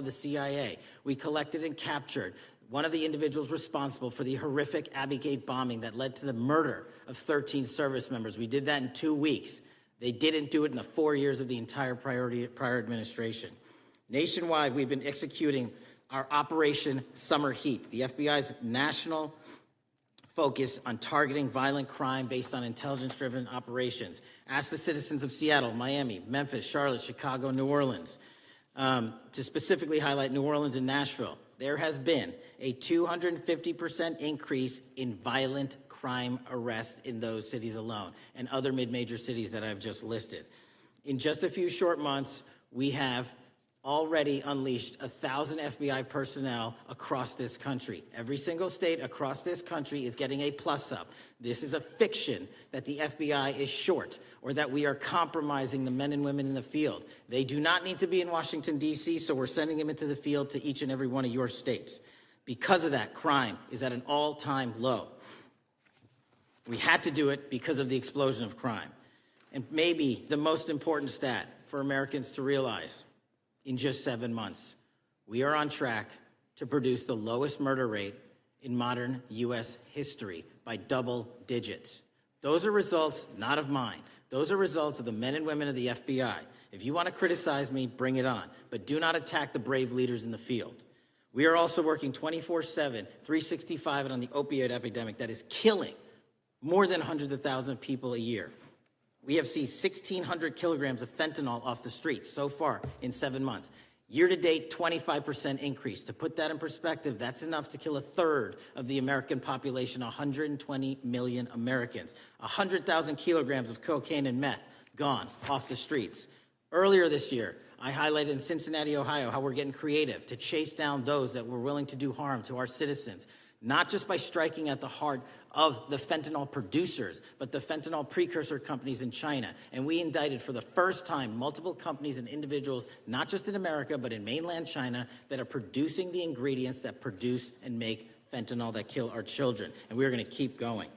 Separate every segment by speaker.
Speaker 1: the CIA. We collected and captured one of the individuals responsible for the horrific Abbey Gate bombing that led to the murder of 13 service members. We did that in 2 weeks. They didn't do it in the 4 years of the entire prior administration. Nationwide, we've been executing our Operation Summer Heat, the FBI's national focus on targeting violent crime based on intelligence-driven operations. Ask the citizens of Seattle, Miami, Memphis, Charlotte, Chicago, New Orleans, to specifically highlight New Orleans and Nashville. There has been a 250% increase in violent crime arrests in those cities alone, and other mid-major cities that I've just listed. In just a few short months, we have already unleashed 1,000 FBI personnel across this country. Every single state across this country is getting a plus-up. This is a fiction that the FBI is short or that we are compromising the men and women in the field. They do not need to be in Washington, D.C., so we're sending them into the field to each and every one of your states. Because of that, crime is at an all-time low. We had to do it because of the explosion of crime. And maybe the most important stat for Americans to realize: in just 7 months, we are on track to produce the lowest murder rate in modern U.S. history by double digits. Those are results not of mine. Those are results of the men and women of the FBI. If you want to criticize me, bring it on, but do not attack the brave leaders in the field. We are also working 24/7, 365 on the opioid epidemic that is killing more than hundreds of thousands of people a year. We have seized 1,600 kilograms of fentanyl off the streets so far in 7 months. Year-to-date, 25% increase. To put that in perspective, that's enough to kill a third of the American population, 120 million Americans. 100,000 kilograms of cocaine and meth gone off the streets. Earlier this year, I highlighted in Cincinnati, Ohio, how we're getting creative to chase down those that were willing to do harm to our citizens, not just by striking at the heart of the fentanyl producers, but the fentanyl precursor companies in China. And we indicted for the first time multiple companies and individuals, not just in America, but in mainland China, that are producing the ingredients that produce and make fentanyl that kill our children. And we're going to keep going.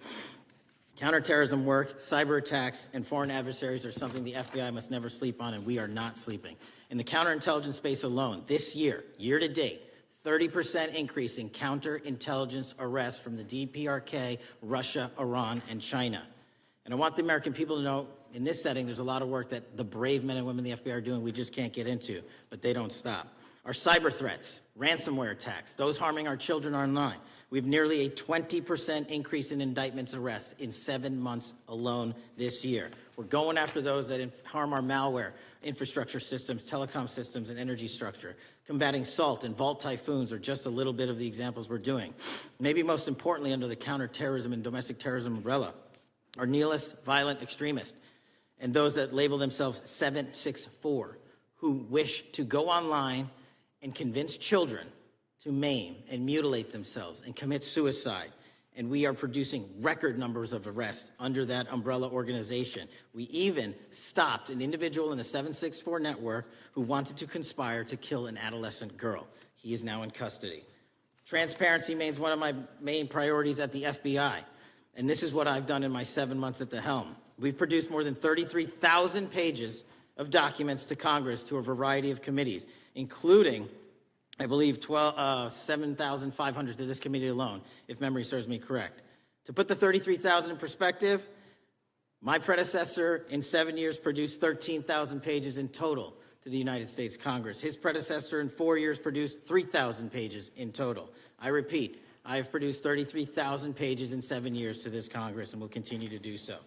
Speaker 1: Counterterrorism work, cyber attacks, and foreign adversaries are something the FBI must never sleep on, and we are not sleeping. In the counterintelligence space alone, this year, year-to-date, 30% increase in counterintelligence arrests from the DPRK, Russia, Iran, and China. And I want the American people to know, in this setting, there's a lot of work that the brave men and women in the FBI are doing we just can't get into, but they don't stop. Our cyber threats, ransomware attacks, those harming our children online. We have nearly a 20% increase in indictments arrests in 7 months alone this year. We're going after those that harm our malware, infrastructure systems, telecom systems, and energy structure. Combating SALT and Vault Typhoons are just a little bit of the examples we're doing. Maybe most importantly, under the counterterrorism and domestic terrorism umbrella, are nihilist, violent extremists, and those that label themselves 764, who wish to go online and convince children to maim and mutilate themselves and commit suicide. And we are producing record numbers of arrests under that umbrella organization. We even stopped an individual in the 764 network who wanted to conspire to kill an adolescent girl. He is now in custody. Transparency remains one of my main priorities at the FBI. And this is what I've done in my 7 months at the helm. We've produced more than 33,000 pages of documents to Congress, to a variety of committees, including, I believe, 7,500 to this committee alone, if memory serves me correct. To put the 33,000 in perspective, my predecessor in 7 years produced 13,000 pages in total to the United States Congress. His predecessor in 4 years produced 3,000 pages in total. I repeat, I have produced 33,000 pages in 7 years to this Congress and will continue to do so.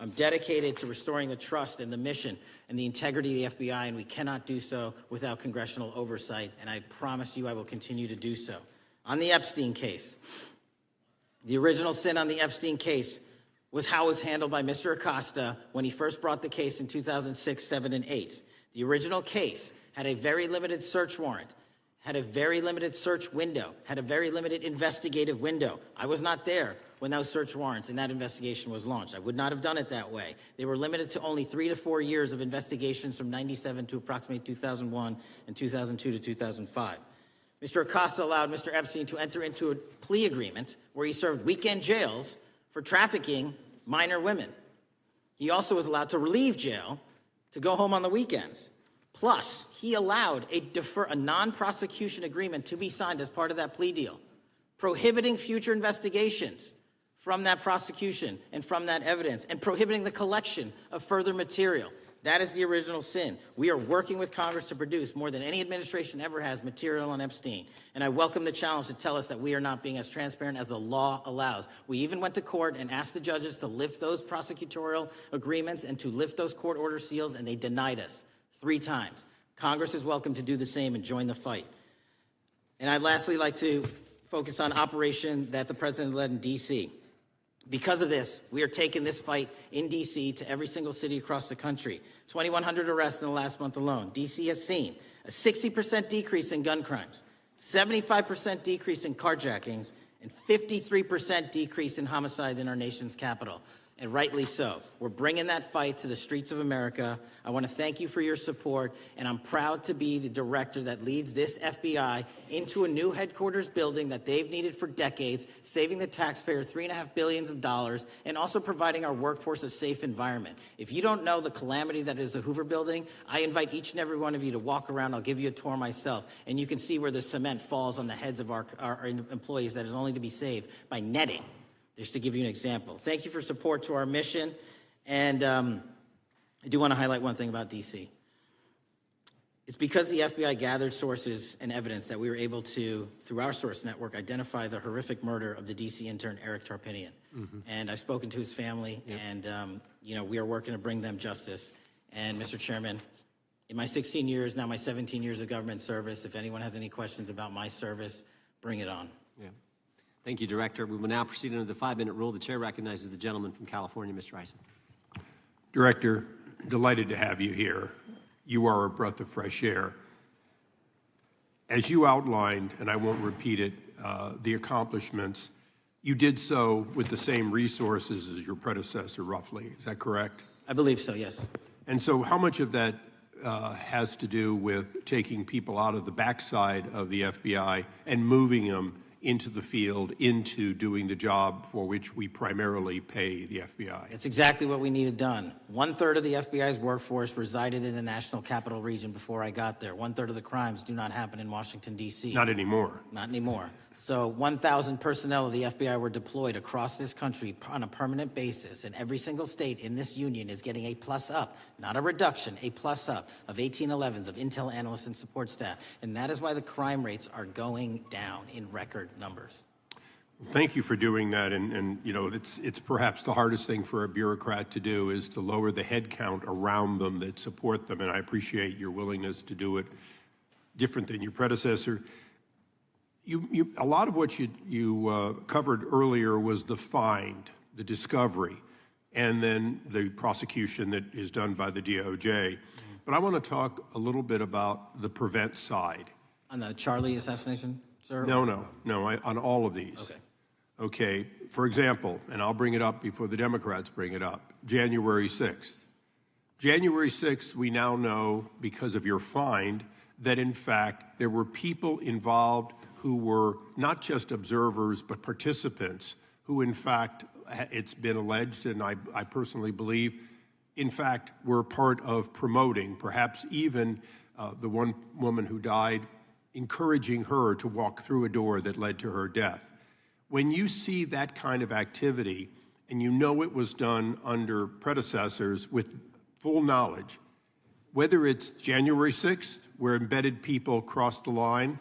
Speaker 1: I'm dedicated to restoring the trust and the mission and the integrity of the FBI, and we cannot do so without congressional oversight, and I promise you I will continue to do so. On the Epstein case, the original sin on the Epstein case was how it was handled by Mr. Acosta when he first brought the case in 2006, 7, and 8. The original case had a very limited search warrant, had a very limited search window, had a very limited investigative window. I was not there when those search warrants and that investigation was launched. I would not have done it that way. They were limited to only 3 to 4 years of investigations from 97 to approximately 2001 and 2002 to 2005. Mr. Acosta allowed Mr. Epstein to enter into a plea agreement where he served weekend jails for trafficking minor women. He also was allowed to leave jail to go home on the weekends. Plus, he allowed a non-prosecution agreement to be signed as part of that plea deal, prohibiting future investigations from that prosecution and from that evidence, and prohibiting the collection of further material. That is the original sin. We are working with Congress to produce more than any administration ever has material on Epstein. And I welcome the challenge to tell us that we are not being as transparent as the law allows. We even went to court and asked the judges to lift those prosecutorial agreements and to lift those court order seals, and they denied us 3 times. Congress is welcome to do the same and join the fight. And I'd lastly like to focus on operation that the president led in D.C. Because of this, we are taking this fight in D.C. to every single city across the country. 2,100 arrests in the last month alone. D.C. has seen a 60% decrease in gun crimes, 75% decrease in carjackings, and 53% decrease in homicides in our nation's capital. And rightly so. We're bringing that fight to the streets of America. I want to thank you for your support, and I'm proud to be the director that leads this FBI into a new headquarters building that they've needed for decades, saving the taxpayer $3.5 billion, and also providing our workforce a safe environment. If you don't know the calamity that is the Hoover Building, I invite each and every one of you to walk around. I'll give you a tour myself, and you can see where the cement falls on the heads of our employees that is only to be saved by netting. Just to give you an example. Thank you for support to our mission. And I do want to highlight one thing about D.C. It's because the FBI gathered sources and evidence that we were able to, through our source network, identify the horrific murder of the D.C. intern, Eric Tarpinian. And I've spoken to his family, and we are working to bring them justice. And Mr. Chairman, in my 16 years, now my 17 years of government service, if anyone has any questions about my service, bring it on.
Speaker 2: Yeah. Thank you, Director. We will now proceed under the 5-minute rule. The chair recognizes the gentleman from California, Mr. Ison.
Speaker 3: Director, delighted to have you here. You are a breath of fresh air. As you outlined, and I won't repeat it, the accomplishments, you did so with the same resources as your predecessor, roughly. Is that correct?
Speaker 1: I believe so, yes.
Speaker 3: And so how much of that has to do with taking people out of the backside of the FBI and moving them into the field, into doing the job for which we primarily pay the FBI?
Speaker 1: It's exactly what we needed done. 1/3 of the FBI's workforce resided in the National Capital Region before I got there. 1/3 of the crimes do not happen in Washington, D.C.
Speaker 3: Not anymore.
Speaker 1: Not anymore. So 1,000 personnel of the FBI were deployed across this country on a permanent basis, and every single state in this union is getting a plus up, not a reduction, a plus up of 1811s of intel analysts and support staff. And that is why the crime rates are going down in record numbers.
Speaker 3: Thank you for doing that, and it's perhaps the hardest thing for a bureaucrat to do is to lower the head count around them that support them, and I appreciate your willingness to do it different than your predecessor. A lot of what you covered earlier was the find, the discovery, and then the prosecution that is done by the DOJ. But I want to talk a little bit about the prevent side.
Speaker 1: On the Charlie assassination, sir?
Speaker 3: No, on all of these.
Speaker 1: Okay.
Speaker 3: Okay, for example, and I'll bring it up before the Democrats bring it up, January 6th. January 6th, we now know, because of your find, that in fact there were people involved who were not just observers but participants who in fact, it's been alleged, and I personally believe, in fact, were part of promoting, perhaps even the one woman who died, encouraging her to walk through a door that led to her death. When you see that kind of activity, and you know it was done under predecessors with full knowledge, whether it's January 6th, where embedded people crossed the line,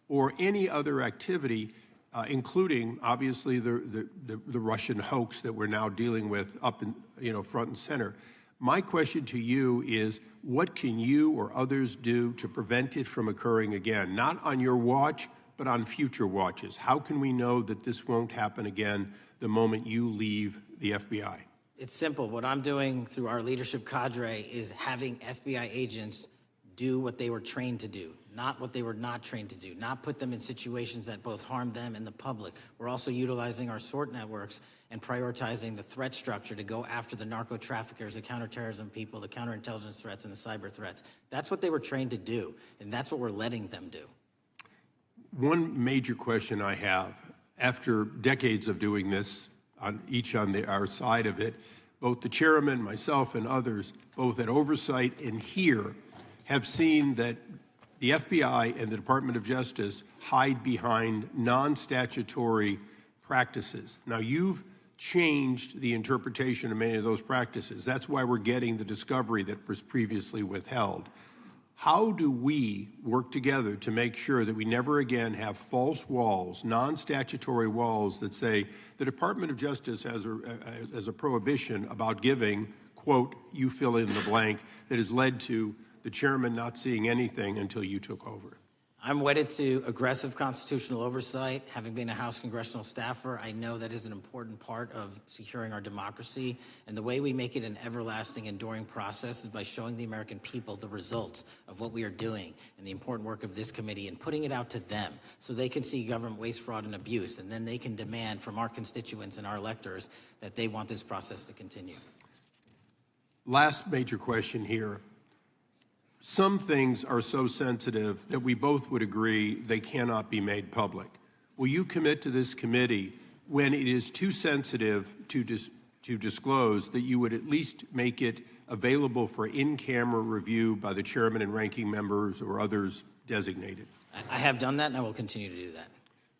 Speaker 3: or any other activity, including obviously the Russian hoax that we're now dealing with up in front and center. My question to you is, what can you or others do to prevent it from occurring again? Not on your watch, but on future watches. How can we know that this won't happen again the moment you leave the FBI?
Speaker 1: It's simple. What I'm doing through our leadership cadre is having FBI agents do what they were trained to do, not what they were not trained to do, not put them in situations that both harm them and the public. We're also utilizing our SORT networks and prioritizing the threat structure to go after the narco traffickers, the counterterrorism people, the counterintelligence threats, and the cyber threats. That's what they were trained to do, and that's what we're letting them do.
Speaker 3: One major question I have, after decades of doing this, on our side of it, both the chairman, myself, and others, both at oversight and here, have seen that the FBI and the Department of Justice hide behind non-statutory practices. Now, you've changed the interpretation of many of those practices. That's why we're getting the discovery that was previously withheld. How do we work together to make sure that we never again have false walls, non-statutory walls that say the Department of Justice has a prohibition about giving, quote, you fill in the blank, that has led to the chairman not seeing anything until you took over?
Speaker 1: I'm wedded to aggressive constitutional oversight. Having been a House congressional staffer, I know that is an important part of securing our democracy. And the way we make it an everlasting, enduring process is by showing the American people the results of what we are doing and the important work of this committee and putting it out to them so they can see government waste, fraud, and abuse. And then they can demand from our constituents and our electors that they want this process to continue.
Speaker 3: Last major question here. Some things are so sensitive that we both would agree they cannot be made public. Will you commit to this committee, when it is too sensitive to disclose, that you would at least make it available for in-camera review by the chairman and ranking members or others designated?
Speaker 1: I have done that, and I will continue to do that.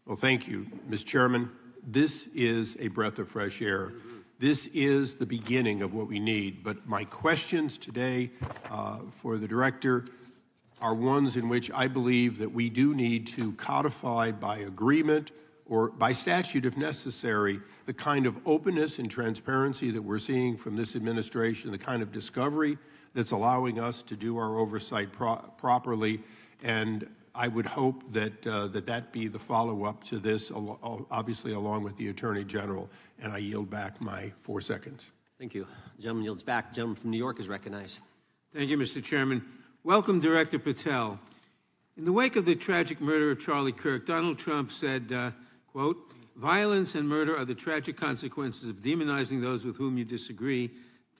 Speaker 3: Well, thank you. Mr. Chairman, this is a breath of fresh air. This is the beginning of what we need. But my questions today for the director are ones in which I believe that we do need to codify by agreement or by statute, if necessary, the kind of openness and transparency that we're seeing from this administration, the kind of discovery that's allowing us to do our oversight properly. And I would hope that that be the follow-up to this, obviously along with the Attorney General. And I yield back my 4 seconds.
Speaker 2: Thank you. The gentleman yields back. The gentleman from New York is recognized.
Speaker 4: Thank you, Mr. Chairman. Welcome, Director Patel. In the wake of the tragic murder of Charlie Kirk, Donald Trump said, quote, "Violence and murder are the tragic consequences of demonizing those with whom you disagree,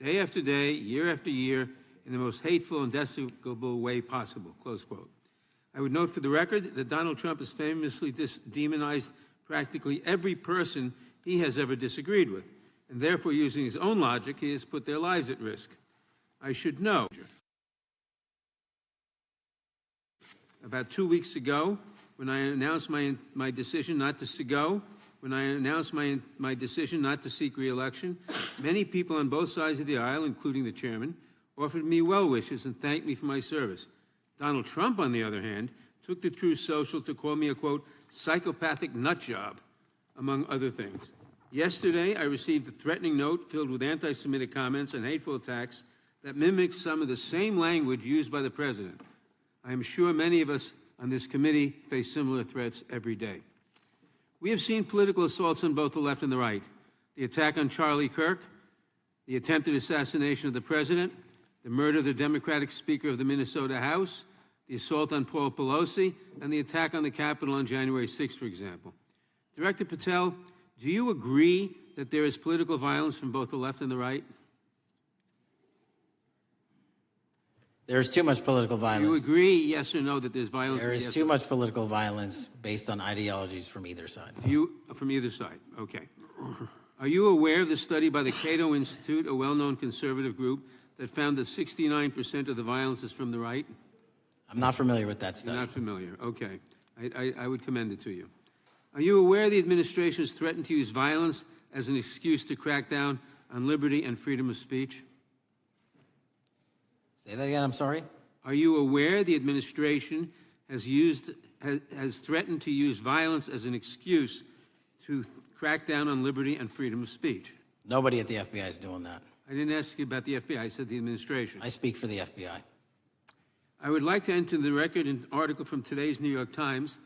Speaker 4: day after day, year after year, in the most hateful and despicable way possible," close quote. I would note for the record that Donald Trump has famously demonized practically every person he has ever disagreed with, and therefore, using his own logic, he has put their lives at risk. I should know. About 2 weeks ago, when I announced my decision not to my decision not to seek re-election, many people on both sides of the aisle, including the chairman, offered me well wishes and thanked me for my service. Donald Trump, on the other hand, took to Truth Social to call me a, quote, psychopathic nut job, among other things. Yesterday, I received a threatening note filled with anti-Semitic comments and hateful attacks that mimicked some of the same language used by the president. I am sure many of us on this committee face similar threats every day. We have seen political assaults on both the left and the right. The attack on Charlie Kirk, the attempted assassination of the president, the murder of the Democratic Speaker of the Minnesota House, the assault on Paul Pelosi, and the attack on the Capitol on January 6th, for example. Director Patel, do you agree that there is political violence from both the left and the right?
Speaker 1: There is too much political violence.
Speaker 4: Do you agree, yes or no, that there's violence?
Speaker 1: There is too much political violence based on ideologies from either side.
Speaker 4: From either side, okay. Are you aware of the study by the Cato Institute, a well-known conservative group, that found that 69% of the violence is from the right?
Speaker 1: I'm not familiar with that study.
Speaker 4: You're not familiar, okay. I would commend it to you. Are you aware the administration has threatened to use violence as an excuse to crack down on liberty and freedom of speech?
Speaker 1: Say that again, I'm sorry?
Speaker 4: Are you aware the administration has threatened to use violence as an excuse to crack down on liberty and freedom of speech?
Speaker 1: Nobody at the FBI is doing that.
Speaker 4: I didn't ask you about the FBI, I said the administration.
Speaker 1: I speak for the FBI.
Speaker 4: I would like to enter the record an article from today's New York Times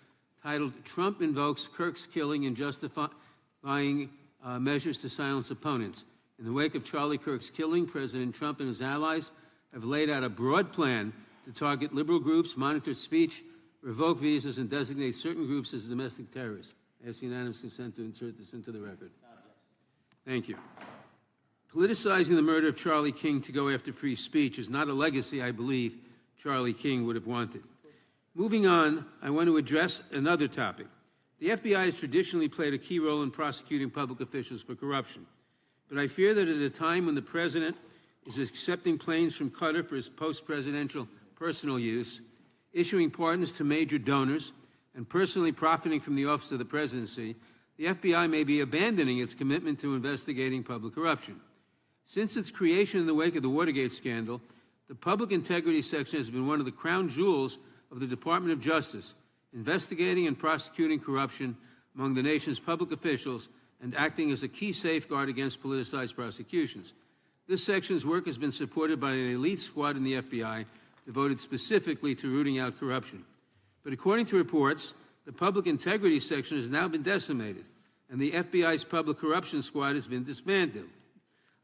Speaker 4: titled, "Trump Invokes Kirk's Killing and Justifying Measures to Silence Opponents." In the wake of Charlie Kirk's killing, President Trump and his allies have laid out a broad plan to target liberal groups, monitor speech, revoke visas, and designate certain groups as domestic terrorists. I ask unanimous consent to insert this into the record. Thank you. Politicizing the murder of Charlie King to go after free speech is not a legacy I believe Charlie King would have wanted. Moving on, I want to address another topic. The FBI has traditionally played a key role in prosecuting public officials for corruption. But I fear that at a time when the president is accepting planes from Qatar for his post-presidential personal use, issuing pardons to major donors, and personally profiting from the office of the presidency, the FBI may be abandoning its commitment to investigating public corruption. Since its creation in the wake of the Watergate scandal, the Public Integrity Section has been one of the crown jewels of the Department of Justice, investigating and prosecuting corruption among the nation's public officials and acting as a key safeguard against politicized prosecutions. This section's work has been supported by an elite squad in the FBI devoted specifically to rooting out corruption. But according to reports, the Public Integrity Section has now been decimated, and the FBI's Public Corruption Squad has been disbanded.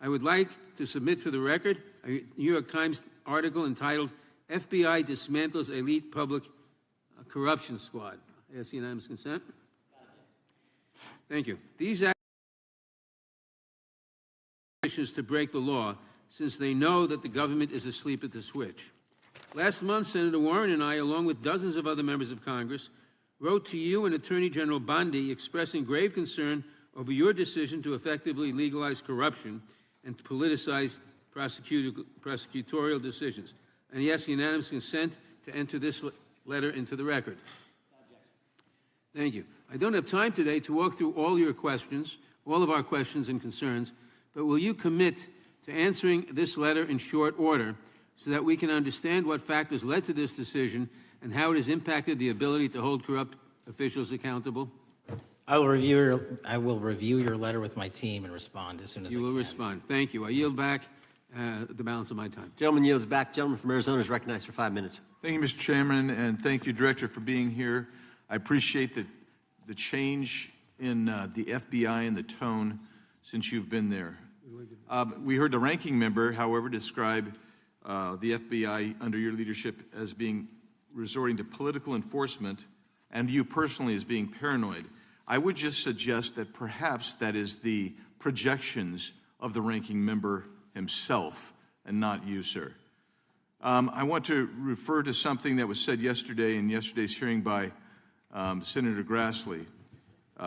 Speaker 4: I would like to submit for the record a New York Times article entitled, FBI Dismantles Elite Public Corruption Squad. I ask unanimous consent. Thank you. These actions to break the law, since they know that the government is asleep at the switch. Last month, Senator Warren and I, along with dozens of other members of Congress, wrote to you and Attorney General Bondi expressing grave concern over your decision to effectively legalize corruption and to politicize prosecutorial decisions. And he asks unanimous consent to enter this letter into the record. Thank you. I don't have time today to walk through all your questions, all of our questions and concerns, but will you commit to answering this letter in short order so that we can understand what factors led to this decision and how it has impacted the ability to hold corrupt officials accountable?
Speaker 1: I will review your letter with my team and respond as soon as I can.
Speaker 4: You will respond. Thank you. I yield back the balance of my time.
Speaker 2: Gentleman yields back. Gentleman from Arizona is recognized for 5 minutes.
Speaker 5: Thank you, Mr. Chairman, and thank you, Director, for being here. I appreciate the change in the FBI and the tone since you've been there. We heard the ranking member, however, describe the FBI under your leadership as being resorting to political enforcement and you personally as being paranoid. I would just suggest that perhaps that is the projections of the ranking member himself and not you, sir. I want to refer to something that was said yesterday in yesterday's hearing by Senator Grassley.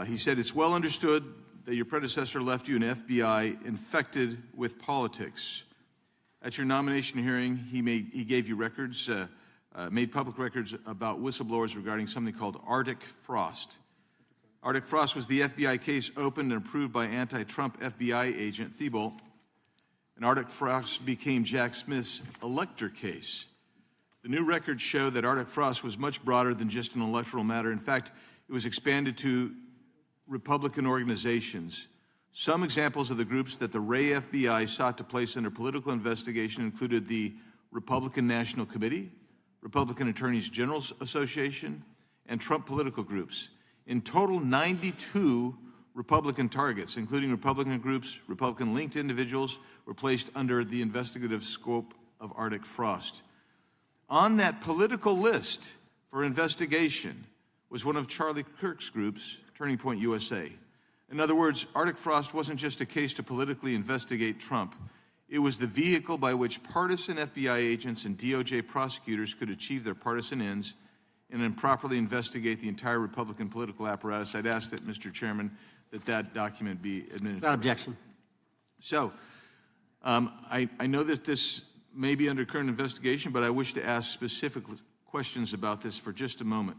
Speaker 5: He said, it's well understood that your predecessor left you an FBI infected with politics. At your nomination hearing, he gave you records, made public records about whistleblowers regarding something called Arctic Frost. Arctic Frost was the FBI case opened and approved by anti-Trump FBI agent Thibault, and Arctic Frost became Jack Smith's elector case. The new records show that Arctic Frost was much broader than just an electoral matter. In fact, it was expanded to Republican organizations. Some examples of the groups that the Wray FBI sought to place under political investigation included the Republican National Committee, Republican Attorneys General's Association, and Trump political groups. In total, 92 Republican targets, including Republican groups, Republican-linked individuals, were placed under the investigative scope of Arctic Frost. On that political list for investigation was one of Charlie Kirk's groups, Turning Point USA. In other words, Arctic Frost wasn't just a case to politically investigate Trump. It was the vehicle by which partisan FBI agents and DOJ prosecutors could achieve their partisan ends and improperly investigate the entire Republican political apparatus. I'd ask that, Mr. Chairman, that document be administered.
Speaker 2: Without objection.
Speaker 5: So, I know that this may be under current investigation, but I wish to ask specific questions about this for just a moment.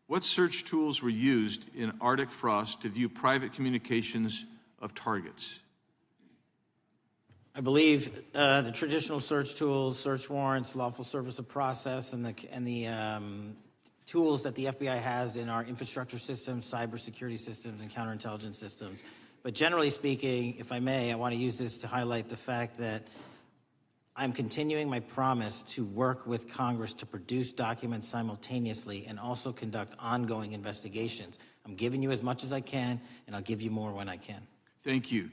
Speaker 5: What search tools were used in Arctic Frost to view private communications of targets?
Speaker 1: I believe the traditional search tools, search warrants, lawful service of process, and the tools that the FBI has in our infrastructure systems, cybersecurity systems, and counterintelligence systems. But generally speaking, if I may, I want to use this to highlight the fact that I'm continuing my promise to work with Congress to produce documents simultaneously and also conduct ongoing investigations. I'm giving you as much as I can, and I'll give you more when I can.
Speaker 5: Thank you.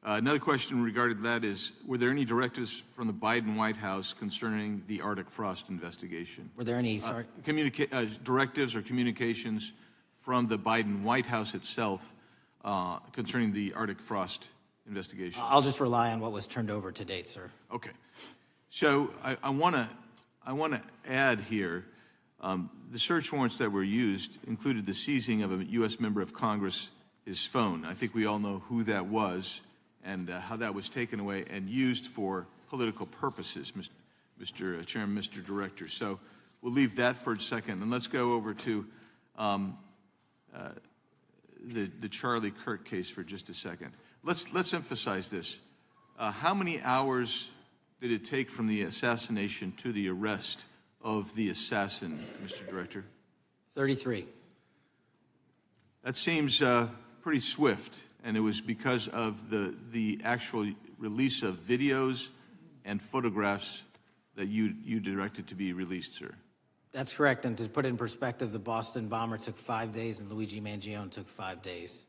Speaker 5: Another question regarding that is, were there any directives from the Biden White House concerning the Arctic Frost investigation?
Speaker 1: Were there any,
Speaker 5: directives or communications from the Biden White House itself concerning the Arctic Frost investigation?
Speaker 1: I'll just rely on what was turned over to date, sir.
Speaker 5: Okay. So I want to add here, the search warrants that were used included the seizing of a U.S. member of Congress, his phone. I think we all know who that was and how that was taken away and used for political purposes, Mr. Chairman, Mr. Director. So we'll leave that for a second, and let's go over to the Charlie Kirk case for just a second. Let's emphasize this. How many hours did it take from the assassination to the arrest of the assassin, Mr. Director?
Speaker 1: 33.
Speaker 5: That seems pretty swift, and it was because of the actual release of videos and photographs that you directed to be released, sir.
Speaker 1: That's correct. And to put it in perspective, the Boston bomber took 5 days and Luigi Mangione took 5 days.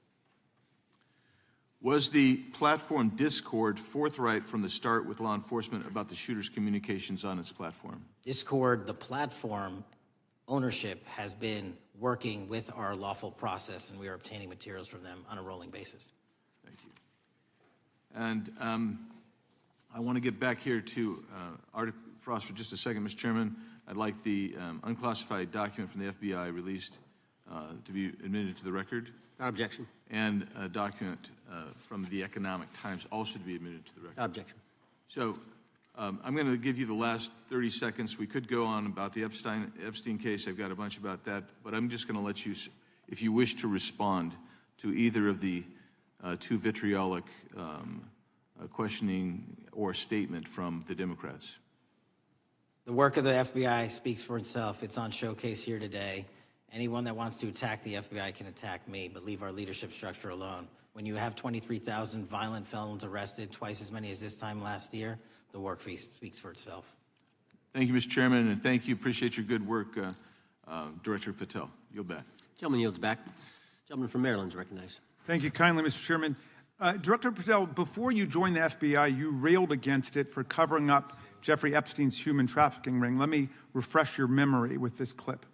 Speaker 5: Was the platform Discord forthright from the start with law enforcement about the shooter's communications on its platform?
Speaker 1: Discord, the platform ownership, has been working with our lawful process, and we are obtaining materials from them on a rolling basis.
Speaker 5: Thank you. And I want to get back here to Arctic Frost for just a second, Mr. Chairman. I'd like the unclassified document from the FBI released to be admitted to the record.
Speaker 2: Without objection.
Speaker 5: And a document from the Economic Times also to be admitted to the record.
Speaker 2: Without objection.
Speaker 5: So I'm going to give you the last 30 seconds. We could go on about the Epstein case. I've got a bunch about that, but I'm just going to let you, if you wish to respond to either of the two vitriolic questioning or statement from the Democrats.
Speaker 1: The work of the FBI speaks for itself. It's on showcase here today. Anyone that wants to attack the FBI can attack me, but leave our leadership structure alone. When you have 23,000 violent felons arrested, twice as many as this time last year, the work speaks for itself.
Speaker 5: Thank you, Mr. Chairman, and thank you. Appreciate your good work, Director Patel. Yield back.
Speaker 2: Gentleman yields back. Gentleman from Maryland is recognized.
Speaker 6: Thank you kindly, Mr. Chairman. Director Patel, before you joined the FBI, you railed against it for covering up Jeffrey Epstein's human trafficking ring. Let me refresh your memory with this clip.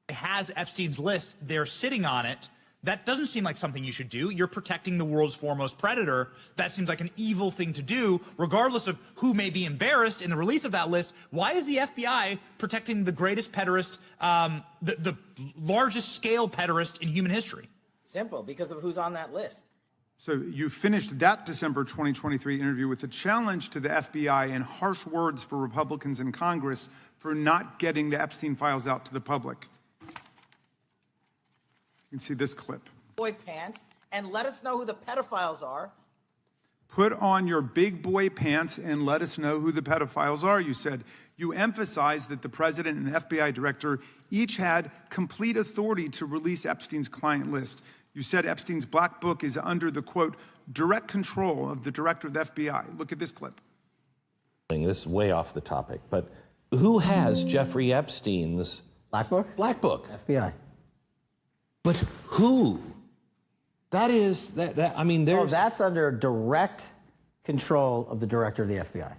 Speaker 7: It has Epstein's list. They're sitting on it. That doesn't seem like something you should do. You're protecting the world's foremost predator. That seems like an evil thing to do, regardless of who may be embarrassed in the release of that list. Why is the FBI protecting the greatest pederast, the largest scale pederast in human history?
Speaker 1: Simple, because of who's on that list.
Speaker 6: So you finished that December 2023 interview with a challenge to the FBI and harsh words for Republicans in Congress for not getting the Epstein files out to the public. You can see this clip.
Speaker 1: Boy pants, and let us know who the pedophiles are.
Speaker 6: Put on your big boy pants and let us know who the pedophiles are, you said. You emphasized that the president and FBI director each had complete authority to release Epstein's client list. You said Epstein's black book is under the, quote, direct control of the director of the FBI. Look at this clip.
Speaker 8: This is way off the topic, but who has Jeffrey Epstein's
Speaker 9: Black Book?
Speaker 8: black book?
Speaker 9: FBI.
Speaker 8: But who? That is, I mean,
Speaker 9: Oh,
Speaker 8: there's...
Speaker 9: that's under direct control of the director of the FBI.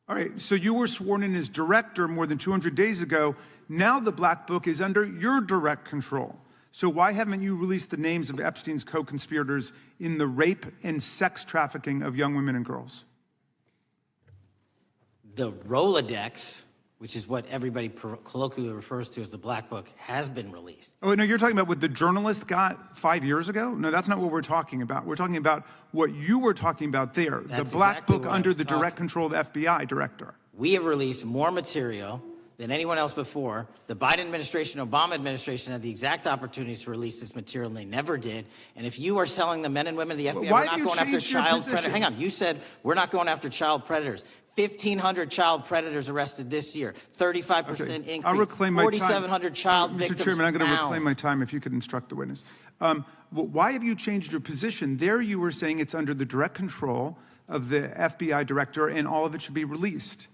Speaker 6: All right, so you were sworn in as director more than 200 days ago. Now the black book is under your direct control. So why haven't you released the names of Epstein's co-conspirators in the rape and sex trafficking of young women and girls?
Speaker 1: The Rolodex, which is what everybody colloquially refers to as the Black Book, has been released.
Speaker 6: Oh, no, you're talking about what the journalist got 5 years ago? No, that's not what we're talking about. We're talking about what you were talking about there,
Speaker 1: That's
Speaker 6: the black
Speaker 1: exactly
Speaker 6: book
Speaker 1: what I
Speaker 6: under
Speaker 1: was
Speaker 6: the direct
Speaker 1: talking.
Speaker 6: control of the FBI director.
Speaker 1: We have released more material than anyone else before. The Biden administration, Obama administration had the exact opportunities to release this material, and they never did. And if you are selling the men and women of the FBI,
Speaker 6: Why
Speaker 1: we're
Speaker 6: have
Speaker 1: not
Speaker 6: you
Speaker 1: going after
Speaker 6: changed your
Speaker 1: child
Speaker 6: position?
Speaker 1: predators. Hang on, you said we're not going after child predators. 1,500 child predators arrested this year, 35% increase,
Speaker 6: I'll reclaim my time.
Speaker 1: 4,700 child victims
Speaker 6: Mr. Chairman, I'm going to
Speaker 1: found.
Speaker 6: reclaim my time if you could instruct the witness. Why have you changed your position? There you were saying it's under the direct control of the FBI director and all of it should be released.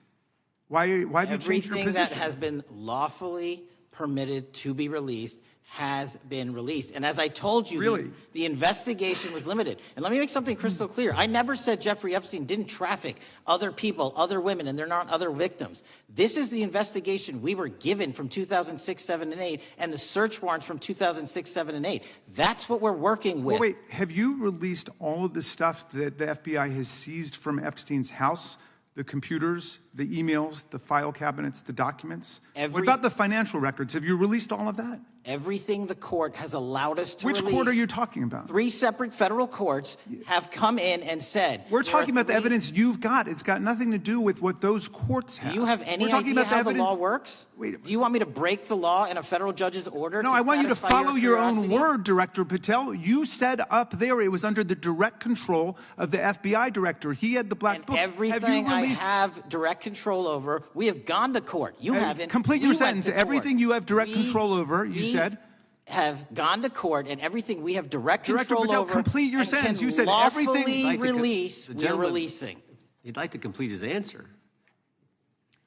Speaker 6: Why have you changed your
Speaker 1: Everything
Speaker 6: position?
Speaker 1: that has been lawfully permitted to be released has been released. And as I told you,
Speaker 6: Really?
Speaker 1: the investigation was limited. And let me make something crystal clear. I never said Jeffrey Epstein didn't traffic other people, other women, and they're not other victims. This is the investigation we were given from 2006, 7, and 8, and the search warrants from 2006, 7, and 8. That's what we're working with.
Speaker 6: Well, wait, have you released all of the stuff that the FBI has seized from Epstein's house? The computers, the emails, the file cabinets, the documents? What about the financial records? Have you released all of that?
Speaker 1: Everything the court has allowed us to
Speaker 6: Which
Speaker 1: release.
Speaker 6: court are you talking about?
Speaker 1: 3 separate federal courts have come in and said.
Speaker 6: We're
Speaker 1: there are
Speaker 6: talking about the
Speaker 1: 3
Speaker 6: evidence you've got. It's got nothing to do with what those courts have.
Speaker 1: Do you have any
Speaker 6: We're talking
Speaker 1: idea
Speaker 6: about the
Speaker 1: how the
Speaker 6: evidence.
Speaker 1: law works?
Speaker 6: Wait.
Speaker 1: Do you want me to break the law in a federal judge's order?
Speaker 6: No, I want you to
Speaker 1: satisfy
Speaker 6: follow your own
Speaker 1: curiosity?
Speaker 6: word, Director Patel. You said up there it was under the direct control of the FBI director. He had the black
Speaker 1: And
Speaker 6: book.
Speaker 1: everything
Speaker 6: have you released?
Speaker 1: I have direct control over, we have gone to court. You haven't.
Speaker 6: Complete
Speaker 1: We
Speaker 6: your
Speaker 1: went
Speaker 6: sentence.
Speaker 1: to court.
Speaker 6: Everything you have direct control over, you
Speaker 1: we
Speaker 6: said.
Speaker 1: have gone to court, and everything we have direct
Speaker 6: Director
Speaker 1: control
Speaker 6: Patel,
Speaker 1: over.
Speaker 6: complete your
Speaker 1: and
Speaker 6: sentence.
Speaker 1: can
Speaker 6: You said everything-
Speaker 1: lawfully
Speaker 2: I'd like to
Speaker 1: release.
Speaker 2: the
Speaker 1: We're
Speaker 2: gentleman-
Speaker 1: releasing.
Speaker 2: He'd like to complete his answer.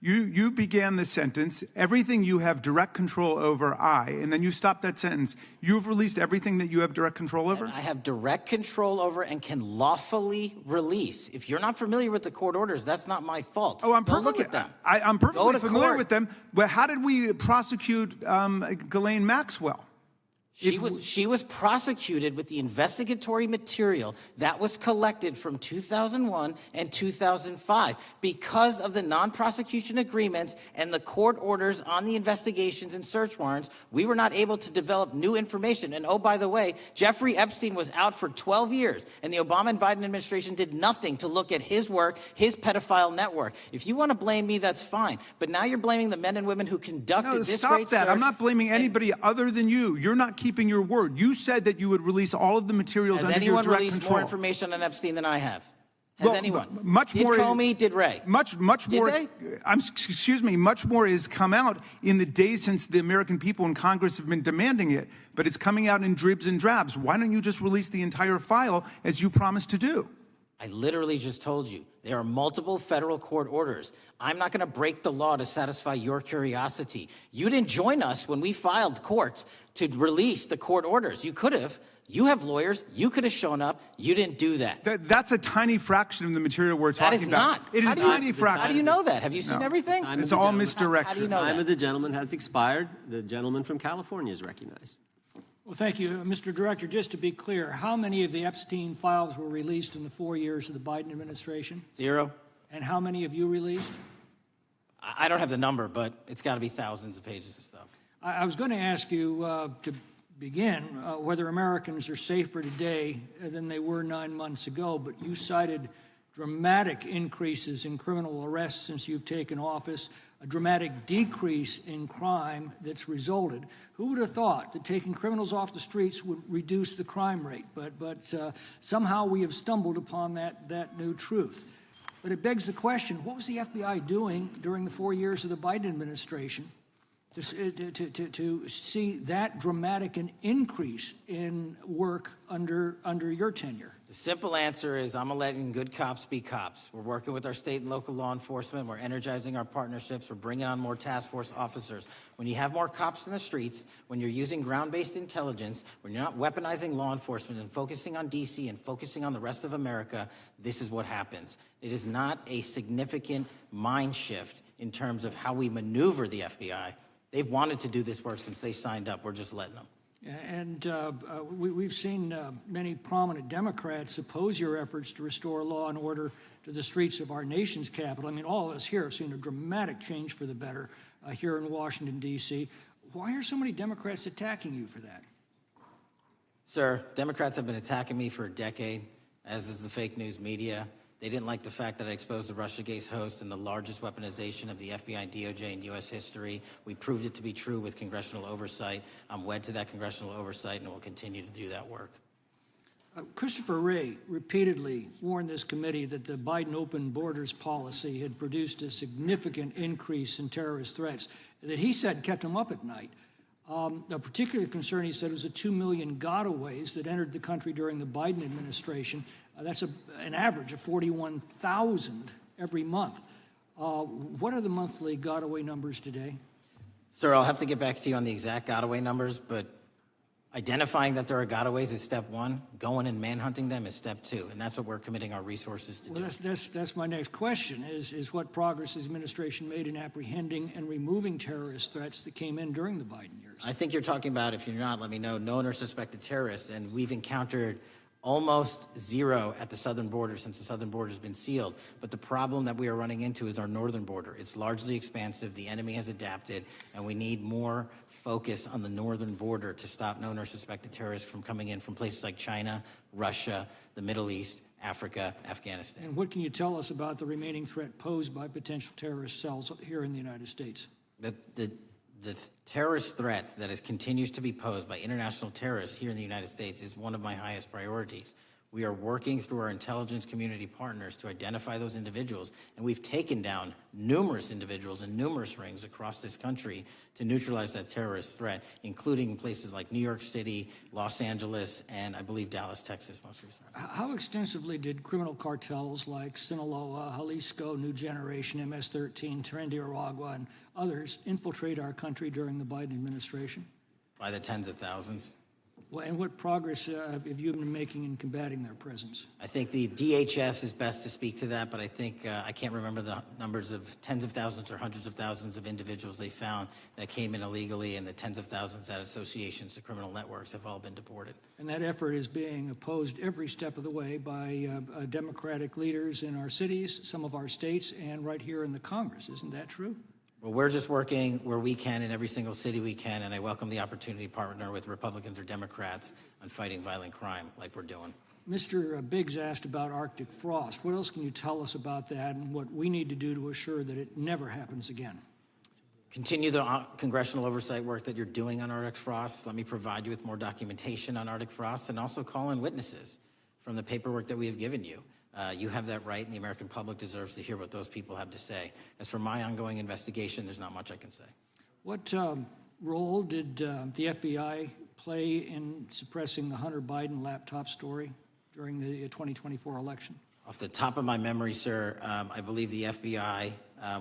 Speaker 6: You began the sentence, everything you have direct control over, and then you stopped that sentence. You've released everything that you have direct control over?
Speaker 1: I have direct control over and can lawfully release. If you're not familiar with the court orders, that's not my fault.
Speaker 6: Oh, I'm
Speaker 1: Go
Speaker 6: perfectly,
Speaker 1: look at them.
Speaker 6: I'm
Speaker 1: Go
Speaker 6: perfectly
Speaker 1: to
Speaker 6: familiar
Speaker 1: court.
Speaker 6: with them. But how did we prosecute Ghislaine Maxwell?
Speaker 1: She was prosecuted with the investigatory material that was collected from 2001 and 2005 because of the non-prosecution agreements and the court orders on the investigations and search warrants. We were not able to develop new information. And oh, by the way, Jeffrey Epstein was out for 12 years, and the Obama and Biden administration did nothing to look at his work, his pedophile network. If you want to blame me, that's fine. But now you're blaming the men and women who conducted
Speaker 6: No,
Speaker 1: this
Speaker 6: stop
Speaker 1: great
Speaker 6: that.
Speaker 1: search.
Speaker 6: I'm not blaming anybody other than you. You're not keeping your word. You said that you would release all of the materials
Speaker 1: Has
Speaker 6: under your
Speaker 1: anyone
Speaker 6: direct
Speaker 1: released
Speaker 6: control.
Speaker 1: more information on Epstein than I have? Has
Speaker 6: Well,
Speaker 1: anyone?
Speaker 6: much
Speaker 1: did
Speaker 6: more-
Speaker 1: Comey, did Ray?
Speaker 6: Much
Speaker 1: Did
Speaker 6: more.
Speaker 1: they?
Speaker 6: Excuse me. Much more has come out in the days since the American people in Congress have been demanding it, but it's coming out in dribs and drabs. Why don't you just release the entire file as you promised to do?
Speaker 1: I literally just told you. There are multiple federal court orders. I'm not going to break the law to satisfy your curiosity. You didn't join us when we filed court to release the court orders. You could have. You have lawyers. You could have shown up. You didn't do that.
Speaker 6: That's a tiny fraction of the material we're
Speaker 1: That
Speaker 6: talking
Speaker 1: is
Speaker 6: about.
Speaker 1: not.
Speaker 6: It is
Speaker 1: How
Speaker 6: a
Speaker 1: do you-
Speaker 6: tiny fraction.
Speaker 1: How do you know that? Have you seen
Speaker 6: No.
Speaker 1: everything?
Speaker 2: Time
Speaker 6: It's
Speaker 2: of the
Speaker 6: all
Speaker 2: gentleman.
Speaker 6: misdirection.
Speaker 1: How do you know
Speaker 2: Time
Speaker 1: that?
Speaker 2: of the gentleman has expired. The gentleman from California is recognized.
Speaker 10: Well, thank you, Mr. Director. Just to be clear, how many of the Epstein files were released in the 4 years of the Biden administration?
Speaker 1: 0.
Speaker 10: And how many have you released?
Speaker 1: I don't have the number, but it's got to be thousands of pages of stuff.
Speaker 10: I was going to ask you to begin whether Americans are safer today than they were 9 months ago, but you cited dramatic increases in criminal arrests since you've taken office, a dramatic decrease in crime that's resulted. Who would have thought that taking criminals off the streets would reduce the crime rate? But somehow we have stumbled upon that new truth. But it begs the question, what was the FBI doing during the 4 years of the Biden administration to see that dramatic an increase in work under your tenure?
Speaker 1: The simple answer is I'm letting good cops be cops. We're working with our state and local law enforcement. We're energizing our partnerships. We're bringing on more task force officers. When you have more cops in the streets, when you're using ground-based intelligence, when you're not weaponizing law enforcement and focusing on D.C. and focusing on the rest of America, this is what happens. It is not a significant mind shift in terms of how we maneuver the FBI. They've wanted to do this work since they signed up. We're just letting them.
Speaker 10: And we've seen many prominent Democrats oppose your efforts to restore law and order to the streets of our nation's capital. I mean, all of us here have seen a dramatic change for the better here in Washington, D.C. Why are so many Democrats attacking you for that?
Speaker 1: Sir, Democrats have been attacking me for a decade, as is the fake news media. They didn't like the fact that I exposed the Russiagate host and the largest weaponization of the FBI and DOJ in U.S. history. We proved it to be true with congressional oversight. I'm wed to that congressional oversight and will continue to do that work.
Speaker 10: Christopher Wray repeatedly warned this committee that the Biden open borders policy had produced a significant increase in terrorist threats that he said kept him up at night. A particular concern, he said, was the 2 million gotaways that entered the country during the Biden administration. That's an average of 41,000 every month. What are the monthly gotaway numbers today?
Speaker 1: Sir, I'll have to get back to you on the exact gotaway numbers, but identifying that there are gotaways is step one. Going and manhunting them is step two, and that's what we're committing our resources to do.
Speaker 10: Well, that's my next question, is what progress has the administration made in apprehending and removing terrorist threats that came in during the Biden years?
Speaker 1: I think you're talking about, if you're not, let me know, known or suspected terrorists, and we've encountered almost zero at the southern border since the southern border has been sealed. But the problem that we are running into is our northern border. It's largely expansive. The enemy has adapted, and we need more focus on the northern border to stop known or suspected terrorists from coming in from places like China, Russia, the Middle East, Africa, Afghanistan.
Speaker 10: And what can you tell us about the remaining threat posed by potential terrorist cells here in the United States?
Speaker 1: The terrorist threat that continues to be posed by international terrorists here in the United States is one of my highest priorities. We are working through our intelligence community partners to identify those individuals, and we've taken down numerous individuals in numerous rings across this country to neutralize that terrorist threat, including places like New York City, Los Angeles, and I believe Dallas, Texas most recently.
Speaker 10: How extensively did criminal cartels like Sinaloa, Jalisco, New Generation, MS-13, Tren de Aragua, and others infiltrate our country during the Biden administration?
Speaker 1: By the tens of thousands.
Speaker 10: Well, and what progress have you been making in combating their presence?
Speaker 1: I think the DHS is best to speak to that, but I think I can't remember the numbers of tens of thousands or hundreds of thousands of individuals they found that came in illegally, and the tens of thousands that associations to criminal networks have all been deported.
Speaker 10: And that effort is being opposed every step of the way by Democratic leaders in our cities, some of our states, and right here in the Congress. Isn't that true?
Speaker 1: Well, we're just working where we can in every single city we can, and I welcome the opportunity to partner with Republicans or Democrats on fighting violent crime like we're doing.
Speaker 10: Mr. Biggs asked about Arctic frost. What else can you tell us about that and what we need to do to assure that it never happens again?
Speaker 1: Continue the congressional oversight work that you're doing on Arctic frost. Let me provide you with more documentation on Arctic frost, and also call in witnesses from the paperwork that we have given you. You have that right, and the American public deserves to hear what those people have to say. As for my ongoing investigation, there's not much I can say.
Speaker 10: What role did the FBI play in suppressing the Hunter Biden laptop story during the 2024 election?
Speaker 1: Off the top of my memory, sir, I believe the FBI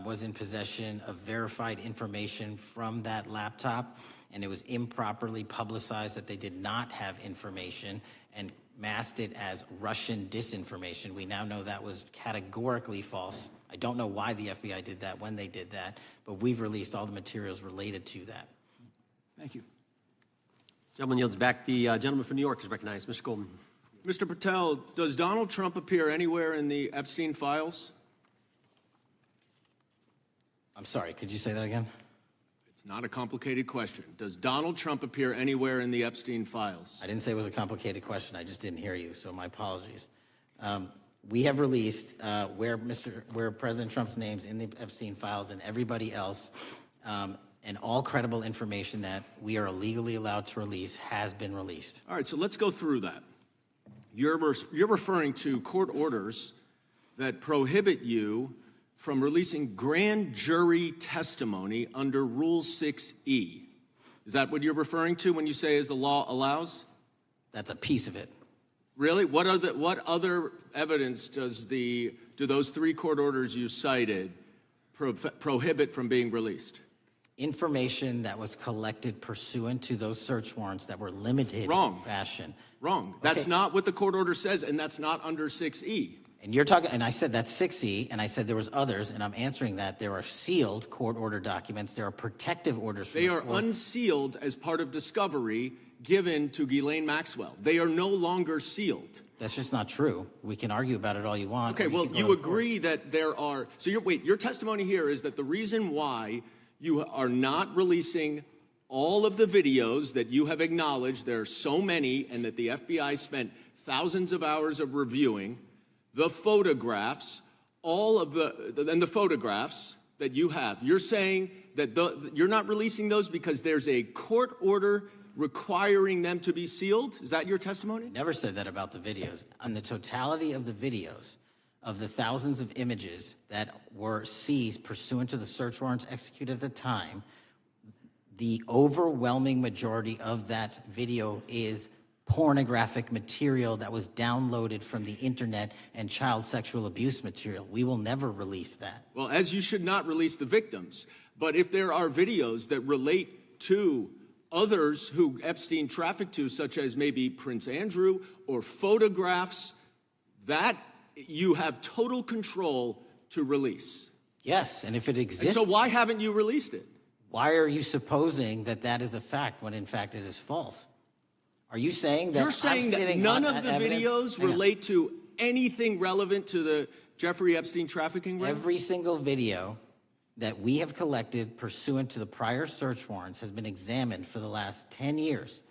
Speaker 1: was in possession of verified information from that laptop, and it was improperly publicized that they did not have information and masked it as Russian disinformation. We now know that was categorically false. I don't know why the FBI did that, when they did that, but we've released all the materials related to that.
Speaker 10: Thank you.
Speaker 2: Gentleman yields back. The gentleman from New York is recognized. Mr. Golden.
Speaker 11: Mr. Patel, does Donald Trump appear anywhere in the Epstein files?
Speaker 1: I'm sorry, could you say that again?
Speaker 11: It's not a complicated question. Does Donald Trump appear anywhere in the Epstein files?
Speaker 1: I didn't say it was a complicated question. I just didn't hear you, so my apologies. We have released where President Trump's name's in the Epstein files, and everybody else, and all credible information that we are legally allowed to release has been released.
Speaker 11: All right, so let's go through that. You're referring to court orders that prohibit you from releasing grand jury testimony under Rule 6E. Is that what you're referring to when you say as the law allows?
Speaker 1: That's a piece of it.
Speaker 11: Really? What other evidence do those three court orders you cited prohibit from being released?
Speaker 1: Information that was collected pursuant to those search warrants that were limited in fashion.
Speaker 11: Wrong. That's not what the court order says, and that's not under 6E.
Speaker 1: And you're talking, and I said that's 6E, and I said there was others, and I'm answering that. There are sealed court order documents. There are protective orders.
Speaker 11: They are unsealed as part of discovery given to Ghislaine Maxwell. They are no longer sealed.
Speaker 1: That's just not true. We can argue about it all you want.
Speaker 11: Okay, well, you agree that there are, so your testimony here is that the reason why you are not releasing all of the videos that you have acknowledged, there are so many, and that the FBI spent thousands of hours of reviewing, the photographs, and the photographs that you have. You're saying that you're not releasing those because there's a court order requiring them to be sealed? Is that your testimony?
Speaker 1: Never said that about the videos. On the totality of the videos, of the thousands of images that were seized pursuant to the search warrants executed at the time, the overwhelming majority of that video is pornographic material that was downloaded from the internet and child sexual abuse material. We will never release that.
Speaker 11: Well, as you should not release the victims. But if there are videos that relate to others who Epstein trafficked to, such as maybe Prince Andrew, or photographs, that you have total control to release.
Speaker 1: Yes, and if it exists...
Speaker 11: And so why haven't you released it?
Speaker 1: Why are you supposing that that is a fact when in fact it is false? Are you saying that...
Speaker 11: You're saying that none of the videos relate to anything relevant to the Jeffrey Epstein trafficking ring?
Speaker 1: Every single video that we have collected pursuant to the prior search warrants has been examined for the last 10 years.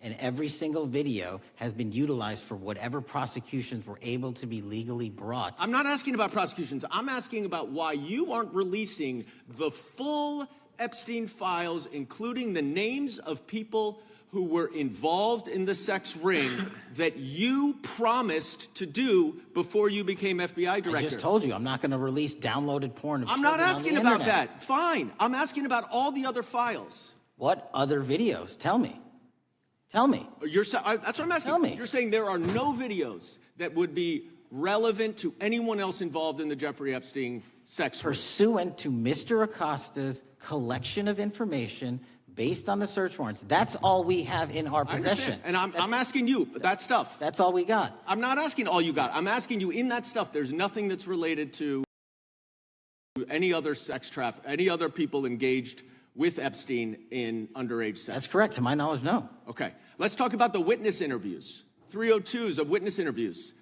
Speaker 1: And every single video has been utilized for whatever prosecutions were able to be legally brought.
Speaker 11: I'm not asking about prosecutions. I'm asking about why you aren't releasing the full Epstein files, including the names of people who were involved in the sex ring that you promised to do before you became FBI director.
Speaker 1: I just told you, I'm not going to release downloaded porn of
Speaker 11: I'm not
Speaker 1: children on the
Speaker 11: asking about
Speaker 1: internet.
Speaker 11: that. Fine. I'm asking about all the other files.
Speaker 1: What other videos? Tell me. Tell me.
Speaker 11: That's what I'm asking.
Speaker 1: Tell me.
Speaker 11: You're saying there are no videos that would be relevant to anyone else involved in the Jeffrey Epstein sex ring.
Speaker 1: Pursuant to Mr. Acosta's collection of information based on the search warrants. That's all we have in our
Speaker 11: I
Speaker 1: possession.
Speaker 11: understand. And I'm asking you that stuff.
Speaker 1: That's all we got.
Speaker 11: I'm not asking all you got. I'm asking you in that stuff, there's nothing that's related to any other sex traffic, any other people engaged with Epstein in underage sex.
Speaker 1: That's correct. To my knowledge, no.
Speaker 11: Okay. Let's talk about the witness interviews. 302s of witness interviews.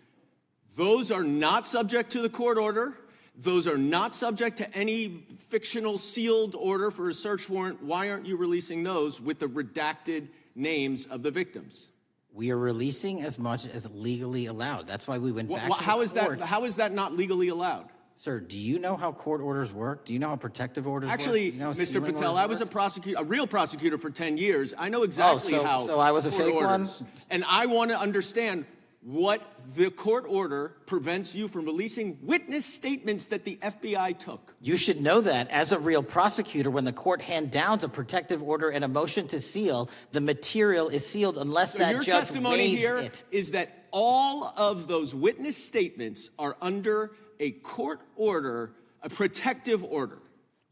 Speaker 11: Those are not subject to the court order. Those are not subject to any fictional sealed order for a search warrant. Why aren't you releasing those with the redacted names of the victims?
Speaker 1: We are releasing as much as legally allowed. That's why we went back to
Speaker 11: How
Speaker 1: the
Speaker 11: is
Speaker 1: courts.
Speaker 11: how is that not legally allowed?
Speaker 1: Sir, do you know how court orders work? Do you know how protective orders
Speaker 11: Actually,
Speaker 1: work? Do you know how
Speaker 11: Mr.
Speaker 1: sealing
Speaker 11: Patel,
Speaker 1: orders
Speaker 11: I was a
Speaker 1: work?
Speaker 11: prosecutor, a real prosecutor for 10 years. I know exactly how.
Speaker 1: So I was a
Speaker 11: court
Speaker 1: fake one?
Speaker 11: orders. And I want to understand what the court order prevents you from releasing witness statements that the FBI took.
Speaker 1: You should know that as a real prosecutor, when the court hand downs a protective order and a motion to seal, the material is sealed unless
Speaker 11: So
Speaker 1: that
Speaker 11: your
Speaker 1: judge
Speaker 11: testimony
Speaker 1: waives
Speaker 11: here
Speaker 1: it.
Speaker 11: is that all of those witness statements are under a court order, a protective order.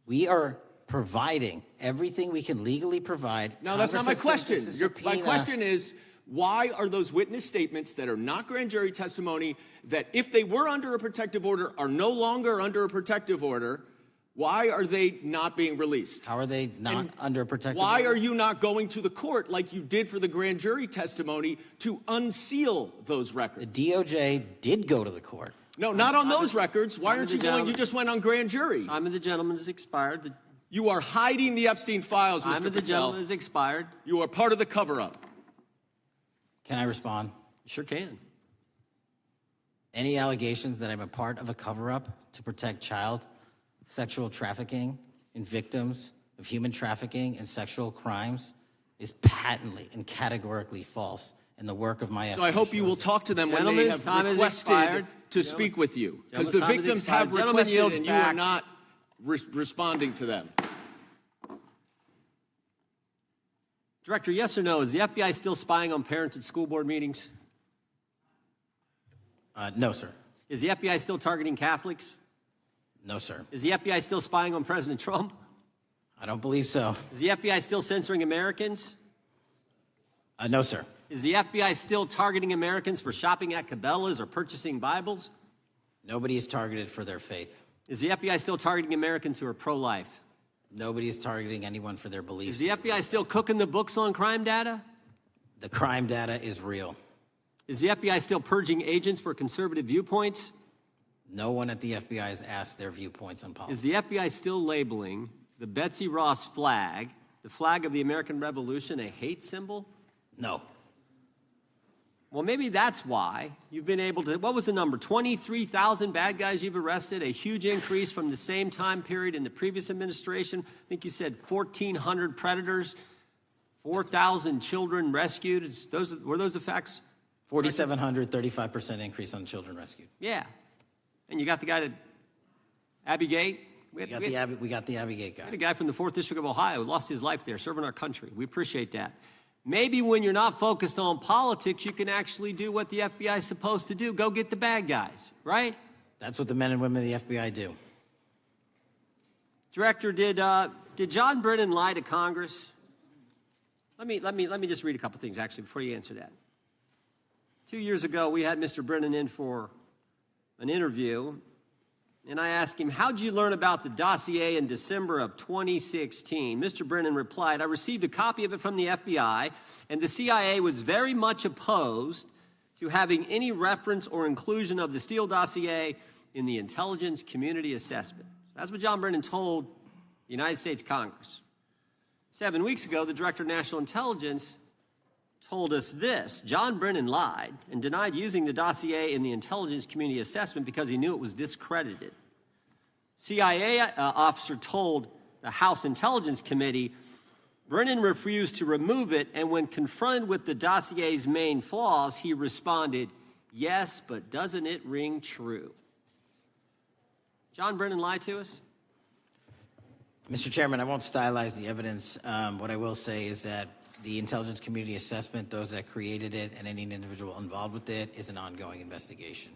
Speaker 1: We are providing everything we can legally provide.
Speaker 11: No, that's not my
Speaker 1: Congress has sent
Speaker 11: question.
Speaker 1: us a
Speaker 11: My
Speaker 1: subpoena.
Speaker 11: question is, why are those witness statements that are not grand jury testimony, that if they were under a protective order are no longer under a protective order, why are they not being released?
Speaker 1: How are they not under a protective
Speaker 11: Why
Speaker 1: order?
Speaker 11: are you not going to the court like you did for the grand jury testimony to unseal those records?
Speaker 1: The DOJ did go to the court.
Speaker 11: No, not on those records. Why
Speaker 2: Time
Speaker 11: aren't
Speaker 2: of
Speaker 11: you
Speaker 2: the
Speaker 11: going?
Speaker 2: gentleman.
Speaker 11: You just went on grand jury.
Speaker 2: Time of the gentleman has expired.
Speaker 11: You are hiding the Epstein files,
Speaker 2: Time
Speaker 11: Mr.
Speaker 2: of the
Speaker 11: Patel.
Speaker 2: gentleman has expired.
Speaker 11: You are part of the cover-up.
Speaker 1: Can I respond?
Speaker 2: You sure can.
Speaker 1: Any allegations that I'm a part of a cover-up to protect child sexual trafficking and victims of human trafficking and sexual crimes is patently and categorically false in the work of my
Speaker 11: So I hope you will talk to them when they
Speaker 2: Gentlemen,
Speaker 11: have
Speaker 2: time has
Speaker 11: requested
Speaker 2: expired.
Speaker 11: to speak with you. Because
Speaker 2: Gentlemen,
Speaker 11: the
Speaker 2: time has
Speaker 11: victims
Speaker 2: expired.
Speaker 11: have
Speaker 2: Gentleman
Speaker 11: requested
Speaker 2: yields
Speaker 11: and you
Speaker 2: back.
Speaker 11: are not responding to them.
Speaker 2: Director, yes or no, is the FBI still spying on parents at school board meetings?
Speaker 1: No, sir.
Speaker 2: Is the FBI still targeting Catholics?
Speaker 1: No, sir.
Speaker 2: Is the FBI still spying on President Trump?
Speaker 1: I don't believe so.
Speaker 2: Is the FBI still censoring Americans?
Speaker 1: No, sir.
Speaker 2: Is the FBI still targeting Americans for shopping at Cabela's or purchasing Bibles?
Speaker 1: Nobody is targeted for their faith.
Speaker 2: Is the FBI still targeting Americans who are pro-life?
Speaker 1: Nobody is targeting anyone for their beliefs.
Speaker 2: Is the FBI still cooking the books on crime data?
Speaker 1: The crime data is real.
Speaker 2: Is the FBI still purging agents for conservative viewpoints?
Speaker 1: No one at the FBI has asked their viewpoints on politics.
Speaker 2: Is the FBI still labeling the Betsy Ross flag, the flag of the American Revolution, a hate symbol?
Speaker 1: No.
Speaker 2: Well, maybe that's why you've been able to, what was the number? 23,000 bad guys you've arrested, a huge increase from the same time period in the previous administration. I think you said 1,400 predators, 4,000 children rescued. Were those the facts?
Speaker 1: 4,700, 35% increase on children rescued.
Speaker 2: Yeah. And you got the guy at Abbey Gate. We
Speaker 1: We got the Abbey Gate guy.
Speaker 2: We had a guy from the 4th District of Ohio who lost his life there serving our country. We appreciate that. Maybe when you're not focused on politics, you can actually do what the FBI is supposed to do. Go get the bad guys, right?
Speaker 1: That's what the men and women of the FBI do.
Speaker 2: Director, did John Brennan lie to Congress? Let me just read a couple things, actually, before you answer that. 2 years ago, we had Mr. Brennan in for an interview, and I asked him, how'd you learn about the dossier in December of 2016? Mr. Brennan replied, I received a copy of it from the FBI, and the CIA was very much opposed to having any reference or inclusion of the Steele dossier in the intelligence community assessment. That's what John Brennan told the United States Congress. 7 weeks ago, the Director of National Intelligence told us this: John Brennan lied and denied using the dossier in the intelligence community assessment because he knew it was discredited. CIA officer told the House Intelligence Committee Brennan refused to remove it, and when confronted with the dossier's main flaws, he responded, "Yes, but doesn't it ring true?" John Brennan lied to us?
Speaker 1: Mr. Chairman, I won't stylize the evidence. What I will say is that the intelligence community assessment, those that created it and any individual involved with it, is an ongoing investigation.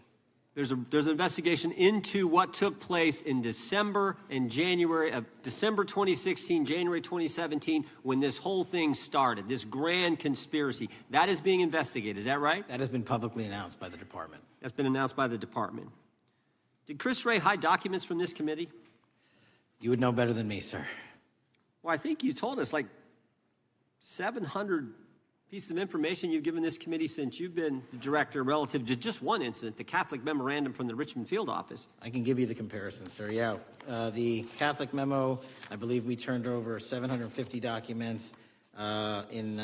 Speaker 2: There's an investigation into what took place in December and January of December 2016, January 2017, when this whole thing started, this grand conspiracy. That is being investigated. Is that right?
Speaker 1: That has been publicly announced by the department.
Speaker 2: That's been announced by the department. Did Chris Wray hide documents from this committee?
Speaker 1: You would know better than me, sir.
Speaker 2: Well, I think you told us like 700 pieces of information you've given this committee since you've been the director relative to just one incident, the Catholic memorandum from the Richmond Field Office.
Speaker 1: I can give you the comparison, sir. Yeah, the Catholic memo, I believe we turned over 750 documents. In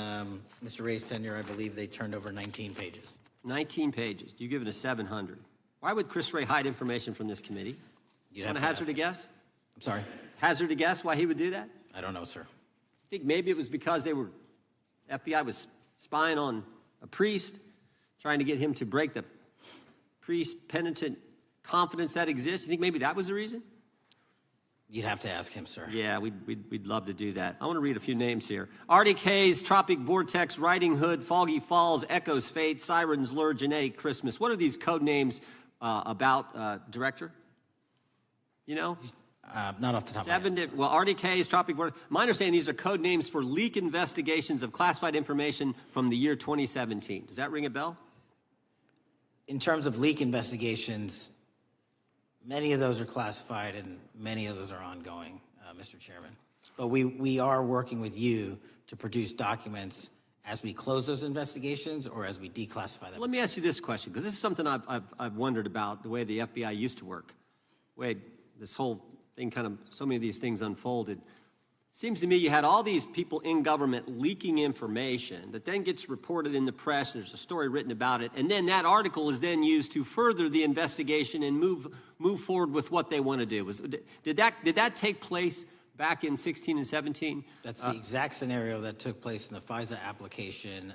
Speaker 1: Mr. Ray's tenure, I believe they turned over 19 pages.
Speaker 2: 19 pages. You've given us 700. Why would Chris Wray hide information from this committee?
Speaker 1: You'd
Speaker 2: Want
Speaker 1: have
Speaker 2: to
Speaker 1: to
Speaker 2: hazard
Speaker 1: ask
Speaker 2: a
Speaker 1: him.
Speaker 2: guess?
Speaker 1: I'm sorry?
Speaker 2: Hazard a guess why he would do that?
Speaker 1: I don't know, sir.
Speaker 2: I think maybe it was because FBI was spying on a priest, trying to get him to break the priest penitent confidence that exists. You think maybe that was the reason?
Speaker 1: You'd have to ask him, sir.
Speaker 2: Yeah, we'd love to do that. I want to read a few names here. Arctic Haze, Tropic Vortex, Riding Hood, Foggy Falls, Echoes Fate, Sirens Lure, Genetic Christmas. What are these code names about, Director? You know?
Speaker 1: Not off the top of my head.
Speaker 2: Well, Arctic Haze, Tropic Vortex. My understanding, these are code names for leak investigations of classified information from the year 2017. Does that ring a bell?
Speaker 1: In terms of leak investigations, many of those are classified and many of those are ongoing, Mr. Chairman. But we are working with you to produce documents as we close those investigations or as we declassify them.
Speaker 2: Let me ask you this question, because this is something I've wondered about, the way the FBI used to work. The way this whole thing so many of these things unfolded. Seems to me you had all these people in government leaking information that then gets reported in the press, and there's a story written about it, and then that article is then used to further the investigation and move forward with what they want to do. Did that take place back in 16 and 17?
Speaker 1: That's the exact scenario that took place in the FISA application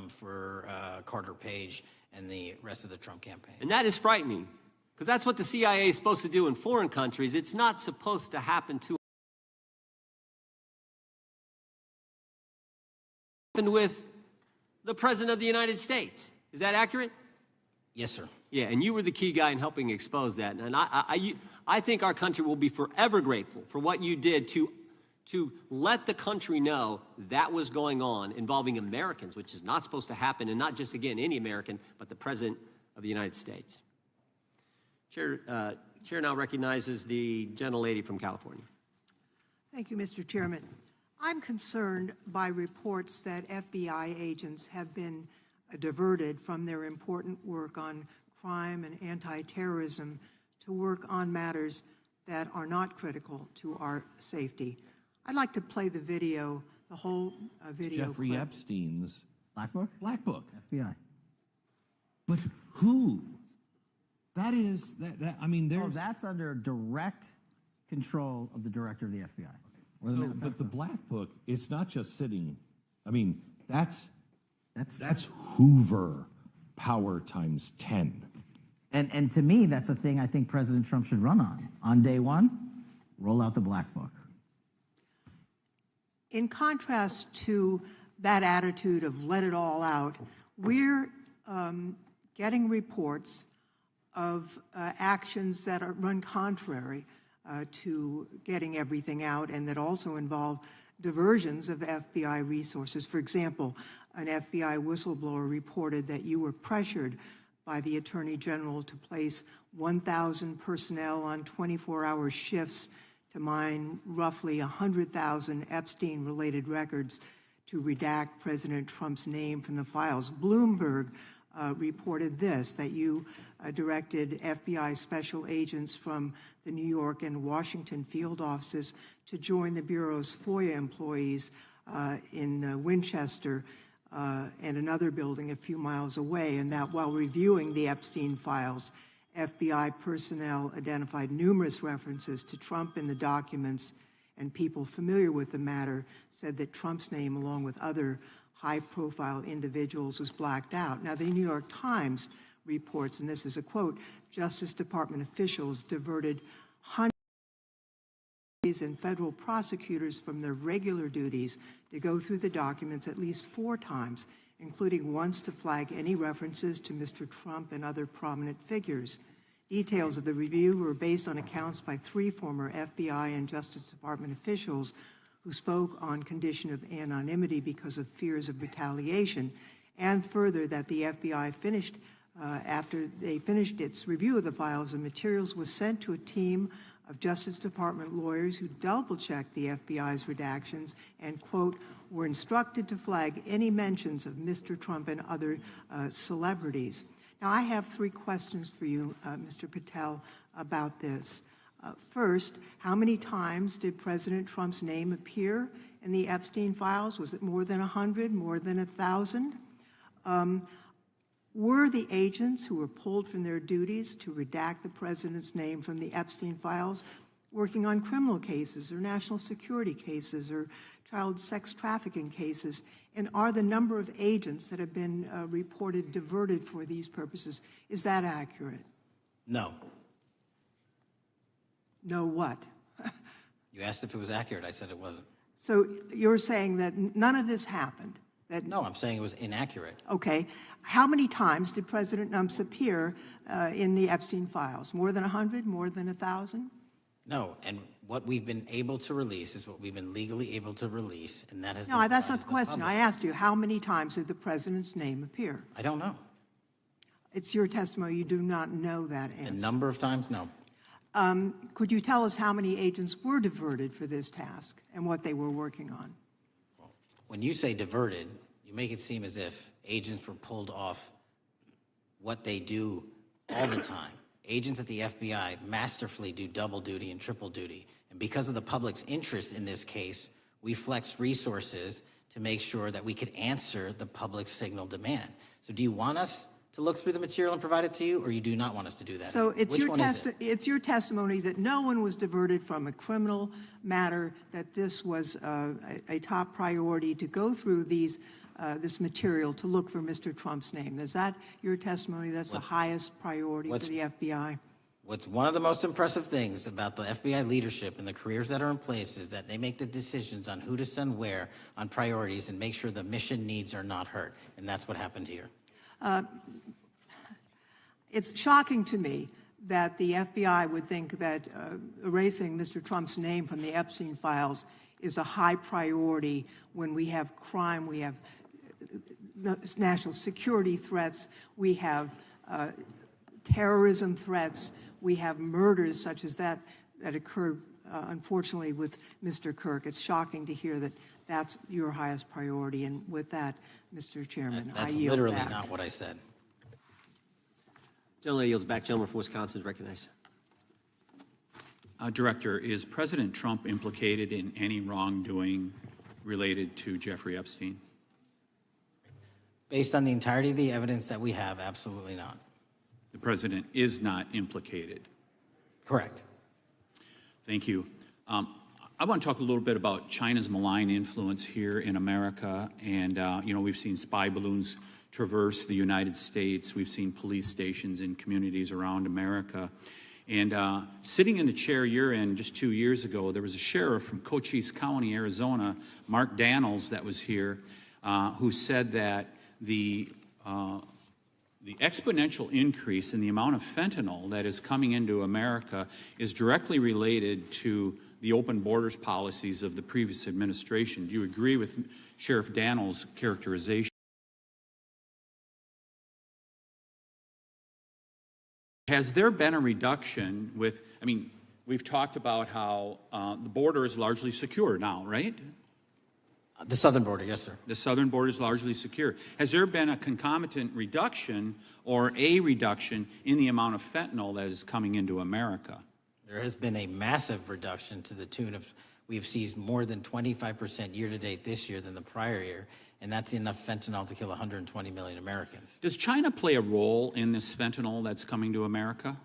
Speaker 1: for Carter Page and the rest of the Trump campaign.
Speaker 2: And that is frightening, because that's what the CIA is supposed to do in foreign countries. It's not supposed to happen to with the President of the United States. Is that accurate?
Speaker 1: Yes, sir.
Speaker 2: Yeah, and you were the key guy in helping expose that. And I think our country will be forever grateful for what you did to let the country know that was going on involving Americans, which is not supposed to happen, and not just, again, any American, but the President of the United States. Chair now recognizes the gentlelady from California.
Speaker 12: Thank you, Mr. Chairman. I'm concerned by reports that FBI agents have been diverted from their important work on crime and anti-terrorism to work on matters that are not critical to our safety. I'd like to play the video, the whole video
Speaker 13: Jeffrey
Speaker 12: clip.
Speaker 13: Epstein's
Speaker 9: Black Book?
Speaker 13: Black Book.
Speaker 9: FBI.
Speaker 13: But who? That is, I mean, there's...
Speaker 9: Oh, that's under direct control of the director of the FBI.
Speaker 13: But the Black Book, it's not just sitting, I mean, that's Hoover power times 10.
Speaker 9: And to me, that's a thing I think President Trump should run on. On day one, roll out the Black Book.
Speaker 12: In contrast to that attitude of let it all out, we're getting reports of actions that run contrary to getting everything out and that also involve diversions of FBI resources. For example, an FBI whistleblower reported that you were pressured by the Attorney General to place 1,000 personnel on 24-hour shifts to mine roughly 100,000 Epstein-related records to redact President Trump's name from the files. Bloomberg reported this, that you directed FBI special agents from the New York and Washington field offices to join the Bureau's FOIA employees in Winchester and another building a few miles away, and that while reviewing the Epstein files, FBI personnel identified numerous references to Trump in the documents, and people familiar with the matter said that Trump's name, along with other high-profile individuals, was blacked out. Now, the New York Times reports, and this is a quote, Justice Department officials diverted hundreds and federal prosecutors from their regular duties to go through the documents at least 4 times, including once to flag any references to Mr. Trump and other prominent figures. Details of the review were based on accounts by 3 former FBI and Justice Department officials who spoke on condition of anonymity because of fears of retaliation, and further that the FBI finished, after they finished its review of the files and materials, was sent to a team of Justice Department lawyers who double-checked the FBI's redactions and, quote, were instructed to flag any mentions of Mr. Trump and other celebrities. Now, I have 3 questions for you, Mr. Patel, about this. First, how many times did President Trump's name appear in the Epstein files? Was it more than 100, more than 1,000? Were the agents who were pulled from their duties to redact the president's name from the Epstein files working on criminal cases or national security cases or child sex trafficking cases? And are the number of agents that have been reported diverted for these purposes, is that accurate?
Speaker 1: No.
Speaker 12: No what?
Speaker 1: You asked if it was accurate. I said it wasn't.
Speaker 12: So you're saying that none of this happened?
Speaker 1: No, I'm saying it was inaccurate.
Speaker 12: Okay. How many times did President Numps appear in the Epstein files? More than 100? More than 1,000?
Speaker 1: No, and what we've been able to release is what we've been legally able to release, and that has
Speaker 12: No, that's not the question. I asked you, how many times did the president's name appear?
Speaker 1: I don't know.
Speaker 12: It's your testimony. You do not know that answer.
Speaker 1: The number of times? No.
Speaker 12: Could you tell us how many agents were diverted for this task and what they were working on?
Speaker 1: When you say diverted, you make it seem as if agents were pulled off what they do all the time. Agents at the FBI masterfully do double duty and triple duty. And because of the public's interest in this case, we flexed resources to make sure that we could answer the public's signal demand. So do you want us to look through the material and provide it to you, or you do not want us to do that?
Speaker 12: So it's
Speaker 1: Which
Speaker 12: your testimony that no one was diverted from a criminal matter, that this was a top priority to go through these this material to look for Mr. Trump's name. Is that your testimony? That's the highest priority for the FBI?
Speaker 1: What's one of the most impressive things about the FBI leadership and the careers that are in place is that they make the decisions on who to send where on priorities and make sure the mission needs are not hurt. And that's what happened here.
Speaker 12: It's shocking to me that the FBI would think that erasing Mr. Trump's name from the Epstein files is a high priority when we have crime, we have national security threats, we have terrorism threats, we have murders such as that occurred, unfortunately, with Mr. Kirk. It's shocking to hear that that's your highest priority. And with that, Mr. Chairman, I
Speaker 1: That's
Speaker 12: yield
Speaker 1: literally
Speaker 12: back.
Speaker 1: not what I said.
Speaker 2: Gentleman yields back. Gentleman from Wisconsin is recognized.
Speaker 14: Director, is President Trump implicated in any wrongdoing related to Jeffrey Epstein?
Speaker 1: Based on the entirety of the evidence that we have, absolutely not.
Speaker 14: The president is not implicated.
Speaker 1: Correct.
Speaker 14: Thank you. I want to talk a little bit about China's malign influence here in America. And, we've seen spy balloons traverse the United States. We've seen police stations in communities around America. And sitting in the chair you're in just 2 years ago, there was a sheriff from Cochise County, Arizona, Mark Daniels, that was here, who said that the exponential increase in the amount of fentanyl that is coming into America is directly related to the open borders policies of the previous administration. Do you agree with Sheriff Daniels' characterization? Has there been a reduction with, we've talked about how the border is largely secure now, right?
Speaker 1: The southern border, yes, sir.
Speaker 14: The southern border is largely secure. Has there been a concomitant reduction or a reduction in the amount of fentanyl that is coming into America?
Speaker 1: There has been a massive reduction to the tune of, we've seized more than 25% year-to-date this year than the prior year, and that's enough fentanyl to kill 120 million Americans.
Speaker 14: Does China play a role in this fentanyl that's coming to America?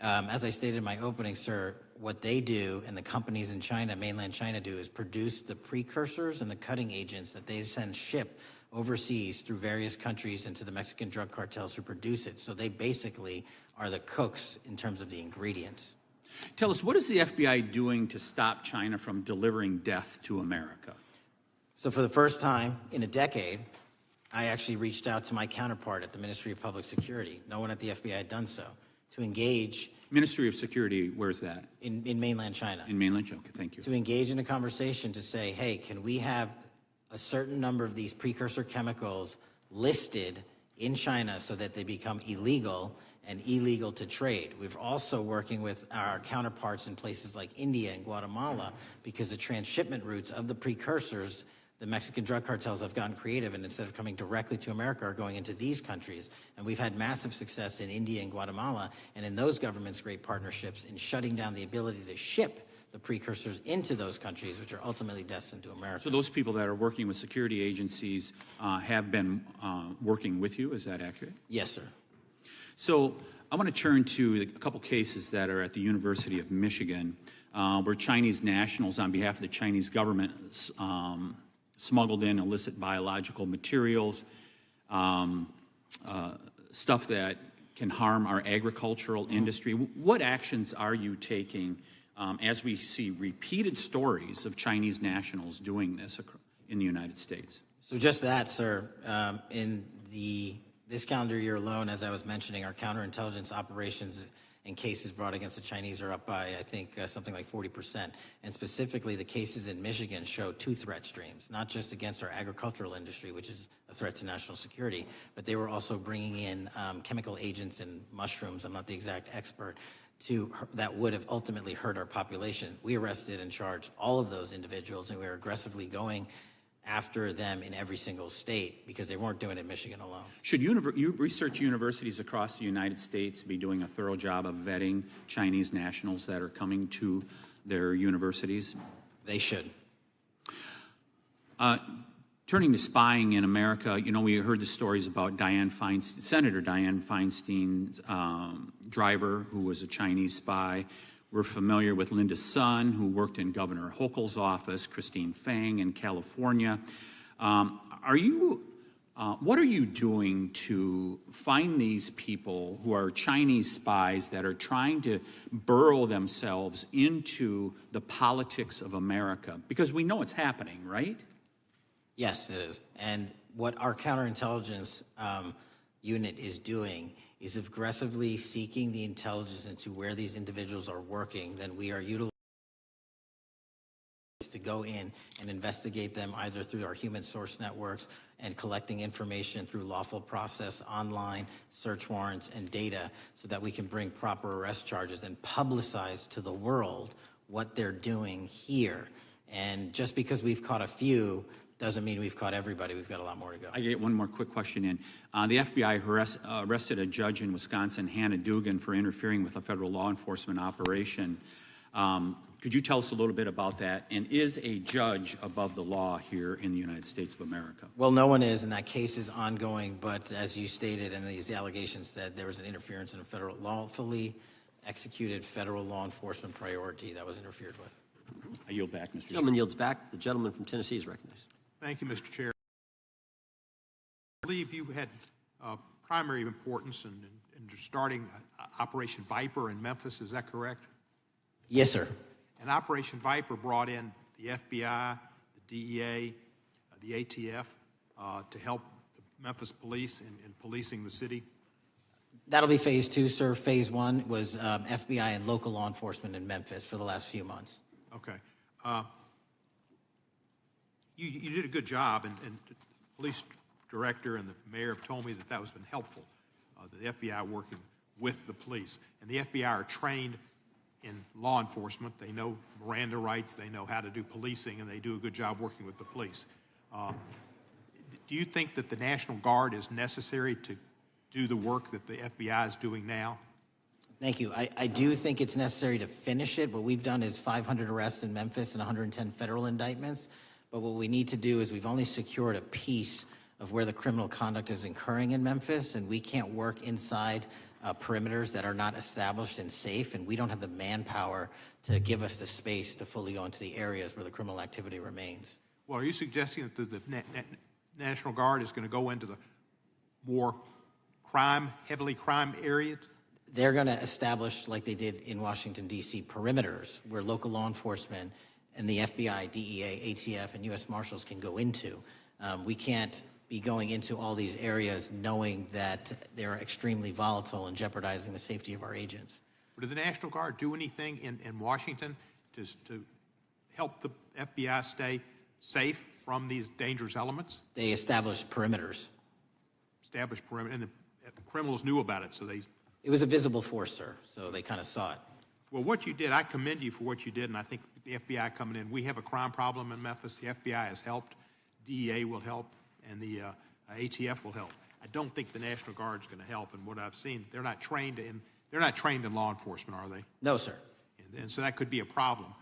Speaker 1: As I stated in my opening, sir, what they do and the companies in China, mainland China, do is produce the precursors and the cutting agents that they send ship overseas through various countries into the Mexican drug cartels who produce it. So they basically are the cooks in terms of the ingredients.
Speaker 14: Tell us, what is the FBI doing to stop China from delivering death to America?
Speaker 1: So for the first time in a decade, I actually reached out to my counterpart at the Ministry of Public Security. No one at the FBI had done so, to engage.
Speaker 14: Ministry of Security, where's that?
Speaker 1: In mainland China.
Speaker 14: In mainland China, okay, thank you.
Speaker 1: To engage in a conversation to say, hey, can we have a certain number of these precursor chemicals listed in China so that they become illegal and illegal to trade. We're also working with our counterparts in places like India and Guatemala because the transshipment routes of the precursors, the Mexican drug cartels have gotten creative, and instead of coming directly to America are going into these countries. And we've had massive success in India and Guatemala, and in those governments, great partnerships in shutting down the ability to ship the precursors into those countries, which are ultimately destined to America.
Speaker 14: So those people that are working with security agencies have been working with you, is that accurate?
Speaker 1: Yes, sir.
Speaker 14: So I want to turn to a couple cases that are at the University of Michigan, where Chinese nationals, on behalf of the Chinese government, smuggled in illicit biological materials, stuff that can harm our agricultural industry. What actions are you taking as we see repeated stories of Chinese nationals doing this in the United States?
Speaker 1: So just that, sir. In this calendar year alone, as I was mentioning, our counterintelligence operations and cases brought against the Chinese are up by, I think, something like 40%. And specifically, the cases in Michigan show two threat streams, not just against our agricultural industry, which is a threat to national security, but they were also bringing in chemical agents and mushrooms, I'm not the exact expert, that would have ultimately hurt our population. We arrested and charged all of those individuals, and we are aggressively going after them in every single state because they weren't doing it in Michigan alone.
Speaker 14: Should research universities across the United States be doing a thorough job of vetting Chinese nationals that are coming to their universities?
Speaker 1: They should.
Speaker 14: Turning to spying in America, you know, we heard the stories about Senator Dianne Feinstein's driver, who was a Chinese spy. We're familiar with Linda Sun, who worked in Governor Hochul's office, Christine Fang in California. What are you doing to find these people who are Chinese spies that are trying to burrow themselves into the politics of America? Because we know it's happening, right?
Speaker 1: Yes, it is. And what our counterintelligence unit is doing is aggressively seeking the intelligence into where these individuals are working. Then we are utilizing to go in and investigate them either through our human source networks and collecting information through lawful process, online, search warrants, and data so that we can bring proper arrest charges and publicize to the world what they're doing here. And just because we've caught a few doesn't mean we've caught everybody. We've got a lot more to go.
Speaker 14: I get one more quick question in. The FBI arrested a judge in Wisconsin, Hannah Dugan, for interfering with a federal law enforcement operation. Could you tell us a little bit about that? And is a judge above the law here in the United States of America?
Speaker 1: Well, no one is, and that case is ongoing. But as you stated, and these allegations said, there was an interference in a lawfully executed federal law enforcement priority that was interfered with.
Speaker 14: I yield back, Mr. Chair.
Speaker 2: Gentleman yields back. The gentleman from Tennessee is recognized.
Speaker 15: Thank you, Mr. Chair. I believe you had primary importance in starting Operation Viper in Memphis. Is that correct?
Speaker 1: Yes, sir.
Speaker 15: And Operation Viper brought in the FBI, the DEA, the ATF to help the Memphis police in policing the city?
Speaker 1: That'll be phase two, sir. Phase one was FBI and local law enforcement in Memphis for the last few months.
Speaker 15: Okay. You did a good job, and the police director and the mayor have told me that was been helpful, the FBI working with the police. And the FBI are trained in law enforcement. They know Miranda rights, they know how to do policing, and they do a good job working with the police. Do you think that the National Guard is necessary to do the work that the FBI is doing now?
Speaker 1: Thank you. I do think it's necessary to finish it. What we've done is 500 arrests in Memphis and 110 federal indictments. But what we need to do is we've only secured a piece of where the criminal conduct is occurring in Memphis, and we can't work inside perimeters that are not established and safe, and we don't have the manpower to give us the space to fully go into the areas where the criminal activity remains.
Speaker 15: Well, are you suggesting that the National Guard is going to go into the more heavily crime areas?
Speaker 1: They're going to establish, like they did in Washington, D.C., perimeters where local law enforcement and the FBI, DEA, ATF, and U.S. Marshals can go into. We can't be going into all these areas knowing that they're extremely volatile and jeopardizing the safety of our agents.
Speaker 15: Did the National Guard do anything in Washington to help the FBI stay safe from these dangerous elements?
Speaker 1: They established perimeters.
Speaker 15: Established perimeter, and the criminals knew about it, so they...
Speaker 1: It was a visible force, sir, so they kind of saw it.
Speaker 15: Well, what you did, I commend you for what you did, and I think the FBI coming in, we have a crime problem in Memphis. The FBI has helped, DEA will help, and the ATF will help. I don't think the National Guard's going to help, and what I've seen, they're not trained in law enforcement, are they?
Speaker 1: No, sir.
Speaker 15: And so that could be a problem.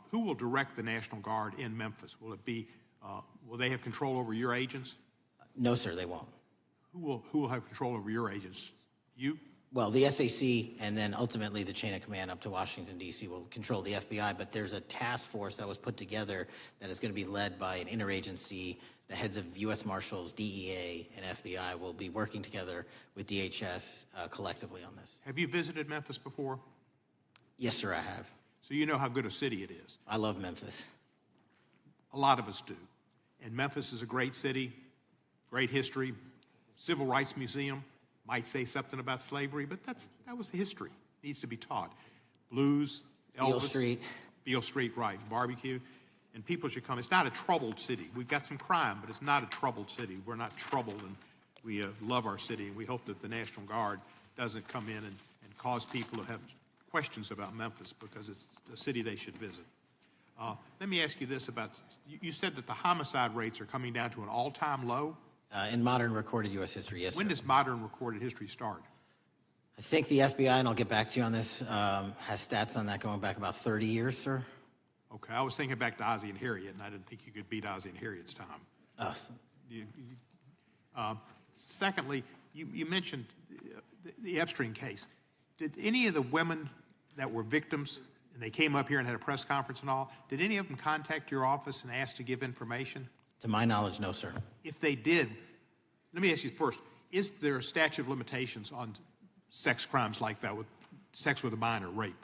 Speaker 15: Who will direct the National Guard in Memphis? Will it be, will they have control over your agents?
Speaker 1: No, sir, they won't.
Speaker 15: Who will have control over your agents? You?
Speaker 1: Well, the SAC and then ultimately the chain of command up to Washington, D.C. will control the FBI, but there's a task force that was put together that is going to be led by an interagency. The heads of U.S. Marshals, DEA, and FBI will be working together with DHS collectively on this.
Speaker 15: Have you visited Memphis before?
Speaker 1: Yes, sir, I have.
Speaker 15: So you know how good a city it is.
Speaker 1: I love Memphis.
Speaker 15: A lot of us do. And Memphis is a great city, great history, civil rights museum. Might say something about slavery, but that was the history. Needs to be taught. Blues, Elvis.
Speaker 1: Beale Street.
Speaker 15: Beale Street, right. Barbecue. And people should come. It's not a troubled city. We've got some crime, but it's not a troubled city. We're not troubled, and we love our city, and we hope that the National Guard doesn't come in and cause people to have questions about Memphis because it's a city they should visit. Let me ask you this about, you said that the homicide rates are coming down to an all-time low?
Speaker 1: In modern recorded U.S. history, yes,
Speaker 15: When
Speaker 1: sir.
Speaker 15: does modern recorded history start?
Speaker 1: I think the FBI, and I'll get back to you on this, has stats on that going back about 30 years, sir.
Speaker 15: Okay, I was thinking back to Ozzie and Harriet, and I didn't think you could beat Ozzie and Harriet's time. Secondly, you mentioned the Epstein case. Did any of the women that were victims, and they came up here and had a press conference and all, did any of them contact your office and ask to give information?
Speaker 1: To my knowledge, no, sir.
Speaker 15: If they did, let me ask you first, is there a statute of limitations on sex crimes like that, with sex with a minor, rape?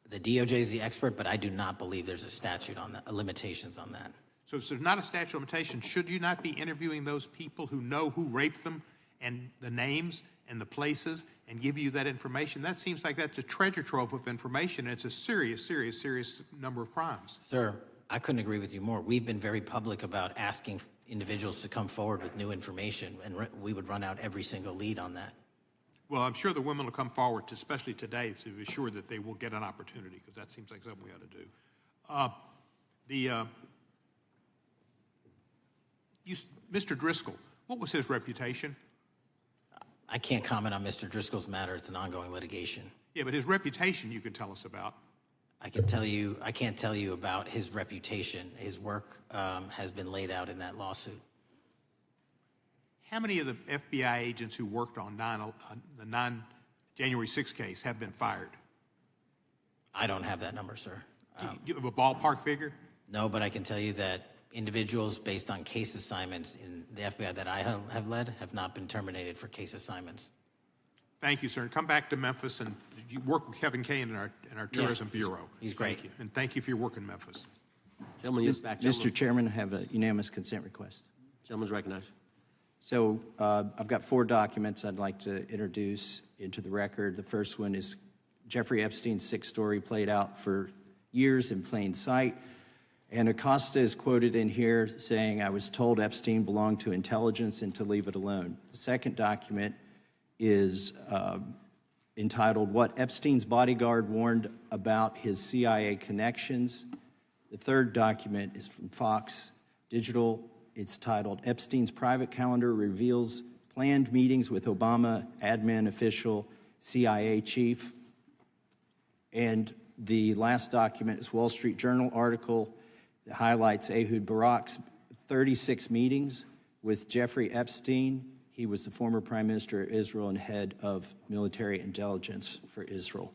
Speaker 1: The DOJ is the expert, but I do not believe there's a statute on that, limitations on that.
Speaker 15: So if there's not a statute of limitations, should you not be interviewing those people who know who raped them and the names and the places and give you that information? That seems like that's a treasure trove of information, and it's a serious, serious, serious number of crimes.
Speaker 1: Sir, I couldn't agree with you more. We've been very public about asking individuals to come forward with new information, and we would run out every single lead on that.
Speaker 15: Well, I'm sure the women will come forward, especially today, to be sure that they will get an opportunity, because that seems like something we ought to do. Mr. Driscoll, what was his reputation?
Speaker 1: I can't comment on Mr. Driscoll's matter. It's an ongoing litigation.
Speaker 15: Yeah, but his reputation you can tell us about.
Speaker 1: I can't tell you about his reputation. His work has been laid out in that lawsuit.
Speaker 15: How many of the FBI agents who worked on the January 6th case have been fired?
Speaker 1: I don't have that number, sir.
Speaker 15: Do you have a ballpark figure?
Speaker 1: No, but I can tell you that individuals based on case assignments in the FBI that I have led have not been terminated for case assignments.
Speaker 15: Thank you, sir. And come back to Memphis, and you work with Kevin Kane in our Tourism Bureau.
Speaker 1: He's great.
Speaker 15: Thank you. And thank you for your work in Memphis.
Speaker 2: Gentleman, yes, back.
Speaker 16: Mr. Chairman, I have a unanimous consent request.
Speaker 2: Gentleman's recognized.
Speaker 16: So I've got 4 documents I'd like to introduce into the record. The first one is Jeffrey Epstein's 6 story played out for years in plain sight. And Acosta is quoted in here saying, "I was told Epstein belonged to intelligence and to leave it alone." The second document is entitled, "What Epstein's Bodyguard Warned About His CIA Connections." The third document is from Fox, digital. It's titled Epstein's Private Calendar Reveals Planned Meetings with Obama Admin Official, CIA Chief. And the last document is Wall Street Journal article that highlights Ehud Barak's 36 meetings with Jeffrey Epstein. He was the former Prime Minister of Israel and head of military intelligence for Israel.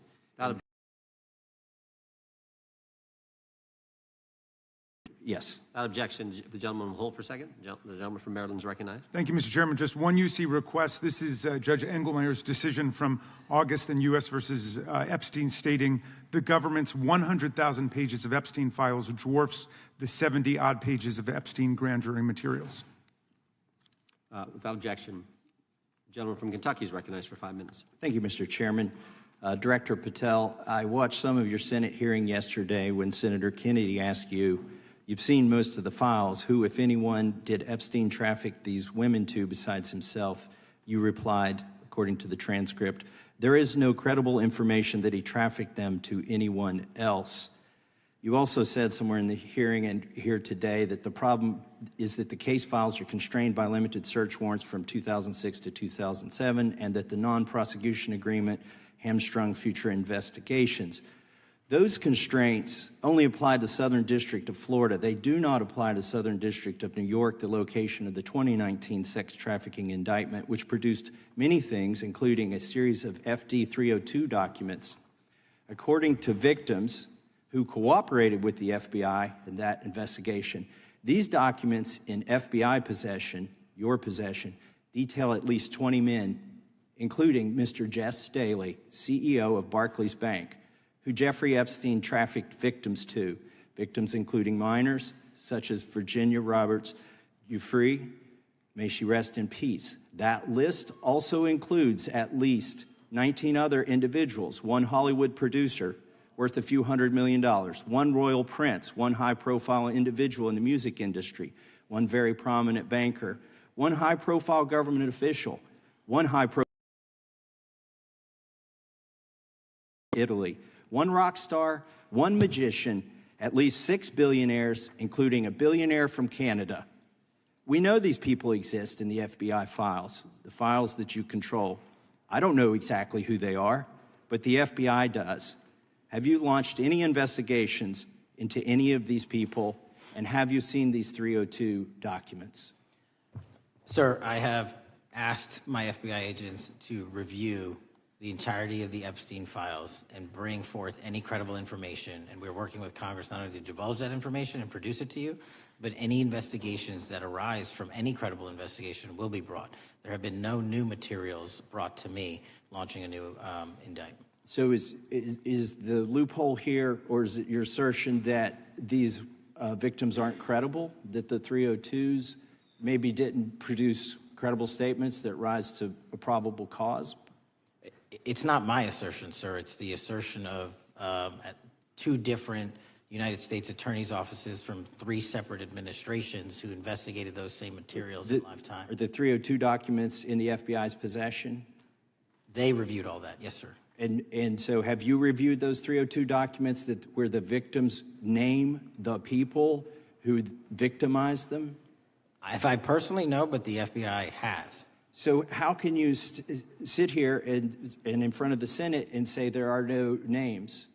Speaker 16: Yes.
Speaker 2: Without objection, the gentleman will hold for a second. The gentleman from Maryland is recognized.
Speaker 6: Thank you, Mr. Chairman. Just one UC request. This is Judge Engelmeyer's decision from August in U.S. versus Epstein, stating the government's 100,000 pages of Epstein files dwarfs the 70-odd pages of Epstein grand jury materials.
Speaker 2: Without objection, the gentleman from Kentucky is recognized for 5 minutes.
Speaker 16: Thank you, Mr. Chairman. Director Patel, I watched some of your Senate hearing yesterday when Senator Kennedy asked you, you've seen most of the files, who, if anyone, did Epstein traffic these women to besides himself? You replied, according to the transcript, there is no credible information that he trafficked them to anyone else. You also said somewhere in the hearing and here today that the problem is that the case files are constrained by limited search warrants from 2006 to 2007 and that the non-prosecution agreement hamstrung future investigations. Those constraints only apply to the Southern District of Florida. They do not apply to the Southern District of New York, the location of the 2019 sex trafficking indictment, which produced many things, including a series of FD 302 documents. According to victims who cooperated with the FBI in that investigation, these documents in FBI possession, your possession, detail at least 20 men, including Mr. Jess Staley, CEO of Barclays Bank, who Jeffrey Epstein trafficked victims to, victims including minors, such as Virginia Roberts Giuffre, may she rest in peace. That list also includes at least 19 other individuals, one Hollywood producer worth a few $100 million, one royal prince, one high-profile individual in the music industry, one very prominent banker, one high-profile government official, one high-profile Italy, one rock star, one magician, at least 6 billionaires, including a billionaire from Canada. We know these people exist in the FBI files, the files that you control. I don't know exactly who they are, but the FBI does. Have you launched any investigations into any of these people, and have you seen these 302 documents?
Speaker 1: Sir, I have asked my FBI agents to review the entirety of the Epstein files and bring forth any credible information. And we're working with Congress not only to divulge that information and produce it to you, but any investigations that arise from any credible investigation will be brought. There have been no new materials brought to me launching a new indictment.
Speaker 16: So is the loophole here, or is it your assertion that these victims aren't credible, that the 302s maybe didn't produce credible statements that rise to a probable cause?
Speaker 1: It's not my assertion, sir. It's the assertion of two different United States attorneys' offices from 3 separate administrations who investigated those same materials in lifetime.
Speaker 16: Are the 302 documents in the FBI's possession?
Speaker 1: They reviewed all that, yes, sir.
Speaker 16: And so have you reviewed those 302 documents where the victims name the people who victimized them?
Speaker 1: If I personally know, but the FBI has.
Speaker 16: So how can you sit here and in front of the Senate and say there are no names?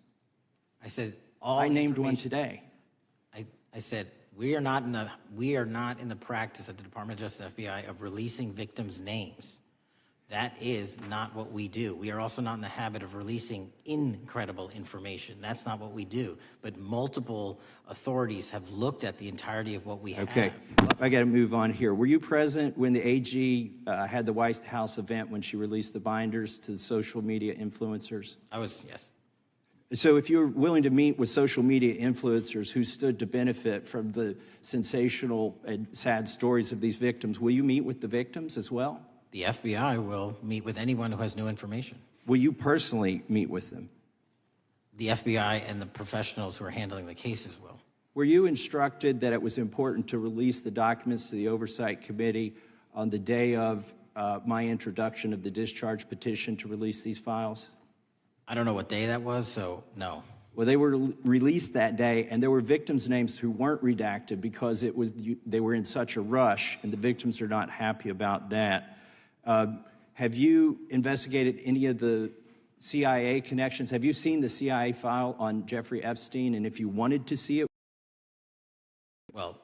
Speaker 1: I said
Speaker 16: I named one today.
Speaker 1: I said we are not in the practice at the Department of Justice FBI of releasing victims' names. That is not what we do. We are also not in the habit of releasing incredible information. That's not what we do. But multiple authorities have looked at the entirety of what we have.
Speaker 16: Okay, I got to move on here. Were you present when the AG had the White House event when she released the binders to the social media influencers?
Speaker 1: I was, yes.
Speaker 16: So if you're willing to meet with social media influencers who stood to benefit from the sensational and sad stories of these victims, will you meet with the victims as well?
Speaker 1: The FBI will meet with anyone who has new information.
Speaker 16: Will you personally meet with them?
Speaker 1: The FBI and the professionals who are handling the cases will.
Speaker 16: Were you instructed that it was important to release the documents to the Oversight Committee on the day of my introduction of the discharge petition to release these files?
Speaker 1: I don't know what day that was, so no.
Speaker 16: Well, they were released that day, and there were victims' names who weren't redacted because they were in such a rush, and the victims are not happy about that. Have you investigated any of the CIA connections? Have you seen the CIA file on Jeffrey Epstein? And if you wanted to see it?
Speaker 1: Well,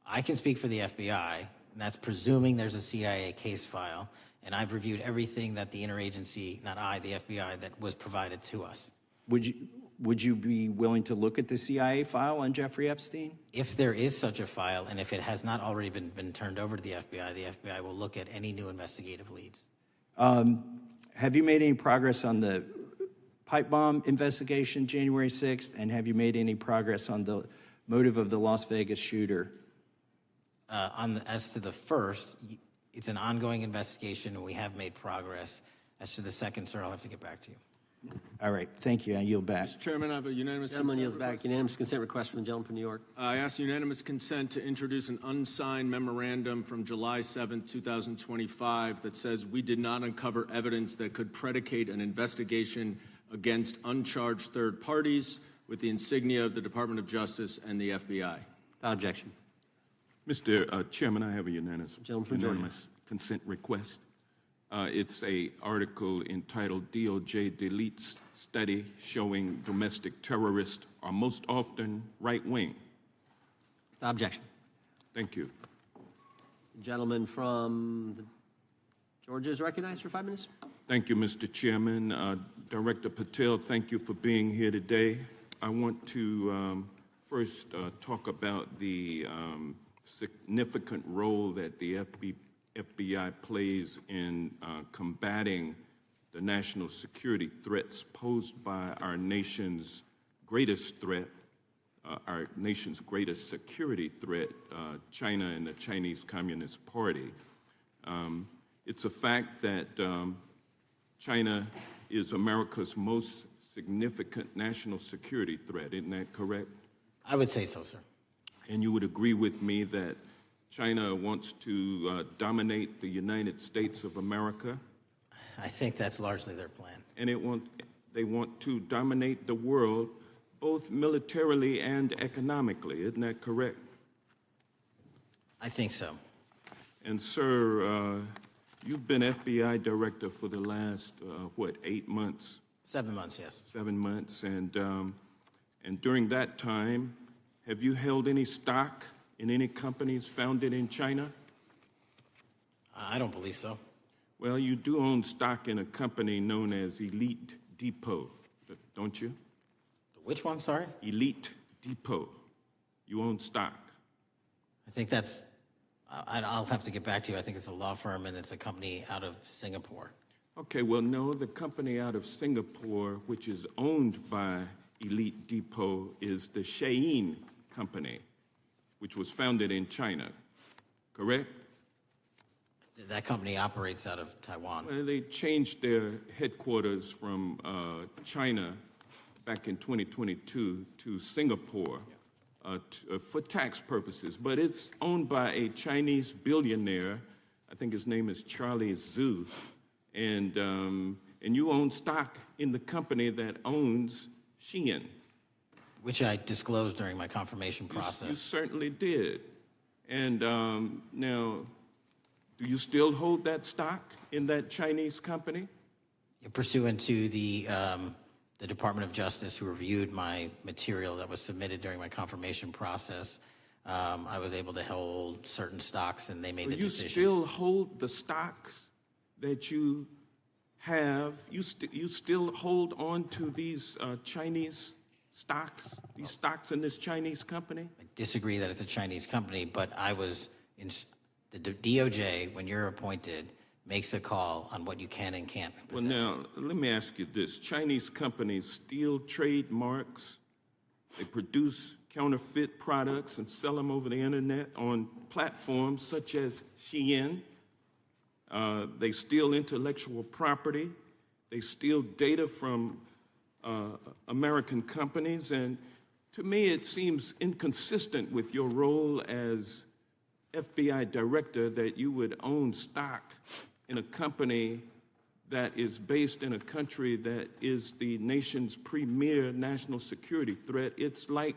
Speaker 1: I can speak for the FBI, and that's presuming there's a CIA case file. And I've reviewed everything that the interagency, not I, the FBI, that was provided to us.
Speaker 16: Would you be willing to look at the CIA file on Jeffrey Epstein?
Speaker 1: If there is such a file, and if it has not already been turned over to the FBI will look at any new investigative leads.
Speaker 16: Have you made any progress on the pipe bomb investigation January 6th? And have you made any progress on the motive of the Las Vegas shooter?
Speaker 1: As to the first, it's an ongoing investigation, and we have made progress. As to the second, sir, I'll have to get back to you.
Speaker 16: All right, thank you. I yield back.
Speaker 11: Mr. Chairman, I have a unanimous
Speaker 2: Gentleman
Speaker 11: consent
Speaker 2: yields back.
Speaker 11: request.
Speaker 2: Unanimous consent request from the gentleman from New York.
Speaker 11: I ask unanimous consent to introduce an unsigned memorandum from July 7, 2025 that says we did not uncover evidence that could predicate an investigation against uncharged third parties with the insignia of the Department of Justice and the FBI.
Speaker 2: Without objection.
Speaker 17: Mr. Chairman, I have a unanimous
Speaker 2: Georgia.
Speaker 17: consent request. It's an article entitled DOJ Deletes Study Showing Domestic Terrorists Are Most Often Right-Wing.
Speaker 2: Without objection.
Speaker 17: Thank you.
Speaker 2: The gentleman from Georgia is recognized for 5 minutes.
Speaker 17: Thank you, Mr. Chairman. Director Patel, thank you for being here today. I want to first talk about the significant role that the FBI plays in combating the national security threats posed by our nation's greatest threat, our nation's greatest security threat, China and the Chinese Communist Party. It's a fact that China is America's most significant national security threat, isn't that correct?
Speaker 1: I would say so, sir.
Speaker 17: And you would agree with me that China wants to dominate the United States of America?
Speaker 1: I think that's largely their plan.
Speaker 17: And they want to dominate the world, both militarily and economically, isn't that correct?
Speaker 1: I think so.
Speaker 17: And sir, you've been FBI director for the last, 8 months?
Speaker 1: 7 months, yes.
Speaker 17: 7 months, and during that time, have you held any stock in any companies founded in China?
Speaker 1: I don't believe so.
Speaker 17: Well, you do own stock in a company known as Elite Depot, don't you?
Speaker 1: Which one, sorry?
Speaker 17: Elite Depot. You own stock.
Speaker 1: I think that's, I'll have to get back to you. I think it's a law firm and it's a company out of Singapore.
Speaker 17: Okay, well, no, the company out of Singapore, which is owned by Elite Depot, is the Shein Company, which was founded in China, correct?
Speaker 1: That company operates out of Taiwan.
Speaker 17: Well, they changed their headquarters from China back in 2022 to Singapore for tax purposes, but it's owned by a Chinese billionaire. I think his name is Charlie Zhu, and you own stock in the company that owns Shein.
Speaker 1: Which I disclosed during my confirmation process.
Speaker 17: You certainly did. And now, do you still hold that stock in that Chinese company?
Speaker 1: Pursuant to the Department of Justice, who reviewed my material that was submitted during my confirmation process, I was able to hold certain stocks, and they made the decision.
Speaker 17: You still hold the stocks that you have? You still hold on to these Chinese stocks, these stocks in this Chinese company?
Speaker 1: I disagree that it's a Chinese company, but I was in the DOJ, when you're appointed, makes a call on what you can and can't possess.
Speaker 17: Well, now, let me ask you this. Chinese companies steal trademarks, they produce counterfeit products and sell them over the internet on platforms such as Shein. They steal intellectual property. They steal data from American companies, and to me it seems inconsistent with your role as FBI director that you would own stock in a company that is based in a country that is the nation's premier national security threat. It's like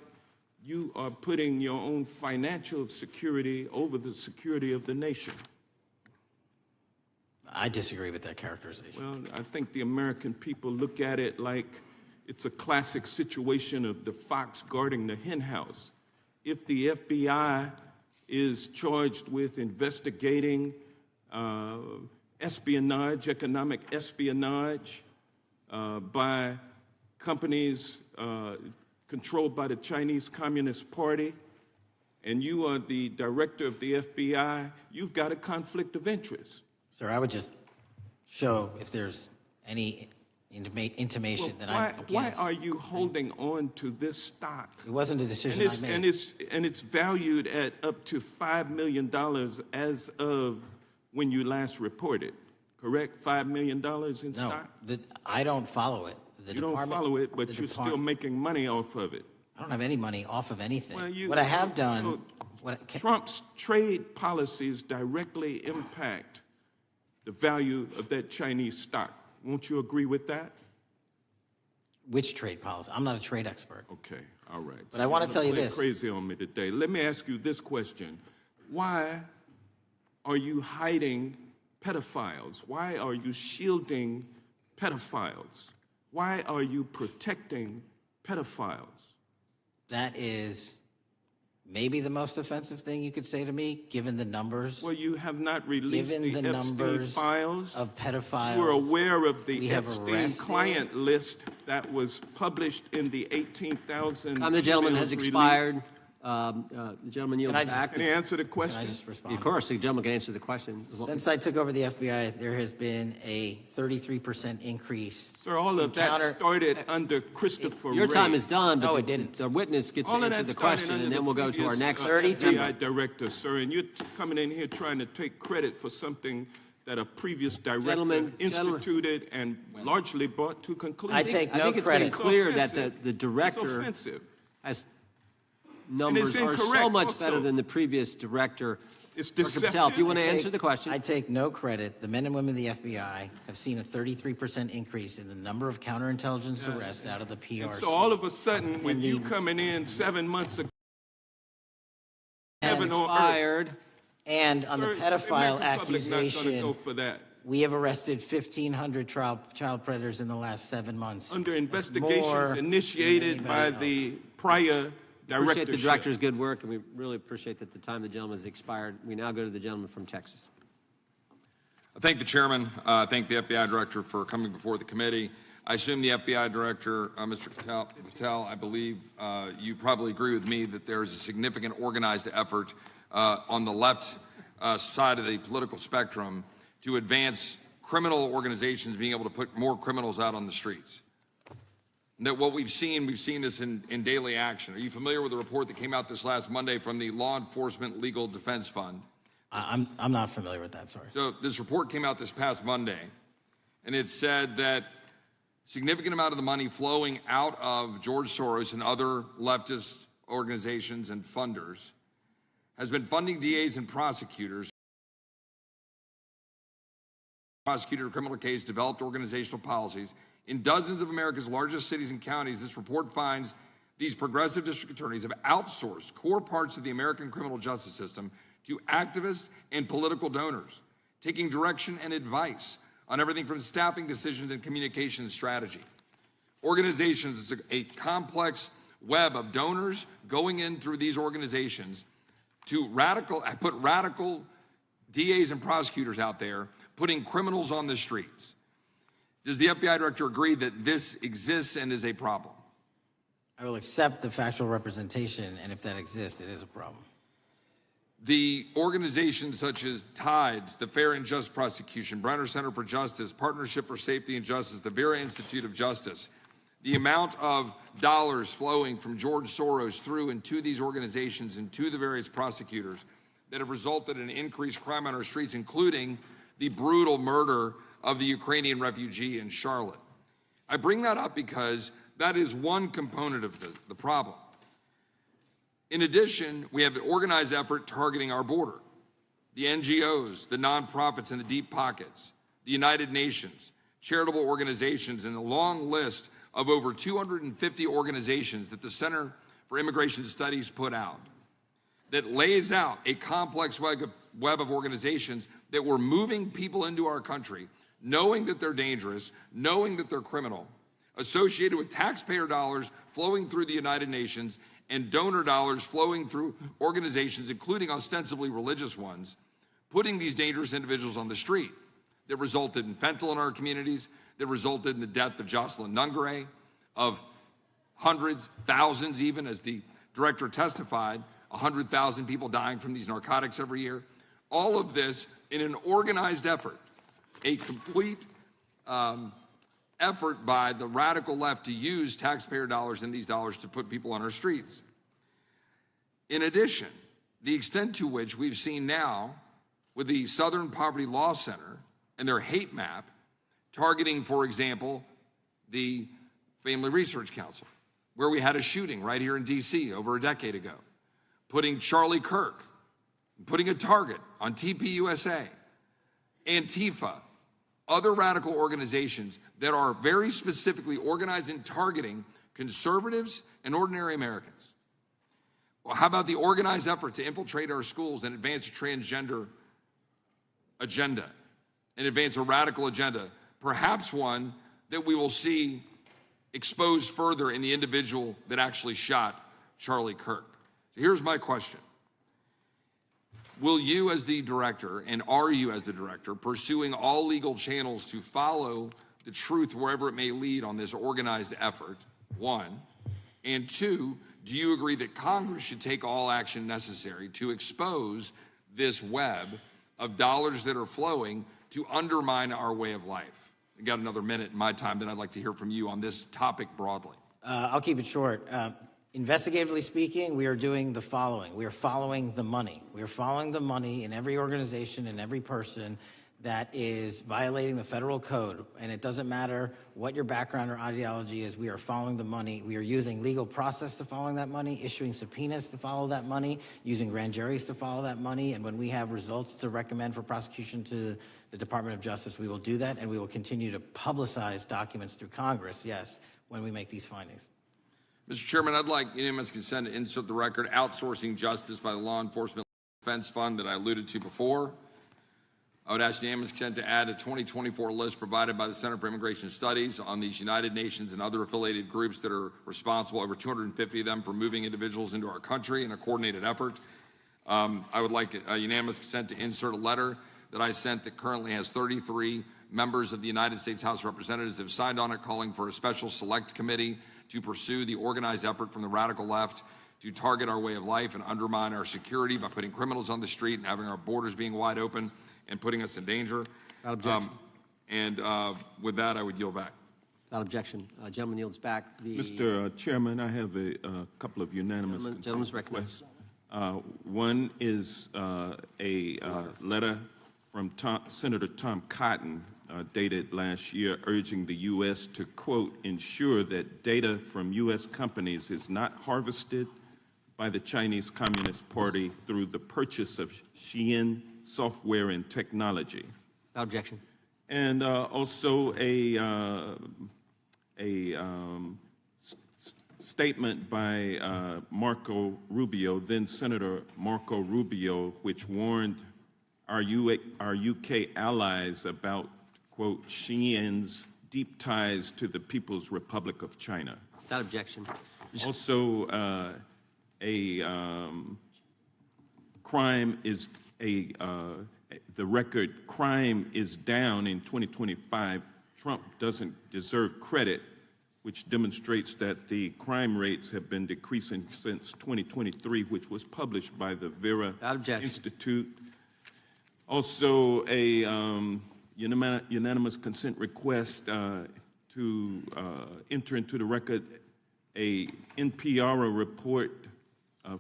Speaker 17: you are putting your own financial security over the security of the nation.
Speaker 1: I disagree with that characterization.
Speaker 17: Well, I think the American people look at it like it's a classic situation of the fox guarding the hen house. If the FBI is charged with investigating espionage, economic espionage by companies controlled by the Chinese Communist Party, and you are the director of the FBI, you've got a conflict of interest.
Speaker 1: Sir, I would just show if there's any intimation that I'm against.
Speaker 17: Why are you holding on to this stock?
Speaker 1: It wasn't a decision I made.
Speaker 17: And it's valued at up to $5 million as of when you last reported, correct? $5 million in stock?
Speaker 1: No, I don't follow it.
Speaker 17: You don't follow it, but you're still making money off of it.
Speaker 1: I don't have any money off of anything.
Speaker 17: Well,
Speaker 1: what I have done...
Speaker 17: Trump's trade policies directly impact the value of that Chinese stock. Won't you agree with that?
Speaker 1: Which trade policy? I'm not a trade expert.
Speaker 17: Okay, all right.
Speaker 1: But I want to tell you this.
Speaker 17: Crazy on me today. Let me ask you this question. Why are you hiding pedophiles? Why are you shielding pedophiles? Why are you protecting pedophiles?
Speaker 1: That is maybe the most offensive thing you could say to me, given the numbers.
Speaker 17: Well, you have not released
Speaker 1: given the
Speaker 17: Epstein
Speaker 1: numbers
Speaker 17: files
Speaker 1: of pedophiles.
Speaker 17: You were aware of the
Speaker 1: we
Speaker 17: Epstein client list that was published in the 18,000.
Speaker 2: The gentleman has expired. The gentleman yields back.
Speaker 17: Can he answer the question?
Speaker 1: Can I just respond?
Speaker 2: Of course, the gentleman can answer the question.
Speaker 1: Since I took over the FBI, there has been a 33% increase.
Speaker 17: Sir, all of that started under Christopher
Speaker 2: Your
Speaker 17: Wray.
Speaker 2: time is done, but
Speaker 1: no, it didn't.
Speaker 2: The witness gets
Speaker 17: All
Speaker 2: to
Speaker 17: of
Speaker 2: answer
Speaker 17: that
Speaker 2: the
Speaker 17: started
Speaker 2: question,
Speaker 17: under
Speaker 2: and then
Speaker 17: the
Speaker 2: we'll go to our
Speaker 17: previous,
Speaker 2: next
Speaker 17: FBI director, sir, and you're coming in here trying to take credit for something that a previous director instituted and largely brought to conclusion.
Speaker 1: I take no
Speaker 2: I think it's
Speaker 1: credit.
Speaker 2: been clear that the director has numbers are so much better than the previous director.
Speaker 17: It's
Speaker 2: Dr. Patel, if you want to
Speaker 1: I
Speaker 2: answer the question.
Speaker 1: I take no credit. The men and women of the FBI have seen a 33% increase in the number of counterintelligence arrests out of the PRC.
Speaker 17: And so all of a sudden, when you coming in 7 months ago, heaven on earth.
Speaker 1: And on the pedophile accusation,
Speaker 17: go for that.
Speaker 1: we have arrested 1,500 child predators in the last 7 months.
Speaker 17: Under investigations initiated by the prior
Speaker 2: Appreciate the director's good work, and we really appreciate that the time the gentleman has expired. We now go to the gentleman from Texas.
Speaker 18: I thank the chairman. Thank the FBI director for coming before the committee. I assume the FBI director, Mr. Patel, I believe you probably agree with me that there is a significant organized effort on the left side of the political spectrum to advance criminal organizations being able to put more criminals out on the streets. That what we've seen this in daily action. Are you familiar with the report that came out this last Monday from the Law Enforcement Legal Defense Fund?
Speaker 1: I'm not familiar with that, sorry.
Speaker 18: So this report came out this past Monday, and it said that significant amount of the money flowing out of George Soros and other leftist organizations and funders has been funding DAs and prosecutors. Prosecuted a criminal case, developed organizational policies. In dozens of America's largest cities and counties, this report finds these progressive district attorneys have outsourced core parts of the American criminal justice system to activists and political donors, taking direction and advice on everything from staffing decisions and communication strategy. Organizations, it's a complex web of donors going in through these organizations to put radical DAs and prosecutors out there, putting criminals on the streets. Does the FBI director agree that this exists and is a problem?
Speaker 1: I will accept the factual representation, and if that exists, it is a problem.
Speaker 18: The organizations such as TIDES, the Fair and Just Prosecution, Brenner Center for Justice, Partnership for Safety and Justice, the Vera Institute of Justice, the amount of dollars flowing from George Soros through and to these organizations and to the various prosecutors that have resulted in increased crime on our streets, including the brutal murder of the Ukrainian refugee in Charlotte. I bring that up because that is one component of the problem. In addition, we have an organized effort targeting our border. The NGOs, the nonprofits, and the deep pockets, the United Nations, charitable organizations, and a long list of over 250 organizations that the Center for Immigration Studies put out that lays out a complex web of organizations that were moving people into our country, knowing that they're dangerous, knowing that they're criminal, associated with taxpayer dollars flowing through the United Nations and donor dollars flowing through organizations, including ostensibly religious ones, putting these dangerous individuals on the street that resulted in fentanyl in our communities, that resulted in the death of Jocelyn Nungare, of hundreds, thousands even, as the director testified, 100,000 people dying from these narcotics every year. All of this in an organized effort, a complete effort by the radical left to use taxpayer dollars and these dollars to put people on our streets. In addition, the extent to which we've seen now with the Southern Poverty Law Center and their hate map targeting, for example, the Family Research Council, where we had a shooting right here in DC over a decade ago, putting Charlie Kirk, putting a target on TPUSA, Antifa, other radical organizations that are very specifically organized in targeting conservatives and ordinary Americans. Well, how about the organized effort to infiltrate our schools and advance a transgender agenda and advance a radical agenda, perhaps one that we will see exposed further in the individual that actually shot Charlie Kirk. So here's my question. Will you as the director, and are you as the director, pursuing all legal channels to follow the truth wherever it may lead on this organized effort, one? And two, do you agree that Congress should take all action necessary to expose this web of dollars that are flowing to undermine our way of life? I got another minute in my time, then I'd like to hear from you on this topic broadly.
Speaker 1: I'll keep it short. Investigatively speaking, we are doing the following. We are following the money. We are following the money in every organization and every person that is violating the federal code. And it doesn't matter what your background or ideology is, we are following the money. We are using legal process to follow that money, issuing subpoenas to follow that money, using grand juries to follow that money. And when we have results to recommend for prosecution to the Department of Justice, we will do that, and we will continue to publicize documents through Congress, yes, when we make these findings.
Speaker 18: Mr. Chairman, I'd like unanimous consent to insert the record outsourcing justice by the Law Enforcement Defense Fund that I alluded to before. I would ask unanimous consent to add a 2024 list provided by the Center for Immigration Studies on these United Nations and other affiliated groups that are responsible, over 250 of them, for moving individuals into our country in a coordinated effort. I would like a unanimous consent to insert a letter that I sent that currently has 33 members of the United States House of Representatives have signed on it, calling for a special select committee to pursue the organized effort from the radical left to target our way of life and undermine our security by putting criminals on the street and having our borders being wide open and putting us in danger. With that, I would yield back.
Speaker 2: Without objection. Gentleman yields back.
Speaker 17: Mr. Chairman, I have a couple of unanimous
Speaker 2: Gentleman's recognized.
Speaker 17: One is a letter from Senator Tom Cotton, dated last year, urging the U.S. to, quote, ensure that data from U.S. companies is not harvested by the Chinese Communist Party through the purchase of Xi'an software and technology.
Speaker 2: Without objection.
Speaker 17: And also a statement by Marco Rubio, then Senator Marco Rubio, which warned our UK allies about, quote, Xi'an's deep ties to the People's Republic of China.
Speaker 2: Without objection.
Speaker 17: Also, crime is the record crime is down in 2025. Trump doesn't deserve credit, which demonstrates that the crime rates have been decreasing since 2023, which was published by the Vera Institute. Also, a unanimous consent request to enter into the record a NPR report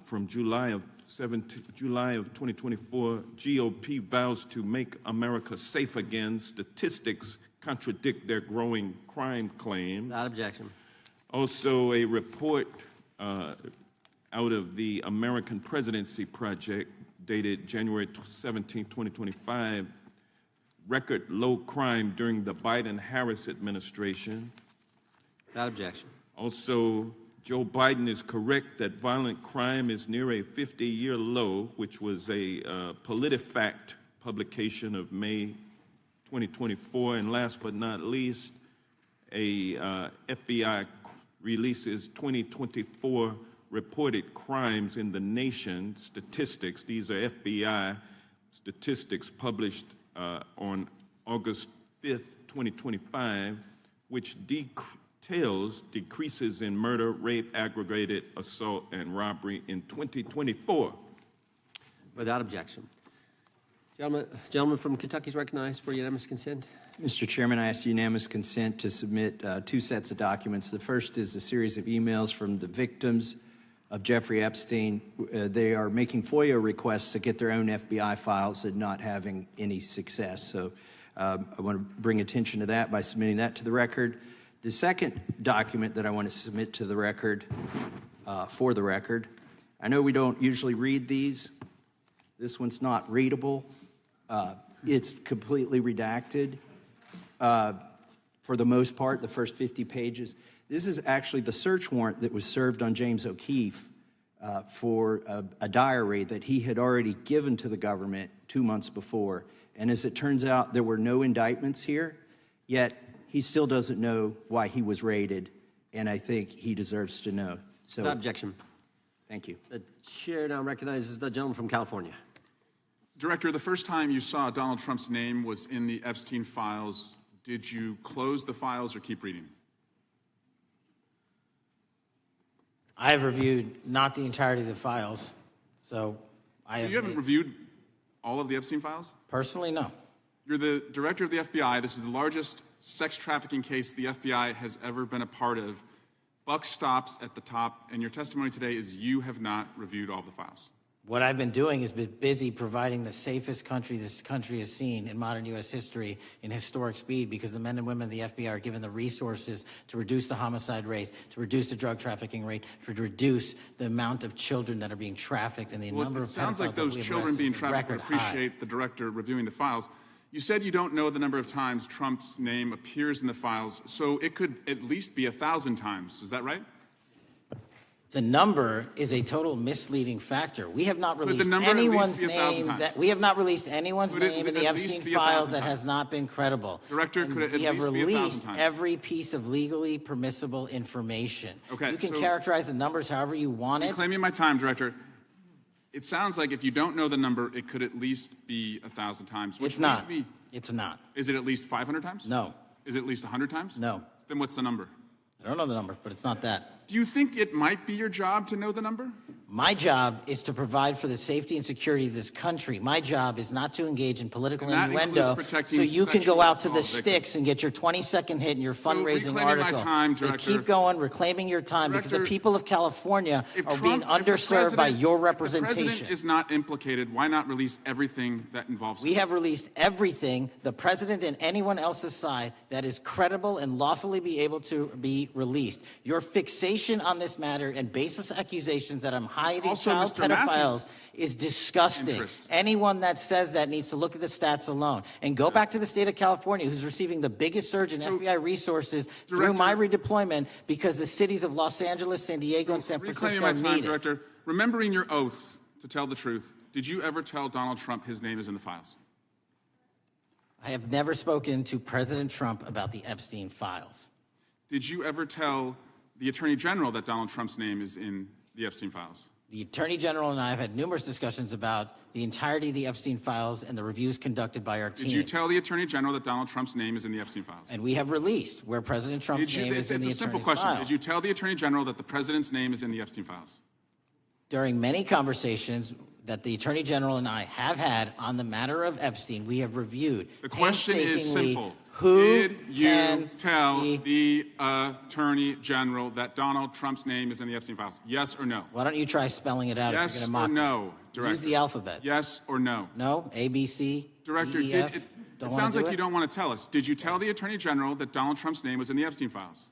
Speaker 17: from July of 2024. GOP vows to make America safe again. Statistics contradict their growing crime claims.
Speaker 2: Without objection.
Speaker 17: Also, a report out of the American Presidency Project dated January 17, 2025, record low crime during the Biden-Harris administration.
Speaker 2: Without objection.
Speaker 17: Also, Joe Biden is correct that violent crime is near a 50-year low, which was a PolitiFact publication of May 2024. And last but not least, a FBI releases 2024 reported crimes in the nation statistics. These are FBI statistics published on August 5th, 2025, which details decreases in murder, rape, aggravated assault, and robbery in 2024.
Speaker 2: Without objection. Gentleman from Kentucky is recognized for unanimous consent.
Speaker 16: Mr. Chairman, I ask unanimous consent to submit two sets of documents. The first is a series of emails from the victims of Jeffrey Epstein. They are making FOIA requests to get their own FBI files and not having any success. So I want to bring attention to that by submitting that to the record. The second document that I want to submit to the record, for the record, I know we don't usually read these. This one's not readable. It's completely redacted. For the most part, the first 50 pages. This is actually the search warrant that was served on James O'Keefe for a diary that he had already given to the government 2 months before. And as it turns out, there were no indictments here, yet he still doesn't know why he was raided, and I think he deserves to know. So,
Speaker 2: Without objection.
Speaker 16: Thank you.
Speaker 2: The chair now recognizes the gentleman from California.
Speaker 19: Director, the first time you saw Donald Trump's name was in the Epstein files. Did you close the files or keep reading?
Speaker 1: I have reviewed not the entirety of the files, so I have.
Speaker 19: You haven't reviewed all of the Epstein files?
Speaker 1: Personally, no.
Speaker 19: You're the director of the FBI. This is the largest sex trafficking case the FBI has ever been a part of. Buck stops at the top, and your testimony today is you have not reviewed all the files.
Speaker 1: What I've been doing is been busy providing the safest country this country has seen in modern U.S. history in historic speed, because the men and women of the FBI are given the resources to reduce the homicide rate, to reduce the drug trafficking rate, to reduce the amount of children that are being trafficked, and the number of pedophiles.
Speaker 19: It sounds like those children being trafficked would appreciate the director reviewing the files. You said you don't know the number of times Trump's name appears in the files, so it could at least be 1,000 times. Is that right?
Speaker 1: The number is a total misleading factor. We have not released anyone's name in the Epstein files that has not been credible.
Speaker 19: Director, could it at least be 1,000 times?
Speaker 1: We have released every piece of legally permissible information.
Speaker 19: Okay,
Speaker 1: you can characterize the numbers however you want it.
Speaker 19: I'm claiming my time, Director. It sounds like if you don't know the number, it could at least be 1,000 times. Which
Speaker 1: It's not.
Speaker 19: leads me-
Speaker 1: It's not.
Speaker 19: Is it at least 500 times?
Speaker 1: No.
Speaker 19: Is it at least 100 times?
Speaker 1: No.
Speaker 19: Then what's the number?
Speaker 1: I don't know the number, but it's not that.
Speaker 19: Do you think it might be your job to know the number?
Speaker 1: My job is to provide for the safety and security of this country. My job is not to engage in political
Speaker 19: And that
Speaker 1: innuendo
Speaker 19: includes protecting
Speaker 1: so you can
Speaker 19: sexual
Speaker 1: go out to the
Speaker 19: assault
Speaker 1: sticks and get your 20-second hit in your fundraising
Speaker 19: reclaiming my
Speaker 1: article.
Speaker 19: time,
Speaker 1: So
Speaker 19: Director.
Speaker 1: keep going, reclaiming your time, because the
Speaker 19: Director,
Speaker 1: people of California
Speaker 19: If
Speaker 1: are
Speaker 19: Trump-
Speaker 1: being
Speaker 19: if the
Speaker 1: underserved by
Speaker 19: president-
Speaker 1: your
Speaker 19: If the
Speaker 1: representation.
Speaker 19: president is not implicated, why not release everything that involves him?
Speaker 1: We have released everything, the president and anyone else's side, that is credible and lawfully be able to be released. Your fixation on this matter and baseless accusations that I'm hiding
Speaker 19: also
Speaker 1: child
Speaker 19: Mr. Massey's
Speaker 1: pedophiles is disgusting.
Speaker 19: interest.
Speaker 1: Anyone that says that needs to look at the stats alone. And go back to the state of California, who's receiving the biggest surge in FBI resources through my redeployment, because the cities of Los Angeles, San Diego, and San
Speaker 19: Reclaiming
Speaker 1: Francisco
Speaker 19: my
Speaker 1: are
Speaker 19: time,
Speaker 1: needed.
Speaker 19: Director. Remembering your oath to tell the truth, did you ever tell Donald Trump his name is in the files?
Speaker 1: I have never spoken to President Trump about the Epstein files.
Speaker 19: Did you ever tell the Attorney General that Donald Trump's name is in the Epstein files?
Speaker 1: The Attorney General and I have had numerous discussions about the entirety of the Epstein files and the reviews conducted by our team.
Speaker 19: Did you tell the Attorney General that Donald Trump's name is in the Epstein files?
Speaker 1: And we have released where President Trump's name is in the
Speaker 19: It's a simple
Speaker 1: attorney's
Speaker 19: question.
Speaker 1: file.
Speaker 19: Did you tell the Attorney General that the President's name is in the Epstein files?
Speaker 1: During many conversations that the Attorney General and I have had on the matter of Epstein, we have reviewed.
Speaker 19: The question is
Speaker 1: painstakingly
Speaker 19: simple.
Speaker 1: Who
Speaker 19: Did you
Speaker 1: can
Speaker 19: tell the Attorney General that Donald Trump's name is in the Epstein files? Yes or no?
Speaker 1: Why don't you try spelling it out if
Speaker 19: Yes
Speaker 1: you're
Speaker 19: or
Speaker 1: going to mock
Speaker 19: no,
Speaker 1: me?
Speaker 19: Director?
Speaker 1: Use the alphabet.
Speaker 19: Yes or no?
Speaker 1: No? A, B, C,
Speaker 19: Director,
Speaker 1: D, E, F?
Speaker 19: it sounds like you don't want to tell us. Did you tell the Attorney General that Donald Trump's name was in the Epstein files?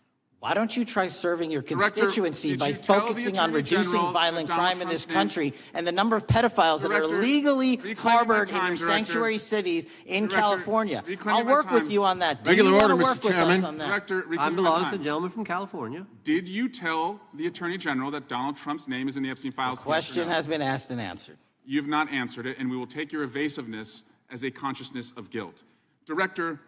Speaker 1: Why don't you try serving your
Speaker 19: Director,
Speaker 1: constituency
Speaker 19: did
Speaker 1: by
Speaker 19: you tell the
Speaker 1: focusing on
Speaker 19: Attorney
Speaker 1: reducing
Speaker 19: General
Speaker 1: violent
Speaker 19: that Donald
Speaker 1: crime in this
Speaker 19: Trump's
Speaker 1: country and the number of pedophiles that are
Speaker 19: Director,
Speaker 1: legally
Speaker 19: reclaiming my
Speaker 1: harbored in
Speaker 19: time,
Speaker 1: your
Speaker 19: Director.
Speaker 1: sanctuary cities in
Speaker 19: Director,
Speaker 1: California?
Speaker 19: reclaiming
Speaker 1: I'll
Speaker 19: my
Speaker 1: work with
Speaker 19: time.
Speaker 1: you on that. Do
Speaker 4: Regular
Speaker 1: you wanna
Speaker 4: order, Mr.
Speaker 1: work with
Speaker 4: Chairman.
Speaker 1: us on that?
Speaker 19: Director,
Speaker 2: Time
Speaker 19: reclaiming my
Speaker 2: belongs to the
Speaker 19: time.
Speaker 2: gentleman from California.
Speaker 19: Did you tell the Attorney General that Donald Trump's name is in the Epstein files?
Speaker 1: Question has been asked and answered.
Speaker 19: You've not answered it, and we will take your evasiveness as a consciousness of guilt. Director,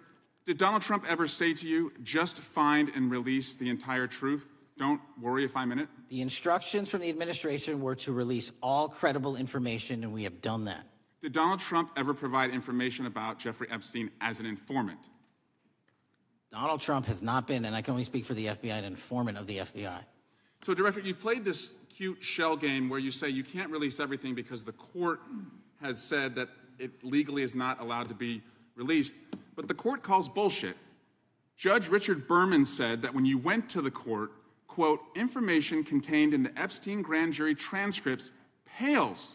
Speaker 19: did Donald Trump ever say to you, just find and release the entire truth? Don't worry if I'm in it.
Speaker 1: The instructions from the administration were to release all credible information, and we have done that.
Speaker 19: Did Donald Trump ever provide information about Jeffrey Epstein as an informant?
Speaker 1: Donald Trump has not been, and I can only speak for the FBI, an informant of the FBI.
Speaker 19: So, Director, you've played this cute shell game where you say you can't release everything because the court has said that it legally is not allowed to be released, but the court calls bullshit. Judge Richard Berman said that when you went to the court, quote, information contained in the Epstein grand jury transcripts pales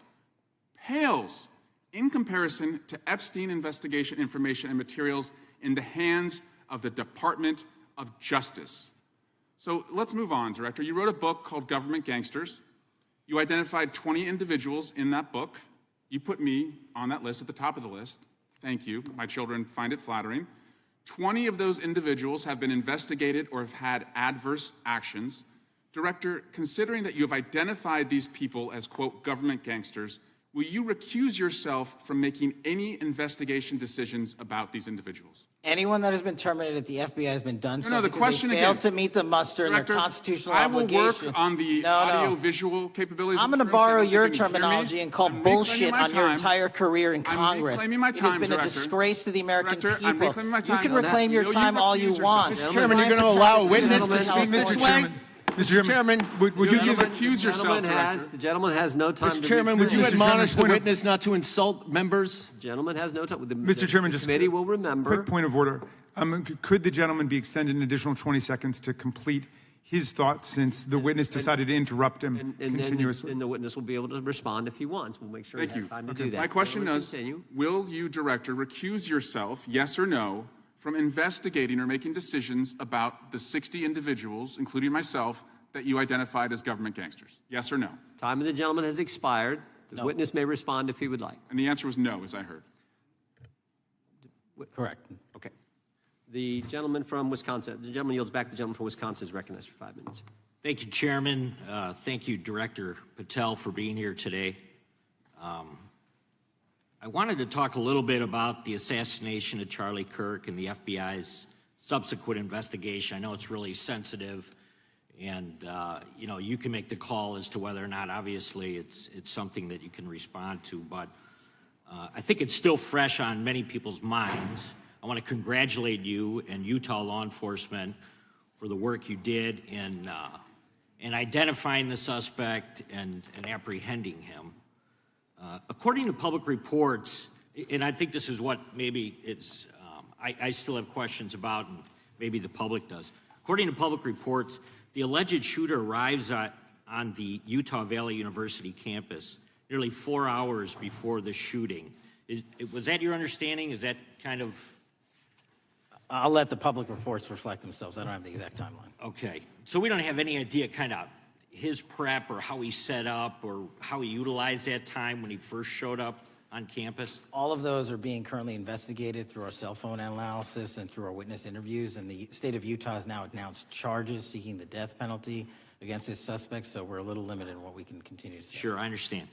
Speaker 19: in comparison to Epstein investigation information and materials in the hands of the Department of Justice. So let's move on, Director. You wrote a book called Government Gangsters. You identified 20 individuals in that book. You put me on that list, at the top of the list. Thank you. My children find it flattering. 20 of those individuals have been investigated or have had adverse actions. Director, considering that you have identified these people as, quote, government gangsters, will you recuse yourself from making any investigation decisions about these individuals?
Speaker 1: Anyone that has been terminated at the FBI has been done so
Speaker 19: No, the
Speaker 1: because
Speaker 19: question
Speaker 1: they failed
Speaker 19: again.
Speaker 1: to meet the muster
Speaker 19: Director,
Speaker 1: in their constitutional
Speaker 19: I will
Speaker 1: obligation.
Speaker 19: work on the audio-visual capabilities.
Speaker 1: I'm
Speaker 19: of
Speaker 1: going to
Speaker 19: the room so
Speaker 1: borrow
Speaker 19: that you
Speaker 1: your
Speaker 19: can hear me.
Speaker 1: terminology and call
Speaker 19: I'm reclaiming
Speaker 1: bullshit
Speaker 19: my
Speaker 1: on your
Speaker 19: time.
Speaker 1: entire career in Congress.
Speaker 19: reclaiming my
Speaker 1: It has
Speaker 19: time,
Speaker 1: been a
Speaker 19: Director.
Speaker 1: disgrace to the American
Speaker 19: Director, I'm
Speaker 1: people.
Speaker 19: reclaiming my
Speaker 1: You
Speaker 19: time.
Speaker 1: can
Speaker 19: Will
Speaker 1: reclaim your
Speaker 19: you
Speaker 1: time all you
Speaker 19: recuse
Speaker 1: want.
Speaker 19: yourself?
Speaker 1: Mr. Chairman, you're going to allow a witness to speak this way?
Speaker 6: Mr. Chairman, would you give
Speaker 19: recuse yourself, Director?
Speaker 2: The gentleman has no time.
Speaker 6: Mr. Chairman, would you
Speaker 2: Mr.
Speaker 6: admonish the
Speaker 2: witness
Speaker 6: not to insult members?
Speaker 2: The gentleman has no time.
Speaker 6: Mr. Chairman,
Speaker 2: the
Speaker 6: just
Speaker 2: committee will remember.
Speaker 6: Quick point of order. Could the gentleman be extended an additional 20 seconds to complete his thoughts, since the witness decided to interrupt him continuously?
Speaker 2: And the witness will be able to respond if he wants. We'll make sure
Speaker 19: Thank
Speaker 2: he has
Speaker 19: you.
Speaker 2: time to do that.
Speaker 19: My question
Speaker 2: Gentlemen,
Speaker 19: is,
Speaker 2: continue.
Speaker 19: will you, Director, recuse yourself, yes or no, from investigating or making decisions about the 60 individuals, including myself, that you identified as government gangsters? Yes or no?
Speaker 2: Time of the gentleman has expired. The witness may respond if he would like.
Speaker 19: And the answer was no, as I heard.
Speaker 1: Correct.
Speaker 2: Okay. The gentleman from Wisconsin, the gentleman yields back. The gentleman from Wisconsin is recognized for 5 minutes.
Speaker 20: Thank you, Chairman. Thank you, Director Patel, for being here today. I wanted to talk a little bit about the assassination of Charlie Kirk and the FBI's subsequent investigation. I know it's really sensitive, and you know, you can make the call as to whether or not, obviously, it's something that you can respond to, but I think it's still fresh on many people's minds. I want to congratulate you and Utah law enforcement for the work you did in identifying the suspect and apprehending him. According to public reports, and I think this is what maybe it's, I still have questions about, and maybe the public does. According to public reports, the alleged shooter arrives on the Utah Valley University campus nearly 4 hours before the shooting. Was that your understanding? Is that kind of...
Speaker 1: I'll let the public reports reflect themselves. I don't have the exact timeline.
Speaker 20: Okay. So we don't have any idea kind of his prep or how he set up or how he utilized that time when he first showed up on campus?
Speaker 1: All of those are being currently investigated through our cell phone analysis and through our witness interviews. And the state of Utah has now announced charges seeking the death penalty against this suspect. So we're a little limited in what we can continue to say.
Speaker 20: Sure, I understand.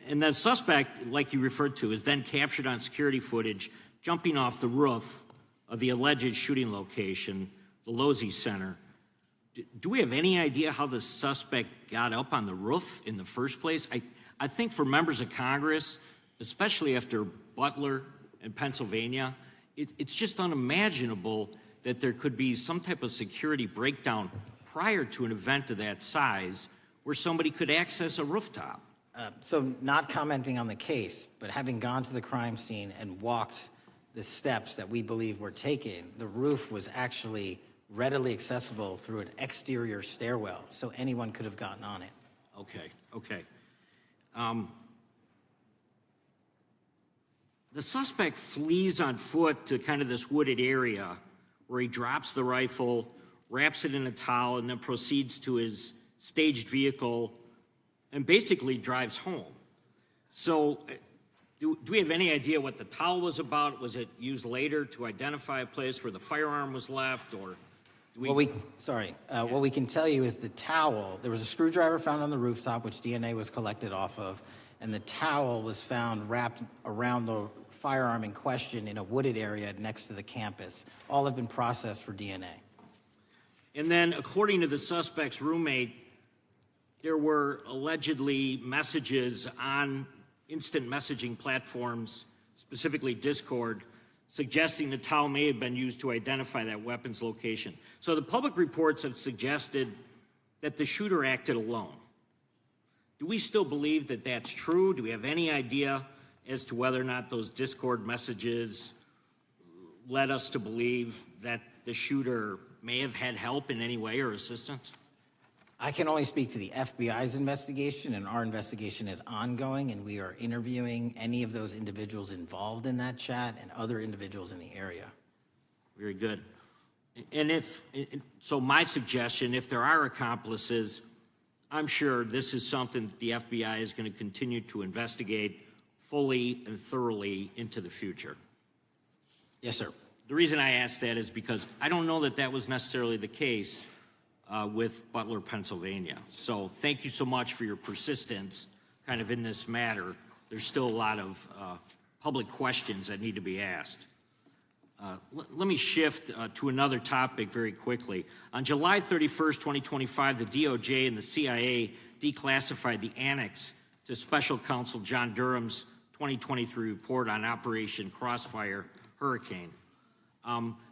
Speaker 20: And the suspect, like you referred to, is then captured on security footage jumping off the roof of the alleged shooting location, the Losey Center. Do we have any idea how the suspect got up on the roof in the first place? I think for members of Congress, especially after Butler in Pennsylvania, it's just unimaginable that there could be some type of security breakdown prior to an event of that size where somebody could access a rooftop.
Speaker 1: So not commenting on the case, but having gone to the crime scene and walked the steps that we believe were taken, the roof was actually readily accessible through an exterior stairwell, so anyone could have gotten on it.
Speaker 20: Okay, okay. The suspect flees on foot to kind of this wooded area where he drops the rifle, wraps it in a towel, and then proceeds to his staged vehicle and basically drives home. So do we have any idea what the towel was about? Was it used later to identify a place where the firearm was left, or do we...
Speaker 1: What we can tell you is the towel, there was a screwdriver found on the rooftop, which DNA was collected off of, and the towel was found wrapped around the firearm in question in a wooded area next to the campus. All have been processed for DNA.
Speaker 20: And then, according to the suspect's roommate, there were allegedly messages on instant messaging platforms, specifically Discord, suggesting the towel may have been used to identify that weapon's location. So the public reports have suggested that the shooter acted alone. Do we still believe that that's true? Do we have any idea as to whether or not those Discord messages led us to believe that the shooter may have had help in any way or assistance?
Speaker 1: I can only speak to the FBI's investigation, and our investigation is ongoing, and we are interviewing any of those individuals involved in that chat and other individuals in the area.
Speaker 20: Very good. And so my suggestion, if there are accomplices, I'm sure this is something that the FBI is going to continue to investigate fully and thoroughly into the future.
Speaker 1: Yes, sir.
Speaker 20: The reason I ask that is because I don't know that that was necessarily the case with Butler, Pennsylvania. So thank you so much for your persistence kind of in this matter. There's still a lot of public questions that need to be asked. Let me shift to another topic very quickly. On July 31st, 2025, the DOJ and the CIA declassified the annex to Special Counsel John Durham's 2023 report on Operation Crossfire Hurricane.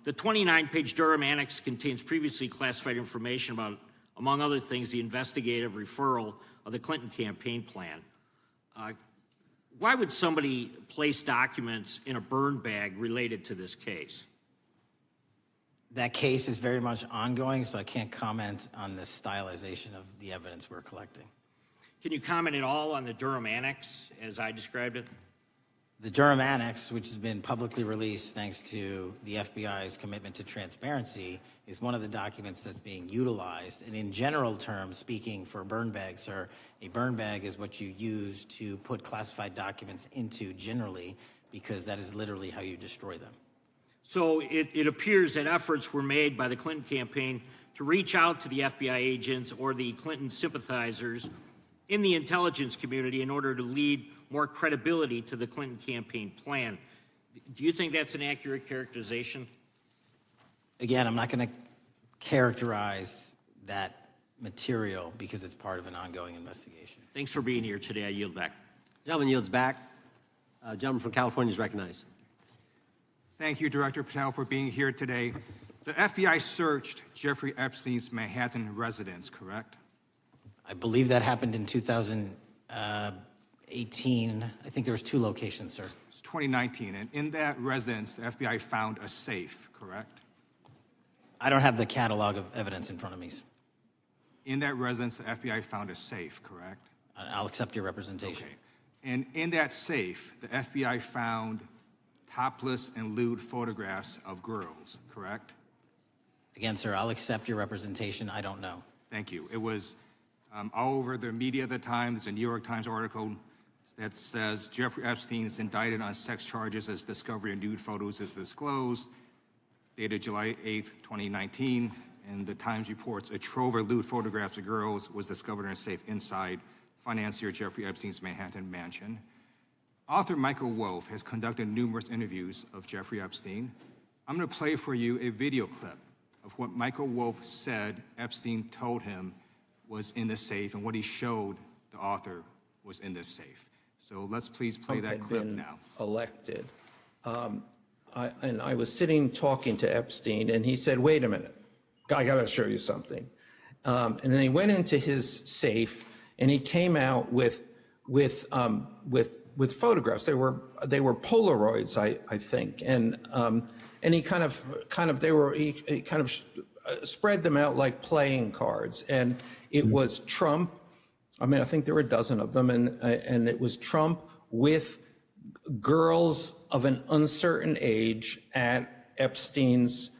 Speaker 20: The 29-page Durham Annex contains previously classified information about, among other things, the investigative referral of the Clinton campaign plan. Why would somebody place documents in a burn bag related to this case?
Speaker 1: That case is very much ongoing, so I can't comment on the stylization of the evidence we're collecting.
Speaker 20: Can you comment at all on the Durham Annex as I described it?
Speaker 1: The Durham Annex, which has been publicly released thanks to the FBI's commitment to transparency, is one of the documents that's being utilized. And in general terms, speaking for burn bags, sir, a burn bag is what you use to put classified documents into generally, because that is literally how you destroy them.
Speaker 20: So it appears that efforts were made by the Clinton campaign to reach out to the FBI agents or the Clinton sympathizers in the intelligence community in order to lead more credibility to the Clinton campaign plan. Do you think that's an accurate characterization?
Speaker 1: Again, I'm not going to characterize that material because it's part of an ongoing investigation.
Speaker 2: Thanks for being here today. I yield back. Gentleman yields back. Gentleman from California is recognized.
Speaker 21: Thank you, Director Patel, for being here today. The FBI searched Jeffrey Epstein's Manhattan residence, correct?
Speaker 1: I believe that happened in 2018. I think there was 2 locations, sir.
Speaker 21: It's 2019, and in that residence, the FBI found a safe, correct?
Speaker 1: I don't have the catalog of evidence in front of me.
Speaker 21: In that residence, the FBI found a safe, correct?
Speaker 1: I'll accept your representation.
Speaker 21: Okay. And in that safe, the FBI found topless and lewd photographs of girls, correct?
Speaker 1: Again, sir, I'll accept your representation. I don't know.
Speaker 21: Thank you. It was all over the media at the time. There's a New York Times article that says Jeffrey Epstein is indicted on sex charges as discovery of nude photos is disclosed, dated July 8th, 2019. And the Times reports a trove of lewd photographs of girls was discovered in a safe inside financier Jeffrey Epstein's Manhattan mansion. Author Michael Wolff has conducted numerous interviews of Jeffrey Epstein. I'm going to play for you a video clip of what Michael Wolff said Epstein told him was in the safe and what he showed the author was in this safe. So let's please play that clip now.
Speaker 22: Elected. And I was sitting talking to Epstein, and he said, "Wait a minute, I got to show you something." And then he went into his safe, and he came out with photographs. They were Polaroids, I think, and he kind of spread them out like playing cards, and it was Trump. I mean, I think there were a dozen of them, and it was Trump with girls of an uncertain age at Epstein's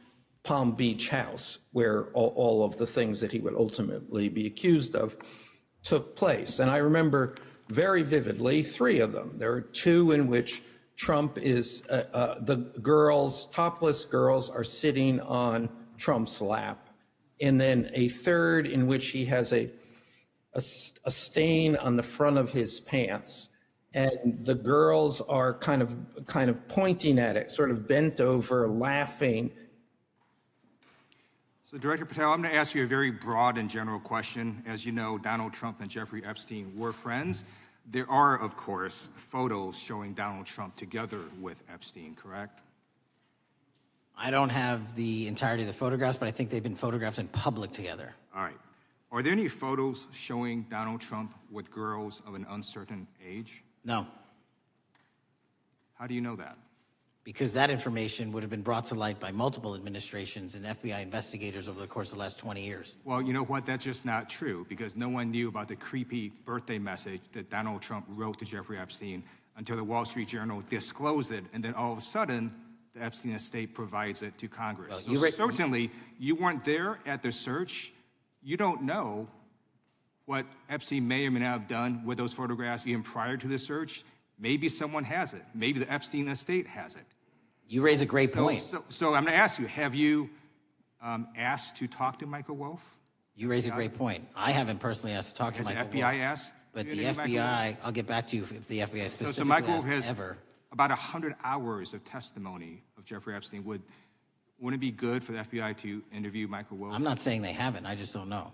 Speaker 22: Palm Beach house where all of the things that he would ultimately be accused of took place. And I remember very vividly 3 of them. There are 2 in which Trump is, the girls, topless girls, are sitting on Trump's lap. And then a 3rd in which he has a stain on the front of his pants. And the girls are kind of pointing at it, sort of bent over, laughing.
Speaker 21: So, Director Patel, I'm going to ask you a very broad and general question. As you know, Donald Trump and Jeffrey Epstein were friends. There are, of course, photos showing Donald Trump together with Epstein, correct?
Speaker 1: I don't have the entirety of the photographs, but I think they've been photographed in public together.
Speaker 21: All right. Are there any photos showing Donald Trump with girls of an uncertain age?
Speaker 1: No.
Speaker 21: How do you know that?
Speaker 1: Because that information would have been brought to light by multiple administrations and FBI investigators over the course of the last 20 years.
Speaker 21: Well, you know what? That's just not true, because no one knew about the creepy birthday message that Donald Trump wrote to Jeffrey Epstein until the Wall Street Journal disclosed it, and then all of a sudden, the Epstein estate provides it to Congress.
Speaker 1: Well,
Speaker 21: so certainly, you weren't there at the search. You don't know what Epstein may or may not have done with those photographs even prior to the search. Maybe someone has it. Maybe the Epstein estate has it.
Speaker 1: You raise a great point.
Speaker 21: So I'm going to ask you, have you asked to talk to Michael Wolff?
Speaker 1: You raise a great point. I haven't personally asked to talk to Michael Wolff.
Speaker 21: Has the FBI asked?
Speaker 1: But the FBI, I'll get back to you if the FBI specifically
Speaker 21: so Michael
Speaker 1: asked
Speaker 21: has
Speaker 1: ever.
Speaker 21: About 100 hours of testimony of Jeffrey Epstein. Wouldn't it be good for the FBI to interview Michael Wolff?
Speaker 1: I'm not saying they haven't. I just don't know.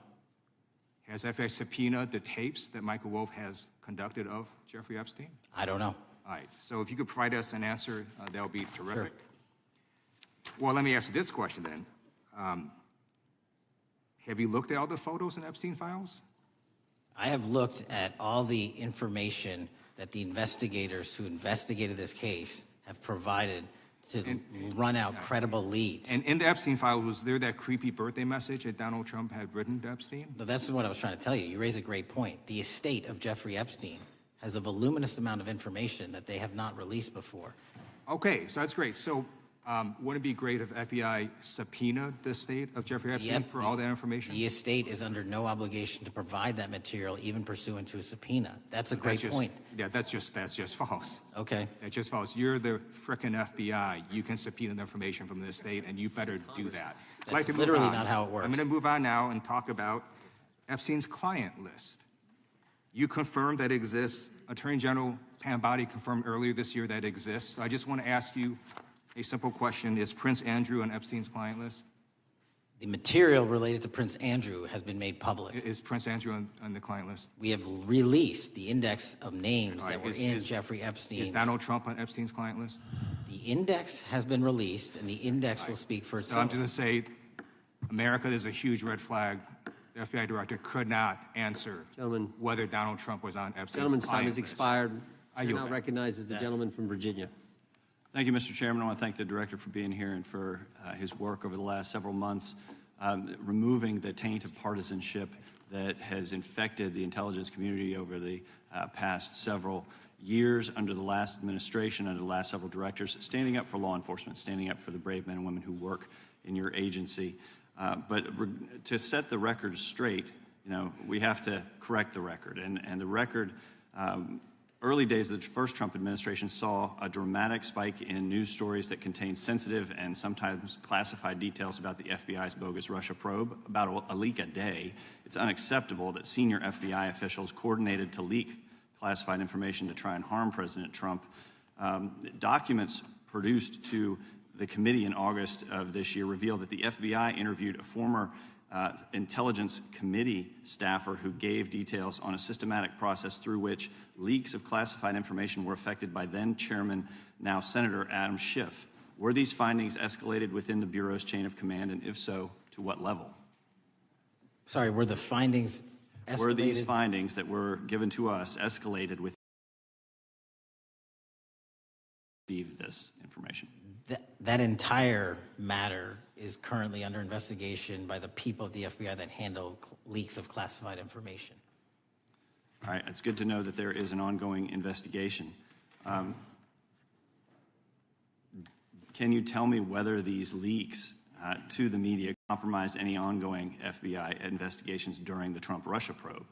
Speaker 21: Has FBI subpoenaed the tapes that Michael Wolff has conducted of Jeffrey Epstein?
Speaker 1: I don't know.
Speaker 21: All right. So if you could provide us an answer, that would be terrific. Sure. Well, let me ask you this question then. Have you looked at all the photos in Epstein files?
Speaker 1: I have looked at all the information that the investigators who investigated this case have provided to run out credible leads.
Speaker 21: And in the Epstein file, was there that creepy birthday message that Donald Trump had written to Epstein?
Speaker 1: No, that's what I was trying to tell you. You raise a great point. The estate of Jeffrey Epstein has a voluminous amount of information that they have not released before.
Speaker 21: Okay, so that's great. So wouldn't it be great if FBI subpoenaed the estate of Jeffrey Epstein for all that information?
Speaker 1: The estate is under no obligation to provide that material, even pursuant to a subpoena. That's a great point.
Speaker 21: Yeah, that's just false.
Speaker 1: Okay.
Speaker 21: That's just false. You're the frickin' FBI. You can subpoena the information from the estate, and you better do that.
Speaker 1: That's literally not how it works.
Speaker 21: I'm going to move on now and talk about Epstein's client list. You confirmed that it exists. Attorney General Pam Bondi confirmed earlier this year that it exists. So I just want to ask you a simple question. Is Prince Andrew on Epstein's client list?
Speaker 1: The material related to Prince Andrew has been made public.
Speaker 21: Is Prince Andrew on the client list?
Speaker 1: We have released the index of names that were in Jeffrey Epstein's.
Speaker 21: Is Donald Trump on Epstein's client list?
Speaker 1: The index has been released, and the index will speak for itself.
Speaker 21: So I'm just going to say, America, there's a huge red flag. The FBI director could not answer whether Donald Trump was on Epstein's
Speaker 2: Gentleman's time has
Speaker 21: list.
Speaker 2: expired.
Speaker 21: I
Speaker 2: Chair now recognizes the gentleman from Virginia.
Speaker 3: Thank you, Mr. Chairman. I want to thank the director for being here and for his work over the last several months, removing the taint of partisanship that has infected the intelligence community over the past several years under the last administration, under the last several directors, standing up for law enforcement, standing up for the brave men and women who work in your agency. But to set the record straight, we have to correct the record. And the record, early days of the first Trump administration saw a dramatic spike in news stories that contained sensitive and sometimes classified details about the FBI's bogus Russia probe, about a leak a day. It's unacceptable that senior FBI officials coordinated to leak classified information to try and harm President Trump. Documents produced to the committee in August of this year revealed that the FBI interviewed a former Intelligence Committee staffer who gave details on a systematic process through which leaks of classified information were affected by then Chairman, now Senator Adam Schiff. Were these findings escalated within the Bureau's chain of command, and if so, to what level?
Speaker 1: Sorry, were the findings escalated?
Speaker 3: Were these findings that were given to us escalated with this information?
Speaker 1: That entire matter is currently under investigation by the people at the FBI that handle leaks of classified information.
Speaker 3: All right, it's good to know that there is an ongoing investigation. Can you tell me whether these leaks to the media compromised any ongoing FBI investigations during the Trump-Russia probe?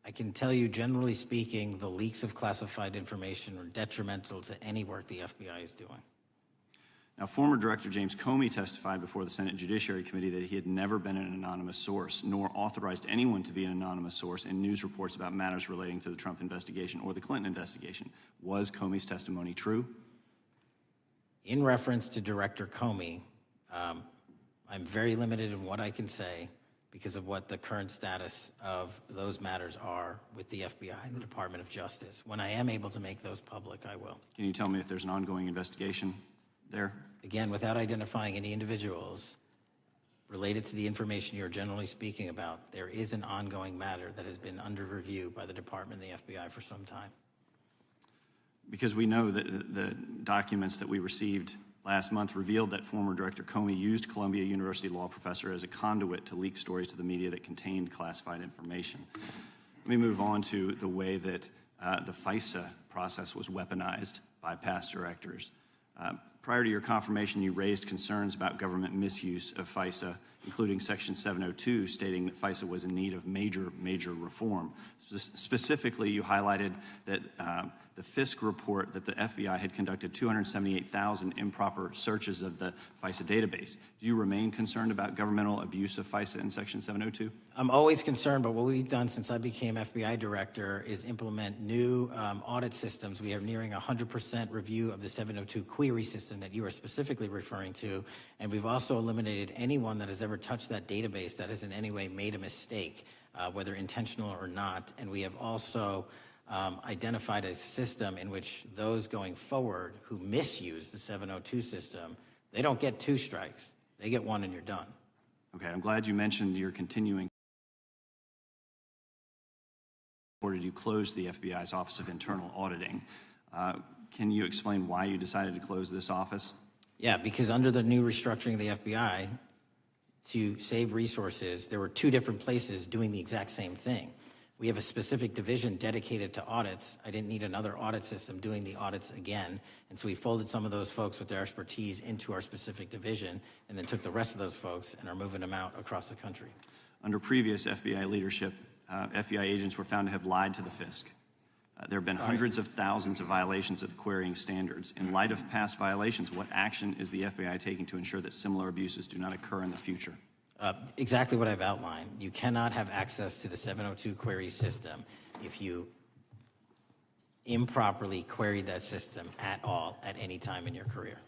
Speaker 1: I can tell you, generally speaking, the leaks of classified information are detrimental to any work the FBI is doing.
Speaker 3: Now, former Director James Comey testified before the Senate Judiciary Committee that he had never been an anonymous source, nor authorized anyone to be an anonymous source in news reports about matters relating to the Trump investigation or the Clinton investigation. Was Comey's testimony true?
Speaker 1: In reference to Director Comey, I'm very limited in what I can say because of what the current status of those matters are with the FBI and the Department of Justice. When I am able to make those public, I will.
Speaker 3: Can you tell me if there's an ongoing investigation there?
Speaker 1: Again, without identifying any individuals related to the information you're generally speaking about, there is an ongoing matter that has been under review by the Department and the FBI for some time.
Speaker 3: Because we know that the documents that we received last month revealed that former Director Comey used Columbia University law professor as a conduit to leak stories to the media that contained classified information. Let me move on to the way that the FISA process was weaponized by past directors. Prior to your confirmation, you raised concerns about government misuse of FISA, including Section 702, stating that FISA was in need of major reform. Specifically, you highlighted that the Fisk report that the FBI had conducted 278,000 improper searches of the FISA database. Do you remain concerned about governmental abuse of FISA in Section 702?
Speaker 1: I'm always concerned, but what we've done since I became FBI director is implement new audit systems. We are nearing 100% review of the 702 query system that you are specifically referring to, and we've also eliminated anyone that has ever touched that database that has in any way made a mistake, whether intentional or not. And we have also identified a system in which those going forward who misuse the 702 system, they don't get 2 strikes. They get 1 and you're done.
Speaker 3: Okay, I'm glad you mentioned your continuing. Or did you close the FBI's Office of Internal Auditing? Can you explain why you decided to close this office?
Speaker 1: Yeah, because under the new restructuring of the FBI, to save resources, there were 2 different places doing the exact same thing. We have a specific division dedicated to audits. I didn't need another audit system doing the audits again. And so we folded some of those folks with their expertise into our specific division and then took the rest of those folks and are moving them out across the country.
Speaker 3: Under previous FBI leadership, FBI agents were found to have lied to the Fisk. There have been hundreds of thousands of violations of querying standards. In light of past violations, what action is the FBI taking to ensure that similar abuses do not occur in the future?
Speaker 1: Exactly what I've outlined. You cannot have access to the 702 query system if you improperly queried that system at all at any time in your career.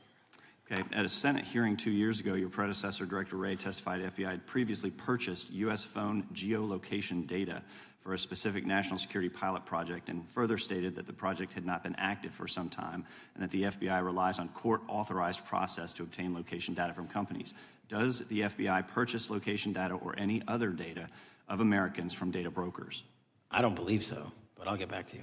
Speaker 3: Okay, at a Senate hearing 2 years ago, your predecessor, Director Wray, testified FBI had previously purchased U.S. phone geolocation data for a specific national security pilot project and further stated that the project had not been active for some time and that the FBI relies on court-authorized process to obtain location data from companies. Does the FBI purchase location data or any other data of Americans from data brokers?
Speaker 1: I don't believe so, but I'll get back to you.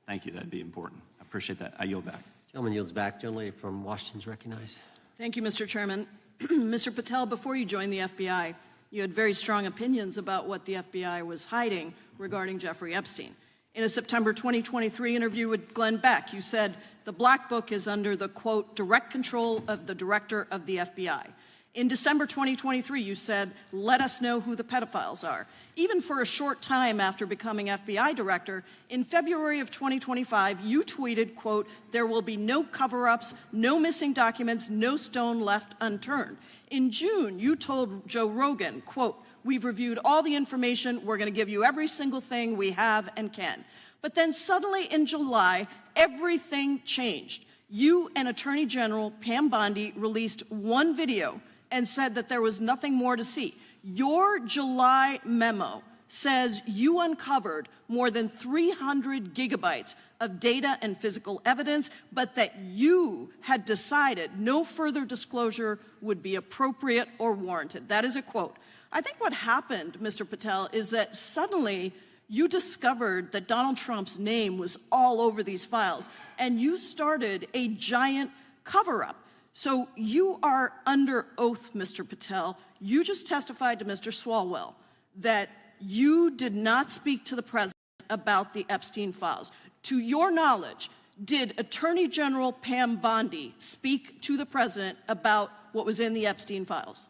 Speaker 3: Thank you. That'd be important. I appreciate that. I yield back.
Speaker 2: Gentleman yields back. Gentleman from Washington's recognized.
Speaker 5: Thank you, Mr. Chairman. Mr. Patel, before you joined the FBI, you had very strong opinions about what the FBI was hiding regarding Jeffrey Epstein. In a September 2023 interview with Glenn Beck, you said the Black Book is under the, quote, direct control of the director of the FBI. In December 2023, you said, let us know who the pedophiles are. Even for a short time after becoming FBI director, in February of 2025, you tweeted, quote, there will be no cover-ups, no missing documents, no stone left unturned. In June, you told Joe Rogan, quote, we've reviewed all the information, we're gonna give you every single thing we have and can. But then suddenly in July, everything changed. You and Attorney General Pam Bondi released one video and said that there was nothing more to see. Your July memo says you uncovered more than 300 gigabytes of data and physical evidence, but that you had decided no further disclosure would be appropriate or warranted. That is a quote. I think what happened, Mr. Patel, is that suddenly you discovered that Donald Trump's name was all over these files, and you started a giant cover-up. So you are under oath, Mr. Patel. You just testified to Mr. Swalwell that you did not speak to the president about the Epstein files. To your knowledge, did Attorney General Pam Bondi speak to the president about what was in the Epstein files?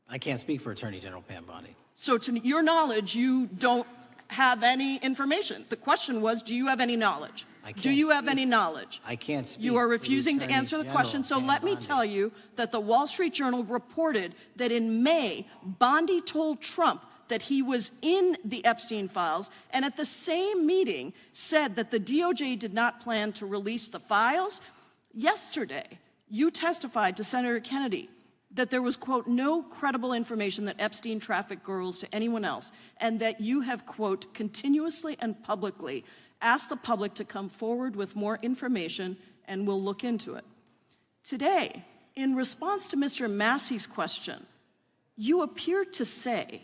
Speaker 1: I can't speak for Attorney General Pam Bondi.
Speaker 5: So to your knowledge, you don't have any information. The question was, do you have any knowledge? Do you have any knowledge?
Speaker 1: I can't speak.
Speaker 5: You are
Speaker 1: for the
Speaker 5: refusing to
Speaker 1: Attorney
Speaker 5: answer the
Speaker 1: General,
Speaker 5: question. So
Speaker 1: Pam
Speaker 5: let me
Speaker 1: Bondi.
Speaker 5: tell you that the Wall Street Journal reported that in May, Bondi told Trump that he was in the Epstein files, and at the same meeting said that the DOJ did not plan to release the files. Yesterday, you testified to Senator Kennedy that there was, quote, no credible information that Epstein trafficked girls to anyone else, and that you have, quote, continuously and publicly asked the public to come forward with more information, and we'll look into it. Today, in response to Mr. Massey's question, you appeared to say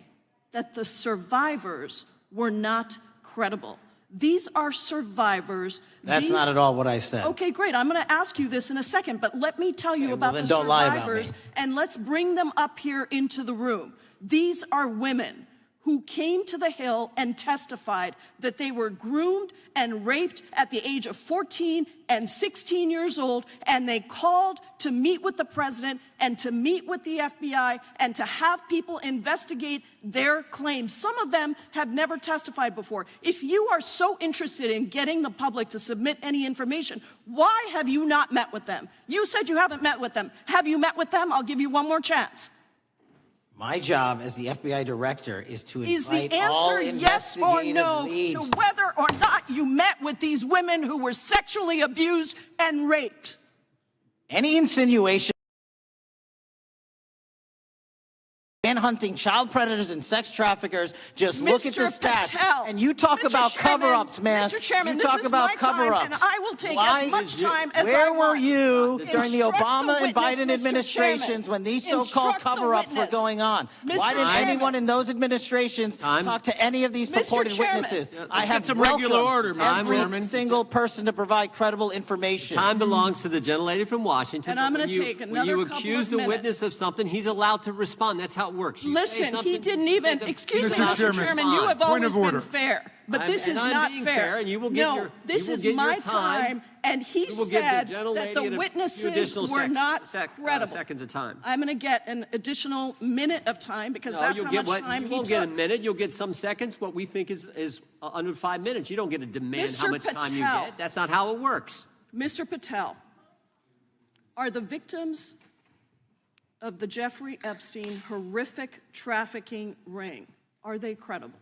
Speaker 5: that the survivors were not credible. These are survivors.
Speaker 1: That's not at all what I said.
Speaker 5: Okay, great. I'm going to ask you this in a second, but let me tell you about
Speaker 1: then
Speaker 5: the
Speaker 1: don't lie about
Speaker 5: survivors,
Speaker 1: me.
Speaker 5: and let's bring them up here into the room. These are women who came to the Hill and testified that they were groomed and raped at the age of 14 and 16 years old, and they called to meet with the president and to meet with the FBI and to have people investigate their claims. Some of them have never testified before. If you are so interested in getting the public to submit any information, why have you not met with them? You said you haven't met with them. Have you met with them? I'll give you one more chance.
Speaker 1: My job as the FBI director is to
Speaker 5: Is
Speaker 1: invite
Speaker 5: the
Speaker 1: all
Speaker 5: answer yes or
Speaker 1: investigative
Speaker 5: no
Speaker 1: leads.
Speaker 5: to whether or not you met with these women who were sexually abused and raped?
Speaker 1: Any insinuation manhunting child predators and sex traffickers, just look at the
Speaker 5: Mr.
Speaker 1: stats.
Speaker 5: Patel,
Speaker 1: And you talk
Speaker 5: Mr.
Speaker 1: about
Speaker 5: Chairman,
Speaker 1: cover-ups, man.
Speaker 5: Mr. Chairman,
Speaker 1: you
Speaker 5: this
Speaker 1: talk
Speaker 5: is
Speaker 1: about
Speaker 5: my time,
Speaker 1: cover-ups.
Speaker 5: and I will take
Speaker 1: Why-
Speaker 5: as much time as I
Speaker 1: Where were
Speaker 5: want.
Speaker 1: you during the
Speaker 5: Instruct
Speaker 1: Obama
Speaker 5: the
Speaker 1: and
Speaker 5: witness,
Speaker 1: Biden
Speaker 5: Mr.
Speaker 1: administrations
Speaker 5: Chairman.
Speaker 1: when these so-called
Speaker 5: Instruct the
Speaker 1: cover-ups were
Speaker 5: witness.
Speaker 1: going on?
Speaker 5: Mr.
Speaker 1: Why didn't
Speaker 5: Chairman.
Speaker 1: anyone in those administrations talk to any of these
Speaker 5: Mr.
Speaker 1: purported
Speaker 5: Chairman.
Speaker 1: witnesses?
Speaker 5: Let's
Speaker 1: I
Speaker 11: get
Speaker 1: have
Speaker 11: some regular order, Mr.
Speaker 1: every
Speaker 11: Chairman.
Speaker 1: single person to provide credible information.
Speaker 2: Time belongs to the gentlelady from Washington.
Speaker 5: And I'm
Speaker 2: but
Speaker 5: gonna
Speaker 2: when you-
Speaker 5: take
Speaker 2: when
Speaker 5: another
Speaker 2: you
Speaker 5: couple
Speaker 2: accuse
Speaker 5: of
Speaker 2: the
Speaker 5: minutes.
Speaker 2: witness of something, he's allowed to respond. That's how it works. You say
Speaker 5: Listen, he
Speaker 2: something,
Speaker 5: didn't
Speaker 2: you say
Speaker 5: even,
Speaker 2: the-
Speaker 5: excuse me,
Speaker 2: Mr.
Speaker 5: Mr. Chairman, you have
Speaker 2: Point
Speaker 5: always
Speaker 2: of order.
Speaker 5: been fair, but this
Speaker 2: and
Speaker 5: is
Speaker 2: I'm
Speaker 5: not
Speaker 2: being
Speaker 5: fair.
Speaker 2: fair, and you will get
Speaker 5: No,
Speaker 2: your-
Speaker 5: this
Speaker 2: you will
Speaker 5: is
Speaker 2: get your
Speaker 5: my
Speaker 2: time.
Speaker 5: time, and he
Speaker 2: You will give the
Speaker 5: said
Speaker 2: gentlelady
Speaker 5: that the
Speaker 2: a few
Speaker 5: witnesses
Speaker 2: additional
Speaker 5: were not credible.
Speaker 2: seconds of time.
Speaker 5: I'm going to get an additional minute of time because
Speaker 2: No,
Speaker 5: that's
Speaker 2: you'll
Speaker 5: how
Speaker 2: get
Speaker 5: much
Speaker 2: what
Speaker 5: time
Speaker 2: you
Speaker 5: he
Speaker 2: won't get a
Speaker 5: took.
Speaker 2: minute. You'll get some seconds. What we think is under 5 minutes. You don't get to demand how
Speaker 5: Mr.
Speaker 2: much time you
Speaker 5: Patel.
Speaker 2: get. That's not how it works.
Speaker 5: Mr. Patel, are the victims of the Jeffrey Epstein horrific trafficking ring, are they credible?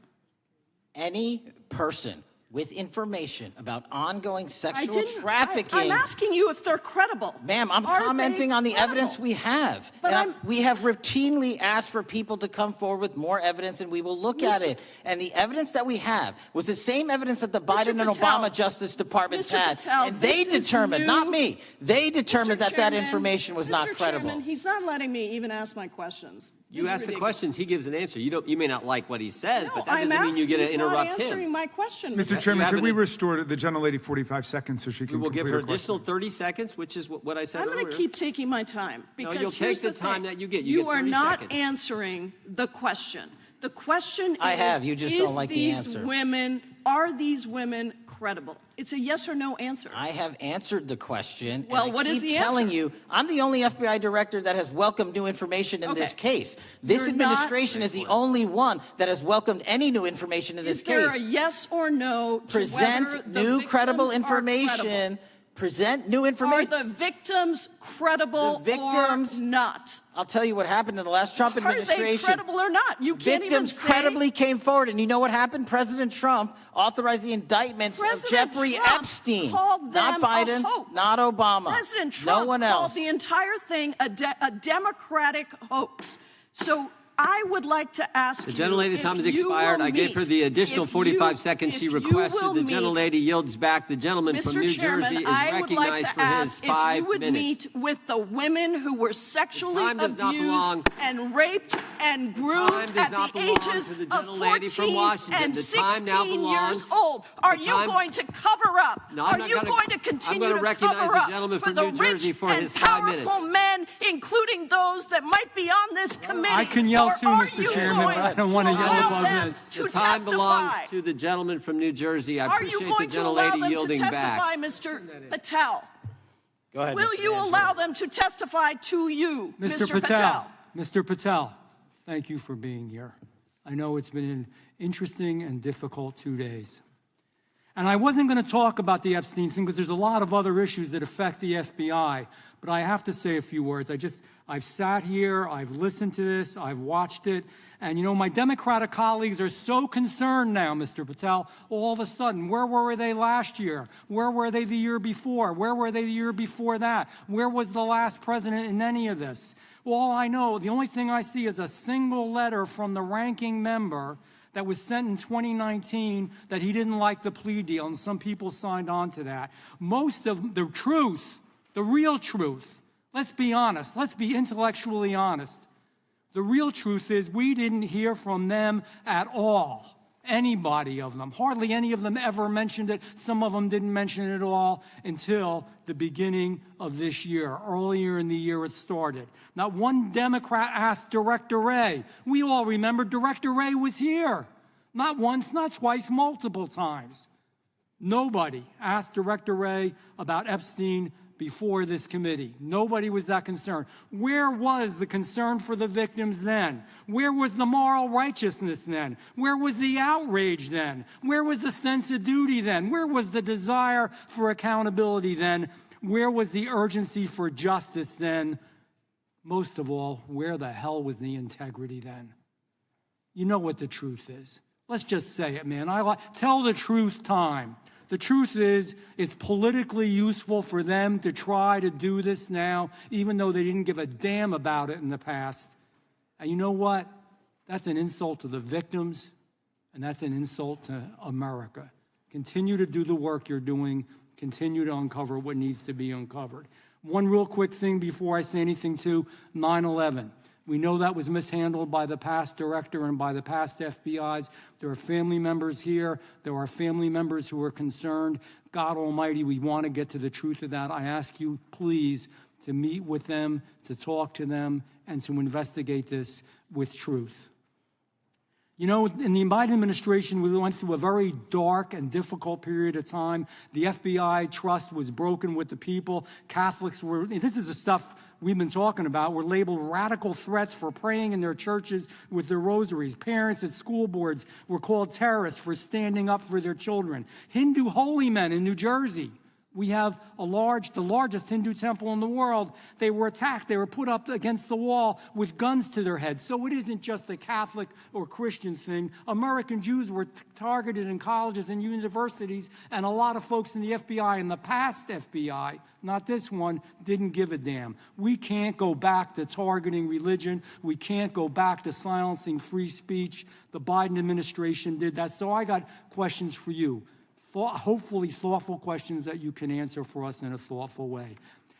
Speaker 1: Any person with information about ongoing sexual
Speaker 5: I'm
Speaker 1: trafficking.
Speaker 5: asking you if they're credible.
Speaker 1: Ma'am, I'm
Speaker 5: Are
Speaker 1: commenting
Speaker 5: they
Speaker 1: on the
Speaker 5: credible?
Speaker 1: evidence we have.
Speaker 5: But
Speaker 1: And we have routinely asked for people to come forward with more evidence, and we will look at
Speaker 5: Mr.
Speaker 1: it. And the evidence that we have was the same evidence that the Biden and
Speaker 5: Patel,
Speaker 1: Obama Justice Departments
Speaker 5: Mr.
Speaker 1: had.
Speaker 5: Patel,
Speaker 1: And they
Speaker 5: this is
Speaker 1: determined,
Speaker 5: new.
Speaker 1: not me, they determined that that
Speaker 5: Chairman,
Speaker 1: information was not
Speaker 5: Mr.
Speaker 1: credible.
Speaker 5: Chairman, he's not letting me even ask my questions.
Speaker 2: You
Speaker 5: This is
Speaker 2: ask the
Speaker 5: ridiculous.
Speaker 2: questions, he gives an answer. You may not like what he says,
Speaker 5: No,
Speaker 2: but that
Speaker 5: I'm
Speaker 2: doesn't mean you get to
Speaker 5: asking, he's not
Speaker 2: interrupt
Speaker 5: answering
Speaker 2: him.
Speaker 5: my question.
Speaker 6: Mr. Chairman, could we restore the gentlelady 45 seconds so she
Speaker 2: We
Speaker 6: can
Speaker 2: will
Speaker 6: complete
Speaker 2: give her
Speaker 6: her question?
Speaker 2: additional 30 seconds, which is what I said
Speaker 5: I'm
Speaker 2: earlier.
Speaker 5: going to keep taking my time because
Speaker 2: you'll take
Speaker 5: here's
Speaker 2: the time
Speaker 5: thing.
Speaker 2: that you get. You get
Speaker 5: are
Speaker 2: 30
Speaker 5: not
Speaker 2: seconds.
Speaker 5: answering the question. The question
Speaker 1: I
Speaker 5: is,
Speaker 1: have. You just don't like the
Speaker 5: these
Speaker 1: answer.
Speaker 5: are these women credible? It's a yes or no answer.
Speaker 1: I have answered the question.
Speaker 5: Well,
Speaker 1: and I
Speaker 5: what is
Speaker 1: keep
Speaker 5: the
Speaker 1: telling
Speaker 5: answer?
Speaker 1: you, I'm the only FBI director that has welcomed new information in this
Speaker 5: Okay.
Speaker 1: case. This
Speaker 5: You're not-
Speaker 1: administration is the only one that has welcomed any new information in this
Speaker 5: Is there
Speaker 1: case.
Speaker 5: a yes or no to whether
Speaker 1: Present
Speaker 5: the
Speaker 1: new credible
Speaker 5: victims are credible?
Speaker 1: information. Present new
Speaker 5: Are
Speaker 1: information.
Speaker 5: the victims credible
Speaker 1: victims-
Speaker 5: or not?
Speaker 1: I'll tell you what happened in the last Trump
Speaker 5: Are they
Speaker 1: administration.
Speaker 5: credible or not? You can't even
Speaker 1: Victims
Speaker 5: say.
Speaker 1: credibly came forward, and you know what happened? President Trump authorized the indictments of
Speaker 5: President
Speaker 1: Jeffrey
Speaker 5: Trump
Speaker 1: Epstein,
Speaker 5: called
Speaker 1: not
Speaker 5: them a
Speaker 1: Biden,
Speaker 5: hoax.
Speaker 1: not Obama,
Speaker 5: President Trump
Speaker 1: no one
Speaker 5: called
Speaker 1: else.
Speaker 5: the entire thing a Democratic hoax. So I would like to ask
Speaker 2: The
Speaker 5: you
Speaker 2: gentlelady's
Speaker 5: if
Speaker 2: time has
Speaker 5: you
Speaker 2: expired.
Speaker 5: will
Speaker 2: I gave her
Speaker 5: meet-
Speaker 2: the additional
Speaker 5: if
Speaker 2: 45
Speaker 5: you-
Speaker 2: seconds she
Speaker 5: if you
Speaker 2: requested.
Speaker 5: will
Speaker 2: The
Speaker 5: meet-
Speaker 2: gentlelady yields back. The gentleman from
Speaker 5: Mr.
Speaker 2: New
Speaker 5: Chairman,
Speaker 2: Jersey is
Speaker 5: I would like
Speaker 2: recognized
Speaker 5: to
Speaker 2: for his
Speaker 5: ask if
Speaker 2: 5
Speaker 5: you would
Speaker 2: minutes.
Speaker 5: meet with the women who were sexually
Speaker 2: time does not belong-
Speaker 5: abused and raped and groomed
Speaker 2: time does
Speaker 5: at
Speaker 2: not
Speaker 5: the
Speaker 2: belong
Speaker 5: ages
Speaker 2: to the
Speaker 5: of
Speaker 2: gentlelady from
Speaker 5: 14
Speaker 2: Washington.
Speaker 5: and
Speaker 2: The time now
Speaker 5: 16
Speaker 2: belongs-
Speaker 5: years old. Are
Speaker 2: the
Speaker 5: you
Speaker 2: time-
Speaker 5: going to cover up?
Speaker 2: No, I'm
Speaker 5: Are
Speaker 2: not
Speaker 5: you
Speaker 2: gonna-
Speaker 5: going to
Speaker 2: I'm
Speaker 5: continue
Speaker 2: gonna
Speaker 5: to
Speaker 2: recognize
Speaker 5: cover
Speaker 2: the
Speaker 5: up
Speaker 2: gentleman
Speaker 5: for
Speaker 2: from
Speaker 5: the
Speaker 2: New Jersey
Speaker 5: rich
Speaker 2: for
Speaker 5: and
Speaker 2: his 5 minutes.
Speaker 5: powerful men, including those that might be on this committee?
Speaker 10: I can yell
Speaker 5: Or
Speaker 10: too,
Speaker 5: are
Speaker 10: Mr.
Speaker 5: you
Speaker 10: Chairman, but I
Speaker 5: going
Speaker 10: don't want to yell
Speaker 5: allow
Speaker 10: above
Speaker 5: them
Speaker 10: this.
Speaker 5: to
Speaker 2: The time belongs
Speaker 5: testify?
Speaker 2: to the gentleman from New Jersey. I
Speaker 5: Are you
Speaker 2: appreciate the
Speaker 5: going to allow
Speaker 2: gentlelady
Speaker 5: them to
Speaker 2: yielding
Speaker 5: testify,
Speaker 2: back.
Speaker 5: Mr. Patel?
Speaker 1: Go ahead.
Speaker 5: Will you allow them to testify to you, Mr. Patel?
Speaker 10: Mr. Patel, thank you for being here. I know it's been an interesting and difficult 2 days. And I wasn't going to talk about the Epstein thing because there's a lot of other issues that affect the FBI, but I have to say a few words. I've sat here, I've listened to this, I've watched it, and you know, my Democratic colleagues are so concerned now, Mr. Patel, all of a sudden. Where were they last year? Where were they the year before? Where were they the year before that? Where was the last president in any of this? All I know, the only thing I see is a single letter from the ranking member that was sent in 2019 that he didn't like the plea deal, and some people signed on to that. Most of the truth, the real truth, let's be honest, let's be intellectually honest. The real truth is we didn't hear from them at all, anybody of them. Hardly any of them ever mentioned it. Some of them didn't mention it at all until the beginning of this year. Earlier in the year it started. Not one Democrat asked Director Wray. We all remember Director Wray was here. Not once, not twice, multiple times. Nobody asked Director Wray about Epstein before this committee. Nobody was that concerned. Where was the concern for the victims then? Where was the moral righteousness then? Where was the outrage then? Where was the sense of duty then? Where was the desire for accountability then? Where was the urgency for justice then? Most of all, where the hell was the integrity then? You know what the truth is. Let's just say it, man. Tell the truth time. The truth is, it's politically useful for them to try to do this now, even though they didn't give a damn about it in the past. And you know what? That's an insult to the victims, and that's an insult to America. Continue to do the work you're doing. Continue to uncover what needs to be uncovered. One real quick thing before I say anything to 9/11. We know that was mishandled by the past director and by the past FBIs. There are family members here. There are family members who are concerned. God Almighty, we want to get to the truth of that. I ask you, please, to meet with them, to talk to them, and to investigate this with truth. You know, in the Biden administration, we went through a very dark and difficult period of time. The FBI trust was broken with the people. Catholics were, this is the stuff we've been talking about, were labeled radical threats for praying in their churches with their rosaries. Parents at school boards were called terrorists for standing up for their children. Hindu holy men in New Jersey. We have the largest Hindu temple in the world. They were attacked. They were put up against the wall with guns to their heads. So it isn't just a Catholic or Christian thing. American Jews were targeted in colleges and universities, and a lot of folks in the FBI, and the past FBI, not this one, didn't give a damn. We can't go back to targeting religion. We can't go back to silencing free speech. The Biden administration did that. So I got questions for you. Hopefully thoughtful questions that you can answer for us in a thoughtful way.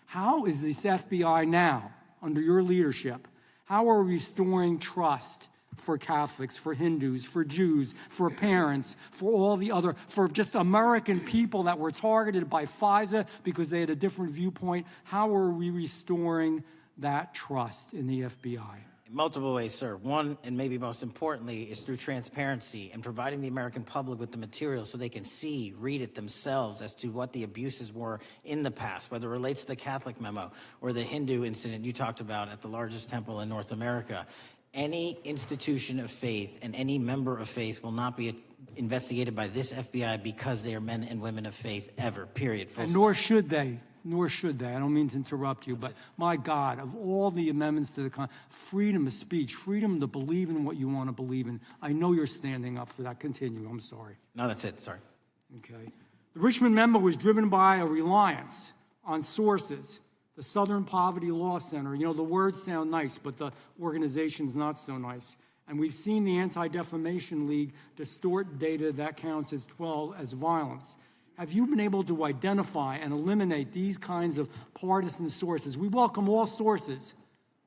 Speaker 10: How is this FBI now, under your leadership, how are we restoring trust for Catholics, for Hindus, for Jews, for parents, for all the other, for just American people that were targeted by FISA because they had a different viewpoint? How are we restoring that trust in the FBI?
Speaker 1: In multiple ways, sir. One, and maybe most importantly, is through transparency and providing the American public with the material so they can see, read it themselves as to what the abuses were in the past, whether it relates to the Catholic memo or the Hindu incident you talked about at the largest temple in North America. Any institution of faith and any member of faith will not be investigated by this FBI because they are men and women of faith ever, period.
Speaker 10: And nor should they. Nor should they. I don't mean to interrupt you, but my God, of all the amendments to the freedom of speech, freedom to believe in what you want to believe in, I know you're standing up for that. Continue. I'm sorry.
Speaker 1: No, that's it. Sorry.
Speaker 10: Okay. The Richmond memo was driven by a reliance on sources. The Southern Poverty Law Center. You know, the words sound nice, but the organization's not so nice. And we've seen the Anti-Defamation League distort data that counts as violence. Have you been able to identify and eliminate these kinds of partisan sources? We welcome all sources,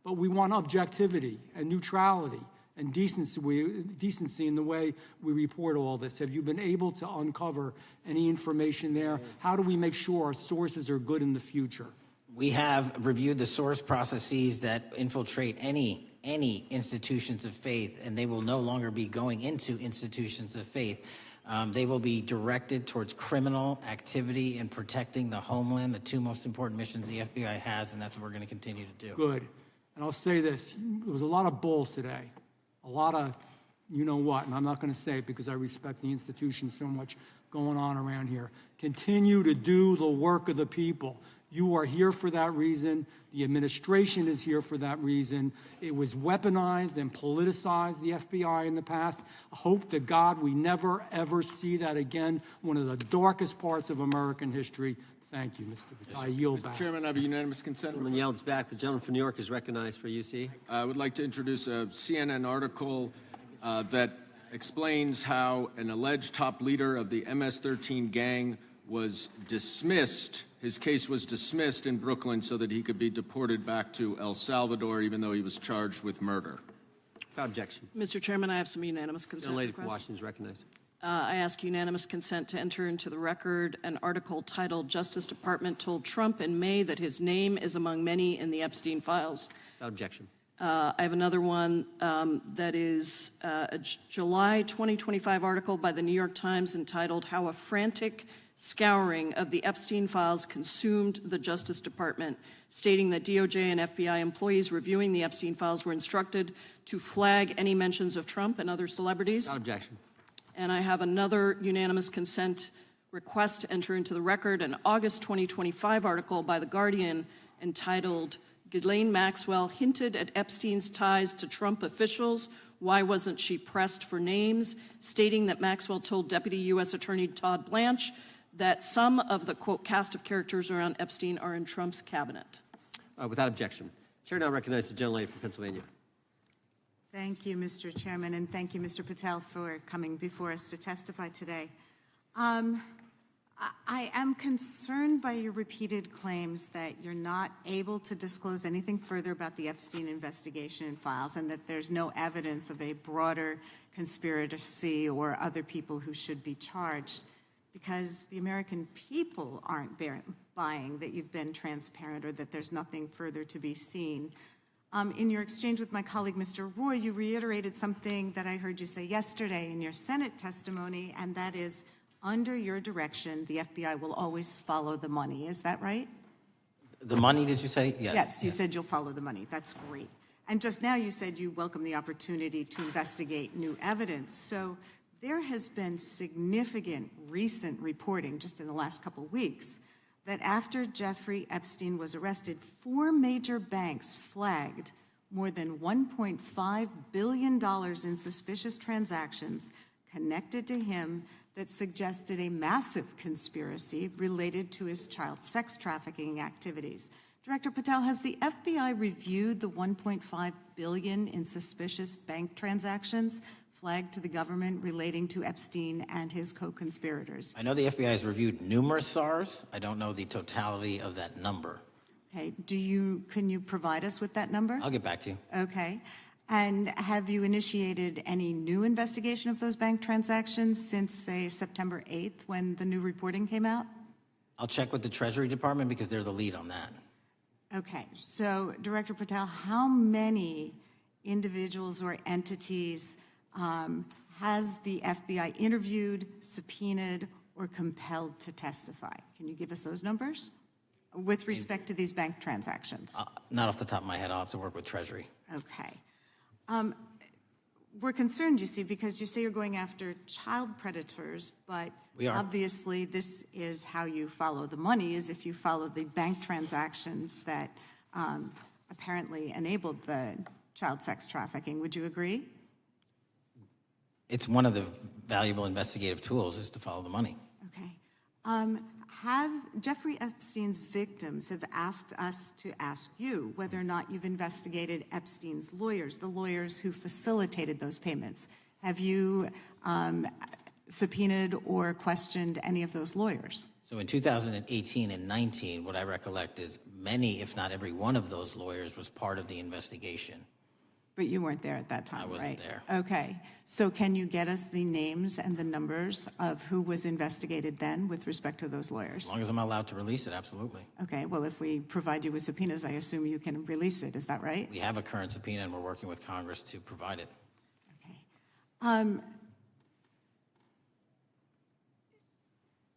Speaker 10: but we want objectivity and neutrality and decency in the way we report all this. Have you been able to uncover any information there? How do we make sure our sources are good in the future?
Speaker 1: We have reviewed the source processes that infiltrate any institutions of faith, and they will no longer be going into institutions of faith. They will be directed towards criminal activity and protecting the homeland, the two most important missions the FBI has, and that's what we're going to continue to do.
Speaker 10: Good. And I'll say this, there was a lot of bull today, a lot of you know what, and I'm not going to say it because I respect the institution so much going on around here. Continue to do the work of the people. You are here for that reason. The administration is here for that reason. It was weaponized and politicized, the FBI, in the past. I hope to God we never, ever see that again. One of the darkest parts of American history. Thank you, Mr. Vitale. I yield back.
Speaker 11: Mr. Chairman, I have a unanimous consent.
Speaker 2: Gentleman yields back. The gentleman from New York is recognized for UC.
Speaker 11: I would like to introduce a CNN article that explains how an alleged top leader of the MS-13 gang was dismissed. His case was dismissed in Brooklyn so that he could be deported back to El Salvador, even though he was charged with murder.
Speaker 2: Without objection.
Speaker 5: Mr. Chairman, I have some unanimous consent
Speaker 2: The lady from
Speaker 5: requests.
Speaker 2: Washington is recognized.
Speaker 5: I ask unanimous consent to enter into the record an article titled "Justice Department Told Trump in May That His Name is Among Many in the Epstein Files."
Speaker 2: Without objection.
Speaker 5: I have another one that is a July 2025 article by the New York Times entitled "How a Frantic Scouring of the Epstein Files Consumed the Justice Department," stating that DOJ and FBI employees reviewing the Epstein Files were instructed to flag any mentions of Trump and other celebrities.
Speaker 2: Without objection.
Speaker 5: And I have another unanimous consent request to enter into the record an August 2025 article by The Guardian entitled "Ghislaine Maxwell Hinted at Epstein's Ties to Trump Officials. Why Wasn't She Pressed for Names?" stating that Maxwell told Deputy U.S. Attorney Todd Blanche that some of the, quote, cast of characters around Epstein are in Trump's cabinet.
Speaker 2: Without objection. Chair now recognizes the gentlelady from Pennsylvania.
Speaker 7: Thank you, Mr. Chairman, and thank you, Mr. Patel, for coming before us to testify today. I am concerned by your repeated claims that you're not able to disclose anything further about the Epstein investigation and files, and that there's no evidence of a broader conspiracy or other people who should be charged, because the American people aren't buying that you've been transparent or that there's nothing further to be seen. In your exchange with my colleague, Mr. Roy, you reiterated something that I heard you say yesterday in your Senate testimony, and that is, under your direction, the FBI will always follow the money. Is that right?
Speaker 1: The money, did you say? Yes.
Speaker 7: Yes, you said you'll follow the money. That's great. And just now you said you welcome the opportunity to investigate new evidence. So there has been significant recent reporting just in the last couple of weeks that after Jeffrey Epstein was arrested, 4 major banks flagged more than $1.5 billion in suspicious transactions connected to him that suggested a massive conspiracy related to his child sex trafficking activities. Director Patel, has the FBI reviewed the $1.5 billion in suspicious bank transactions flagged to the government relating to Epstein and his co-conspirators?
Speaker 1: I know the FBI has reviewed numerous SARs. I don't know the totality of that number.
Speaker 7: Okay, can you provide us with that number?
Speaker 1: I'll get back to you.
Speaker 7: Okay. And have you initiated any new investigation of those bank transactions since, say, September 8th when the new reporting came out?
Speaker 1: I'll check with the Treasury Department because they're the lead on that.
Speaker 7: Okay, so Director Patel, how many individuals or entities has the FBI interviewed, subpoenaed, or compelled to testify? Can you give us those numbers with respect to these bank transactions?
Speaker 1: Not off the top of my head. I'll have to work with Treasury.
Speaker 7: Okay. We're concerned, you see, because you say you're going after child predators, but
Speaker 1: We are.
Speaker 7: obviously this is how you follow the money, is if you follow the bank transactions that apparently enabled the child sex trafficking. Would you agree?
Speaker 1: It's one of the valuable investigative tools is to follow the money.
Speaker 7: Okay. Have Jeffrey Epstein's victims have asked us to ask you whether or not you've investigated Epstein's lawyers, the lawyers who facilitated those payments. Have you subpoenaed or questioned any of those lawyers?
Speaker 1: So in 2018 and 19, what I recollect is many, if not every one of those lawyers was part of the investigation.
Speaker 7: But you weren't there at that time,
Speaker 1: I wasn't
Speaker 7: right?
Speaker 1: there.
Speaker 7: Okay. So can you get us the names and the numbers of who was investigated then with respect to those lawyers?
Speaker 1: As long as I'm allowed to release it, absolutely.
Speaker 7: Okay. Well, if we provide you with subpoenas, I assume you can release it. Is that right?
Speaker 1: We have a current subpoena and we're working with Congress to provide it.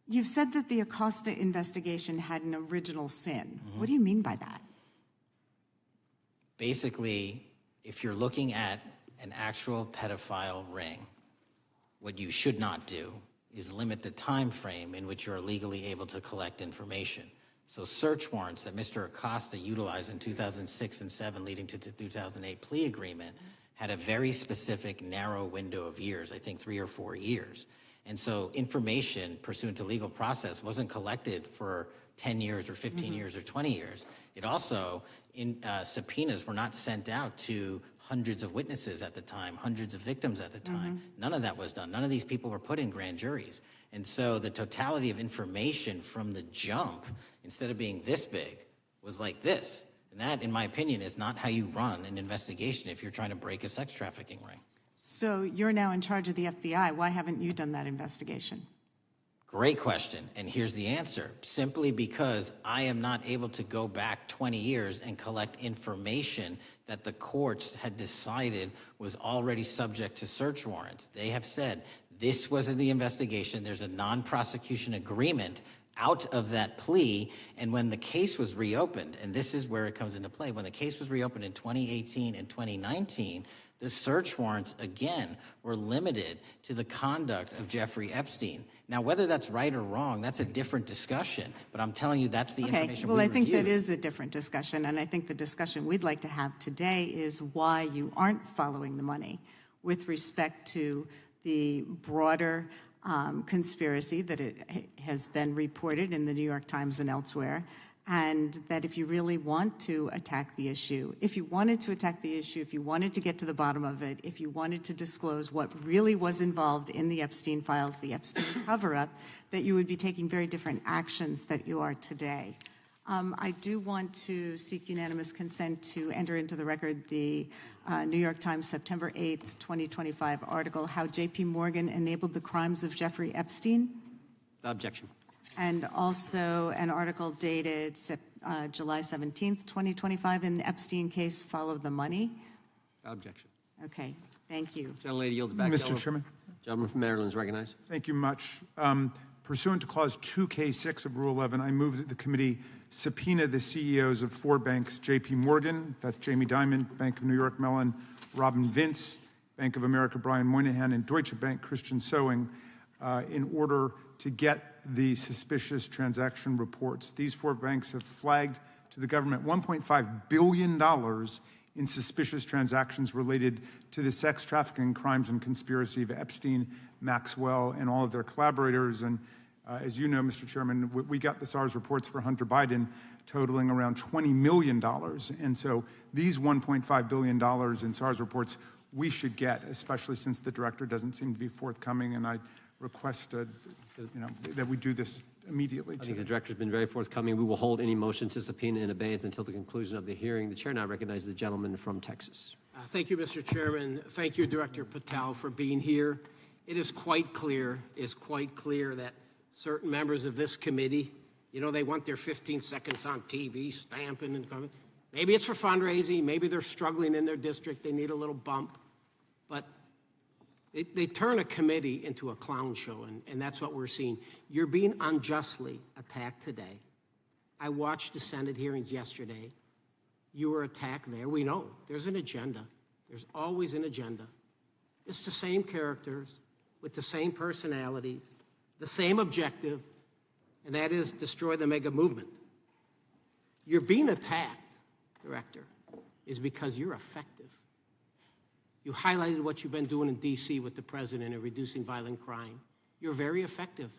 Speaker 7: You've said that the Acosta investigation had an original sin. What do you mean by that?
Speaker 1: Basically, if you're looking at an actual pedophile ring, what you should not do is limit the time frame in which you're legally able to collect information. So search warrants that Mr. Acosta utilized in 2006 and 2007 leading to the 2008 plea agreement had a very specific narrow window of years, I think 3 or 4 years. And so information pursuant to legal process wasn't collected for 10 years or 15 years or 20 years. It also, subpoenas were not sent out to hundreds of witnesses at the time, hundreds of victims at the time. None of that was done. None of these people were put in grand juries. And so the totality of information from the jump, instead of being this big, was like this. And that, in my opinion, is not how you run an investigation if you're trying to break a sex trafficking ring.
Speaker 7: So you're now in charge of the FBI. Why haven't you done that investigation?
Speaker 1: Great question, and here's the answer. Simply because I am not able to go back 20 years and collect information that the courts had decided was already subject to search warrants. They have said this was in the investigation. There's a non-prosecution agreement out of that plea, and when the case was reopened, and this is where it comes into play, when the case was reopened in 2018 and 2019, the search warrants, again, were limited to the conduct of Jeffrey Epstein. Now, whether that's right or wrong, that's a different discussion, but I'm telling you that's the information
Speaker 7: well,
Speaker 1: we
Speaker 7: I think
Speaker 1: reviewed.
Speaker 7: that is a different discussion, and I think the discussion we'd like to have today is why you aren't following the money with respect to the broader conspiracy that it has been reported in the New York Times and elsewhere, and that if you really want to attack the issue, if you wanted to attack the issue, if you wanted to get to the bottom of it, if you wanted to disclose what really was involved in the Epstein files, the Epstein cover-up, that you would be taking very different actions that you are today. I do want to seek unanimous consent to enter into the record the New York Times September 8th, 2025 article, How J.P. Morgan Enabled the Crimes of Jeffrey Epstein.
Speaker 2: Objection.
Speaker 7: And also an article dated July 17th, 2025 in the Epstein case, Follow the Money.
Speaker 2: Objection.
Speaker 7: Okay, thank you.
Speaker 2: Gentlelady yields back.
Speaker 6: Mr. Chairman.
Speaker 2: Gentleman from Maryland is recognized.
Speaker 6: Thank you much. Pursuant to Clause 2K6 of Rule 11, I move that the committee subpoena the CEOs of 4 banks, J.P. Morgan, that's Jamie Dimon, Bank of New York Mellon, Robin Vince, Bank of America, Brian Moynihan, and Deutsche Bank, Christian Sowing, in order to get the suspicious transaction reports. These 4 banks have flagged to the government $1.5 billion in suspicious transactions related to the sex trafficking crimes and conspiracy of Epstein, Maxwell, and all of their collaborators. And as you know, Mr. Chairman, we got the SARS reports for Hunter Biden totaling around $20 million. And so these $1.5 billion in SARS reports we should get, especially since the director doesn't seem to be forthcoming. And I request that we do this immediately.
Speaker 2: I think the director's been very forthcoming. We will hold any motion to subpoena in abeyance until the conclusion of the hearing. The chair now recognizes the gentleman from Texas.
Speaker 8: Thank you, Mr. Chairman. Thank you, Director Patel, for being here. It is quite clear that certain members of this committee, they want their 15 seconds on TV, stamping and coming. Maybe it's for fundraising. Maybe they're struggling in their district. They need a little bump. But they turn a committee into a clown show, and that's what we're seeing. You're being unjustly attacked today. I watched the Senate hearings yesterday. You were attacked there. We know there's an agenda. There's always an agenda. It's the same characters with the same personalities, the same objective, and that is destroy the mega movement. You're being attacked, Director, is because you're effective. You highlighted what you've been doing in D.C. with the president in reducing violent crime. You're very effective.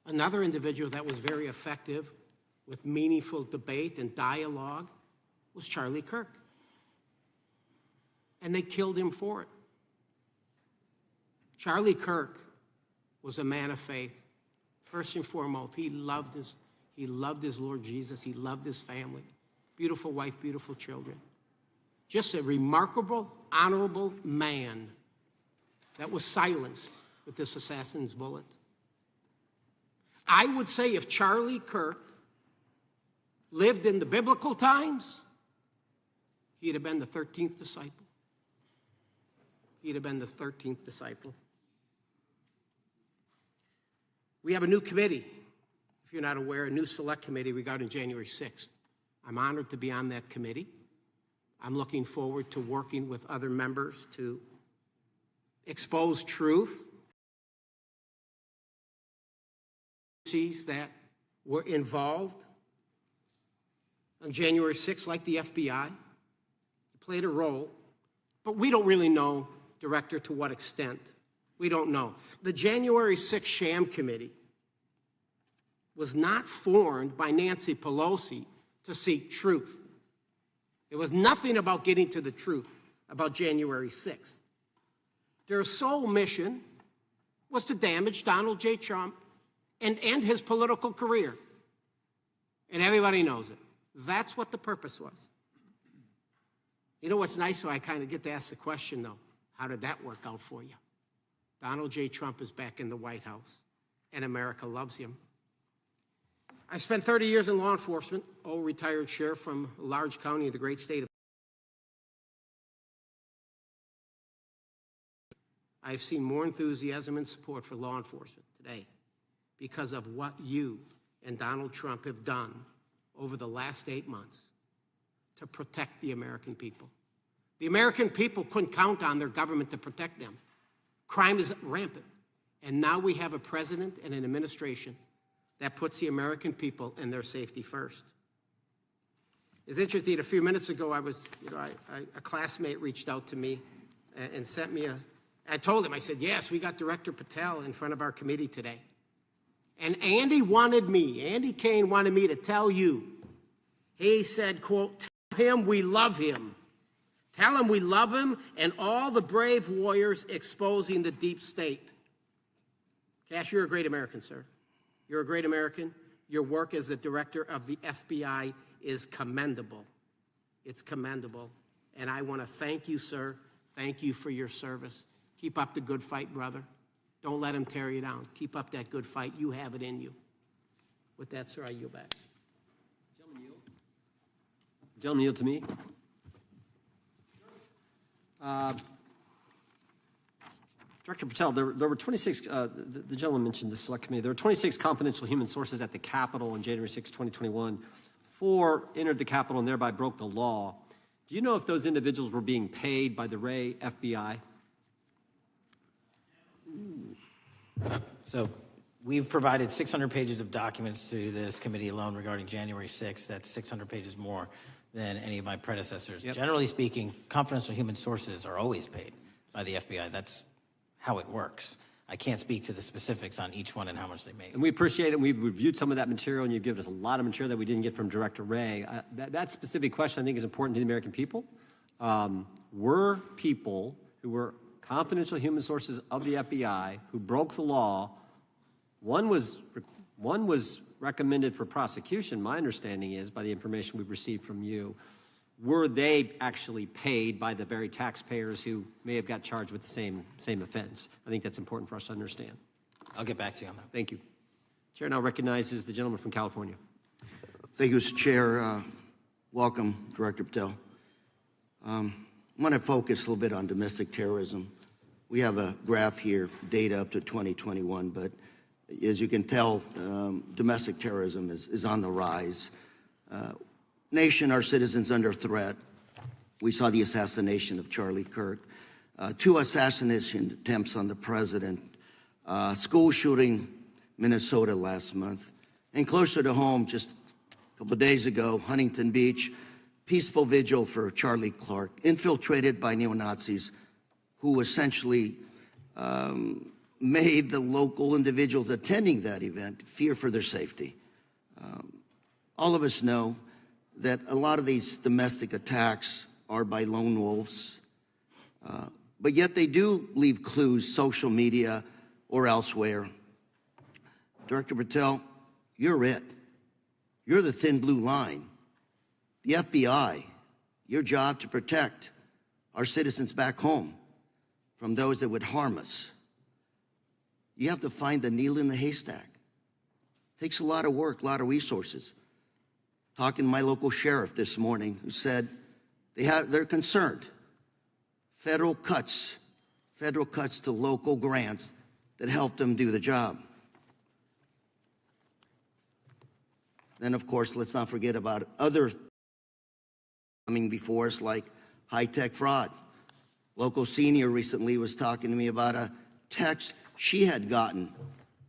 Speaker 8: Another individual that was very effective with meaningful debate and dialogue was Charlie Kirk. And they killed him for it. Charlie Kirk was a man of faith. First and foremost, he loved his Lord Jesus. He loved his family. Beautiful wife, beautiful children. Just a remarkable, honorable man that was silenced with this assassin's bullet. I would say if Charlie Kirk lived in the biblical times, he'd have been the 13th disciple. He'd have been the 13th disciple. We have a new committee, if you're not aware, a new select committee regarding January 6th. I'm honored to be on that committee. I'm looking forward to working with other members to expose truth that were involved on January 6th, like the FBI, played a role, but we don't really know, Director, to what extent. We don't know. The January 6th sham committee was not formed by Nancy Pelosi to seek truth. It was nothing about getting to the truth about January 6th. Their sole mission was to damage Donald J. Trump and end his political career. And everybody knows it. That's what the purpose was. You know what's nice? So I kind of get to ask the question, though. How did that work out for you? Donald J. Trump is back in the White House, and America loves him. I spent 30 years in law enforcement, retired sheriff from a large county in the great state of. I've seen more enthusiasm and support for law enforcement today because of what you and Donald Trump have done over the last 8 months to protect the American people. The American people couldn't count on their government to protect them. Crime is rampant. And now we have a president and an administration that puts the American people and their safety first. It's interesting, a few minutes ago, a classmate reached out to me and sent me I told him, I said, yes, we got Director Patel in front of our committee today. And Andy Kane wanted me to tell you, he said, quote, tell him we love him. Tell him we love him and all the brave warriors exposing the deep state. Cash, you're a great American, sir. You're a great American. Your work as the director of the FBI is commendable. It's commendable. And I want to thank you, sir. Thank you for your service. Keep up the good fight, brother. Don't let him tear you down. Keep up that good fight. You have it in you. With that, sir, I yield back.
Speaker 2: Gentleman yield to me. Director Patel, there were 26, the gentleman mentioned the select committee, there were 26 confidential human sources at the Capitol on January 6, 2021. 4 entered the Capitol and thereby broke the law. Do you know if those individuals were being paid by the Ray FBI?
Speaker 1: So we've provided 600 pages of documents to this committee alone regarding January 6th. That's 600 pages more than any of my predecessors.
Speaker 2: Yep.
Speaker 1: Generally speaking, confidential human sources are always paid by the FBI. That's how it works. I can't speak to the specifics on each one and how much they make.
Speaker 2: And we appreciate it. We've reviewed some of that material, and you've given us a lot of material that we didn't get from Director Ray. That specific question, I think, is important to the American people. Were people who were confidential human sources of the FBI who broke the law, one was recommended for prosecution, my understanding is, by the information we've received from you. Were they actually paid by the very taxpayers who may have got charged with the same offense? I think that's important for us to understand.
Speaker 1: I'll get back to you on that.
Speaker 2: Thank you. Chair now recognizes the gentleman from California.
Speaker 9: Thank you, Mr. Chair. Welcome, Director Patel. I'm going to focus a little bit on domestic terrorism. We have a graph here, data up to 2021, but as you can tell, domestic terrorism is on the rise. Nation, our citizens under threat. We saw the assassination of Charlie Kirk, 2 assassination attempts on the president, school shooting, Minnesota last month, and closer to home, just a couple of days ago, Huntington Beach, peaceful vigil for Charlie Clark, infiltrated by neo-Nazis who essentially made the local individuals attending that event fear for their safety. All of us know that a lot of these domestic attacks are by lone wolves, but yet they do leave clues, social media or elsewhere. Director Patel, you're it. You're the thin blue line. The FBI, your job to protect our citizens back home from those that would harm us. You have to find the needle in the haystack. Takes a lot of work, a lot of resources. Talking to my local sheriff this morning, who said they're concerned. Federal cuts to local grants that help them do the job. Then, of course, let's not forget about other coming before us, like high-tech fraud. Local senior recently was talking to me about a text she had gotten,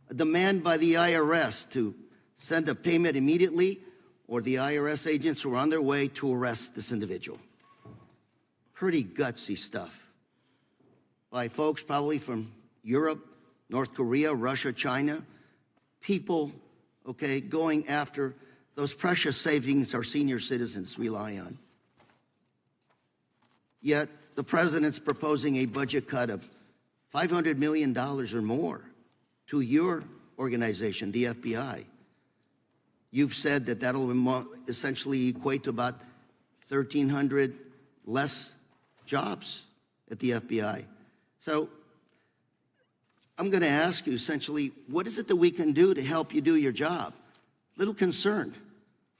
Speaker 9: a demand by the IRS to send a payment immediately, or the IRS agents were on their way to arrest this individual. Pretty gutsy stuff by folks probably from Europe, North Korea, Russia, China, people, okay, going after those precious savings our senior citizens rely on. Yet the president's proposing a budget cut of $500 million or more to your organization, the FBI. You've said that that'll essentially equate to about 1,300 less jobs at the FBI. So I'm going to ask you essentially, what is it that we can do to help you do your job? Little concerned.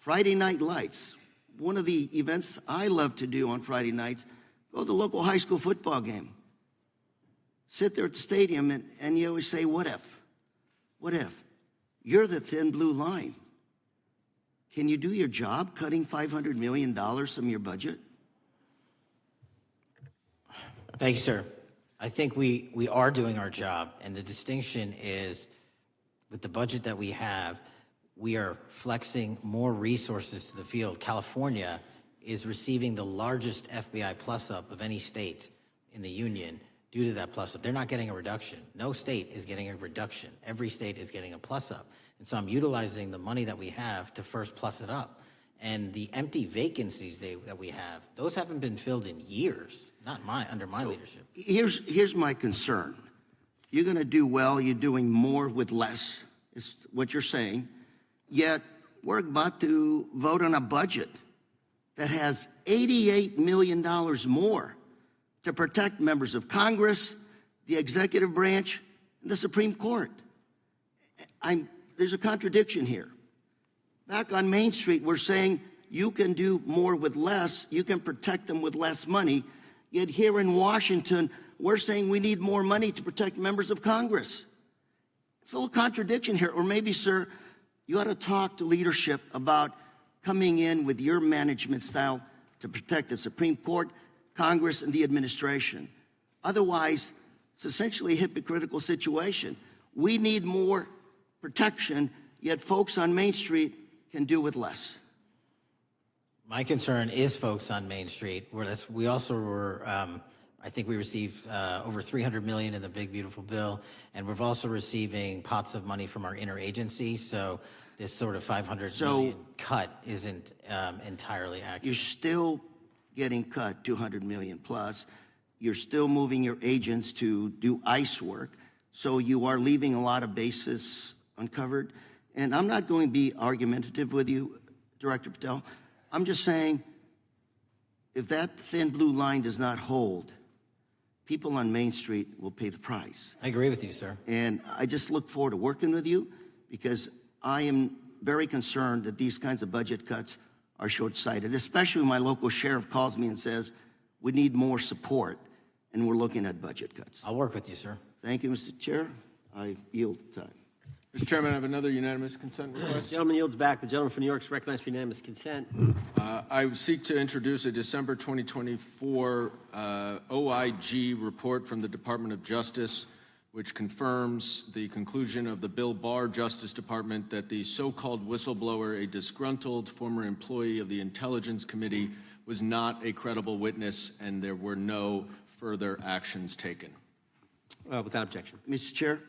Speaker 9: Friday Night Lights, one of the events I love to do on Friday nights, go to the local high school football game. Sit there at the stadium and you always say, what if? What if? You're the thin blue line. Can you do your job cutting $500 million from your budget?
Speaker 1: Thank you, sir. I think we are doing our job, and the distinction is with the budget that we have, we are flexing more resources to the field. California is receiving the largest FBI plus-up of any state in the union due to that plus-up. They're not getting a reduction. No state is getting a reduction. Every state is getting a plus-up. And so I'm utilizing the money that we have to first plus it up. And the empty vacancies that we have, those haven't been filled in years, not under my leadership.
Speaker 9: Here's my concern. You're going to do well. You're doing more with less, is what you're saying. Yet we're about to vote on a budget that has $88 million more to protect members of Congress, the executive branch, and the Supreme Court. There's a contradiction here. Back on Main Street, we're saying you can do more with less, you can protect them with less money. Yet here in Washington, we're saying we need more money to protect members of Congress. It's a little contradiction here. Or maybe, sir, you ought to talk to leadership about coming in with your management style to protect the Supreme Court, Congress, and the administration. Otherwise, it's essentially a hypocritical situation. We need more protection, yet folks on Main Street can do with less.
Speaker 1: My concern is folks on Main Street. We also were, I think we received over $300 million in the big, beautiful bill, and we're also receiving pots of money from our interagency. So this sort of $500 million cut isn't entirely accurate.
Speaker 9: You're still getting cut $200 million plus. You're still moving your agents to do ICE work. So you are leaving a lot of bases uncovered. And I'm not going to be argumentative with you, Director Patel. I'm just saying, if that thin blue line does not hold, people on Main Street will pay the price.
Speaker 1: I agree with you, sir.
Speaker 9: And I just look forward to working with you, because I am very concerned that these kinds of budget cuts are short-sighted, especially when my local sheriff calls me and says, we need more support, and we're looking at budget cuts.
Speaker 1: I'll work with you, sir.
Speaker 9: Thank you, Mr. Chair. I yield time.
Speaker 11: Mr. Chairman, I have another unanimous consent request.
Speaker 2: The gentleman yields back. The gentleman from New York is recognized for unanimous consent.
Speaker 11: I seek to introduce a December 2024 OIG report from the Department of Justice, which confirms the conclusion of the Bill Barr Justice Department that the so-called whistleblower, a disgruntled former employee of the Intelligence Committee, was not a credible witness, and there were no further actions taken.
Speaker 2: Without objection.
Speaker 9: Mr. Chair,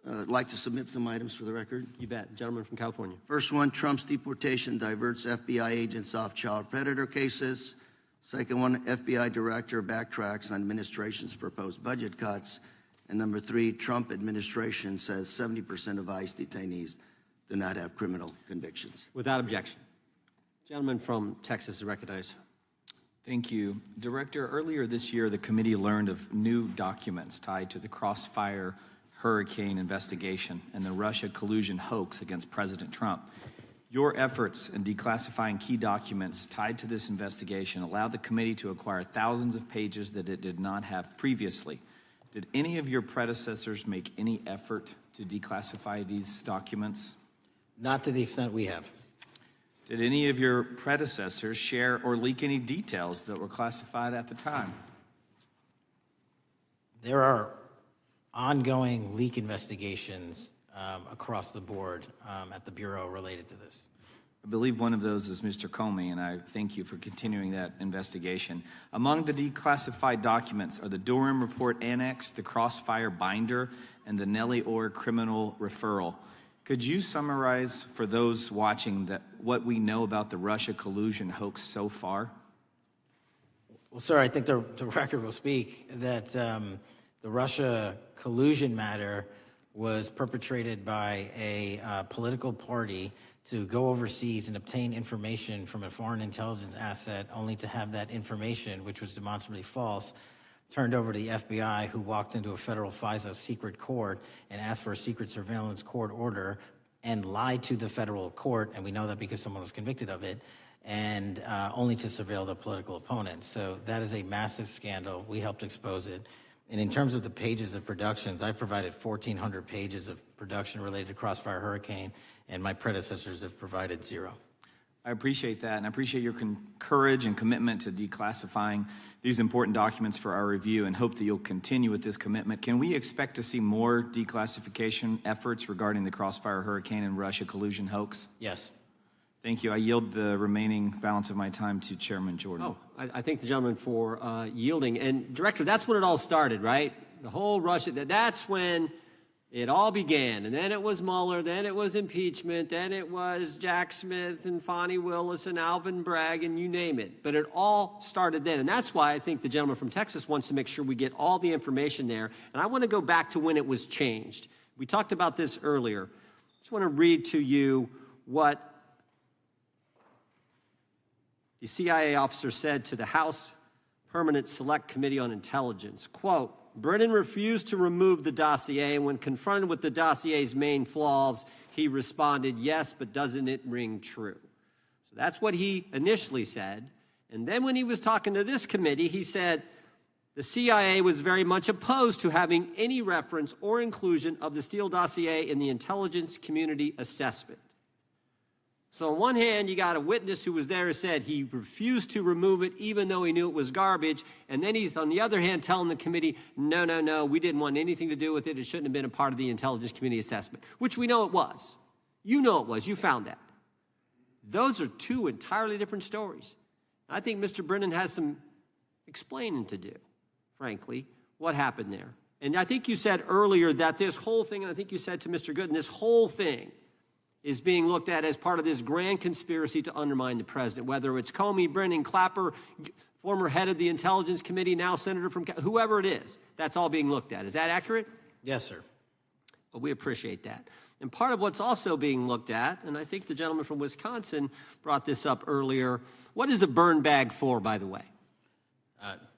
Speaker 9: I'd like to submit some items for the record.
Speaker 2: You bet. Gentleman from California.
Speaker 9: First one, Trump's deportation diverts FBI agents off child predator cases. Second one, FBI director backtracks on administration's proposed budget cuts. And number three, Trump administration says 70% of ICE detainees do not have criminal convictions.
Speaker 2: Without objection. Gentleman from Texas is recognized.
Speaker 12: Thank you. Director, earlier this year, the committee learned of new documents tied to the Crossfire Hurricane investigation and the Russia collusion hoax against President Trump. Your efforts in declassifying key documents tied to this investigation allowed the committee to acquire thousands of pages that it did not have previously. Did any of your predecessors make any effort to declassify these documents?
Speaker 1: Not to the extent we have.
Speaker 12: Did any of your predecessors share or leak any details that were classified at the time?
Speaker 1: There are ongoing leak investigations across the board at the Bureau related to this.
Speaker 12: I believe one of those is Mr. Comey, and I thank you for continuing that investigation. Among the declassified documents are the Durham Report Annex, the Crossfire Binder, and the Nellie Orr Criminal Referral. Could you summarize for those watching what we know about the Russia collusion hoax so far?
Speaker 1: Well, sir, I think the record will speak that the Russia collusion matter was perpetrated by a political party to go overseas and obtain information from a foreign intelligence asset, only to have that information, which was demonstrably false, turned over to the FBI, who walked into a federal FISA secret court and asked for a secret surveillance court order and lied to the federal court, and we know that because someone was convicted of it, and only to surveil the political opponent. So that is a massive scandal. We helped expose it. And in terms of the pages of productions, I provided 1,400 pages of production related to Crossfire Hurricane, and my predecessors have provided 0.
Speaker 12: I appreciate that, and I appreciate your courage and commitment to declassifying these important documents for our review, and hope that you'll continue with this commitment. Can we expect to see more declassification efforts regarding the Crossfire Hurricane and Russia collusion hoax?
Speaker 1: Yes.
Speaker 12: Thank you. I yield the remaining balance of my time to Chairman Jordan.
Speaker 2: Oh, I thank the gentleman for yielding. And Director, that's when it all started, right? The whole Russia, that's when it all began. And then it was Mueller, then it was impeachment, then it was Jack Smith and Fonnie Willis and Alvin Bragg and you name it. But it all started then. And that's why I think the gentleman from Texas wants to make sure we get all the information there. And I want to go back to when it was changed. We talked about this earlier. I just want to read to you what the CIA officer said to the House Permanent Select Committee on Intelligence. Quote, Brennan refused to remove the dossier, and when confronted with the dossier's main flaws, he responded, yes, but doesn't it ring true? So that's what he initially said. And then when he was talking to this committee, he said the CIA was very much opposed to having any reference or inclusion of the Steele dossier in the intelligence community assessment. So on one hand, you got a witness who was there who said he refused to remove it even though he knew it was garbage. And then he's, on the other hand, telling the committee, no, we didn't want anything to do with it. It shouldn't have been a part of the intelligence community assessment, which we know it was. You know it was. You found that. Those are two entirely different stories. I think Mr. Brennan has some explaining to do, frankly, what happened there. And I think you said earlier that this whole thing, and I think you said to Mr. Gooden, this whole thing is being looked at as part of this grand conspiracy to undermine the president, whether it's Comey, Brennan, Clapper, former head of the Intelligence Committee, now senator from, whoever it is, that's all being looked at. Is that accurate?
Speaker 1: Yes, sir.
Speaker 2: Well, we appreciate that. And part of what's also being looked at, and I think the gentleman from Wisconsin brought this up earlier, what is a burn bag for, by the way?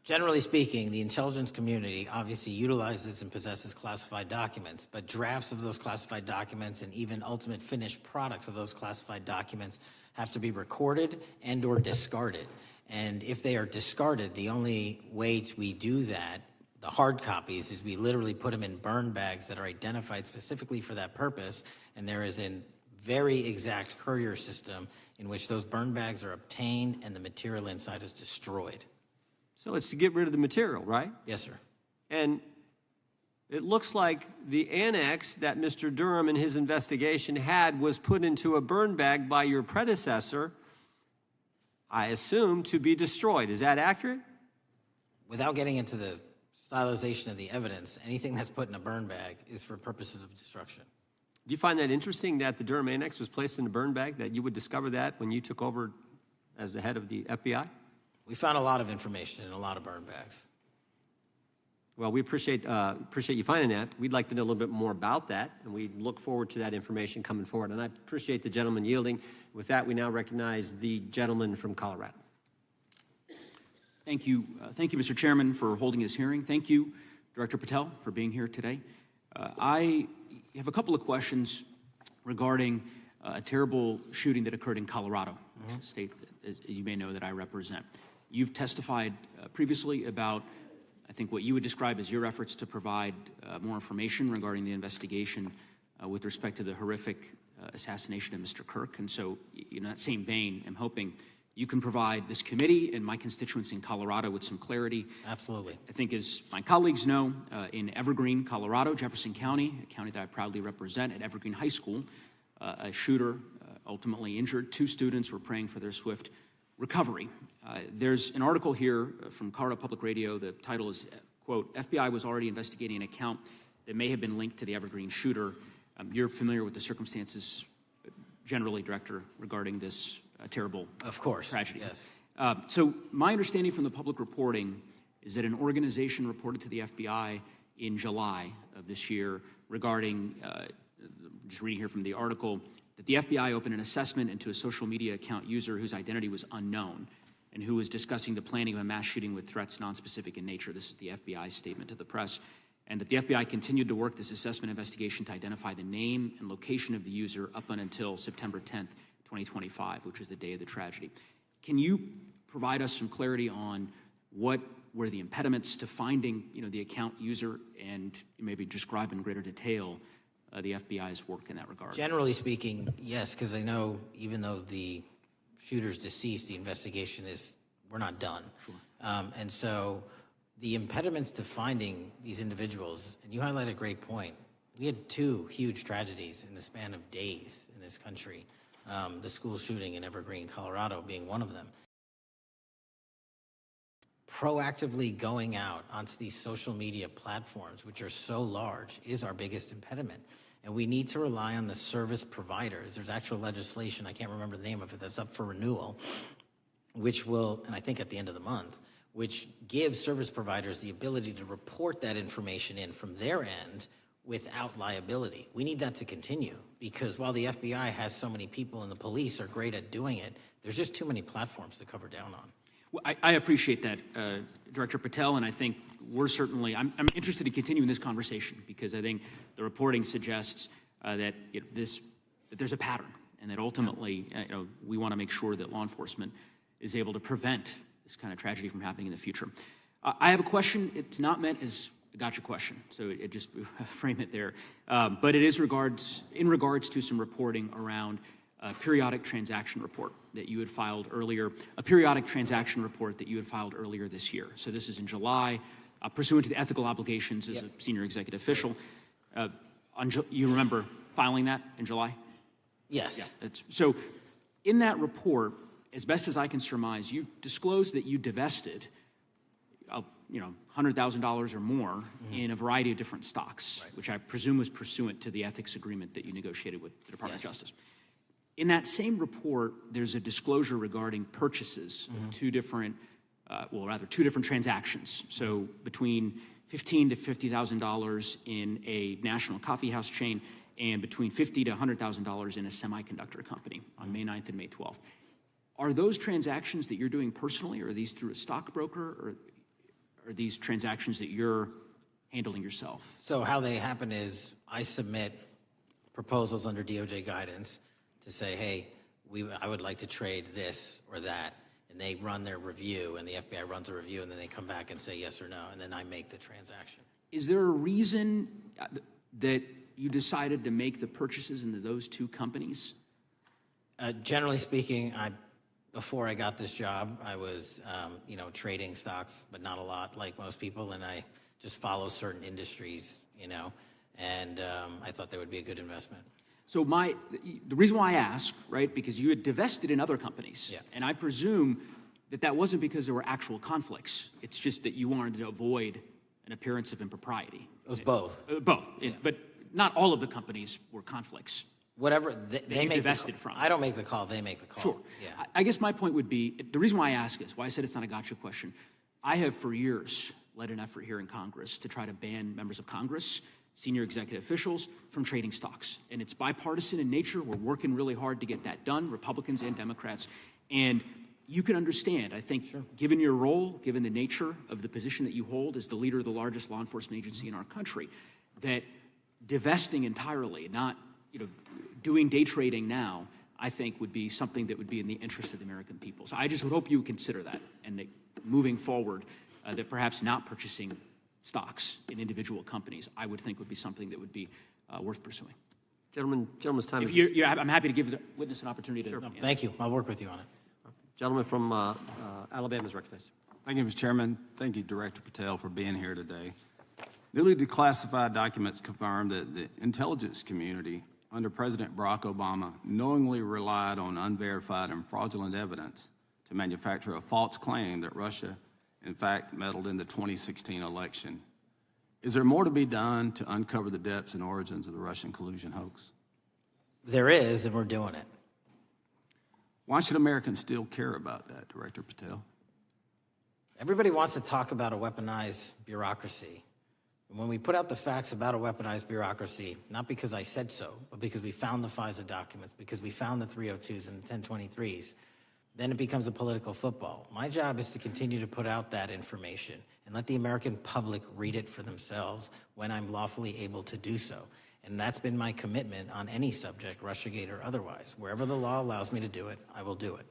Speaker 1: Generally speaking, the intelligence community obviously utilizes and possesses classified documents, but drafts of those classified documents and even ultimate finished products of those classified documents have to be recorded and or discarded. And if they are discarded, the only way we do that, the hard copies, is we literally put them in burn bags that are identified specifically for that purpose, and there is a very exact courier system in which those burn bags are obtained and the material inside is destroyed.
Speaker 2: So it's to get rid of the material, right?
Speaker 1: Yes, sir.
Speaker 2: And it looks like the annex that Mr. Durham in his investigation had was put into a burn bag by your predecessor, I assume, to be destroyed. Is that accurate?
Speaker 1: Without getting into the stylization of the evidence, anything that's put in a burn bag is for purposes of destruction.
Speaker 2: Do you find that interesting that the Durham annex was placed in a burn bag, that you would discover that when you took over as the head of the FBI?
Speaker 1: We found a lot of information in a lot of burn bags.
Speaker 2: Well, we appreciate you finding that. We'd like to know a little bit more about that, and we look forward to that information coming forward. And I appreciate the gentleman yielding. With that, we now recognize the gentleman from Colorado.
Speaker 13: Thank you, Mr. Chairman, for holding this hearing. Thank you, Director Patel, for being here today. I have a couple of questions regarding a terrible shooting that occurred in Colorado, a state, as you may know, that I represent. You've testified previously about, I think, what you would describe as your efforts to provide more information regarding the investigation with respect to the horrific assassination of Mr. Kirk. And so, in that same vein, I'm hoping you can provide this committee and my constituents in Colorado with some clarity.
Speaker 1: Absolutely.
Speaker 13: I think, as my colleagues know, in Evergreen, Colorado, Jefferson County, a county that I proudly represent, at Evergreen High School, a shooter ultimately injured. 2 students were praying for their swift recovery. There's an article here from Colorado Public Radio. The title is, quote, FBI was already investigating an account that may have been linked to the Evergreen shooter. You're familiar with the circumstances generally, Director, regarding this terrible tragedy.
Speaker 1: Yes.
Speaker 13: So my understanding from the public reporting is that an organization reported to the FBI in July of this year regarding, just reading here from the article, that the FBI opened an assessment into a social media account user whose identity was unknown and who was discussing the planning of a mass shooting with threats nonspecific in nature. This is the FBI's statement to the press. And that the FBI continued to work this assessment investigation to identify the name and location of the user up until September 10th, 2025, which was the day of the tragedy. Can you provide us some clarity on what were the impediments to finding, the account user, and maybe describe in greater detail the FBI's work in that regard?
Speaker 1: Generally speaking, yes, because I know even though the shooter's deceased, the investigation we're not done.
Speaker 13: Sure.
Speaker 1: And so the impediments to finding these individuals, and you highlight a great point. We had 2 huge tragedies in the span of days in this country. The school shooting in Evergreen, Colorado being one of them. Proactively going out onto these social media platforms, which are so large, is our biggest impediment. And we need to rely on the service providers. There's actual legislation, I can't remember the name of it, that's up for renewal, which will, and I think at the end of the month, which gives service providers the ability to report that information in from their end without liability. We need that to continue, because while the FBI has so many people and the police are great at doing it, there's just too many platforms to cover down on.
Speaker 13: Well, I appreciate that, Director Patel, and I think we're certainly, I'm interested in continuing this conversation, because I think the reporting suggests that there's a pattern, and that ultimately we want to make sure that law enforcement is able to prevent this kind of tragedy from happening in the future. I have a question. It's not meant as a gotcha question, so it just frame it there. But it is in regards to some reporting around a periodic transaction report that you had filed earlier, this year. So this is in July, pursuant to the ethical obligations as a senior executive official. You remember filing that in July?
Speaker 1: Yes.
Speaker 13: Yeah. So in that report, as best as I can surmise, you disclosed that you divested, $100,000 or more in a variety of different stocks, which I presume was pursuant to the ethics agreement that you negotiated with the Department of Justice. In that same report, there's a disclosure regarding purchases of 2 different transactions. So between $15,000 to $50,000 in a national coffee house chain, and between $50,000 to $100,000 in a semiconductor company on May 9th and May 12th. Are those transactions that you're doing personally, or are these through a stockbroker, or are these transactions that you're handling yourself?
Speaker 1: So how they happen is I submit proposals under DOJ guidance to say, hey, I would like to trade this or that, and they run their review, and the FBI runs a review, and then they come back and say yes or no, and then I make the transaction.
Speaker 13: Is there a reason that you decided to make the purchases into those 2 companies?
Speaker 1: Generally speaking, before I got this job, I was, trading stocks, but not a lot, like most people, and I just follow certain industries, and I thought they would be a good investment.
Speaker 13: So the reason why I ask, right, because you had divested in other companies, and I presume that wasn't because there were actual conflicts. It's just that you wanted to avoid an appearance of impropriety.
Speaker 1: It was both.
Speaker 13: Both, but not all of the companies were conflicts.
Speaker 1: Whatever they make
Speaker 13: divested from.
Speaker 1: I don't make the call, they make the call.
Speaker 13: Sure.
Speaker 1: Yeah.
Speaker 13: I guess my point would be, the reason why I ask is, why I said it's not a gotcha question, I have for years led an effort here in Congress to try to ban members of Congress, senior executive officials, from trading stocks. And it's bipartisan in nature. We're working really hard to get that done, Republicans and Democrats. And you can understand, I think, given your role, given the nature of the position that you hold as the leader of the largest law enforcement agency in our country, that divesting entirely, not doing day trading now, I think would be something that would be in the interest of the American people. So I just would hope you would consider that, and that moving forward, that perhaps not purchasing stocks in individual companies, I would think would be something that would be worth pursuing.
Speaker 2: Gentleman's time
Speaker 13: If
Speaker 2: is...
Speaker 13: I'm happy to give the witness an opportunity to...
Speaker 2: Sure.
Speaker 13: answer.
Speaker 1: Thank you. I'll work with you on it.
Speaker 2: Gentleman from Alabama is recognized.
Speaker 3: Thank you, Mr. Chairman. Thank you, Director Patel, for being here today. Newly declassified documents confirm that the intelligence community under President Barack Obama knowingly relied on unverified and fraudulent evidence to manufacture a false claim that Russia, in fact, meddled in the 2016 election. Is there more to be done to uncover the depths and origins of the Russian collusion hoax?
Speaker 1: There is, and we're doing it.
Speaker 3: Why should Americans still care about that, Director Patel?
Speaker 1: Everybody wants to talk about a weaponized bureaucracy. And when we put out the facts about a weaponized bureaucracy, not because I said so, but because we found the FISA documents, because we found the 302s and the 1023s, then it becomes a political football. My job is to continue to put out that information and let the American public read it for themselves when I'm lawfully able to do so. And that's been my commitment on any subject, Russiagate or otherwise. Wherever the law allows me to do it, I will do it.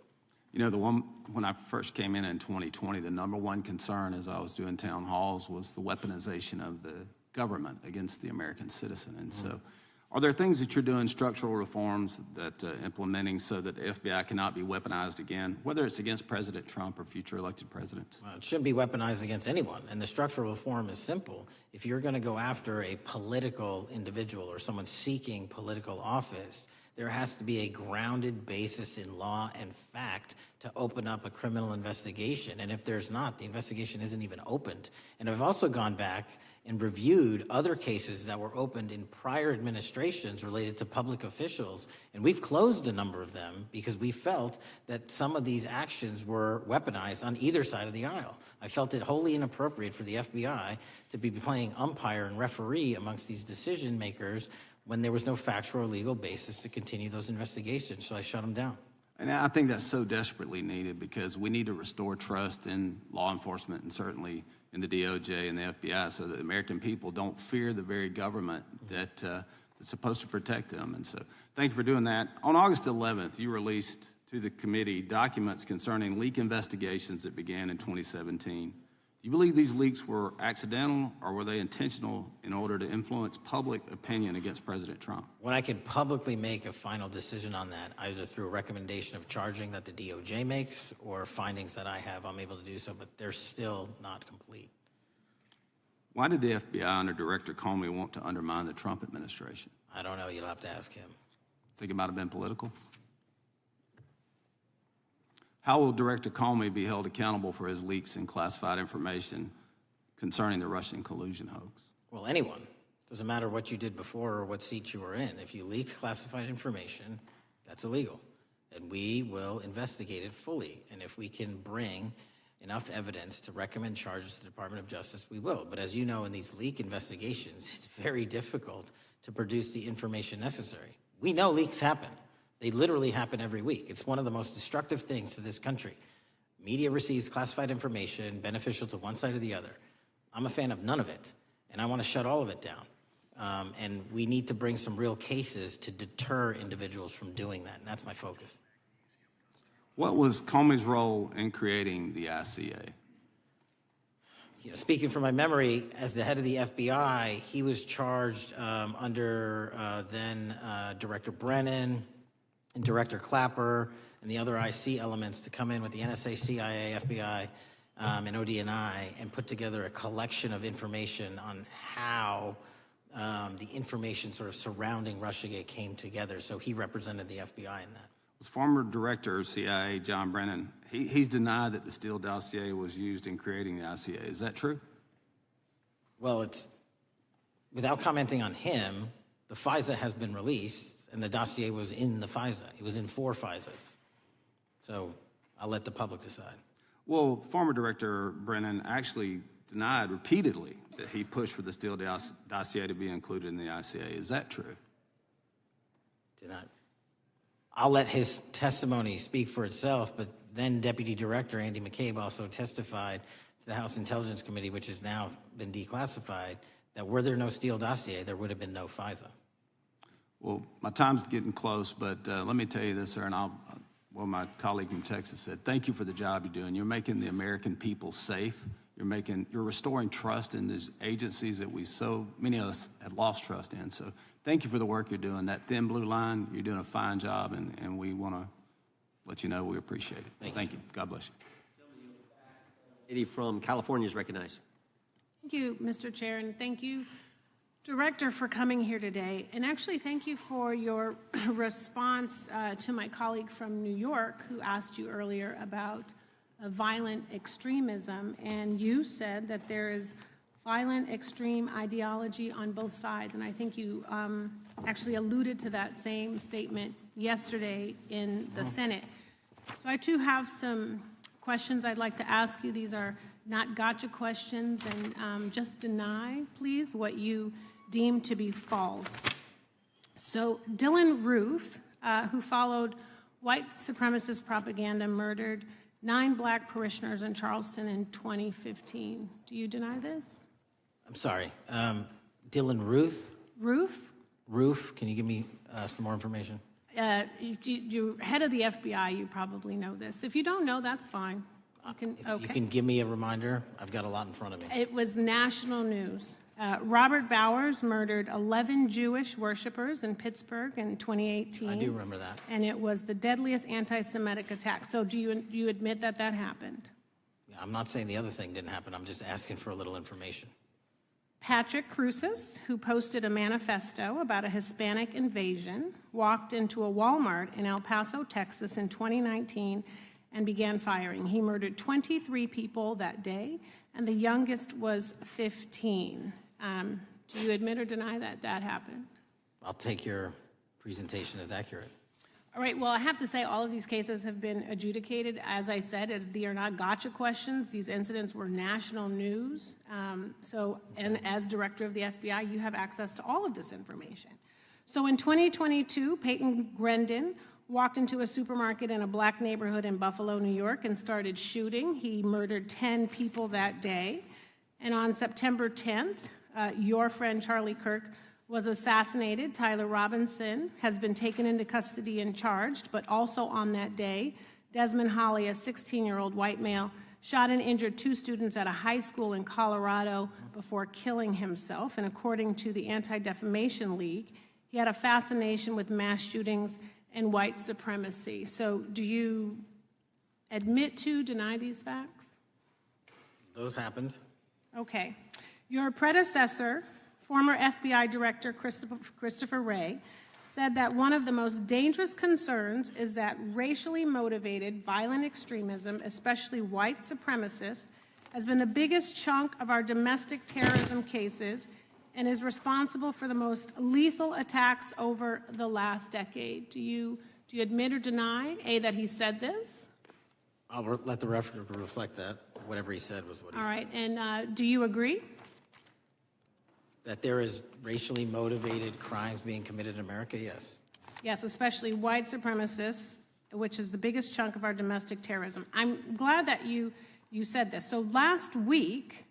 Speaker 3: You know, when I first came in 2020, the number one concern as I was doing town halls was the weaponization of the government against the American citizen. And so are there things that you're doing, structural reforms that implementing so that the FBI cannot be weaponized again, whether it's against President Trump or future elected presidents?
Speaker 1: Well, it shouldn't be weaponized against anyone. And the structural reform is simple. If you're going to go after a political individual or someone seeking political office, there has to be a grounded basis in law and fact to open up a criminal investigation. And if there's not, the investigation isn't even opened. And I've also gone back and reviewed other cases that were opened in prior administrations related to public officials. And we've closed a number of them because we felt that some of these actions were weaponized on either side of the aisle. I felt it wholly inappropriate for the FBI to be playing umpire and referee amongst these decision makers when there was no factual or legal basis to continue those investigations, so I shut them down.
Speaker 3: And I think that's so desperately needed because we need to restore trust in law enforcement and certainly in the DOJ and the FBI so that the American people don't fear the very government that's supposed to protect them. And so thank you for doing that. On August 11th, you released to the committee documents concerning leak investigations that began in 2017. Do you believe these leaks were accidental or were they intentional in order to influence public opinion against President Trump?
Speaker 1: When I can publicly make a final decision on that, either through a recommendation of charging that the DOJ makes or findings that I have, I'm able to do so, but they're still not complete.
Speaker 3: Why did the FBI under Director Comey want to undermine the Trump administration?
Speaker 1: I don't know. You'll have to ask him.
Speaker 3: Think it might have been political? How will Director Comey be held accountable for his leaks and classified information concerning the Russian collusion hoax?
Speaker 1: Well, anyone. Doesn't matter what you did before or what seat you were in. If you leaked classified information, that's illegal. And we will investigate it fully. And if we can bring enough evidence to recommend charges to the Department of Justice, we will. But as you know, in these leak investigations, it's very difficult to produce the information necessary. We know leaks happen. They literally happen every week. It's one of the most destructive things to this country. Media receives classified information beneficial to one side or the other. I'm a fan of none of it, and I want to shut all of it down. And we need to bring some real cases to deter individuals from doing that, and that's my focus.
Speaker 3: What was Comey's role in creating the ICA?
Speaker 1: You know, speaking from my memory, as the head of the FBI, he was charged under then Director Brennan, and Director Clapper and the other IC elements to come in with the NSA, CIA, FBI, and ODNI and put together a collection of information on how the information sort of surrounding Russiagate came together. So he represented the FBI in that.
Speaker 3: Was former Director of CIA, John Brennan, he's denied that the Steele dossier was used in creating the ICA. Is that true?
Speaker 1: Well, it's, without commenting on him, the FISA has been released. And the dossier was in the FISA. It was in 4 FISAs. So I'll let the public decide.
Speaker 3: Well, former Director Brennan actually denied repeatedly that he pushed for the Steele dossier to be included in the ICA. Is that true?
Speaker 1: Denied. I'll let his testimony speak for itself, but then Deputy Director Andy McCabe also testified to the House Intelligence Committee, which has now been declassified, that were there no Steele dossier, there would have been no FISA.
Speaker 3: Well, my time's getting close, but let me tell you this, sir, and my colleague from Texas said, thank you for the job you're doing. You're making the American people safe.
Speaker 14: you're restoring trust in these agencies that so many of us had lost trust in. So thank you for the work you're doing. That thin blue line, you're doing a fine job, and we want to let you know we appreciate it. Thank you. God bless you.
Speaker 2: Lady from California is recognized.
Speaker 15: Thank you, Mr. Chair, and thank you, Director, for coming here today. And actually, thank you for your response to my colleague from New York who asked you earlier about violent extremism. And you said that there is violent extreme ideology on both sides. And I think you actually alluded to that same statement yesterday in the Senate. So I too have some questions I'd like to ask you. These are not gotcha questions, and just deny, please, what you deem to be false. So Dylan Roof, who followed white supremacist propaganda, murdered 9 black parishioners in Charleston in 2015. Do you deny this?
Speaker 1: I'm sorry. Dylan Ruth?
Speaker 15: Roof,
Speaker 1: can you give me some more information?
Speaker 15: You're head of the FBI, you probably know this. If you don't know, that's fine.
Speaker 1: You can give me a reminder. I've got a lot in front of me.
Speaker 15: It was national news. Robert Bowers murdered 11 Jewish worshipers in Pittsburgh in 2018.
Speaker 1: I do remember that.
Speaker 15: And it was the deadliest anti-Semitic attack. So do you admit that that happened?
Speaker 1: I'm not saying the other thing didn't happen. I'm just asking for a little information.
Speaker 15: Patrick Cruces, who posted a manifesto about a Hispanic invasion, walked into a Walmart in El Paso, Texas in 2019 and began firing. He murdered 23 people that day, and the youngest was 15. Do you admit or deny that that happened?
Speaker 1: I'll take your presentation as accurate.
Speaker 15: All right, well, I have to say all of these cases have been adjudicated. As I said, they are not gotcha questions. These incidents were national news. And as director of the FBI, you have access to all of this information. So in 2022, Peyton Grendon walked into a supermarket in a black neighborhood in Buffalo, New York, and started shooting. He murdered 10 people that day. And on September 10th, your friend Charlie Kirk was assassinated. Tyler Robinson has been taken into custody and charged, but also on that day, Desmond Holley, a 16-year-old white male, shot and injured 2 students at a high school in Colorado before killing himself. And according to the Anti-Defamation League, he had a fascination with mass shootings and white supremacy. So do you admit to, deny these facts?
Speaker 1: Those happened.
Speaker 15: Okay. Your predecessor, former FBI Director Christopher Wray, said that one of the most dangerous concerns is that racially motivated violent extremism, especially white supremacists, has been the biggest chunk of our domestic terrorism cases and is responsible for the most lethal attacks over the last decade. Do you admit or deny, A, that he said this?
Speaker 1: I'll let the record reflect that. Whatever he said was what he said.
Speaker 15: All right, and do you agree?
Speaker 1: That there is racially motivated crimes being committed in America, yes.
Speaker 15: Yes, especially white supremacists, which is the biggest chunk of our domestic terrorism. I'm glad that you said this. So last week,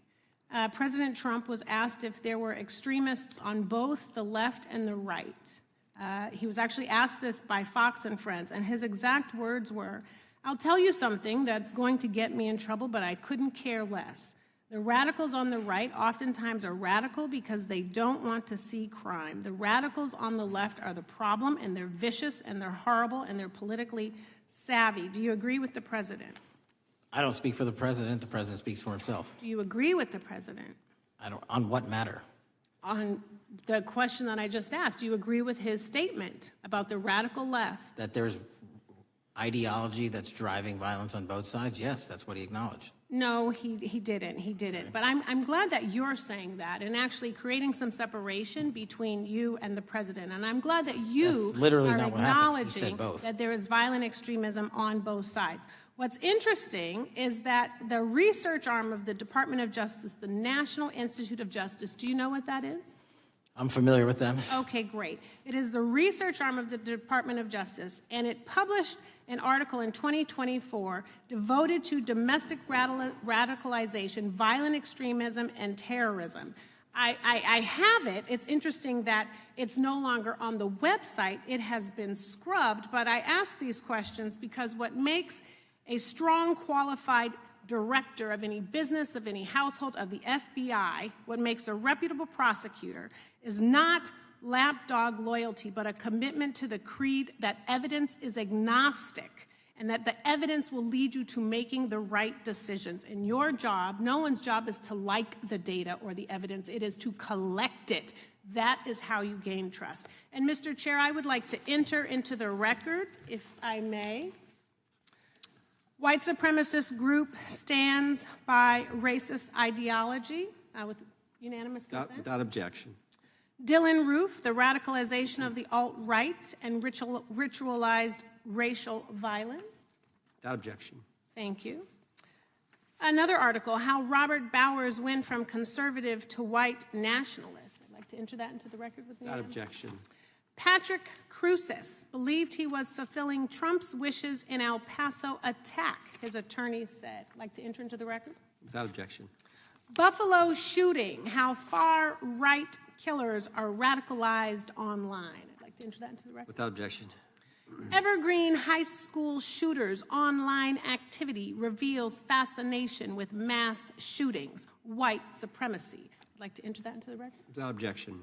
Speaker 15: President Trump was asked if there were extremists on both the left and the right. He was actually asked this by Fox and Friends, and his exact words were, "I'll tell you something that's going to get me in trouble, but I couldn't care less. The radicals on the right oftentimes are radical because they don't want to see crime. The radicals on the left are the problem, and they're vicious, and they're horrible, and they're politically savvy." Do you agree with the president?
Speaker 1: I don't speak for the president. The president speaks for himself.
Speaker 15: Do you agree with the president?
Speaker 1: I don't. On what matter?
Speaker 15: On the question that I just asked, do you agree with his statement about the radical left?
Speaker 1: That there's ideology that's driving violence on both sides? Yes, that's what he acknowledged.
Speaker 15: No, he didn't. He didn't. But I'm glad that you're saying that and actually creating some separation between you and the president. And I'm glad that you
Speaker 1: That's literally
Speaker 15: are
Speaker 1: not what happened. He said
Speaker 15: acknowledging
Speaker 1: both.
Speaker 15: that there is violent extremism on both sides. What's interesting is that the research arm of the Department of Justice, the National Institute of Justice, do you know what that is?
Speaker 1: I'm familiar with them.
Speaker 15: Okay, great. It is the research arm of the Department of Justice, and it published an article in 2024 devoted to domestic radicalization, violent extremism, and terrorism. I have it. It's interesting that it's no longer on the website. It has been scrubbed, but I ask these questions because what makes a strong, qualified director of any business, of any household, of the FBI, what makes a reputable prosecutor is not lapdog loyalty, but a commitment to the creed that evidence is agnostic and that the evidence will lead you to making the right decisions. And your job, no one's job is to like the data or the evidence, it is to collect it. That is how you gain trust. And Mr. Chair, I would like to enter into the record, if I may. White supremacist group stands by racist ideology with unanimous consent.
Speaker 2: Without objection.
Speaker 15: Dylan Roof, the radicalization of the alt-right and ritualized racial violence.
Speaker 2: Without objection.
Speaker 15: Thank you. Another article, how Robert Bowers went from conservative to white nationalist. I'd like to enter that into the record with me.
Speaker 2: Without objection.
Speaker 15: Patrick Cruces believed he was fulfilling Trump's wishes in El Paso attack, his attorneys said. I'd like to enter into the record.
Speaker 2: Without objection.
Speaker 15: Buffalo shooting, how far-right killers are radicalized online. I'd like to enter that into the record.
Speaker 2: Without objection.
Speaker 15: Evergreen High School shooters' online activity reveals fascination with mass shootings, white supremacy. I'd like to enter that into the record.
Speaker 2: Without objection.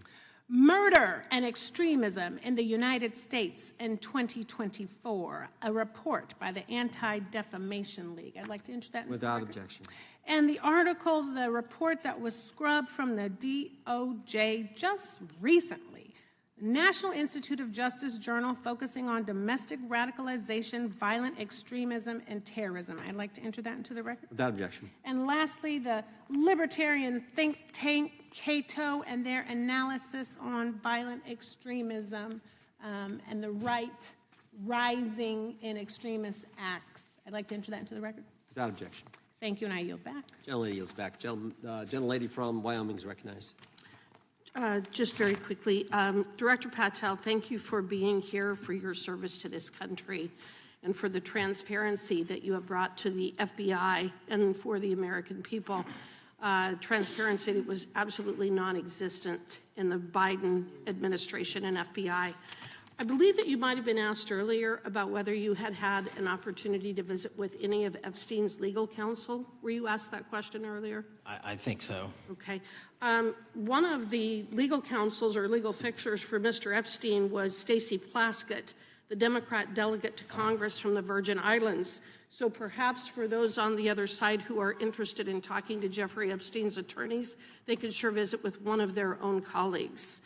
Speaker 15: Murder and Extremism in the United States in 2024, a report by the Anti-Defamation League. I'd like to enter that into
Speaker 2: Without
Speaker 15: the record.
Speaker 2: objection.
Speaker 15: And the article, the report that was scrubbed from the DOJ just recently, the National Institute of Justice Journal focusing on domestic radicalization, violent extremism, and terrorism. I'd like to enter that into the record.
Speaker 2: Without objection.
Speaker 15: And lastly, the libertarian think tank Cato and their analysis on violent extremism and the right rising in extremist acts. I'd like to enter that into the record.
Speaker 2: Without objection.
Speaker 15: Thank you, and I yield back.
Speaker 2: Gentlelady yields back. Gentlelady from Wyoming is recognized.
Speaker 17: Just very quickly, Director Patel, thank you for being here, for your service to this country, and for the transparency that you have brought to the FBI and for the American people. Transparency that was absolutely non-existent in the Biden administration and FBI. I believe that you might have been asked earlier about whether you had had an opportunity to visit with any of Epstein's legal counsel. Were you asked that question earlier?
Speaker 1: I think so.
Speaker 17: Okay. One of the legal counsels or legal fixers for Mr. Epstein was Stacey Plaskett, the Democrat delegate to Congress from the Virgin Islands. So perhaps for those on the other side who are interested in talking to Jeffrey Epstein's attorneys, they could sure visit with one of their own colleagues.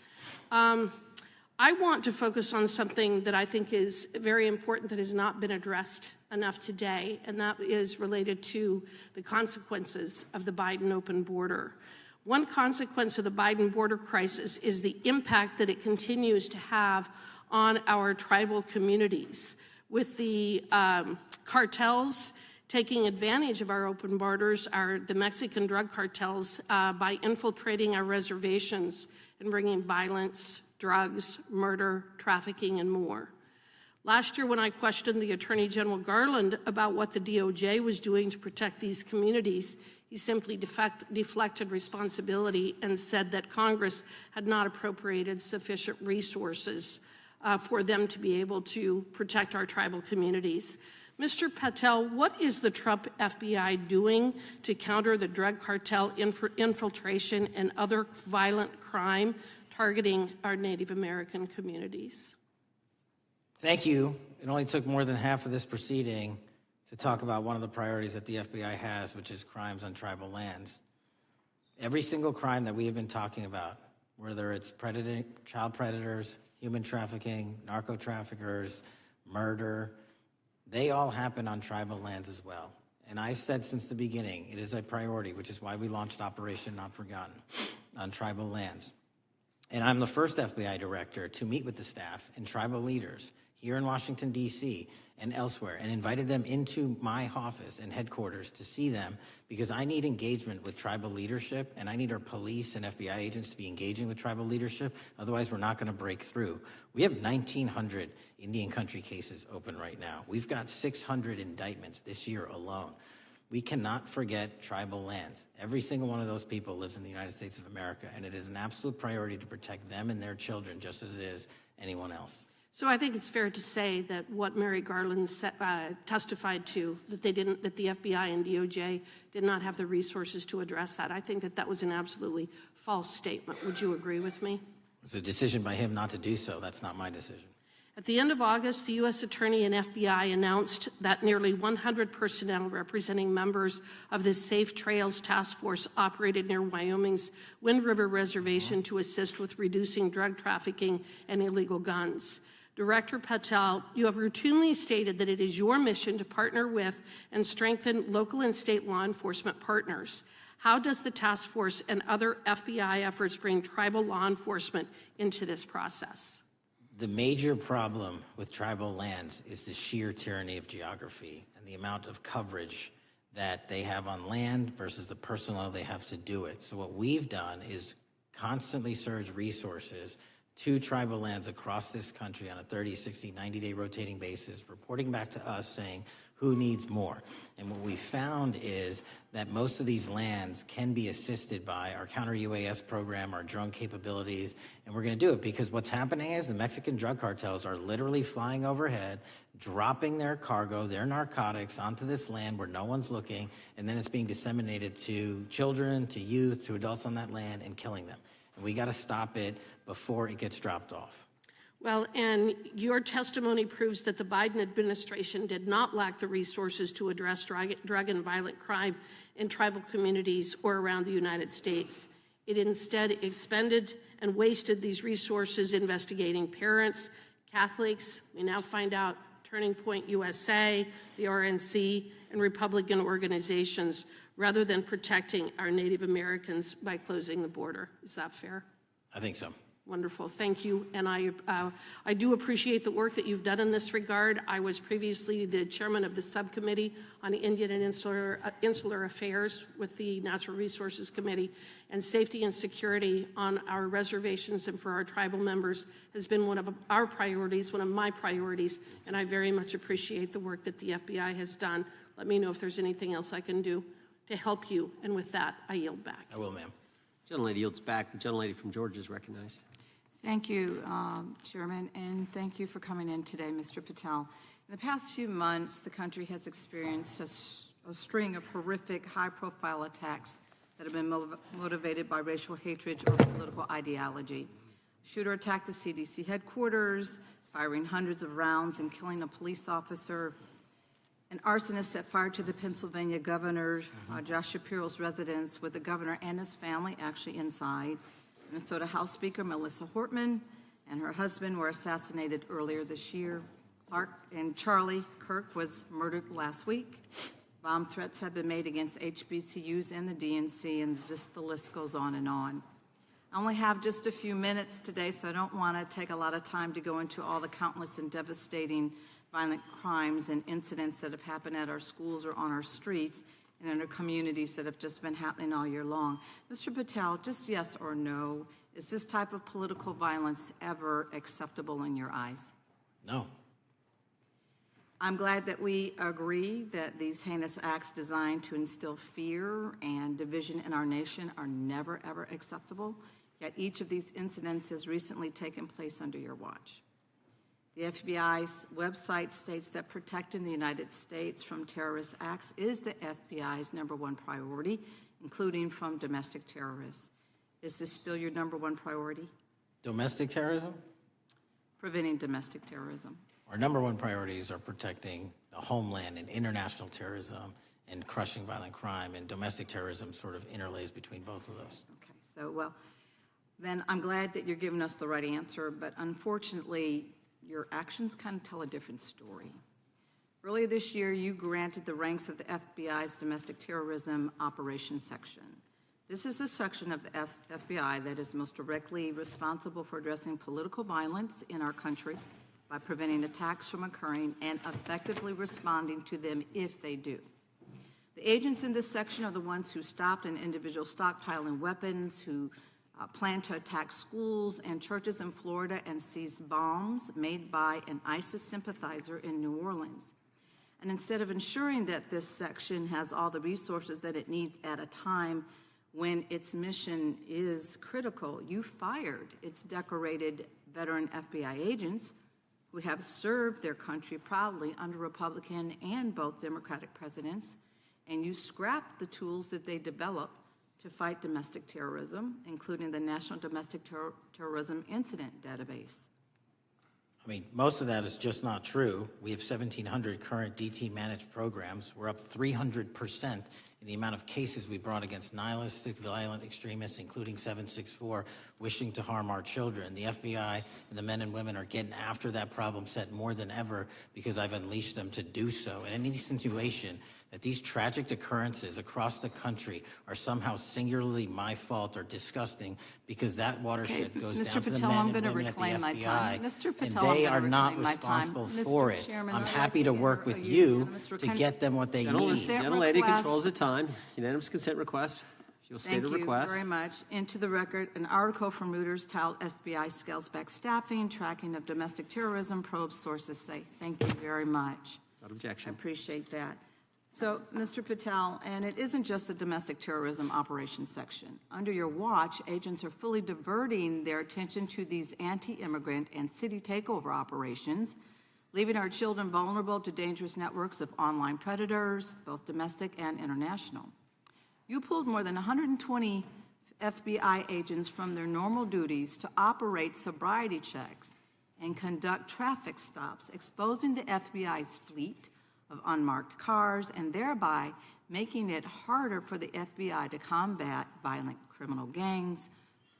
Speaker 17: I want to focus on something that I think is very important that has not been addressed enough today, and that is related to the consequences of the Biden open border. One consequence of the Biden border crisis is the impact that it continues to have on our tribal communities, with the cartels taking advantage of our open borders, the Mexican drug cartels, by infiltrating our reservations and bringing violence, drugs, murder, trafficking, and more. Last year, when I questioned the Attorney General Garland about what the DOJ was doing to protect these communities, he simply deflected responsibility and said that Congress had not appropriated sufficient resources for them to be able to protect our tribal communities. Mr. Patel, what is the Trump FBI doing to counter the drug cartel infiltration and other violent crime targeting our Native American communities?
Speaker 1: Thank you. It only took more than half of this proceeding to talk about one of the priorities that the FBI has, which is crimes on tribal lands. Every single crime that we have been talking about, whether it's child predators, human trafficking, narco traffickers, murder, they all happen on tribal lands as well. And I've said since the beginning, it is a priority, which is why we launched Operation Not Forgotten on tribal lands. And I'm the first FBI director to meet with the staff and tribal leaders here in Washington, D.C. and elsewhere, and invited them into my office and headquarters to see them, because I need engagement with tribal leadership, and I need our police and FBI agents to be engaging with tribal leadership. Otherwise, we're not going to break through. We have 1,900 Indian country cases open right now. We've got 600 indictments this year alone. We cannot forget tribal lands. Every single one of those people lives in the United States of America, and it is an absolute priority to protect them and their children just as it is anyone else.
Speaker 17: So I think it's fair to say that what Mary Garland testified to, that the FBI and DOJ did not have the resources to address that. I think that that was an absolutely false statement. Would you agree with me?
Speaker 1: It's a decision by him not to do so. That's not my decision.
Speaker 17: At the end of August, the U.S. Attorney and FBI announced that nearly 100 personnel representing members of the Safe Trails Task Force operated near Wyoming's Wind River Reservation to assist with reducing drug trafficking and illegal guns. Director Patel, you have routinely stated that it is your mission to partner with and strengthen local and state law enforcement partners. How does the task force and other FBI efforts bring tribal law enforcement into this process?
Speaker 1: The major problem with tribal lands is the sheer tyranny of geography and the amount of coverage that they have on land versus the personnel they have to do it. So what we've done is constantly surge resources to tribal lands across this country on a 30, 60, 90-day rotating basis, reporting back to us saying who needs more. And what we found is that most of these lands can be assisted by our counter-UAS program, our drone capabilities, and we're going to do it because what's happening is the Mexican drug cartels are literally flying overhead, dropping their cargo, their narcotics onto this land where no one's looking, and then it's being disseminated to children, to youth, to adults on that land and killing them. And we got to stop it before it gets dropped off.
Speaker 17: Well, and your testimony proves that the Biden administration did not lack the resources to address drug and violent crime in tribal communities or around the United States. It instead expended and wasted these resources investigating parents, Catholics, we now find out Turning Point USA, the RNC, and Republican organizations, rather than protecting our Native Americans by closing the border. Is that fair?
Speaker 1: I think so.
Speaker 17: Wonderful, thank you. And I do appreciate the work that you've done in this regard. I was previously the chairman of the subcommittee on Indian and Insular Affairs with the Natural Resources Committee, and safety and security on our reservations and for our tribal members has been one of our priorities, one of my priorities, and I very much appreciate the work that the FBI has done. Let me know if there's anything else I can do to help you, and with that, I yield back.
Speaker 1: I will, ma'am.
Speaker 2: Gentlelady yields back. The gentlelady from Georgia is recognized.
Speaker 16: Thank you, Chairman, and thank you for coming in today, Mr. Patel. In the past few months, the country has experienced a string of horrific, high-profile attacks that have been motivated by racial hatred or political ideology. A shooter attacked the CDC headquarters, firing hundreds of rounds and killing a police officer. An arsonist set fire to the Pennsylvania governor, Josh Shapiro's residence, with the governor and his family actually inside. Minnesota House Speaker Melissa Hortman and her husband were assassinated earlier this year. Clark and Charlie Kirk was murdered last week. Bomb threats have been made against HBCUs and the DNC, and just the list goes on and on. I only have just a few minutes today, so I don't want to take a lot of time to go into all the countless and devastating violent crimes and incidents that have happened at our schools or on our streets and in our communities that have just been happening all year long. Mr. Patel, just yes or no, is this type of political violence ever acceptable in your eyes?
Speaker 1: No.
Speaker 16: I'm glad that we agree that these heinous acts designed to instill fear and division in our nation are never, ever acceptable, yet each of these incidents has recently taken place under your watch. The FBI's website states that protecting the United States from terrorist acts is the FBI's #1 priority, including from domestic terrorists. Is this still your #1 priority?
Speaker 1: Domestic terrorism?
Speaker 16: Preventing domestic terrorism.
Speaker 1: Our #1 priorities are protecting the homeland and international terrorism and crushing violent crime, and domestic terrorism sort of interlays between both of those.
Speaker 16: Okay, so, well, then I'm glad that you're giving us the right answer, but unfortunately, your actions kind of tell a different story. Earlier this year, you granted the ranks of the FBI's Domestic Terrorism Operations Section. This is the section of the FBI that is most directly responsible for addressing political violence in our country by preventing attacks from occurring and effectively responding to them if they do. The agents in this section are the ones who stopped an individual stockpiling weapons, who planned to attack schools and churches in Florida and seized bombs made by an ISIS sympathizer in New Orleans. And instead of ensuring that this section has all the resources that it needs at a time when its mission is critical, you fired its decorated veteran FBI agents who have served their country proudly under Republican and both Democratic presidents, and you scrapped the tools that they developed to fight domestic terrorism, including the National Domestic Terrorism Incident Database.
Speaker 1: I mean, most of that is just not true. We have 1,700 current DT managed programs. We're up 300% in the amount of cases we brought against nihilistic, violent extremists, including 764, wishing to harm our children. The FBI and the men and women are getting after that problem set more than ever because I've unleashed them to do so. And any insinuation that these tragic occurrences across the country are somehow singularly my fault or disgusting because that watershed goes down to the men and women at the FBI, and they are not responsible for it. I'm happy to work with you to get them what they need.
Speaker 2: Gentlelady controls the time. Unanimous consent request. She'll state a request.
Speaker 16: Thank you very much. Into the record, an article from Reuters titled FBI Scales Back Staffing, Tracking of Domestic Terrorism, Probes Sources Say. Thank you very much.
Speaker 2: Without objection.
Speaker 16: I appreciate that. So, Mr. Patel, and it isn't just the domestic terrorism operations section. Under your watch, agents are fully diverting their attention to these anti-immigrant and city takeover operations, leaving our children vulnerable to dangerous networks of online predators, both domestic and international. You pulled more than 120 FBI agents from their normal duties to operate sobriety checks and conduct traffic stops, exposing the FBI's fleet of unmarked cars and thereby making it harder for the FBI to combat violent criminal gangs,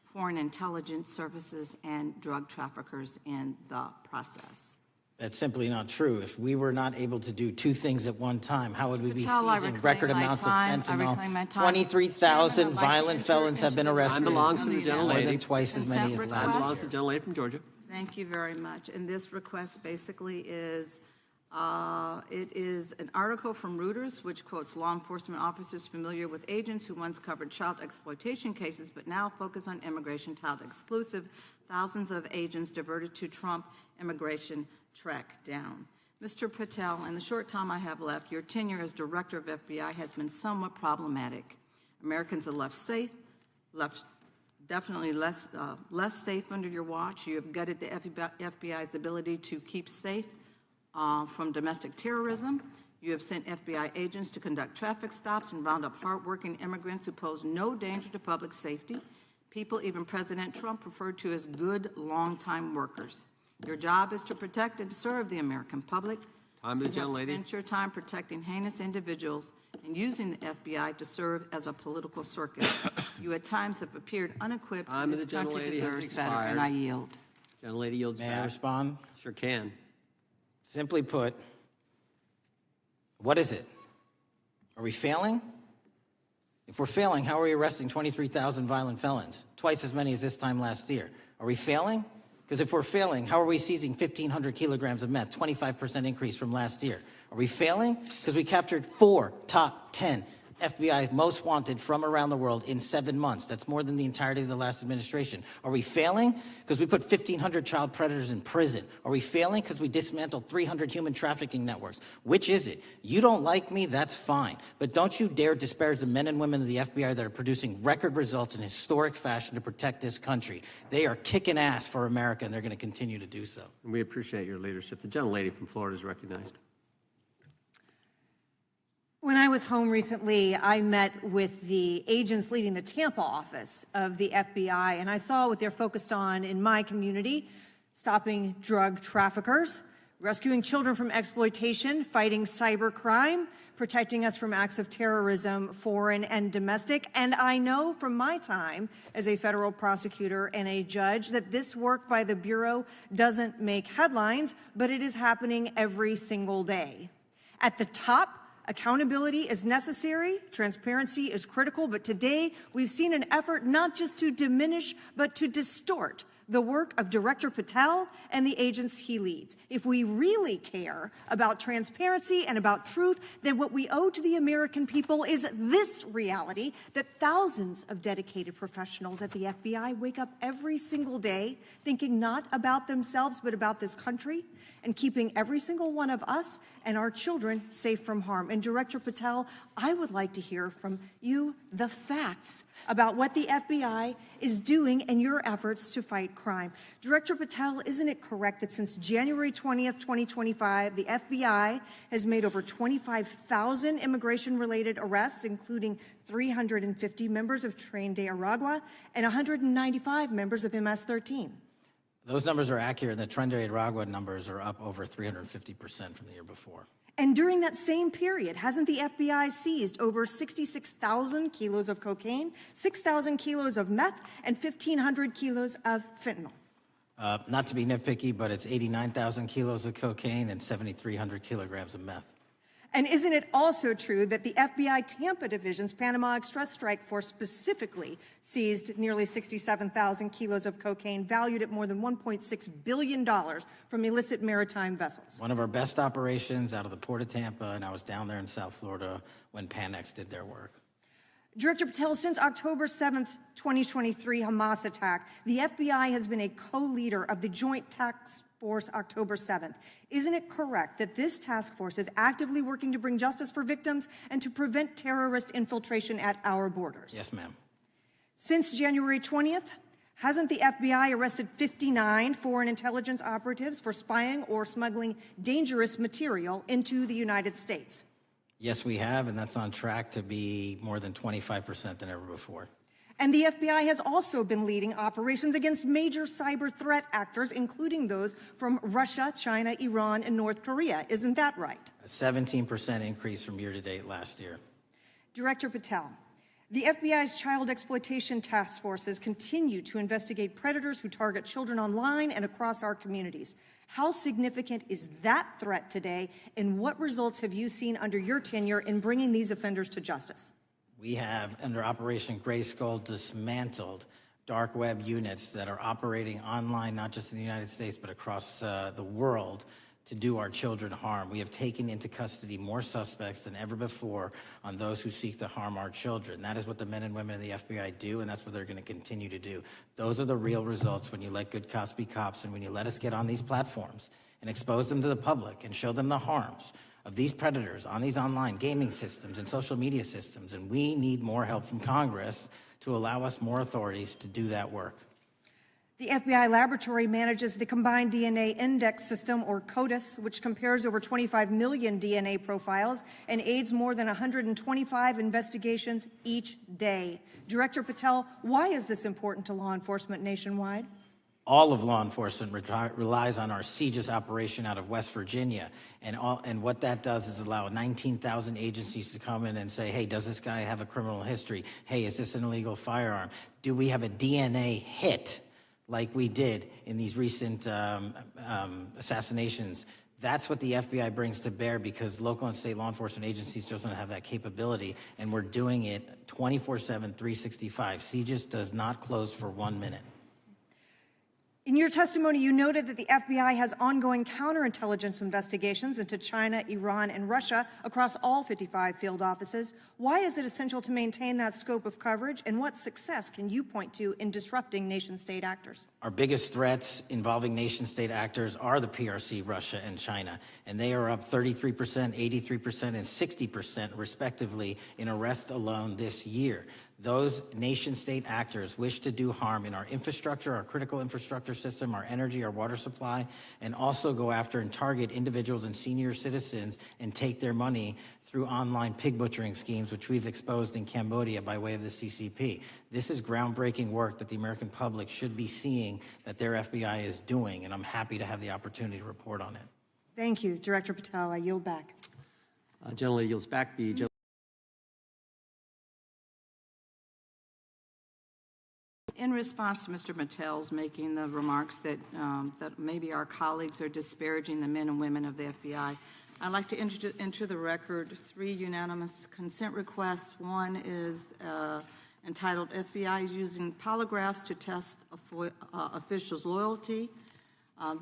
Speaker 16: foreign intelligence services, and drug traffickers in the process.
Speaker 1: That's simply not true. If we were not able to do two things at one time, how would we be seizing record amounts of fentanyl? 23,000 violent felons have been arrested.
Speaker 2: Time belongs to the gentlelady.
Speaker 1: More than twice as many as last year.
Speaker 2: Belongs to the gentlelady from Georgia.
Speaker 16: Thank you very much. And this request basically is, it is an article from Reuters, which quotes law enforcement officers familiar with agents who once covered child exploitation cases, but now focus on immigration child exclusive. Thousands of agents diverted to Trump immigration track down. Mr. Patel, in the short time I have left, your tenure as director of FBI has been somewhat problematic. Americans are left safe, definitely less safe under your watch. You have gutted the FBI's ability to keep safe from domestic terrorism. You have sent FBI agents to conduct traffic stops and round up hardworking immigrants who pose no danger to public safety. People even President Trump referred to as good, long-time workers. Your job is to protect and serve the American public.
Speaker 2: Time of the gentlelady.
Speaker 16: You have spent your time protecting heinous individuals and using the FBI to serve as a political circus. You at times have appeared unequipped.
Speaker 2: Time of the
Speaker 16: this country
Speaker 2: gentlelady
Speaker 16: deserves
Speaker 2: has
Speaker 16: better,
Speaker 2: expired.
Speaker 16: and I yield.
Speaker 2: Gentlelady yields back.
Speaker 1: May I respond?
Speaker 2: Sure can.
Speaker 1: Simply put, what is it? Are we failing? If we're failing, how are we arresting 23,000 violent felons? Twice as many as this time last year. Are we failing? Because if we're failing, how are we seizing 1,500 kilograms of meth, 25% increase from last year? Are we failing? Because we captured 4 top 10 FBI most wanted from around the world in 7 months. That's more than the entirety of the last administration. Are we failing? Because we put 1,500 child predators in prison. Are we failing? Because we dismantled 300 human trafficking networks. Which is it? You don't like me, that's fine. But don't you dare disparage the men and women of the FBI that are producing record results in historic fashion to protect this country. They are kicking ass for America, and they're going to continue to do so.
Speaker 2: And we appreciate your leadership. The gentlelady from Florida is recognized.
Speaker 4: When I was home recently, I met with the agents leading the Tampa office of the FBI, and I saw what they're focused on in my community: stopping drug traffickers, rescuing children from exploitation, fighting cybercrime, protecting us from acts of terrorism, foreign and domestic. And I know from my time as a federal prosecutor and a judge that this work by the Bureau doesn't make headlines, but it is happening every single day. At the top, accountability is necessary, transparency is critical, but today we've seen an effort not just to diminish, but to distort the work of Director Patel and the agents he leads. If we really care about transparency and about truth, then what we owe to the American people is this reality: that thousands of dedicated professionals at the FBI wake up every single day thinking not about themselves, but about this country, and keeping every single one of us and our children safe from harm. And Director Patel, I would like to hear from you the facts about what the FBI is doing in your efforts to fight crime. Director Patel, isn't it correct that since January 20th, 2025, the FBI has made over 25,000 immigration-related arrests, including 350 members of Tren de Aragua and 195 members of MS-13?
Speaker 1: Those numbers are accurate. The Tren de Aragua numbers are up over 350% from the year before.
Speaker 4: And during that same period, hasn't the FBI seized over 66,000 kilos of cocaine, 6,000 kilos of meth, and 1,500 kilos of fentanyl?
Speaker 1: Not to be nitpicky, but it's 89,000 kilos of cocaine and 7,300 kilograms of meth.
Speaker 4: And isn't it also true that the FBI Tampa Division's Panama Express Strike Force specifically seized nearly 67,000 kilos of cocaine valued at more than $1.6 billion from illicit maritime vessels?
Speaker 1: One of our best operations out of the Port of Tampa, and I was down there in South Florida when Panex did their work.
Speaker 4: Director Patel, since October 7th, 2023 Hamas attack, the FBI has been a co-leader of the Joint Task Force October 7th. Isn't it correct that this task force is actively working to bring justice for victims and to prevent terrorist infiltration at our borders?
Speaker 1: Yes, ma'am.
Speaker 4: Since January 20th, hasn't the FBI arrested 59 foreign intelligence operatives for spying or smuggling dangerous material into the United States?
Speaker 1: Yes, we have, and that's on track to be more than 25% than ever before.
Speaker 4: And the FBI has also been leading operations against major cyber threat actors, including those from Russia, China, Iran, and North Korea. Isn't that right?
Speaker 1: A 17% increase from year to date last year.
Speaker 4: Director Patel, the FBI's child exploitation task forces continue to investigate predators who target children online and across our communities. How significant is that threat today, and what results have you seen under your tenure in bringing these offenders to justice?
Speaker 1: We have, under Operation Gray Skull, dismantled dark web units that are operating online, not just in the United States, but across the world to do our children harm. We have taken into custody more suspects than ever before on those who seek to harm our children. That is what the men and women of the FBI do, and that's what they're going to continue to do. Those are the real results when you let good cops be cops and when you let us get on these platforms and expose them to the public and show them the harms of these predators on these online gaming systems and social media systems. And we need more help from Congress to allow us more authorities to do that work.
Speaker 4: The FBI laboratory manages the Combined DNA Index System, or CODIS, which compares over 25 million DNA profiles and aids more than 125 investigations each day. Director Patel, why is this important to law enforcement nationwide?
Speaker 1: All of law enforcement relies on our CJIS operation out of West Virginia. And what that does is allow 19,000 agencies to come in and say, hey, does this guy have a criminal history? Hey, is this an illegal firearm? Do we have a DNA hit like we did in these recent assassinations? That's what the FBI brings to bear, because local and state law enforcement agencies just don't have that capability, and we're doing it 24/7, 365. CJIS does not close for 1 minute.
Speaker 4: In your testimony, you noted that the FBI has ongoing counterintelligence investigations into China, Iran, and Russia across all 55 field offices. Why is it essential to maintain that scope of coverage, and what success can you point to in disrupting nation-state actors?
Speaker 1: Our biggest threats involving nation-state actors are the PRC, Russia, and China, and they are up 33%, 83%, and 60% respectively in arrests alone this year. Those nation-state actors wish to do harm in our infrastructure, our critical infrastructure system, our energy, our water supply, and also go after and target individuals and senior citizens and take their money through online pig butchering schemes, which we've exposed in Cambodia by way of the CCP. This is groundbreaking work that the American public should be seeing that their FBI is doing, and I'm happy to have the opportunity to report on it.
Speaker 4: Thank you, Director Patel. I yield back.
Speaker 2: Gentleman yields back. The gentleman.
Speaker 16: In response to Mr. Patel's making the remarks that, that maybe our colleagues are disparaging the men and women of the FBI, I'd like to enter the record 3 unanimous consent requests. One is entitled FBI Using Polygraphs to Test Officials' Loyalty.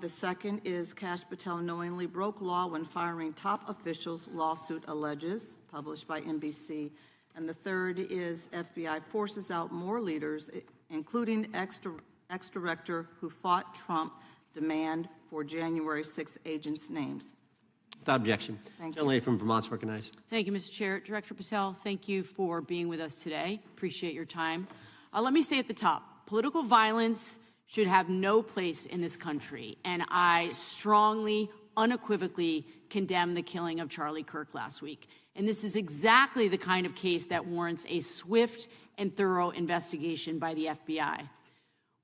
Speaker 16: The second is Kash Patel Knowingly Broke Law When Firing Top Officials, Lawsuit Alleges, published by NBC. And the third is FBI Forces Out More Leaders, including ex-director who fought Trump, demand for January 6 agents' names.
Speaker 2: Without objection.
Speaker 16: Thank you.
Speaker 2: Gentleman from Vermont's recognized.
Speaker 18: Thank you, Mr. Chair. Director Patel, thank you for being with us today. Appreciate your time. Let me say at the top, Political violence should have no place in this country, and I strongly, unequivocally condemn the killing of Charlie Kirk last week. And this is exactly the kind of case that warrants a swift and thorough investigation by the FBI.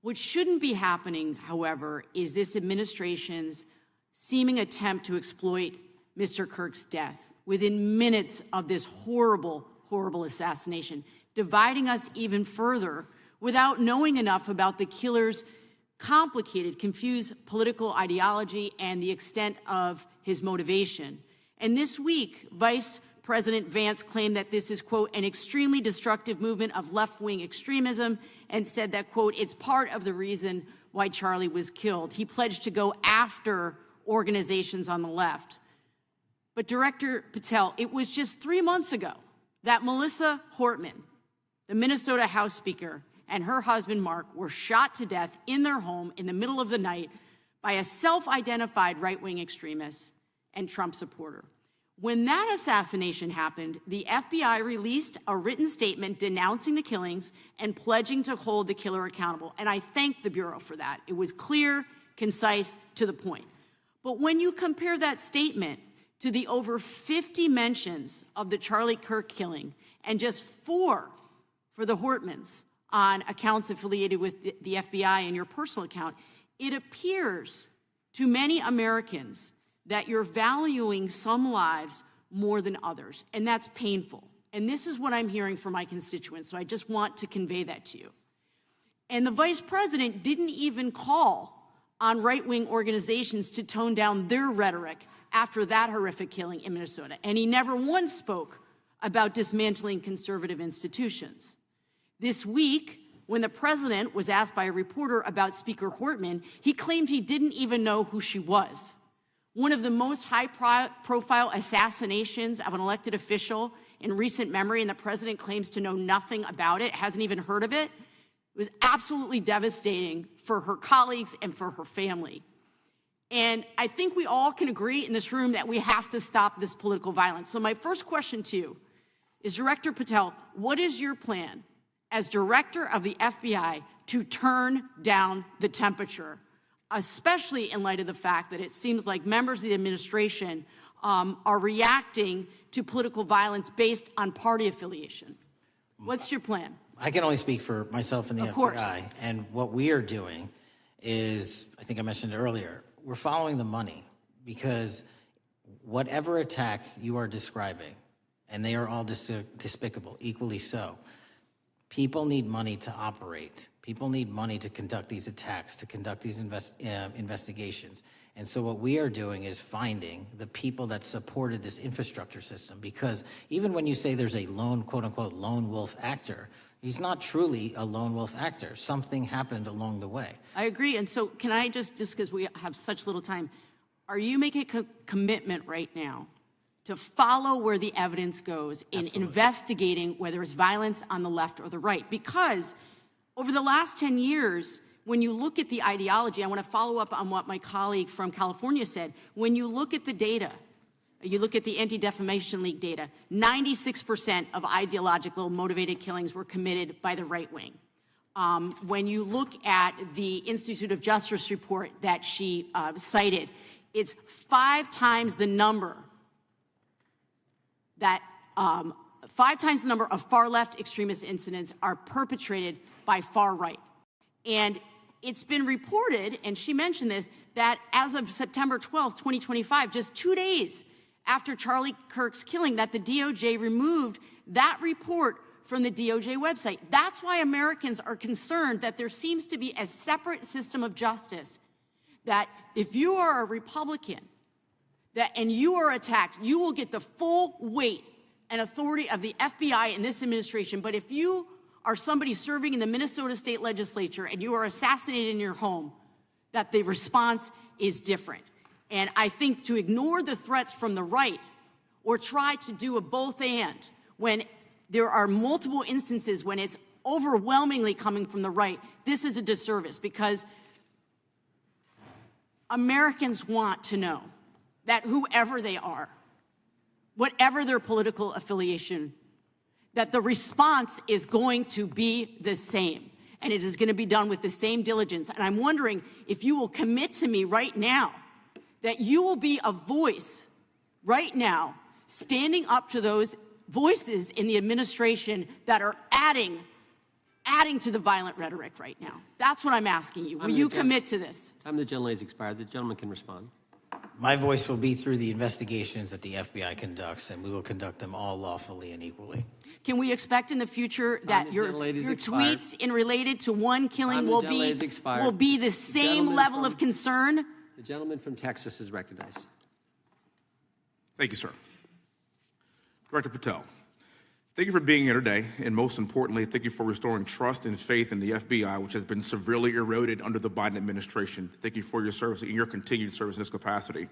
Speaker 18: What shouldn't be happening, however, is this administration's seeming attempt to exploit Mr. Kirk's death within minutes of this horrible, horrible assassination, dividing us even further without knowing enough about the killer's complicated, confused political ideology and the extent of his motivation. And this week, Vice President Vance claimed that this is, quote, an extremely destructive movement of left-wing extremism, and said that, quote, it's part of the reason why Charlie was killed. He pledged to go after organizations on the left. But Director Patel, it was just 3 months ago that Melissa Hortman, the Minnesota House Speaker, and her husband Mark were shot to death in their home in the middle of the night by a self-identified right-wing extremist and Trump supporter. When that assassination happened, the FBI released a written statement denouncing the killings and pledging to hold the killer accountable. And I thank the Bureau for that. It was clear, concise, to the point. But when you compare that statement to the over 50 mentions of the Charlie Kirk killing and just 4 for the Hortmans on accounts affiliated with the FBI and your personal account, it appears to many Americans that you're valuing some lives more than others, and that's painful. And this is what I'm hearing from my constituents, so I just want to convey that to you. And the Vice President didn't even call on right-wing organizations to tone down their rhetoric after that horrific killing in Minnesota, and he never once spoke about dismantling conservative institutions. This week, when the president was asked by a reporter about Speaker Hortman, he claimed he didn't even know who she was. One of the most high-profile assassinations of an elected official in recent memory, and the president claims to know nothing about it, hasn't even heard of it. It was absolutely devastating for her colleagues and for her family. And I think we all can agree in this room that we have to stop this political violence. So my first question to you is, Director Patel, what is your plan as director of the FBI to turn down the temperature, especially in light of the fact that it seems like members of the administration are reacting to political violence based on party affiliation? What's your plan?
Speaker 1: I can only speak for myself and the
Speaker 18: Of course.
Speaker 1: FBI. And what we are doing is, I think I mentioned it earlier, we're following the money, because whatever attack you are describing, and they are all despicable, equally so, people need money to operate. People need money to conduct these attacks, to conduct these investigations. And so what we are doing is finding the people that supported this infrastructure system, because even when you say there's a lone, quote unquote, lone wolf actor, he's not truly a lone wolf actor. Something happened along the way. I
Speaker 18: agree. And so can I just because we have such little time, are you making a commitment right now to follow where the evidence goes in investigating whether it's violence on the left or the right? Because over the last 10 years, when you look at the ideology, I want to follow up on what my colleague from California said. When you look at the data, you look at the Anti-Defamation League data, 96% of ideological motivated killings were committed by the right wing. When you look at the Institute of Justice report that she cited, it's 5 times the number that 5 times the number of far-left extremist incidents are perpetrated by far right. And it's been reported, and she mentioned this, that as of September 12th, 2025, just 2 days after Charlie Kirk's killing, that the DOJ removed that report from the DOJ website. That's why Americans are concerned that there seems to be a separate system of justice, that if you are a Republican and you are attacked, you will get the full weight and authority of the FBI and this administration. But if you are somebody serving in the Minnesota State Legislature and you are assassinated in your home, that the response is different. And I think to ignore the threats from the right or try to do a both and when there are multiple instances when it's overwhelmingly coming from the right, this is a disservice, because Americans want to know that whoever they are, whatever their political affiliation, that the response is going to be the same. and it is going to be done with the same diligence. And I'm wondering if you will commit to me right now that you will be a voice right now standing up to those voices in the administration that are adding to the violent rhetoric right now. That's what I'm asking you. Will you commit to this?
Speaker 2: Time the gentlelady's expired. The gentleman can respond.
Speaker 1: My voice will be through the investigations that the FBI conducts, and we will conduct them all lawfully and equally.
Speaker 18: Can we expect in the future that your tweets in related to one killing will be the same level of concern?
Speaker 2: The gentleman from Texas is recognized.
Speaker 19: Thank you, sir. Director Patel, thank you for being here today, and most importantly, thank you for restoring trust and faith in the FBI, which has been severely eroded under the Biden administration. Thank you for your service and your continued service in this capacity.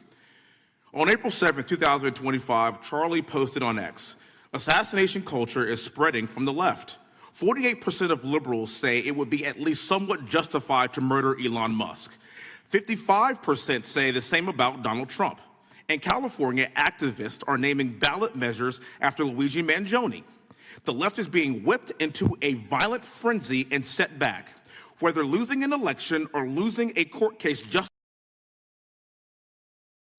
Speaker 19: On April 7th, 2025, Charlie posted on X, "Assassination culture is spreading from the left. 48% of liberals say it would be at least somewhat justified to murder Elon Musk. 55% say the same about Donald Trump. In California, activists are naming ballot measures after Luigi Mangione. The left is being whipped into a violent frenzy and set back. Whether losing an election or losing a court case, just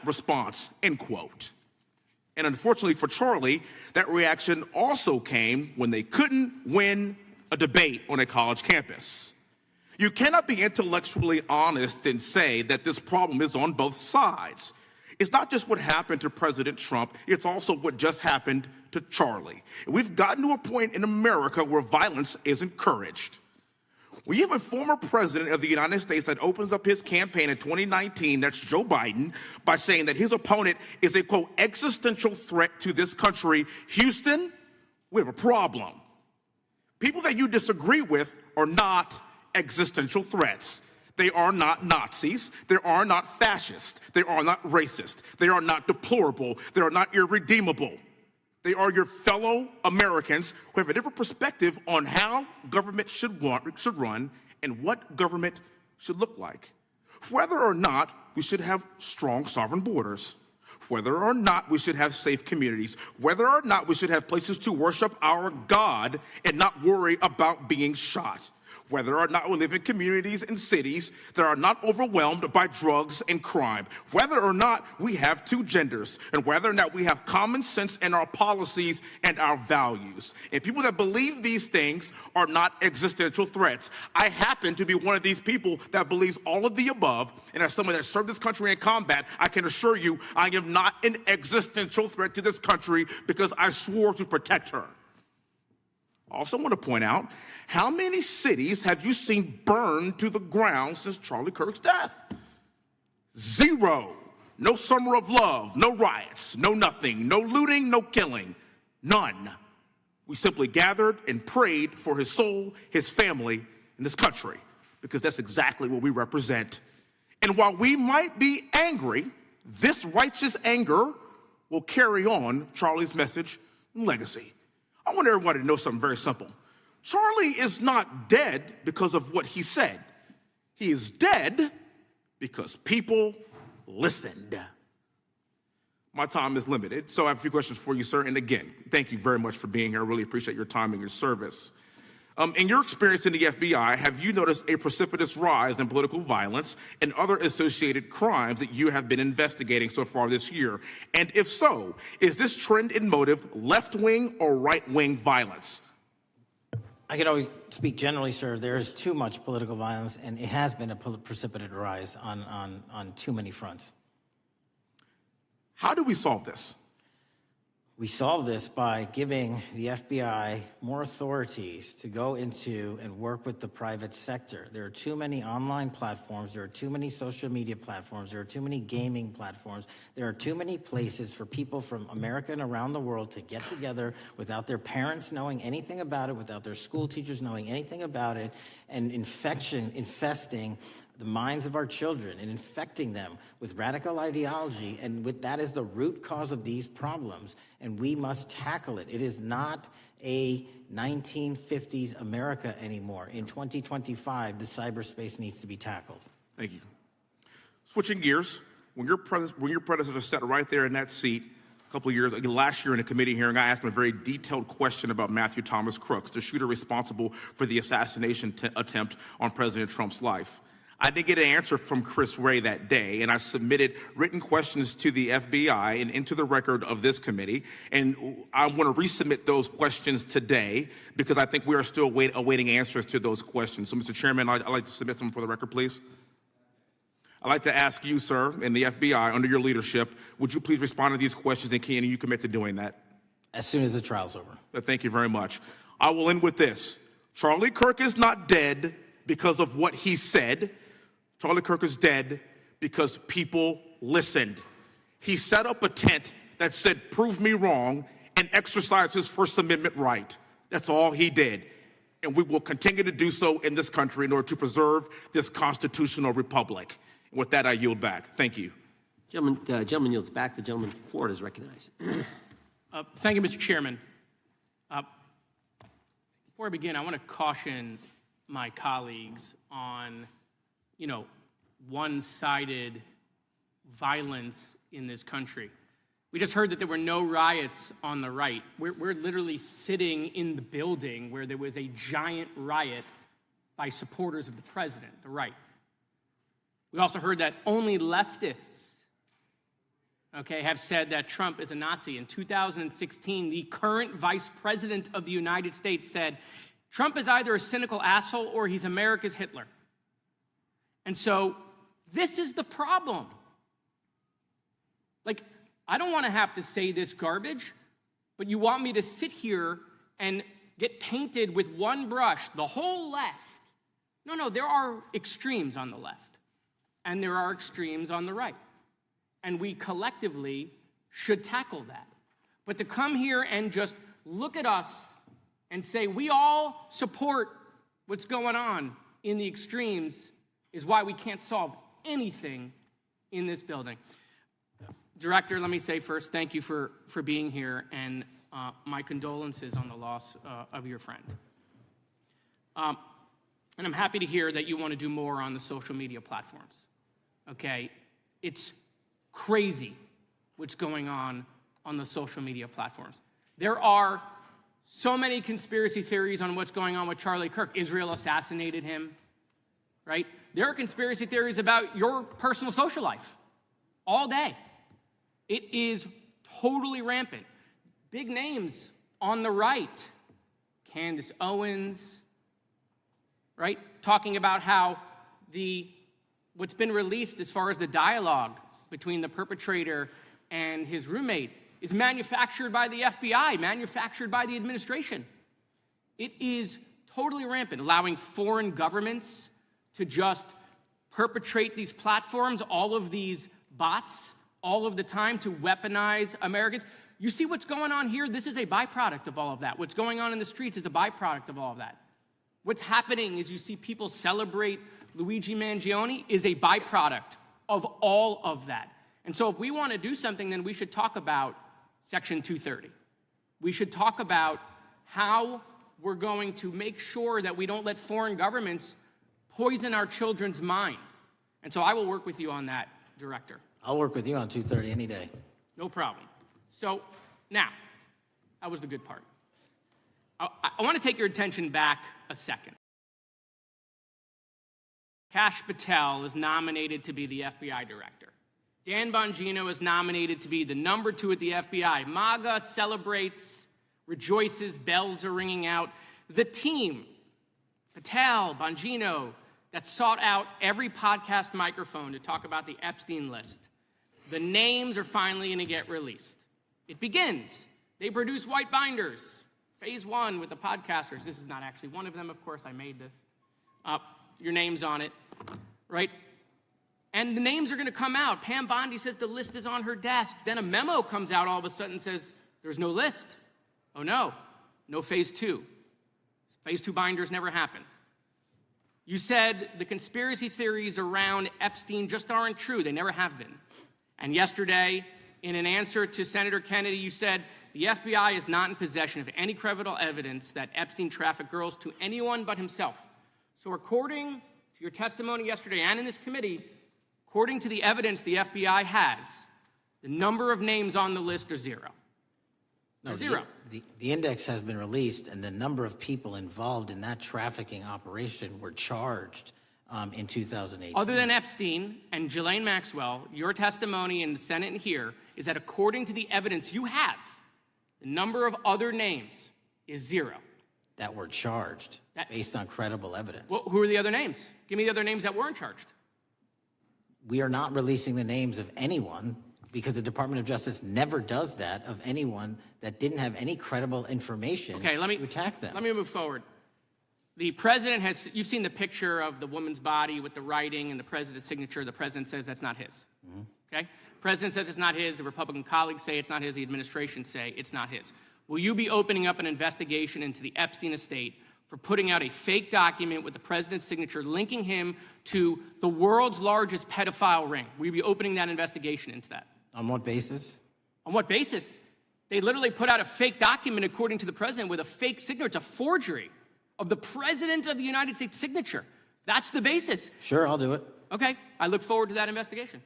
Speaker 19: response," end quote. And unfortunately for Charlie, that reaction also came when they couldn't win a debate on a college campus. You cannot be intellectually honest and say that this problem is on both sides. It's not just what happened to President Trump, it's also what just happened to Charlie. And we've gotten to a point in America where violence is encouraged. When you have a former president of the United States that opens up his campaign in 2019, that's Joe Biden, by saying that his opponent is a, quote, existential threat to this country, Houston, we have a problem. People that you disagree with are not existential threats. They are not Nazis. They are not fascist. They are not racist. They are not deplorable. They are not irredeemable. They are your fellow Americans who have a different perspective on how government should run and what government should look like. Whether or not we should have strong sovereign borders, whether or not we should have safe communities, whether or not we should have places to worship our God and not worry about being shot, whether or not we live in communities and cities that are not overwhelmed by drugs and crime, whether or not we have two genders, and whether or not we have common sense in our policies and our values. And people that believe these things are not existential threats. I happen to be one of these people that believes all of the above, and as someone that served this country in combat, I can assure you I am not an existential threat to this country because I swore to protect her. I also want to point out, how many cities have you seen burned to the ground since Charlie Kirk's death? 0. No summer of love, no riots, no nothing, no looting, no killing, none. We simply gathered and prayed for his soul, his family, and this country, because that's exactly what we represent. And while we might be angry, this righteous anger will carry on Charlie's message and legacy. I want everybody to know something very simple. Charlie is not dead because of what he said. He is dead because people listened. My time is limited, so I have a few questions for you, sir. And again, thank you very much for being here. I really appreciate your time and your service. In your experience in the FBI, have you noticed a precipitous rise in political violence and other associated crimes that you have been investigating so far this year? And if so, is this trend in motive left-wing or right-wing violence?
Speaker 1: I can always speak generally, sir. There is too much political violence, and it has been a precipitate rise on too many fronts.
Speaker 19: How do we solve this?
Speaker 1: We solve this by giving the FBI more authorities to go into and work with the private sector. There are too many online platforms. There are too many social media platforms. There are too many gaming platforms. There are too many places for people from America and around the world to get together without their parents knowing anything about it, without their school teachers knowing anything about it, and infesting the minds of our children and infecting them with radical ideology, and that is the root cause of these problems, and we must tackle it. It is not a 1950s America anymore. In 2025, the cyberspace needs to be tackled.
Speaker 19: Thank you. Switching gears, when your predecessor sat right there in that seat, couple of years, last year in a committee hearing, I asked him a very detailed question about Matthew Thomas Crooks, the shooter responsible for the assassination attempt on President Trump's life. I didn't get an answer from Chris Wray that day, and I submitted written questions to the FBI and into the record of this committee, and I want to resubmit those questions today because I think we are still awaiting answers to those questions. So, Mr. Chairman, I'd like to submit them for the record, please. I'd like to ask you, sir, and the FBI, under your leadership, would you please respond to these questions, and can you commit to doing that?
Speaker 1: As soon as the trial's over.
Speaker 19: Thank you very much. I will end with this. Charlie Kirk is not dead because of what he said. Charlie Kirk is dead because people listened. He set up a tent that said, "Prove me wrong," and exercised his First Amendment right. That's all he did. And we will continue to do so in this country in order to preserve this constitutional republic. And with that, I yield back. Thank you.
Speaker 2: Gentleman yields back. The gentleman from Florida is recognized.
Speaker 20: Thank you, Mr. Chairman. Before I begin, I want to caution my colleagues on one-sided violence in this country. We just heard that there were no riots on the right. We're literally sitting in the building where there was a giant riot by supporters of the president, the right. We also heard that only leftists, have said that Trump is a Nazi. In 2016, the current vice president of the United States said, Trump is either a cynical asshole or he's America's Hitler. And so this is the problem. I don't want to have to say this garbage, but you want me to sit here and get painted with one brush, the whole left. No, there are extremes on the left, and there are extremes on the right. And we collectively should tackle that. But to come here and just look at us and say we all support what's going on in the extremes is why we can't solve anything in this building. Director, let me say first, thank you for being here, and my condolences on the loss of your friend. And I'm happy to hear that you want to do more on the social media platforms. It's crazy what's going on the social media platforms. There are so many conspiracy theories on what's going on with Charlie Kirk. Israel assassinated him, right? There are conspiracy theories about your personal social life all day. It is totally rampant. Big names on the right, Candace Owens, right? Talking about how what's been released as far as the dialogue between the perpetrator and his roommate is manufactured by the FBI, manufactured by the administration. It is totally rampant, allowing foreign governments to just perpetrate these platforms, all of these bots, all of the time to weaponize Americans. You see what's going on here? This is a byproduct of all of that. What's going on in the streets is a byproduct of all of that. What's happening is you see people celebrate Luigi Mangione is a byproduct of all of that. And so if we want to do something, then we should talk about Section 230. We should talk about how we're going to make sure that we don't let foreign governments poison our children's mind. And so I will work with you on that, Director.
Speaker 1: I'll work with you on 230 any day.
Speaker 20: No problem. So now, that was the good part. I want to take your attention back a second. Kash Patel is nominated to be the FBI director. Dan Bongino is nominated to be the number 2 at the FBI. MAGA celebrates, rejoices, bells are ringing out. The team, Patel, Bongino, that sought out every podcast microphone to talk about the Epstein list. The names are finally going to get released. It begins. They produce white binders. Phase 1 with the podcasters. This is not actually one of them, of course. I made this. Your name's on it, right? And the names are going to come out. Pam Bondi says the list is on her desk. Then a memo comes out all of a sudden and says, there's no list. Oh, no phase 2. Phase 2 binders never happen. You said the conspiracy theories around Epstein just aren't true. They never have been. And yesterday, in an answer to Senator Kennedy, you said the FBI is not in possession of any credible evidence that Epstein trafficked girls to anyone but himself. So according to your testimony yesterday and in this committee, according to the evidence the FBI has, The number of names on the list are zero.
Speaker 1: No,
Speaker 20: Zero.
Speaker 1: The index has been released, and the number of people involved in that trafficking operation were charged in 2018.
Speaker 20: Other than Epstein and Ghislaine Maxwell, your testimony in the Senate and here is that according to the evidence you have, the number of other names is zero.
Speaker 1: That were charged based on credible evidence.
Speaker 20: Well, who are the other names? Give me the other names that weren't charged.
Speaker 1: We are not releasing the names of anyone because the Department of Justice never does that of anyone that didn't have any credible information to attack them.
Speaker 20: Let me move forward. The president has, you've seen the picture of the woman's body with the writing and the president's signature. The president says that's not his. Okay? The president says it's not his. The Republican colleagues say it's not his. The administration say it's not his. Will you be opening up an investigation into the Epstein estate for putting out a fake document with the president's signature linking him to the world's largest pedophile ring? Will you be opening that investigation into that?
Speaker 1: On what basis?
Speaker 20: On what basis? They literally put out a fake document, according to the president, with a fake signature. It's a forgery of the president of the United States signature. That's the basis.
Speaker 1: Sure, I'll do it.
Speaker 20: Okay, I look forward to that investigation.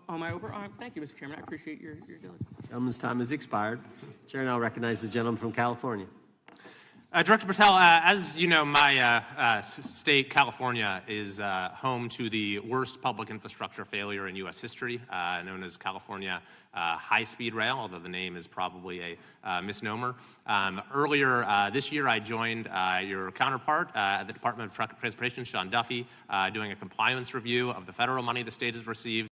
Speaker 20: Am I over? Thank you, Mr. Chairman. I appreciate your diligence.
Speaker 2: Gentleman's time has expired. Chair now recognizes the gentleman from California.
Speaker 21: Director Patel, as you know, my state, California, is home to the worst public infrastructure failure in U.S. history, known as California High-Speed Rail, although the name is probably a misnomer. Earlier this year, I joined your counterpart at the Department of Transportation, Sean Duffy, doing a compliance review of the federal money the state has received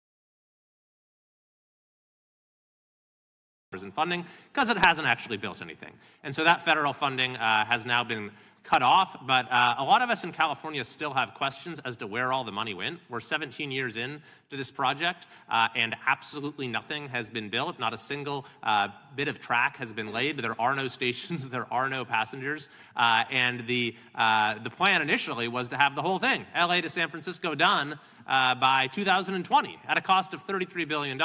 Speaker 21: in funding because it hasn't actually built anything. And so that federal funding has now been cut off, but a lot of us in California still have questions as to where all the money went. We're 17 years in to this project, and absolutely nothing has been built. Not a single bit of track has been laid. There are no stations. There are no passengers. And the plan initially was to have the whole thing, LA to San Francisco, done by 2020 at a cost of $33 billion.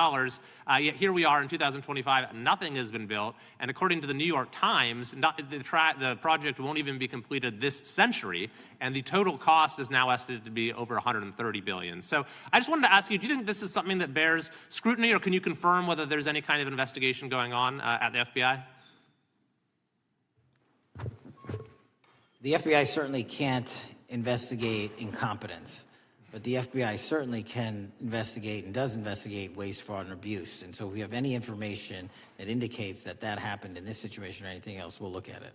Speaker 21: Yet here we are in 2025, nothing has been built. And according to the New York Times, the project won't even be completed this century, and the total cost is now estimated to be over $130 billion. So I just wanted to ask you, do you think this is something that bears scrutiny, or can you confirm whether there's any kind of investigation going on at the FBI?
Speaker 1: The FBI certainly can't investigate incompetence, but the FBI certainly can investigate and does investigate waste, fraud, and abuse. And so if we have any information that indicates that that happened in this situation or anything else, we'll look at it.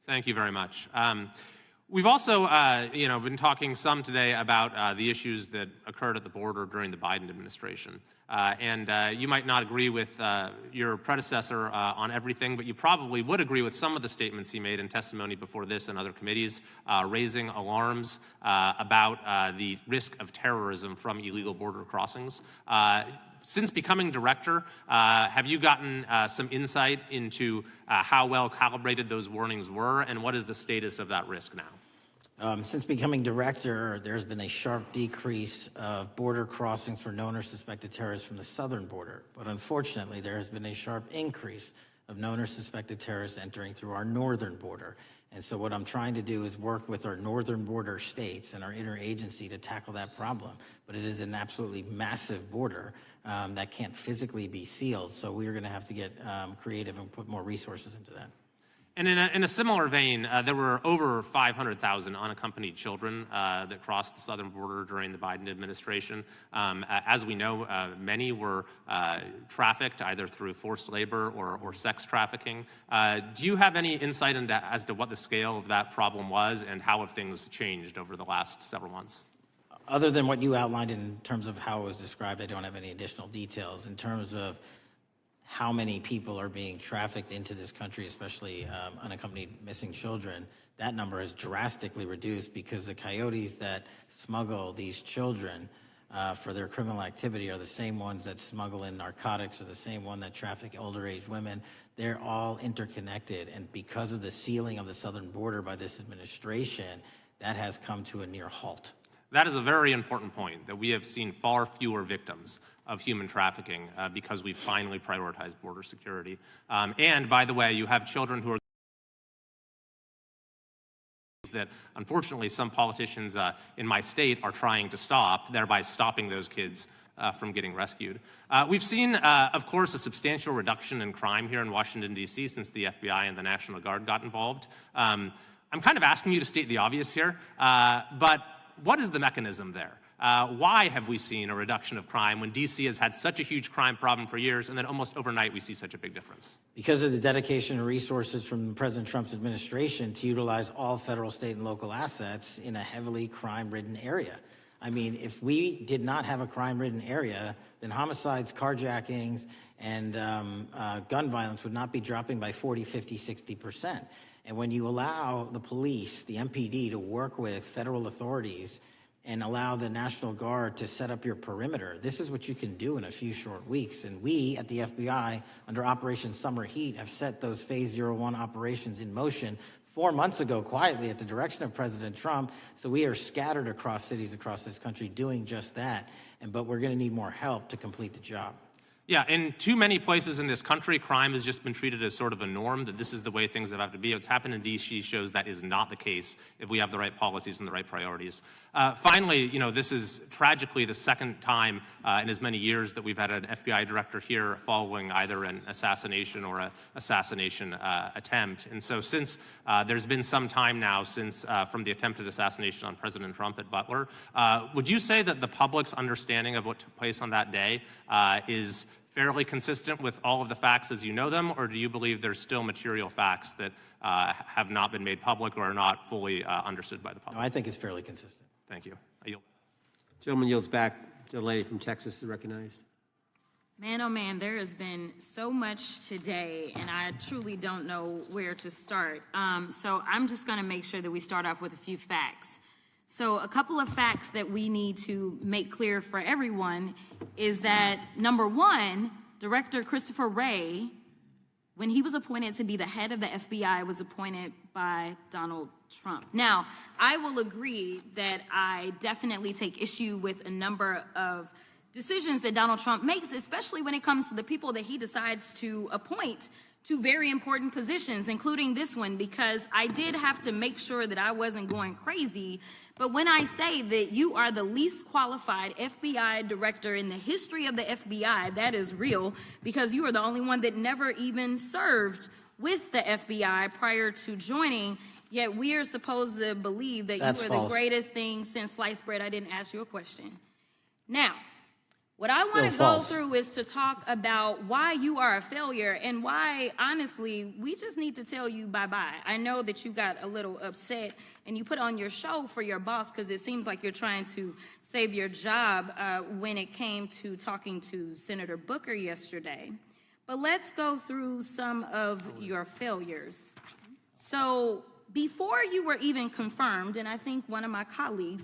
Speaker 21: Thank you very much. We've also, been talking some today about the issues that occurred at the border during the Biden administration. You might not agree with your predecessor on everything, but you probably would agree with some of the statements he made in testimony before this and other committees, raising alarms about the risk of terrorism from illegal border crossings. Since becoming director, have you gotten some insight into how well calibrated those warnings were, and what is the status of that risk now?
Speaker 1: Since becoming director, there's been a sharp decrease of border crossings for known or suspected terrorists from the southern border. But unfortunately, there has been a sharp increase of known or suspected terrorists entering through our northern border. And so what I'm trying to do is work with our northern border states and our interagency to tackle that problem. But it is an absolutely massive border that can't physically be sealed. So we're going to have to get creative and put more resources into that.
Speaker 21: And in a similar vein, there were over 500,000 unaccompanied children that crossed the southern border during the Biden administration. As we know, many were trafficked either through forced labor or sex trafficking. Do you have any insight as to what the scale of that problem was and how have things changed over the last several months?
Speaker 1: Other than what you outlined in terms of how it was described, I don't have any additional details. In terms of how many people are being trafficked into this country, especially unaccompanied missing children, that number has drastically reduced because the coyotes that smuggle these children for their criminal activity are the same ones that smuggle in narcotics, or the same one that traffic older age women. They're all interconnected, and because of the sealing of the southern border by this administration, that has come to a near halt.
Speaker 21: That is a very important point, that we have seen far fewer victims of human trafficking because we've finally prioritized border security. And by the way, you have children who are that unfortunately some politicians in my state are trying to stop, thereby stopping those kids from getting rescued. We've seen, of course, a substantial reduction in crime here in Washington, D.C. since the FBI and the National Guard got involved. I'm kind of asking you to state the obvious here, but what is the mechanism there? Why have we seen a reduction of crime when D.C. has had such a huge crime problem for years, and then almost overnight we see such a big difference?
Speaker 1: Because of the dedication and resources from President Trump's administration to utilize all federal, state, and local assets in a heavily crime-ridden area. I mean, if we did not have a crime-ridden area, then homicides, carjackings, and gun violence would not be dropping by 40, 50, 60%. And when you allow the police, the MPD, to work with federal authorities and allow the National Guard to set up your perimeter, this is what you can do in a few short weeks. And we at the FBI, under Operation Summer Heat, have set those Phase 01 operations in motion 4 months ago, quietly at the direction of President Trump. So we are scattered across cities across this country doing just that. But we're going to need more help to complete the job.
Speaker 21: Yeah, in too many places in this country, crime has just been treated as sort of a norm, that this is the way things have to be. What's happened in D.C. shows that is not the case if we have the right policies and the right priorities. Finally, you know, this is tragically the second time in as many years that we've had an FBI director here following either an assassination or an assassination attempt. And so since there's been some time now since from the attempted assassination on President Trump at Butler, would you say that the public's understanding of what took place on that day is fairly consistent with all of the facts as you know them, or do you believe there's still material facts that have not been made public or are not fully understood by the public?
Speaker 1: No, I think it's fairly consistent.
Speaker 21: Thank you. I yield.
Speaker 2: Gentleman yields back. The lady from Texas is recognized.
Speaker 10: Man, oh man, there has been so much today, and I truly don't know where to start. So I'm just going to make sure that we start off with a few facts. So a couple of facts that we need to make clear for everyone is that, number one, Director Christopher Wray, when he was appointed to be the head of the FBI, was appointed by Donald Trump. Now, I will agree that I definitely take issue with a number of decisions that Donald Trump makes, especially when it comes to the people that he decides to appoint to very important positions, including this one, because I did have to make sure that I wasn't going crazy. But when I say that you are the least qualified FBI director in the history of the FBI, that is real, because you are the only one that never even served with the FBI prior to joining, yet we are supposed to believe that
Speaker 1: That's
Speaker 10: you are
Speaker 1: false.
Speaker 10: the greatest thing since sliced bread. I didn't ask you a question. Now, what I
Speaker 1: Still
Speaker 10: want to go
Speaker 1: false.
Speaker 10: through is to talk about why you are a failure and why, honestly, we just need to tell you bye-bye. I know that you got a little upset and you put on your show for your boss because it seems like you're trying to save your job when it came to talking to Senator Booker yesterday. But let's go through some of your failures. So before you were even confirmed, and I think one of my colleague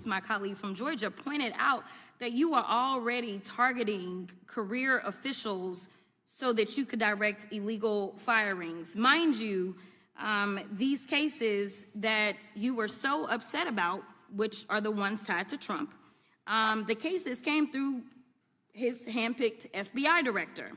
Speaker 10: from Georgia, pointed out that you are already targeting career officials so that you could direct illegal firings. Mind you, these cases that you were so upset about, which are the ones tied to Trump, the cases came through his handpicked FBI director.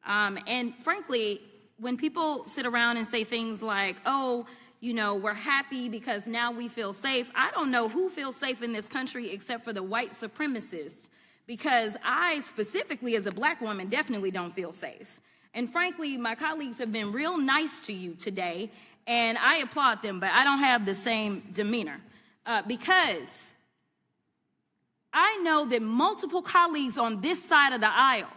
Speaker 10: And frankly, when people sit around and say things like, oh, you know, we're happy because now we feel safe. I don't know who feels safe in this country except for the white supremacists, because I specifically as a black woman definitely don't feel safe. And frankly, my colleagues have been real nice to you today, and I applaud them, but I don't have the same demeanor because I know that multiple colleagues on this side of the aisle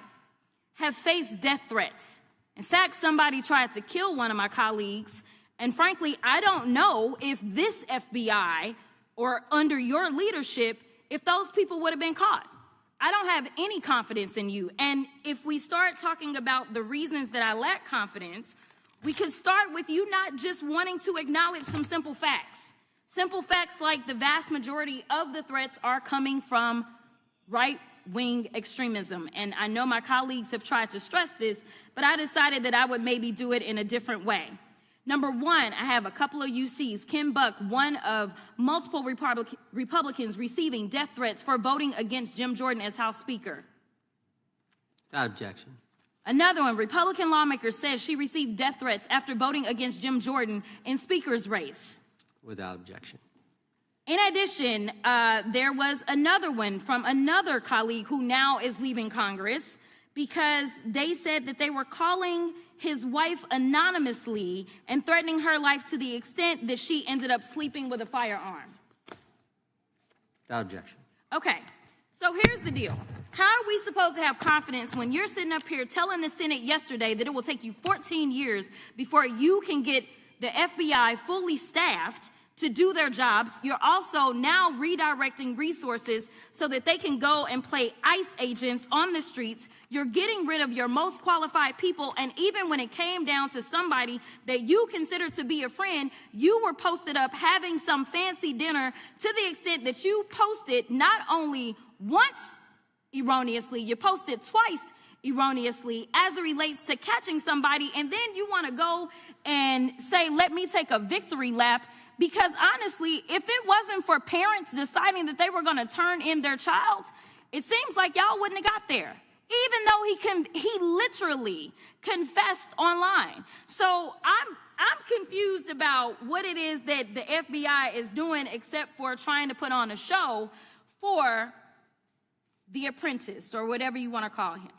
Speaker 10: have faced death threats. In fact, somebody tried to kill one of my colleagues. And frankly, I don't know if this FBI or under your leadership, if those people would have been caught. I don't have any confidence in you. And if we start talking about the reasons that I lack confidence, we could start with you not just wanting to acknowledge some simple facts. Simple facts like the vast majority of the threats are coming from right-wing extremism. And I know my colleagues have tried to stress this, but I decided that I would maybe do it in a different way. Number one, I have a couple of UCs. Ken Buck, one of multiple Republicans receiving death threats for voting against Jim Jordan as House Speaker.
Speaker 2: Without objection.
Speaker 10: Another one, Republican lawmaker says she received death threats after voting against Jim Jordan in Speaker's race.
Speaker 2: Without objection.
Speaker 10: In addition, there was another one from another colleague who now is leaving Congress because they said that they were calling his wife anonymously and threatening her life to the extent that she ended up sleeping with a firearm.
Speaker 2: Without objection.
Speaker 10: Okay, so here's the deal. How are we supposed to have confidence when you're sitting up here telling the Senate yesterday that it will take you 14 years before you can get the FBI fully staffed to do their jobs? You're also now redirecting resources so that they can go and play ICE agents on the streets. You're getting rid of your most qualified people, and even when it came down to somebody that you consider to be a friend, you were posted up having some fancy dinner to the extent that you posted not only once erroneously, you posted twice erroneously as it relates to catching somebody, and then you want to go and say, let me take a victory lap. Because honestly, if it wasn't for parents deciding that they were going to turn in their child, it seems like y'all wouldn't have got there, even though he literally confessed online. So I'm confused about what it is that the FBI is doing except for trying to put on a show for The Apprentice or whatever you want to call him.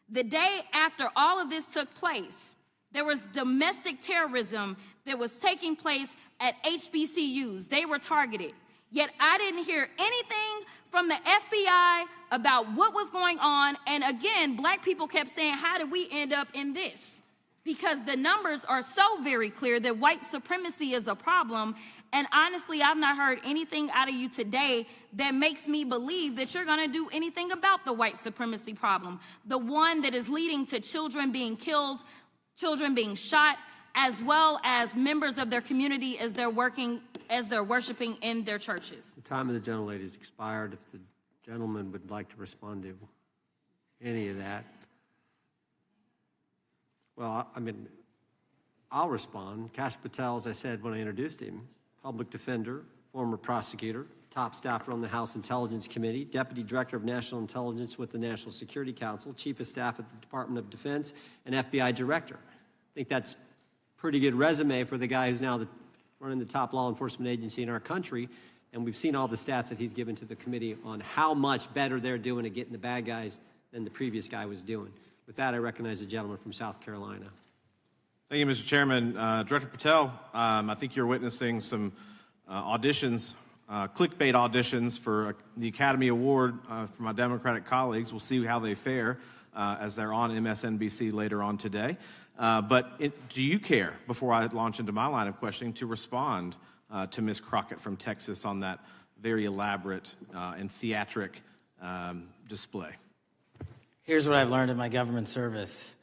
Speaker 10: The day after all of this took place, there was domestic terrorism that was taking place at HBCUs. They were targeted. Yet I didn't hear anything from the FBI about what was going on. And again, black people kept saying, how did we end up in this? Because the numbers are so very clear that white supremacy is a problem. And honestly, I've not heard anything out of you today that makes me believe that you're going to do anything about the white supremacy problem. The one that is leading to children being killed, children being shot, as well as members of their community as they're worshiping in their churches.
Speaker 2: The time of the gentlelady has expired. If the gentleman would like to respond to any of that. Well, I mean, I'll respond. Kash Patel, as I said when I introduced him, public defender, former prosecutor, top staffer on the House Intelligence Committee, Deputy Director of National Intelligence with the National Security Council, Chief of Staff at the Department of Defense, and FBI Director. I think that's pretty good resume for the guy who's now running the top law enforcement agency in our country. And we've seen all the stats that he's given to the committee on how much better they're doing at getting the bad guys than the previous guy was doing. With that, I recognize the gentleman from South Carolina.
Speaker 5: Thank you, Mr. Chairman. Director Patel, I think you're witnessing some auditions, clickbait auditions for the Academy Award for my Democratic colleagues. We'll see how they fare as they're on MSNBC later on today. Do you care, before I launch into my line of questioning, to respond to Ms. Crockett from Texas on that very elaborate and theatric display?
Speaker 1: Here's what I've learned in my government service.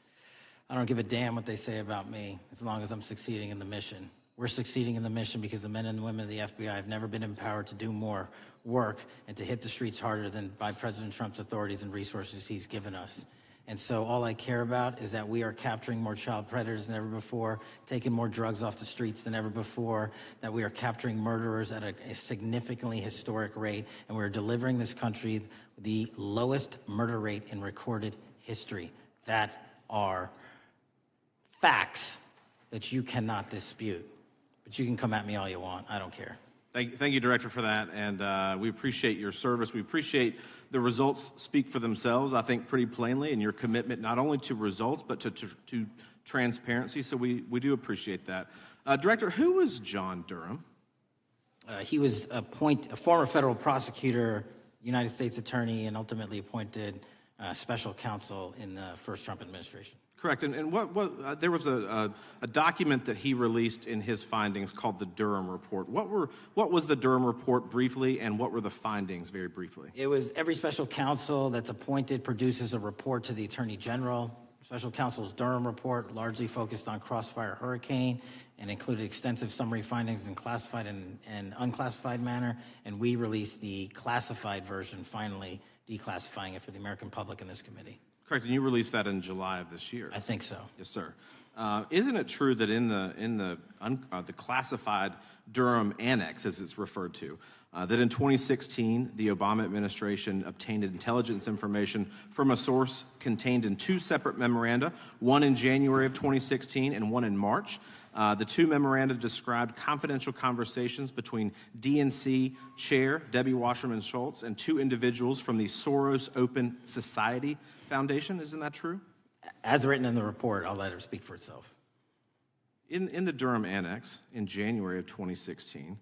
Speaker 1: I don't give a damn what they say about me as long as I'm succeeding in the mission. We're succeeding in the mission because the men and women of the FBI have never been empowered to do more work and to hit the streets harder than by President Trump's authorities and resources he's given us. And so all I care about is that we are capturing more child predators than ever before, taking more drugs off the streets than ever before, that we are capturing murderers at a significantly historic rate, and we're delivering this country the lowest murder rate in recorded history. That are facts that you cannot dispute. But you can come at me all you want. I don't care.
Speaker 5: Thank you, Director, for that. And we appreciate your service. We appreciate the results speak for themselves, I think, pretty plainly, and your commitment not only to results, but to transparency. So we do appreciate that. Director, who was John Durham?
Speaker 1: He was a former federal prosecutor, United States attorney, and ultimately appointed special counsel in the first Trump administration.
Speaker 5: Correct. And there was a document that he released in his findings called the Durham Report. What was the Durham Report briefly, and what were the findings very briefly?
Speaker 1: It was every special counsel that's appointed produces a report to the Attorney General. Special counsel's Durham Report largely focused on Crossfire Hurricane and included extensive summary findings in classified and unclassified manner. And we released the classified version, finally declassifying it for the American public in this committee.
Speaker 5: Correct, and you released that in July of this year.
Speaker 1: I think so.
Speaker 5: Yes, sir. Isn't it true that in the classified Durham Annex, as it's referred to, that in 2016 the Obama administration obtained intelligence information from a source contained in two separate memoranda, one in January of 2016 and one in March, The two memoranda described confidential conversations between DNC Chair Debbie Wasserman Schultz and two individuals from the Soros Open Society Foundation. Isn't that true?
Speaker 1: As written in the report, I'll let her speak for itself.
Speaker 5: In the Durham Annex in January of 2016,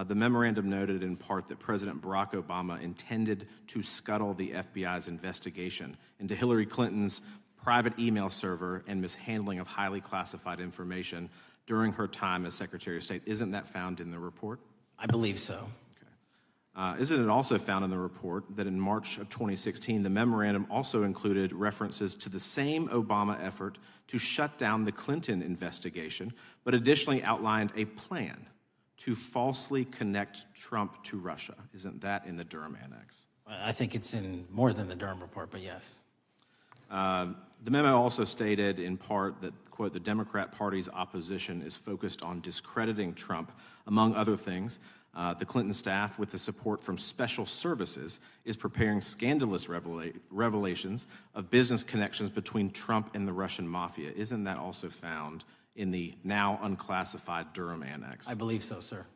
Speaker 5: the memorandum noted in part that President Barack Obama intended to scuttle the FBI's investigation into Hillary Clinton's private email server and mishandling of highly classified information during her time as Secretary of State. Isn't that found in the report?
Speaker 1: I believe so.
Speaker 5: Isn't it also found in the report that in March of 2016, the memorandum also included references to the same Obama effort to shut down the Clinton investigation, but additionally outlined a plan to falsely connect Trump to Russia? Isn't that in the Durham Annex?
Speaker 1: I think it's in more than the Durham report, but yes.
Speaker 5: The memo also stated in part that, quote, the Democrat Party's opposition is focused on discrediting Trump. Among other things, the Clinton staff, with the support from special services, is preparing scandalous revelations of business connections between Trump and the Russian mafia. Isn't that also found in the now unclassified Durham Annex?
Speaker 1: I believe so, sir.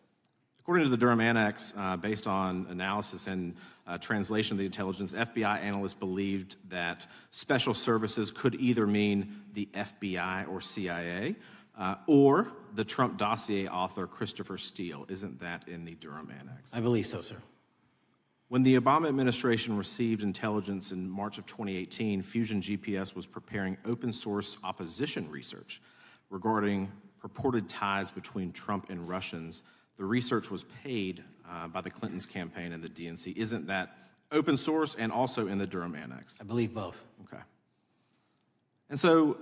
Speaker 5: According to the Durham Annex, based on analysis and translation of the intelligence, FBI analysts believed that special services could either mean the FBI or CIA, or the Trump dossier author Christopher Steele. Isn't that in the Durham Annex?
Speaker 1: I believe so, sir.
Speaker 5: When the Obama administration received intelligence in March of 2018, Fusion GPS was preparing open source opposition research regarding purported ties between Trump and Russians. The research was paid by the Clintons campaign and the DNC. Isn't that open source and also in the Durham Annex?
Speaker 1: I believe both.
Speaker 5: Okay. And so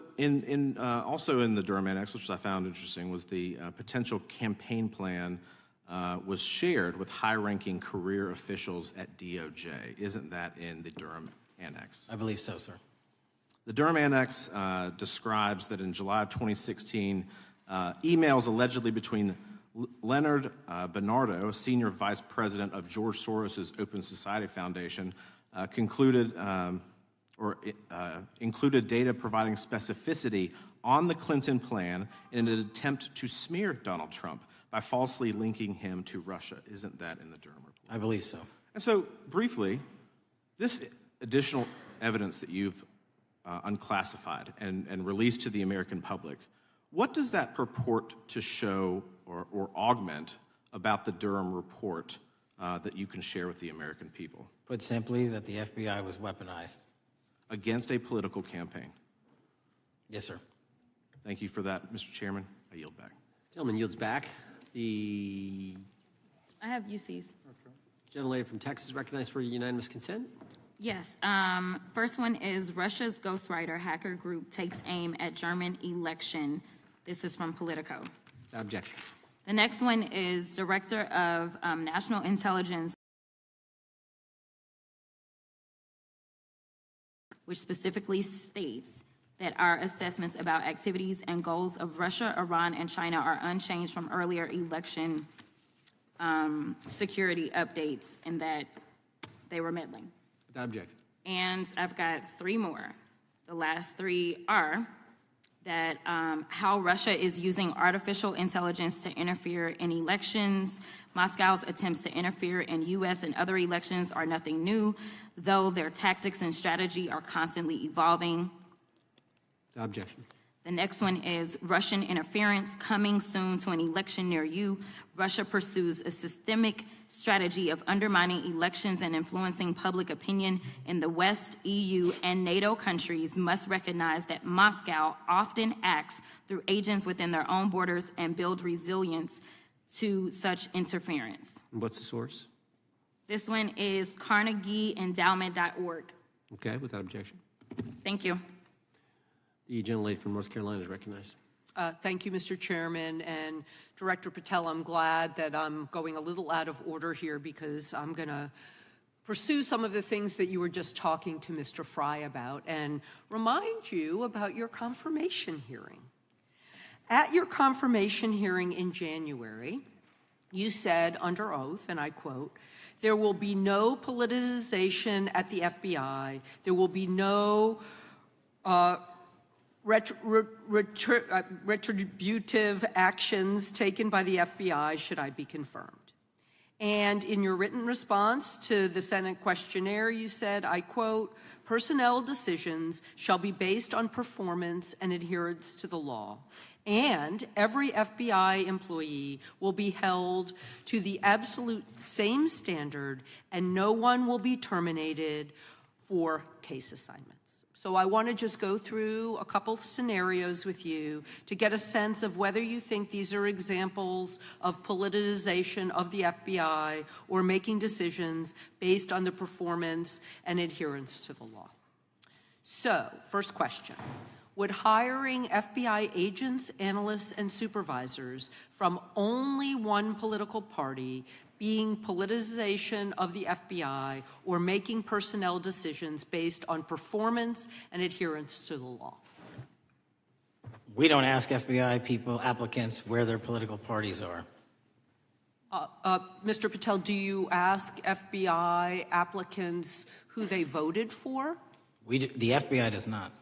Speaker 5: also in the Durham Annex, which I found interesting, was the potential campaign plan was shared with high-ranking career officials at DOJ. Isn't that in the Durham Annex?
Speaker 1: I believe so, sir.
Speaker 5: The Durham Annex describes that in July of 2016, emails allegedly between Leonard Bernardo, senior vice president of George Soros' Open Society Foundation, included data providing specificity on the Clinton plan in an attempt to smear Donald Trump by falsely linking him to Russia. Isn't that in the Durham report?
Speaker 1: I believe so.
Speaker 5: And so, briefly, this additional evidence that you've unclassified and released to the American public, what does that purport to show or augment about the Durham report that you can share with the American people?
Speaker 1: Put simply, that the FBI was weaponized.
Speaker 5: Against a political campaign.
Speaker 1: Yes, sir.
Speaker 5: Thank you for that, Mr. Chairman. I yield back.
Speaker 2: Gentleman yields back. The
Speaker 10: I have UCs.
Speaker 2: gentlelady from Texas recognized for unanimous consent.
Speaker 10: Yes. First one is Russia's ghostwriter hacker group takes aim at German election. This is from Politico.
Speaker 2: Objection.
Speaker 10: The next one is Director of National Intelligence, which specifically states that our assessments about activities and goals of Russia, Iran, and China are unchanged from earlier election security updates, and that they were meddling.
Speaker 2: Without objection.
Speaker 10: And I've got three more. The last three are that how Russia is using artificial intelligence to interfere in elections. Moscow's attempts to interfere in U.S. and other elections are nothing new, though their tactics and strategy are constantly evolving.
Speaker 2: Without objection.
Speaker 10: The next one is Russian interference coming soon to an election near you. Russia pursues a systemic strategy of undermining elections and influencing public opinion in the West. EU and NATO countries must recognize that Moscow often acts through agents within their own borders and build resilience to such interference.
Speaker 2: And what's the source?
Speaker 10: This one is CarnegieEndowment.org.
Speaker 2: Okay, without objection.
Speaker 10: Thank you.
Speaker 2: The gentlelady from North Carolina is recognized.
Speaker 7: Thank you, Mr. Chairman. And Director Patel, I'm glad that I'm going a little out of order here because I'm going to pursue some of the things that you were just talking to Mr. Fry about and remind you about your confirmation hearing. At your confirmation hearing in January, you said under oath, and I quote, "There will be no politicization at the FBI. There will be no retributive actions taken by the FBI should I be confirmed. And in your written response to the Senate questionnaire, you said, I quote, personnel decisions shall be based on performance and adherence to the law. And every FBI employee will be held to the absolute same standard, and no one will be terminated for case assignments. So I want to just go through a couple scenarios with you to get a sense of whether you think these are examples of politicization of the FBI or making decisions based on the performance and adherence to the law. So, first question. Would hiring FBI agents, analysts, and supervisors from only one political party being politicization of the FBI or making personnel decisions based on performance and adherence to the law?
Speaker 1: We don't ask FBI applicants where their political parties are.
Speaker 7: Mr. Patel, do you ask FBI applicants who they voted for?
Speaker 1: The FBI does not.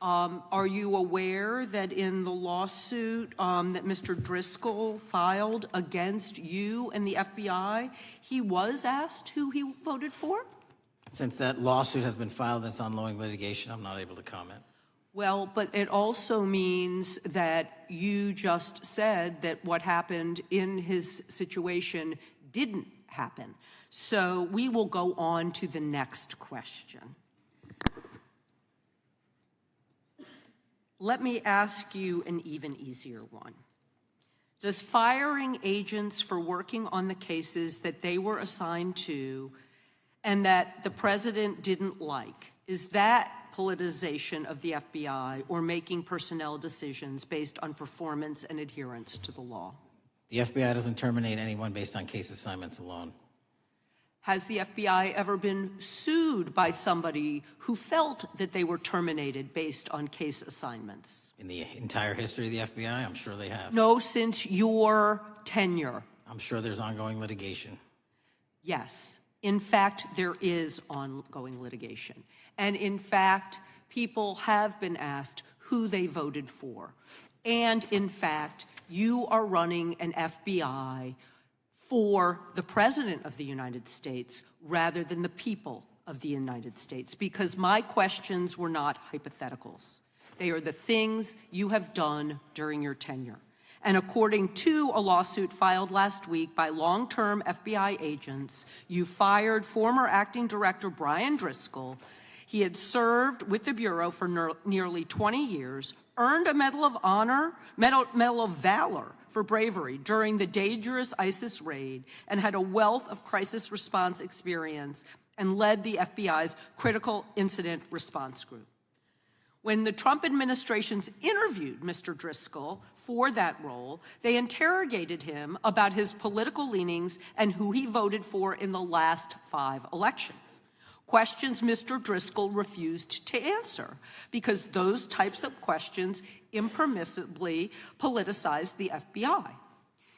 Speaker 7: Are you aware that in the lawsuit that Mr. Driscoll filed against you and the FBI, he was asked who he voted for?
Speaker 1: Since that lawsuit has been filed and it's ongoing litigation, I'm not able to comment.
Speaker 7: Well, but it also means that you just said that what happened in his situation didn't happen. So we will go on to the next question. Let me ask you an even easier one. Does firing agents for working on the cases that they were assigned to and that the president didn't like, is that politicization of the FBI or making personnel decisions based on performance and adherence to the law?
Speaker 1: The FBI doesn't terminate anyone based on case assignments alone.
Speaker 7: Has the FBI ever been sued by somebody who felt that they were terminated based on case assignments?
Speaker 1: In the entire history of the FBI, I'm sure they have.
Speaker 7: No, since your tenure.
Speaker 1: I'm sure there's ongoing litigation.
Speaker 7: Yes. In fact, there is ongoing litigation. And in fact, people have been asked who they voted for. And in fact, you are running an FBI for the President of the United States rather than the people of the United States, because my questions were not hypotheticals. They are the things you have done during your tenure. And according to a lawsuit filed last week by long-term FBI agents, you fired former acting director Brian Driscoll. He had served with the Bureau for nearly 20 years, earned a Medal of Honor, Medal of Valor for bravery during the dangerous ISIS raid, and had a wealth of crisis response experience and led the FBI's critical incident response group. When the Trump administrations interviewed Mr. Driscoll for that role, they interrogated him about his political leanings and who he voted for in the last 5 elections. Questions Mr. Driscoll refused to answer because those types of questions impermissibly politicized the FBI.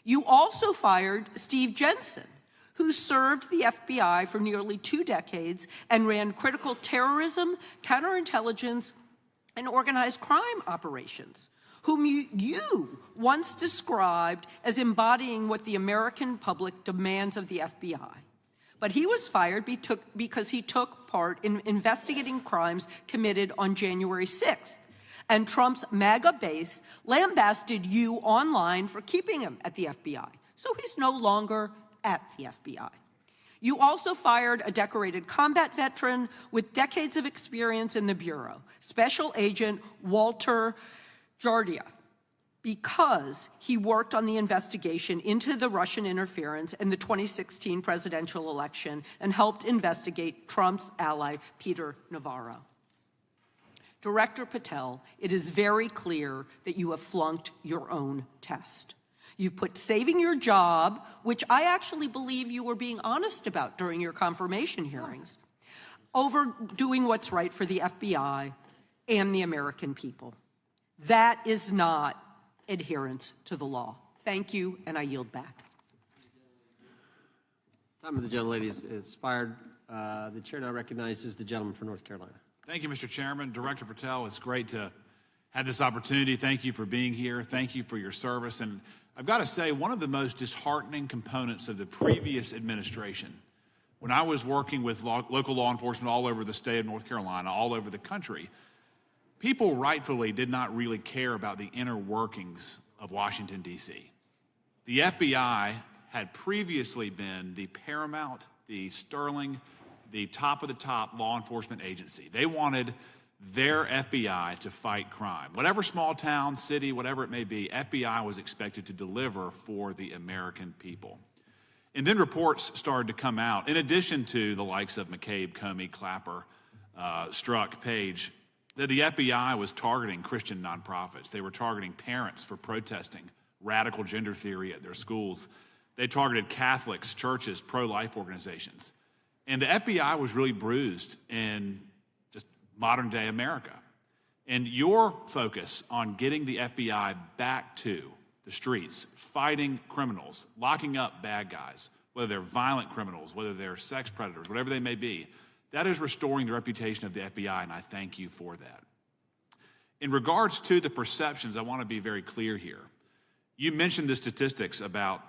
Speaker 7: You also fired Steve Jensen, who served the FBI for nearly 2 decades and ran critical terrorism, counterintelligence, and organized crime operations, whom you once described as embodying what the American public demands of the FBI. But he was fired because he took part in investigating crimes committed on January 6th. And Trump's MAGA base lambasted you online for keeping him at the FBI. So he's no longer at the FBI. You also fired a decorated combat veteran with decades of experience in the Bureau, Special Agent Walter Jardia, because he worked on the investigation into the Russian interference in the 2016 presidential election and helped investigate Trump's ally, Peter Navarro. Director Patel, it is very clear that you have flunked your own test. You've put saving your job, which I actually believe you were being honest about during your confirmation hearings, over doing what's right for the FBI and the American people. That is not adherence to the law. Thank you, and I yield back.
Speaker 2: Time of the gentlelady is expired. The chair now recognizes the gentleman from North Carolina.
Speaker 6: Thank you, Mr. Chairman. Director Patel, it's great to had this opportunity. Thank you for being here. Thank you for your service. And I've got to say, one of the most disheartening components of the previous administration, when I was working with local law enforcement all over the state of North Carolina, all over the country, people rightfully did not really care about the inner workings of Washington, D.C. The FBI had previously been the paramount, the sterling, the top of the top law enforcement agency. They wanted their FBI to fight crime. Whatever small town, city, whatever it may be, FBI was expected to deliver for the American people. And then reports started to come out, in addition to the likes of McCabe, Comey, Clapper, Strzok, Page, that the FBI was targeting Christian nonprofits. They were targeting parents for protesting radical gender theory at their schools. They targeted Catholics, churches, pro-life organizations. And the FBI was really bruised in just modern-day America. And your focus on getting the FBI back to the streets, fighting criminals, locking up bad guys, whether they're violent criminals, whether they're sex predators, whatever they may be, that is restoring the reputation of the FBI, and I thank you for that. In regards to the perceptions, I want to be very clear here. You mentioned the statistics about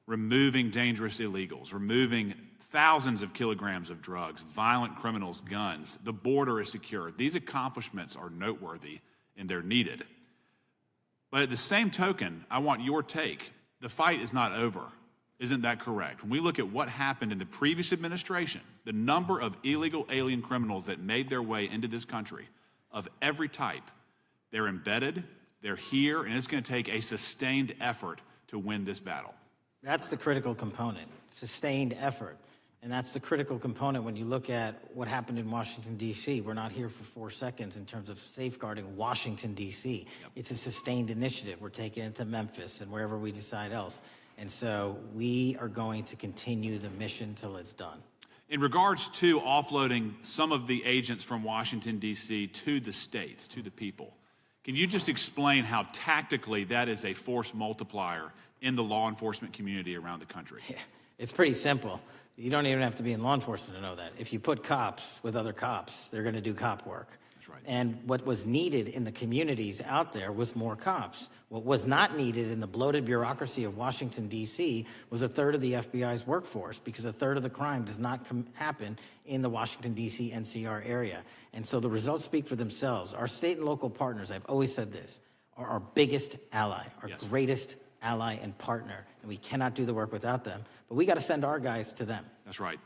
Speaker 6: removing dangerous illegals, removing thousands of kilograms of drugs, violent criminals, guns. The border is secure. These accomplishments are noteworthy and they're needed. But at the same token, I want your take. The fight is not over. Isn't that correct? When we look at what happened in the previous administration, the number of illegal alien criminals that made their way into this country of every type, they're embedded, they're here, and it's going to take a sustained effort to win this battle.
Speaker 1: That's the critical component, sustained effort. And that's the critical component when you look at what happened in Washington, D.C. We're not here for 4 seconds in terms of safeguarding Washington, D.C. Yep. It's a sustained initiative. We're taking it to Memphis and wherever we decide else. And so we are going to continue the mission till it's done.
Speaker 6: In regards to offloading some of the agents from Washington, D.C. to the states, to the people, can you just explain how tactically that is a force multiplier in the law enforcement community around the country?
Speaker 1: Yeah, it's pretty simple. You don't even have to be in law enforcement to know that. If you put cops with other cops, they're going to do cop work.
Speaker 6: That's right.
Speaker 1: And what was needed in the communities out there was more cops. What was not needed in the bloated bureaucracy of Washington, D.C. was a third of the FBI's workforce, because a third of the crime does not happen in the Washington, D.C. NCR area. And so the results speak for themselves. Our state and local partners, I've always said this, are our biggest ally, our greatest ally and partner, and we cannot do the work without them, but we got to send our guys to them.
Speaker 6: That's right.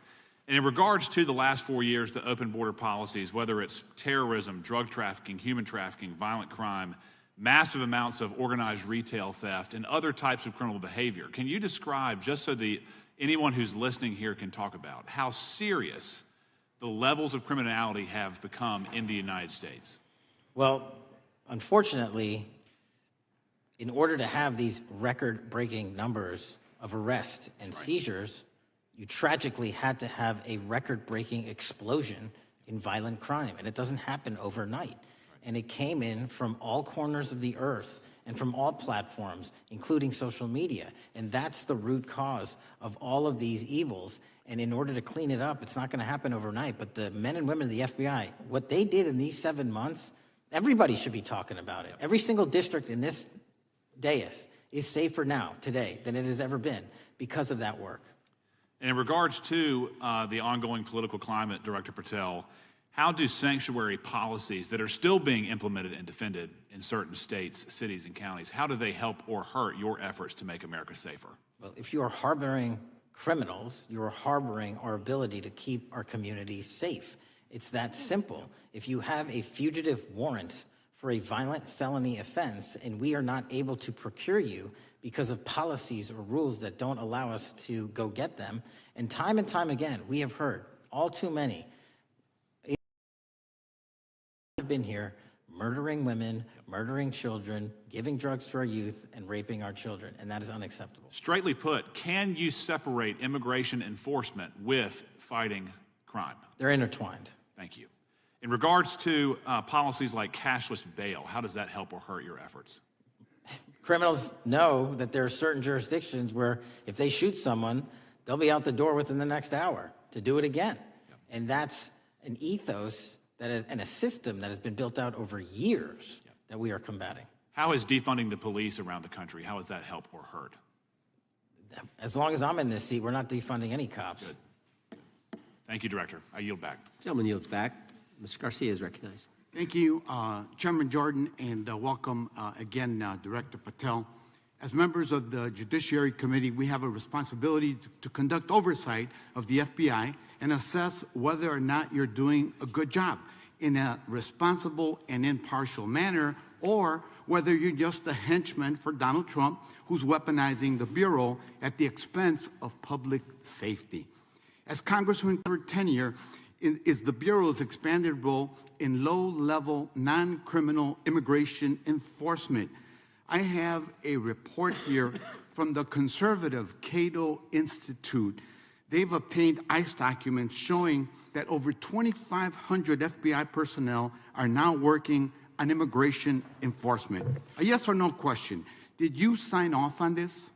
Speaker 6: And in regards to the last 4 years, the open border policies, whether it's terrorism, drug trafficking, human trafficking, violent crime, massive amounts of organized retail theft, and other types of criminal behavior, can you describe, just so anyone who's listening here can talk about, how serious the levels of criminality have become in the United States?
Speaker 1: Well, unfortunately, in order to have these record-breaking numbers of arrests and seizures, you tragically had to have a record-breaking explosion in violent crime, and it doesn't happen overnight. And it came in from all corners of the earth and from all platforms, including social media. And that's the root cause of all of these evils. And in order to clean it up, it's not going to happen overnight. But the men and women of the FBI, what they did in these 7 months, everybody should be talking about it. Every single district in this dais is safer now, today, than it has ever been because of that work.
Speaker 6: And in regards to the ongoing political climate, Director Patel, how do sanctuary policies that are still being implemented and defended in certain states, cities, and counties, how do they help or hurt your efforts to make America safer?
Speaker 1: Well, if you are harboring criminals, you are harboring our ability to keep our communities safe. It's that simple. If you have a fugitive warrant for a violent felony offense and we are not able to procure you because of policies or rules that don't allow us to go get them, and time again, we have heard all too many have been here murdering women, murdering children, giving drugs to our youth, and raping our children, and that is unacceptable.
Speaker 6: Straightly put, can you separate immigration enforcement with fighting crime?
Speaker 1: They're intertwined.
Speaker 6: Thank you. In regards to policies like cashless bail, how does that help or hurt your efforts?
Speaker 1: Criminals know that there are certain jurisdictions where if they shoot someone, they'll be out the door within the next hour to do it again.
Speaker 6: Yep.
Speaker 1: And that's an ethos that is, and a system that has been built out over years that we are combating.
Speaker 6: How has defunding the police around the country, how has that helped or hurt?
Speaker 1: As long as I'm in this seat, we're not defunding any cops.
Speaker 6: Good. Thank you, Director. I yield back.
Speaker 2: Gentleman yields back. Mr. Garcia is recognized.
Speaker 8: Thank you, Chairman Jordan, and welcome again, Director Patel. As members of the Judiciary Committee, we have a responsibility to conduct oversight of the FBI and assess whether or not you're doing a good job in a responsible and impartial manner, or whether you're just a henchman for Donald Trump who's weaponizing the Bureau at the expense of public safety. As Congressman tenure is the Bureau's expanded role in low-level, non-criminal immigration enforcement. I have a report here from the conservative Cato Institute. They've obtained ICE documents showing that over 2,500 FBI personnel are now working on immigration enforcement. A yes or no question. Did you sign off on this?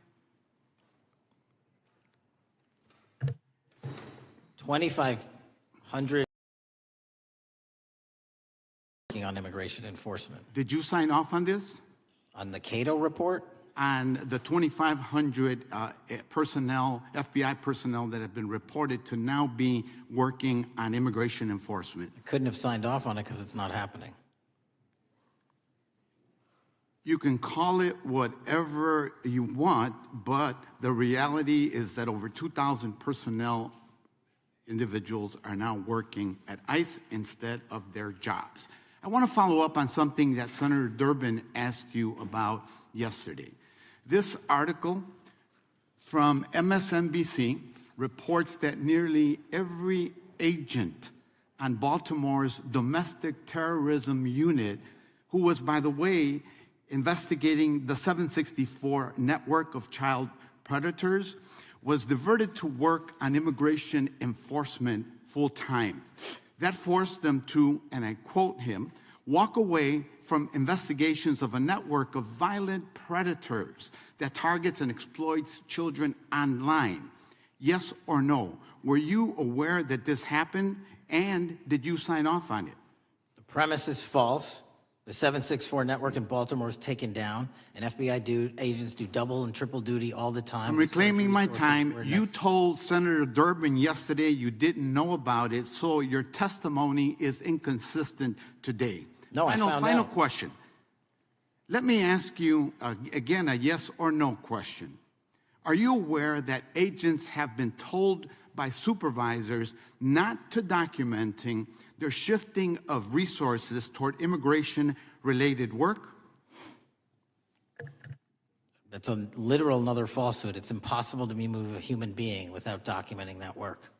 Speaker 1: 2,500 working on immigration enforcement.
Speaker 8: Did you sign off on this?
Speaker 1: On the Cato report?
Speaker 8: On the 2,500 personnel, FBI personnel that have been reported to now be working on immigration enforcement.
Speaker 1: I couldn't have signed off on it because it's not happening.
Speaker 8: You can call it whatever you want, but the reality is that over 2,000 personnel individuals are now working at ICE instead of their jobs. I want to follow up on something that Senator Durbin asked you about yesterday. This article from MSNBC reports that nearly every agent on Baltimore's domestic terrorism unit, who was, by the way, investigating the 764 network of child predators, was diverted to work on immigration enforcement full-time. That forced them to, and I quote him, walk away from investigations of a network of violent predators that targets and exploits children online. Yes or no? Were you aware that this happened, and did you sign off on it?
Speaker 1: The premise is false. The 764 network in Baltimore is taken down, and FBI agents do double and triple duty all the time.
Speaker 8: I'm reclaiming my time. You told Senator Durbin yesterday you didn't know about it, so your testimony is inconsistent today.
Speaker 1: No, I found
Speaker 8: Final
Speaker 1: out.
Speaker 8: question. Let me ask you, again, a yes or no question. Are you aware that agents have been told by supervisors not to documenting their shifting of resources toward immigration-related work?
Speaker 1: That's a literal another falsehood. It's impossible to move a human being without documenting that work.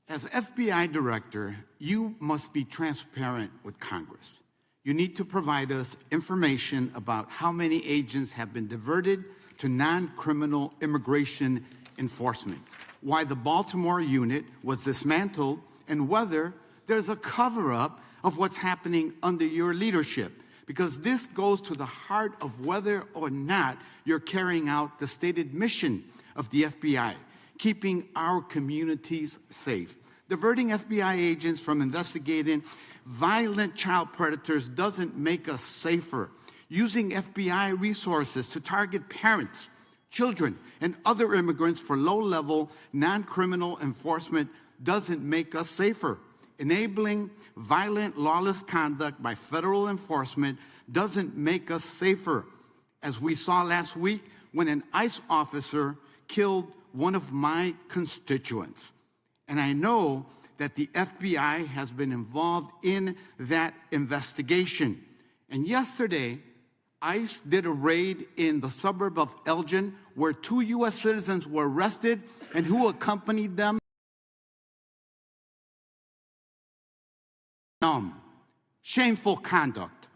Speaker 8: As FBI director, you must be transparent with Congress. You need to provide us information about how many agents have been diverted to non-criminal immigration enforcement, why the Baltimore unit was dismantled, and whether there's a cover-up of what's happening under your leadership, because this goes to the heart of whether or not you're carrying out the stated mission of the FBI, keeping our communities safe. Diverting FBI agents from investigating violent child predators doesn't make us safer. Using FBI resources to target parents, children, and other immigrants for low-level, non-criminal enforcement doesn't make us safer. Enabling violent, lawless conduct by federal enforcement doesn't make us safer, as we saw last week when an ICE officer killed one of my constituents. And I know that the FBI has been involved in that investigation. And yesterday, ICE did a raid in the suburb of Elgin where 2 U.S. citizens were arrested and who accompanied them. Shameful conduct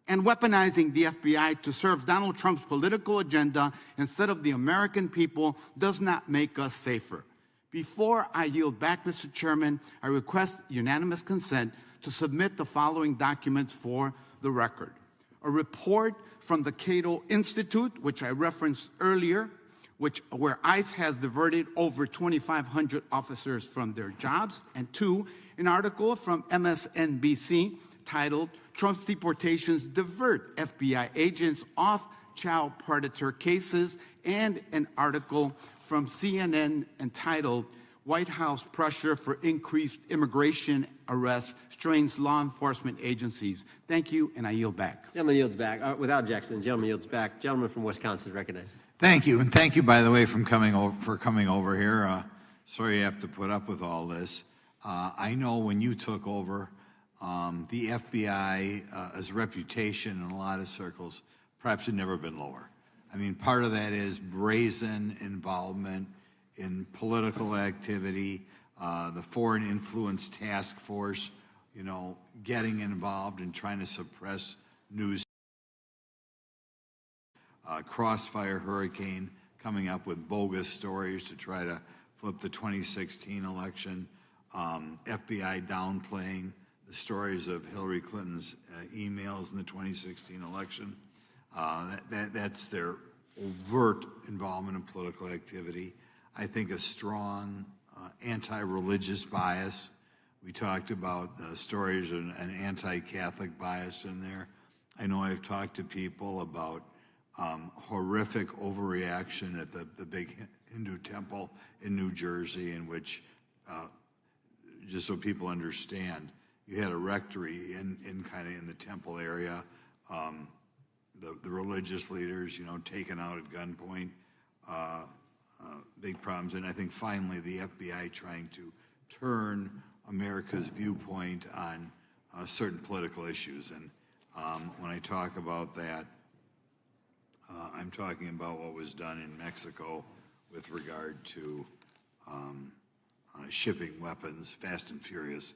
Speaker 8: and weaponizing the FBI to serve Donald Trump's political agenda instead of the American people does not make us safer. Before I yield back, Mr. Chairman, I request unanimous consent to submit the following documents for the record. A report from the Cato Institute, which I referenced earlier, where ICE has diverted over 2,500 officers from their jobs, and 2, an article from MSNBC titled Trump's Deportations Divert FBI Agents Off Child Predator Cases, and an article from CNN entitled White House Pressure for Increased Immigration Arrests Strains Law Enforcement Agencies. Thank you, and I yield back.
Speaker 2: Gentleman yields back. Without objection, the gentleman yields back. Gentleman from Wisconsin is recognized.
Speaker 11: Thank you, and thank you, by the way, for coming over here. Sorry you have to put up with all this. I know when you took over, the FBI's reputation in a lot of circles perhaps had never been lower. I mean, part of that is brazen involvement in political activity, the Foreign Influence Task Force, you know, getting involved in trying to suppress news. Crossfire Hurricane coming up with bogus stories to try to flip the 2016 election. FBI downplaying the stories of Hillary Clinton's emails in the 2016 election. That's their overt involvement in political activity. I think a strong anti-religious bias. We talked about stories of an anti-Catholic bias in there. I know I've talked to people about horrific overreaction at the big Hindu temple in New Jersey, in which, just so people understand, you had a rectory in the temple area. The religious leaders, you know, taken out at gunpoint, big problems. And I think finally the FBI trying to turn America's viewpoint on certain political issues. And when I talk about that, I'm talking about what was done in Mexico with regard to shipping weapons, fast and furious,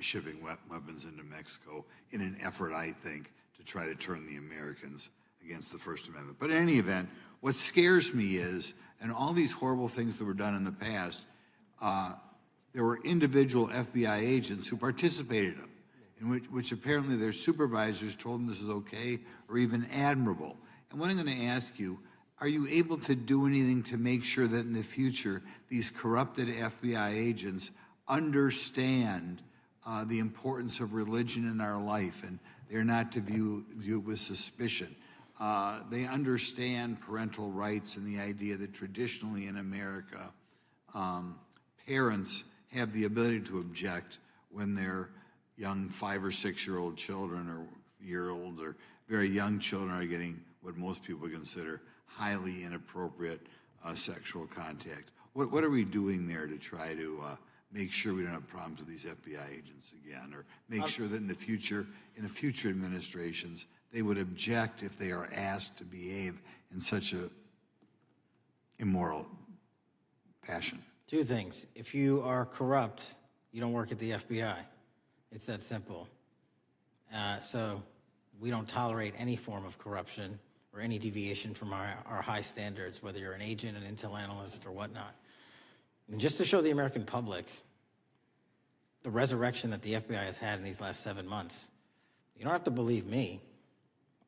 Speaker 11: shipping weapons into Mexico in an effort, I think, to try to turn the Americans against the First Amendment. But in any event, what scares me is, and all these horrible things that were done in the past, there were individual FBI agents who participated in them, in which apparently their supervisors told them this is okay or even admirable. And what I'm going to ask you, are you able to do anything to make sure that in the future these corrupted FBI agents understand the importance of religion in our life, and they're not to view it with suspicion? They understand parental rights and the idea that traditionally in America, parents have the ability to object when their young 5 or 6 year old children or year-old or very young children are getting what most people consider highly inappropriate sexual contact. What are we doing there to try to make sure we don't have problems with these FBI agents again, or make sure that in the future administrations, they would object if they are asked to behave in such a immoral fashion?
Speaker 1: Two things. If you are corrupt, you don't work at the FBI. It's that simple. So we don't tolerate any form of corruption or any deviation from our high standards, whether you're an agent, an intel analyst, or whatnot. And just to show the American public the resurrection that the FBI has had in these last 7 months, you don't have to believe me.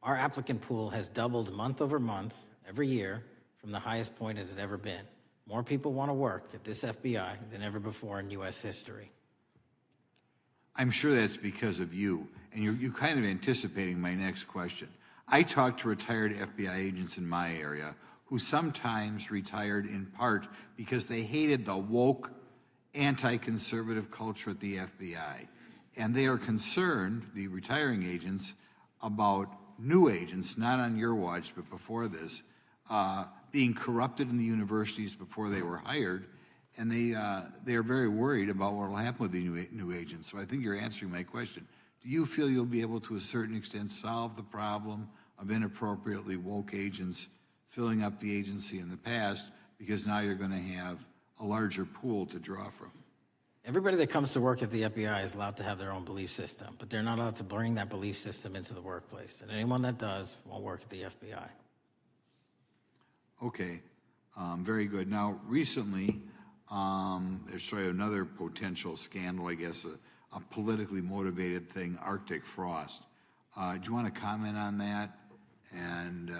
Speaker 1: Our applicant pool has doubled month over month every year from the highest point it has ever been. More people want to work at this FBI than ever before in U.S. history.
Speaker 11: I'm sure that's because of you, and you're kind of anticipating my next question. I talk to retired FBI agents in my area who sometimes retired in part because they hated the woke, anti-conservative culture at the FBI. And they are concerned, the retiring agents, about new agents, not on your watch, but before this, being corrupted in the universities before they were hired. And they are very worried about what will happen with the new agents. So I think you're answering my question. Do you feel you'll be able to a certain extent solve the problem of inappropriately woke agents filling up the agency in the past, because now you're going to have a larger pool to draw from?
Speaker 1: Everybody that comes to work at the FBI is allowed to have their own belief system, but they're not allowed to bring that belief system into the workplace. And anyone that does won't work at the FBI.
Speaker 11: Okay, very good. Now, recently, there's sort of another potential scandal, I guess, a politically motivated thing, Arctic frost. Do you want to comment on that? And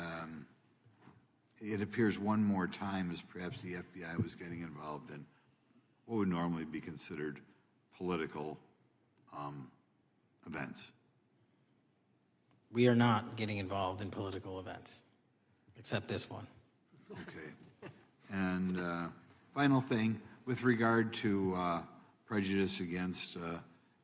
Speaker 11: it appears one more time as perhaps the FBI was getting involved in what would normally be considered political events.
Speaker 1: We are not getting involved in political events, except this one.
Speaker 11: Okay. And final thing, with regard to prejudice against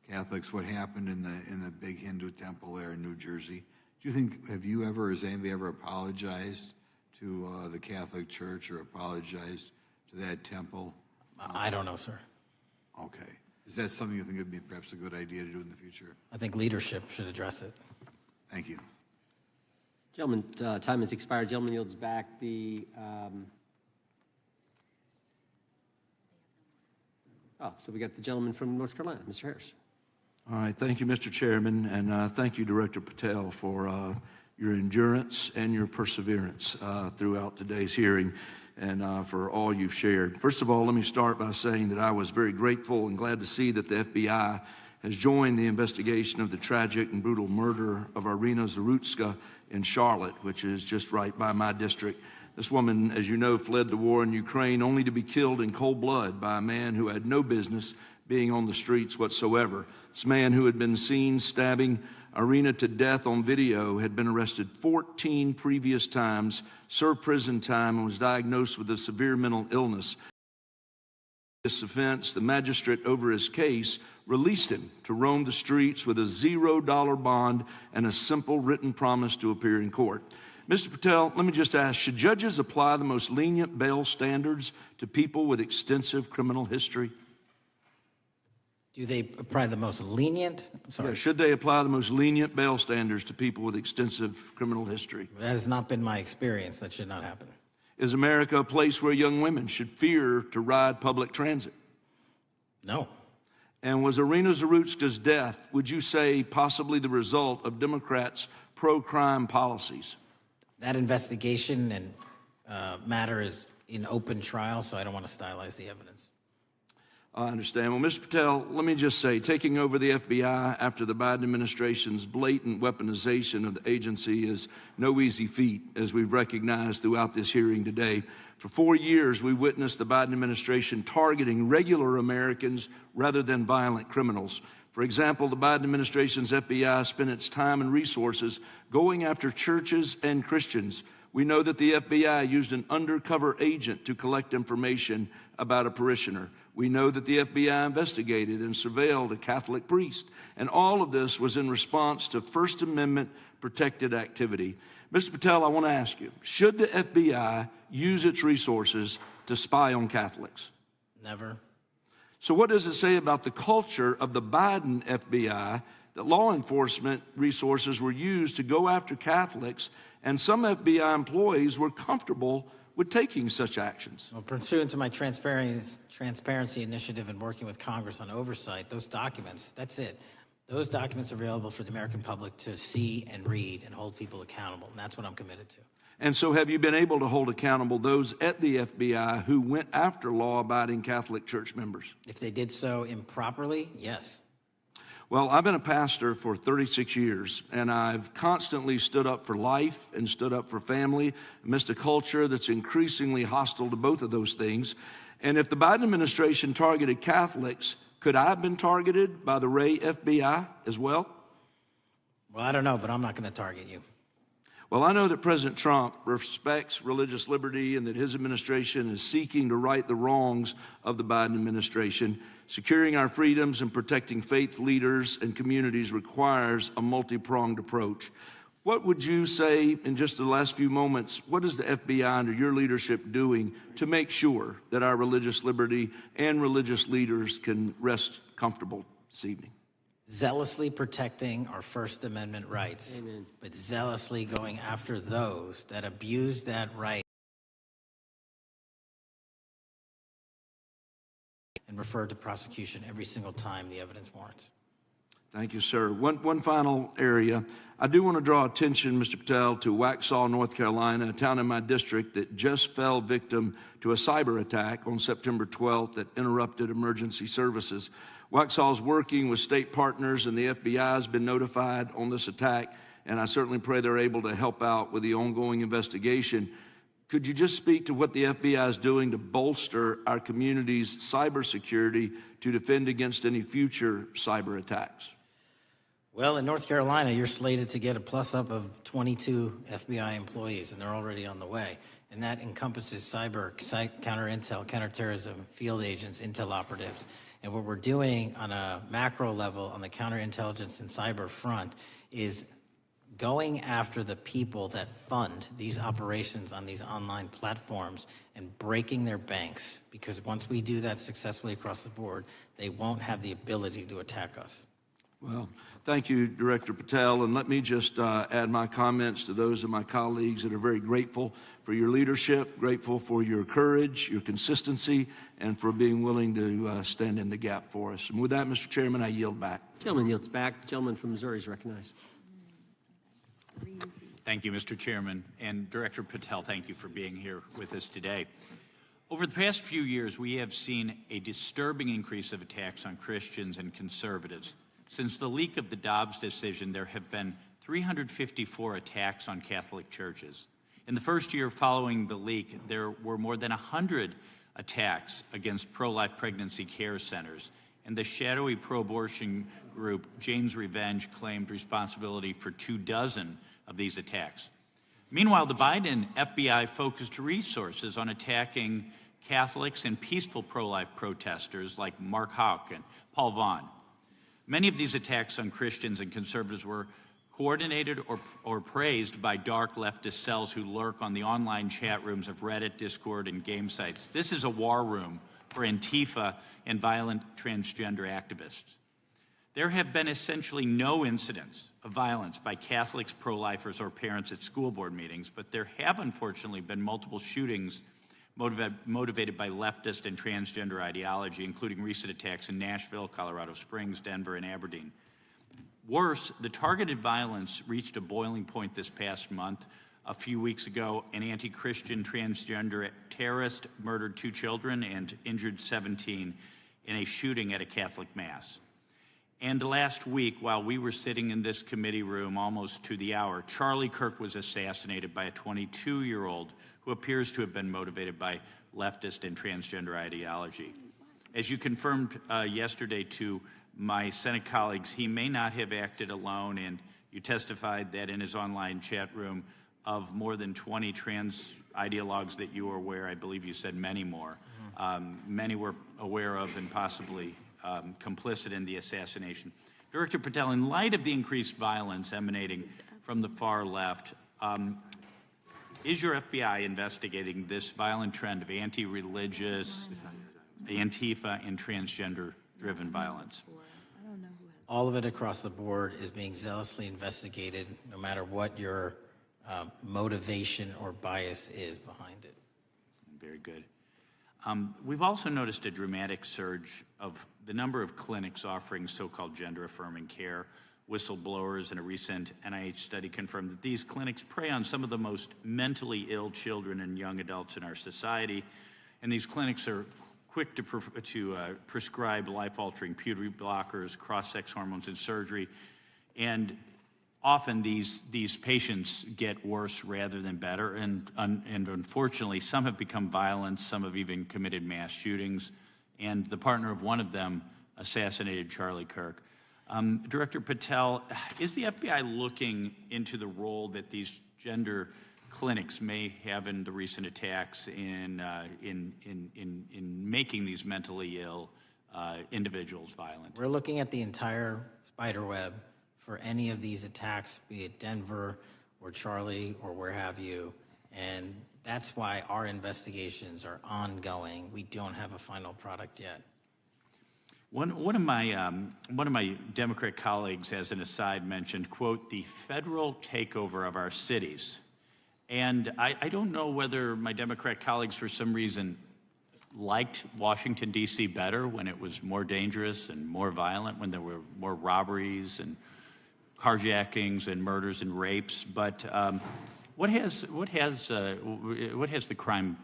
Speaker 11: Catholics, what happened in the big Hindu temple there in New Jersey? Do you think, have you ever, or has anybody ever apologized to the Catholic Church or apologized to that temple?
Speaker 1: I don't know, sir.
Speaker 11: Okay. Is that something you think would be perhaps a good idea to do in the future?
Speaker 1: I think leadership should address it.
Speaker 11: Thank you.
Speaker 2: Gentleman, time has expired. Gentleman yields back the. So we got the gentleman from North Carolina, Mr. Harris.
Speaker 9: All right, thank you, Mr. Chairman, and thank you, Director Patel, for your endurance and your perseverance throughout today's hearing and for all you've shared. First of all, let me start by saying that I was very grateful and glad to see that the FBI has joined the investigation of the tragic and brutal murder of Irina Zarutska in Charlotte, which is just right by my district. This woman, as you know, fled the war in Ukraine only to be killed in cold blood by a man who had no business being on the streets whatsoever. This man, who had been seen stabbing Irina to death on video, had been arrested 14 previous times, served prison time, and was diagnosed with a severe mental illness. This offense, the magistrate over his case released him to roam the streets with a $0 bond and a simple written promise to appear in court. Mr. Patel, let me just ask, should judges apply the most lenient bail standards to people with extensive criminal history?
Speaker 1: Do they apply the most lenient? I'm sorry.
Speaker 9: Yeah, should they apply the most lenient bail standards to people with extensive criminal history?
Speaker 1: That has not been my experience. That should not happen.
Speaker 9: Is America a place where young women should fear to ride public transit?
Speaker 1: No.
Speaker 9: And was Irina Zarutska's death, would you say, possibly the result of Democrats' pro-crime policies?
Speaker 1: That investigation and matter is in open trial, so I don't want to stylize the evidence.
Speaker 9: I understand. Well, Mr. Patel, let me just say, taking over the FBI after the Biden administration's blatant weaponization of the agency is no easy feat, as we've recognized throughout this hearing today. For 4 years, we witnessed the Biden administration targeting regular Americans rather than violent criminals. For example, the Biden administration's FBI spent its time and resources going after churches and Christians. We know that the FBI used an undercover agent to collect information about a parishioner. We know that the FBI investigated and surveilled a Catholic priest. And all of this was in response to First Amendment protected activity. Mr. Patel, I want to ask you, should the FBI use its resources to spy on Catholics?
Speaker 1: Never.
Speaker 9: So what does it say about the culture of the Biden FBI that law enforcement resources were used to go after Catholics, and some FBI employees were comfortable with taking such actions?
Speaker 1: Well, pursuant to my transparency initiative and working with Congress on oversight, those documents, that's it. Those documents are available for the American public to see and read and hold people accountable, and that's what I'm committed to.
Speaker 9: And so have you been able to hold accountable those at the FBI who went after law-abiding Catholic church members?
Speaker 1: If they did so improperly, yes.
Speaker 9: Well, I've been a pastor for 36 years, and I've constantly stood up for life and stood up for family amidst a culture that's increasingly hostile to both of those things. And if the Biden administration targeted Catholics, could I have been targeted by the Ray FBI as well?
Speaker 1: Well, I don't know, but I'm not going to target you.
Speaker 9: Well, I know that President Trump respects religious liberty and that his administration is seeking to right the wrongs of the Biden administration. Securing our freedoms and protecting faith leaders and communities requires a multi-pronged approach. What would you say in just the last few moments, what is the FBI under your leadership doing to make sure that our religious liberty and religious leaders can rest comfortable this evening?
Speaker 1: Zealously protecting our First Amendment rights,
Speaker 2: Amen.
Speaker 1: But zealously going after those that abuse that right and refer to prosecution every single time the evidence warrants.
Speaker 9: Thank you, sir. One final area. I do want to draw attention, Mr. Patel, to Waxhaw, North Carolina, a town in my district that just fell victim to a cyber attack on September 12th that interrupted emergency services. Waxhaw is working with state partners, and the FBI has been notified on this attack, and I certainly pray they're able to help out with the ongoing investigation. Could you just speak to what the FBI is doing to bolster our community's cybersecurity to defend against any future cyber attacks?
Speaker 1: Well, in North Carolina, you're slated to get a plus up of 22 FBI employees, and they're already on the way. And that encompasses cyber, counter intel, counterterrorism, field agents, intel operatives. And what we're doing on a macro level on the counterintelligence and cyber front is going after the people that fund these operations on these online platforms and breaking their banks. Because once we do that successfully across the board, they won't have the ability to attack us.
Speaker 9: Well, thank you, Director Patel. And let me just add my comments to those of my colleagues that are very grateful for your leadership, grateful for your courage, your consistency, and for being willing to stand in the gap for us. And with that, Mr. Chairman, I yield back.
Speaker 2: Gentleman yields back. The gentleman from Missouri is recognized.
Speaker 12: Thank you, Mr. Chairman. And Director Patel, thank you for being here with us today. Over the past few years, we have seen a disturbing increase of attacks on Christians and conservatives. Since the leak of the Dobbs decision, there have been 354 attacks on Catholic churches. In the first year following the leak, there were more than 100 attacks against pro-life pregnancy care centers, and the shadowy pro-abortion group Jane's Revenge claimed responsibility for 24 of these attacks. Meanwhile, the Biden FBI focused resources on attacking Catholics and peaceful pro-life protesters like Mark Houck and Paul Vaughn. Many of these attacks on Christians and conservatives were coordinated or praised by dark leftist cells who lurk on the online chat rooms of Reddit, Discord, and game sites. This is a war room for Antifa and violent transgender activists. There have been essentially no incidents of violence by Catholics, pro-lifers, or parents at school board meetings, but there have unfortunately been multiple shootings motivated by leftist and transgender ideology, including recent attacks in Nashville, Colorado Springs, Denver, and Aberdeen. Worse, the targeted violence reached a boiling point this past month. A few weeks ago, an anti-Christian transgender terrorist murdered 2 children and injured 17 in a shooting at a Catholic mass. And last week, while we were sitting in this committee room almost to the hour, Charlie Kirk was assassinated by a 22-year-old who appears to have been motivated by leftist and transgender ideology. As you confirmed yesterday to my Senate colleagues, he may not have acted alone, and you testified that in his online chat room of more than 20 trans ideologues that you were aware, I believe you said many more, many were aware of and possibly complicit in the assassination. Director Patel, in light of the increased violence emanating from the far left, is your FBI investigating this violent trend of anti-religious, Antifa, and transgender-driven violence?
Speaker 1: All of it across the board is being zealously investigated, no matter what your motivation or bias is behind it.
Speaker 12: Very good. We've also noticed a dramatic surge of the number of clinics offering so-called gender-affirming care. Whistleblowers in a recent NIH study confirmed that these clinics prey on some of the most mentally ill children and young adults in our society, and these clinics are quick to prescribe life-altering puberty blockers, cross-sex hormones, and surgery, and often these patients get worse rather than better, and unfortunately, some have become violent, some have even committed mass shootings, and the partner of one of them assassinated Charlie Kirk. Director Patel, is the FBI looking into the role that these gender clinics may have in the recent attacks in making these mentally ill individuals violent?
Speaker 1: We're looking at the entire spider web for any of these attacks, be it Denver or Charlie or where have you, and that's why our investigations are ongoing. We don't have a final product yet.
Speaker 12: One of my Democrat colleagues, as an aside, mentioned, quote, the federal takeover of our cities. And I don't know whether my Democrat colleagues, for some reason, liked Washington, D.C. better when it was more dangerous and more violent, when there were more robberies and carjackings and murders and rapes. But what has the crime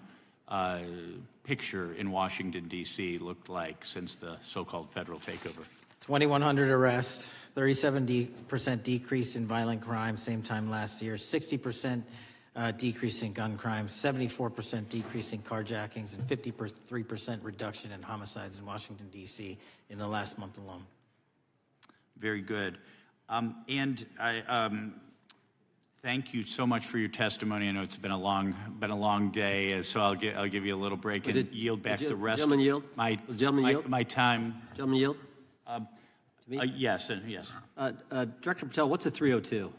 Speaker 12: picture in Washington, D.C. looked like since the so-called federal takeover?
Speaker 1: 2,100 arrests, 37% decrease in violent crime, same time last year, 60% decrease in gun crime, 74% decrease in carjackings, and 53% reduction in homicides in Washington, D.C. in the last month alone.
Speaker 12: Very good. And I thank you so much for your testimony. I know it's been a long day, so I'll give you a little break and yield back the rest.
Speaker 2: Gentleman yield.
Speaker 12: My time.
Speaker 2: Gentleman yield.
Speaker 12: Yes, and yes.
Speaker 2: Director Patel, what's a 302?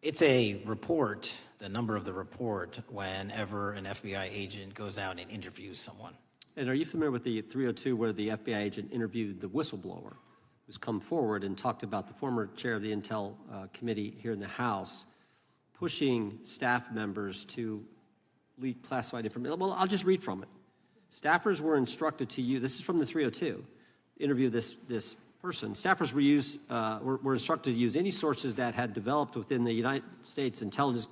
Speaker 1: It's a report, the number of the report, whenever an FBI agent goes out and interviews someone.
Speaker 2: And are you familiar with the 302 where the FBI agent interviewed the whistleblower who's come forward and talked about the former chair of the Intel Committee here in the House pushing staff members to leak classified information? Well, I'll just read from it. Staffers were instructed to use, this is from the 302, interview this person. Staffers were instructed to use any sources that had developed within the United States intelligence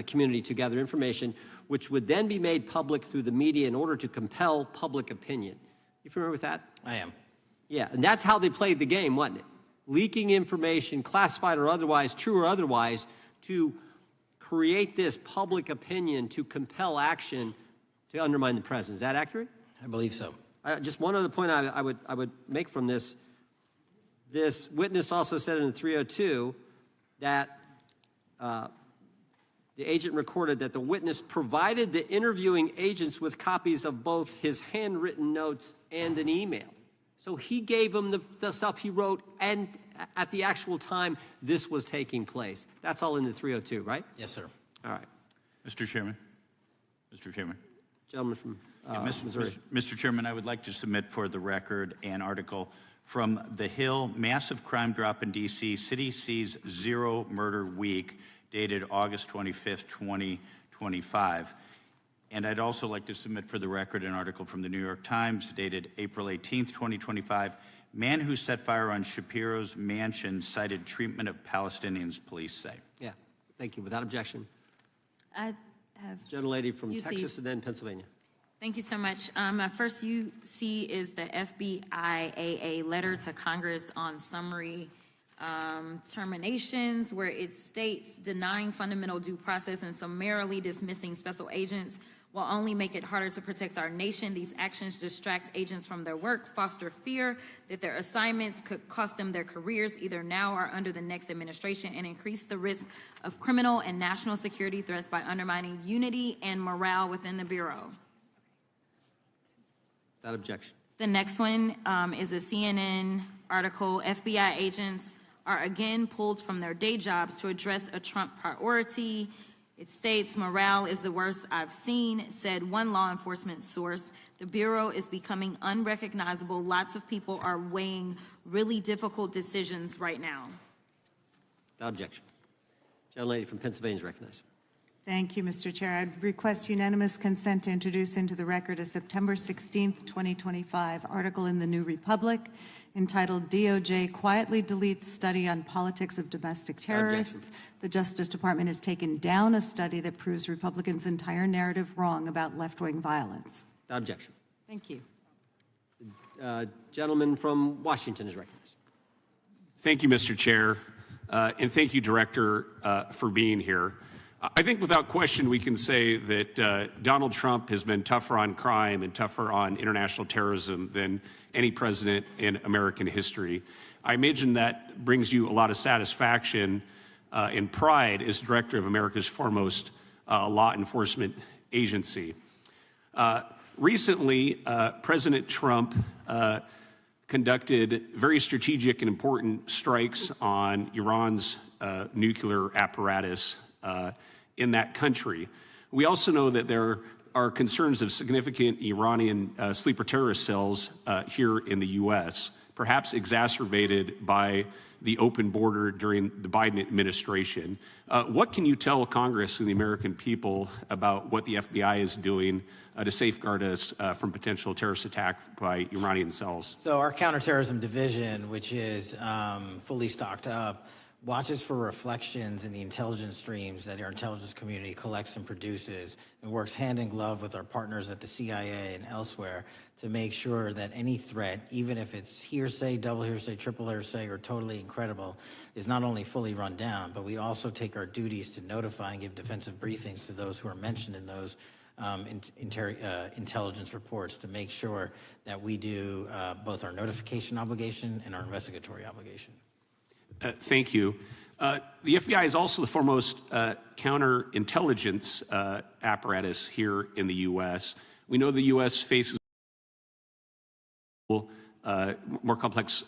Speaker 2: community to gather information which would then be made public through the media in order to compel public opinion. You familiar with that?
Speaker 1: I am.
Speaker 2: Yeah, and that's how they played the game, wasn't it? Leaking information, classified or otherwise, true or otherwise, to create this public opinion to compel action to undermine the president. Is that accurate?
Speaker 1: I believe so.
Speaker 2: Just one other point I would make from this. This witness also said in the 302 that the agent recorded that the witness provided the interviewing agents with copies of both his handwritten notes and an email. So he gave them the stuff he wrote, and at the actual time this was taking place. That's all in the 302, right?
Speaker 1: Yes, sir.
Speaker 2: All right.
Speaker 12: Mr. Chairman. Mr. Chairman.
Speaker 2: Gentleman from Missouri.
Speaker 12: Mr. Chairman, I would like to submit for the record an article from The Hill, Massive Crime Drop in D.C., City Sees Zero Murder Week, dated August 25th, 2025. And I'd also like to submit for the record an article from the New York Times, dated April 18th, 2025. Man who set fire on Shapiro's mansion cited treatment of Palestinians, police say.
Speaker 2: Yeah, thank you. Without objection.
Speaker 10: I have
Speaker 2: Gentlelady from
Speaker 10: UC.
Speaker 2: Texas and then Pennsylvania.
Speaker 10: Thank you so much. My first UC is the FBIAA letter to Congress on summary terminations, where it states denying fundamental due process and summarily dismissing special agents will only make it harder to protect our nation. These actions distract agents from their work, foster fear that their assignments could cost them their careers either now or under the next administration, and increase the risk of criminal and national security threats by undermining unity and morale within the Bureau.
Speaker 2: Without objection.
Speaker 10: The next one is a CNN article. FBI agents are again pulled from their day jobs to address a Trump priority. It states, morale is the worst I've seen, said one law enforcement source. The Bureau is becoming unrecognizable. Lots of people are weighing really difficult decisions right now.
Speaker 2: Without objection. Gentlelady from Pennsylvania is recognized.
Speaker 13: Thank you, Mr. Chair. I'd request unanimous consent to introduce into the record a September 16th, 2025 article in the New Republic entitled DOJ Quietly Deletes Study on Politics of Domestic Terrorists. The Justice Department has taken down a study that proves Republicans' entire narrative wrong about left-wing violence.
Speaker 2: Without objection.
Speaker 13: Thank you.
Speaker 2: Gentleman from Washington is recognized.
Speaker 22: Thank you, Mr. Chair, and thank you, Director, for being here. I think without question we can say that Donald Trump has been tougher on crime and tougher on international terrorism than any president in American history. I imagine that brings you a lot of satisfaction and pride as director of America's foremost law enforcement agency. Recently, President Trump conducted very strategic and important strikes on Iran's nuclear apparatus in that country. We also know that there are concerns of significant Iranian sleeper terrorist cells here in the U.S., perhaps exacerbated by the open border during the Biden administration. What can you tell Congress and the American people about what the FBI is doing to safeguard us from potential terrorist attack by Iranian cells?
Speaker 1: So our counterterrorism division, which is fully stocked up, watches for reflections in the intelligence streams that our intelligence community collects and produces, and works hand in glove with our partners at the CIA and elsewhere to make sure that any threat, even if it's hearsay, double hearsay, triple hearsay, or totally incredible, is not only fully run down, but we also take our duties to notify and give defensive briefings to those who are mentioned in those intelligence reports to make sure that we do both our notification obligation and our investigatory obligation.
Speaker 22: Thank you. The FBI is also the foremost counterintelligence apparatus here in the U.S. We know the U.S. faces more complex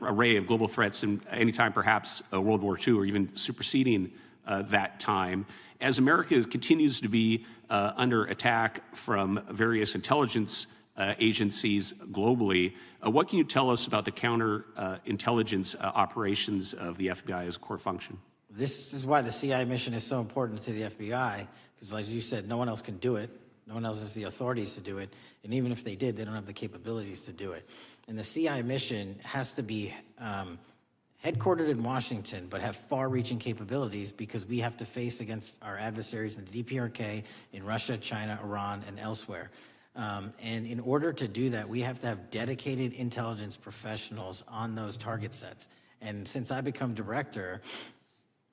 Speaker 22: array of global threats than any time perhaps World War II or even superseding that time. As America continues to be under attack from various intelligence agencies globally, what can you tell us about the counterintelligence operations of the FBI as a core function?
Speaker 1: This is why the CIA mission is so important to the FBI, because as you said, no one else can do it. No one else has the authorities to do it. And even if they did, they don't have the capabilities to do it. And the CIA mission has to be headquartered in Washington, but have far-reaching capabilities because we have to face against our adversaries in the DPRK, in Russia, China, Iran, and elsewhere. And in order to do that, we have to have dedicated intelligence professionals on those target sets. And since I become director,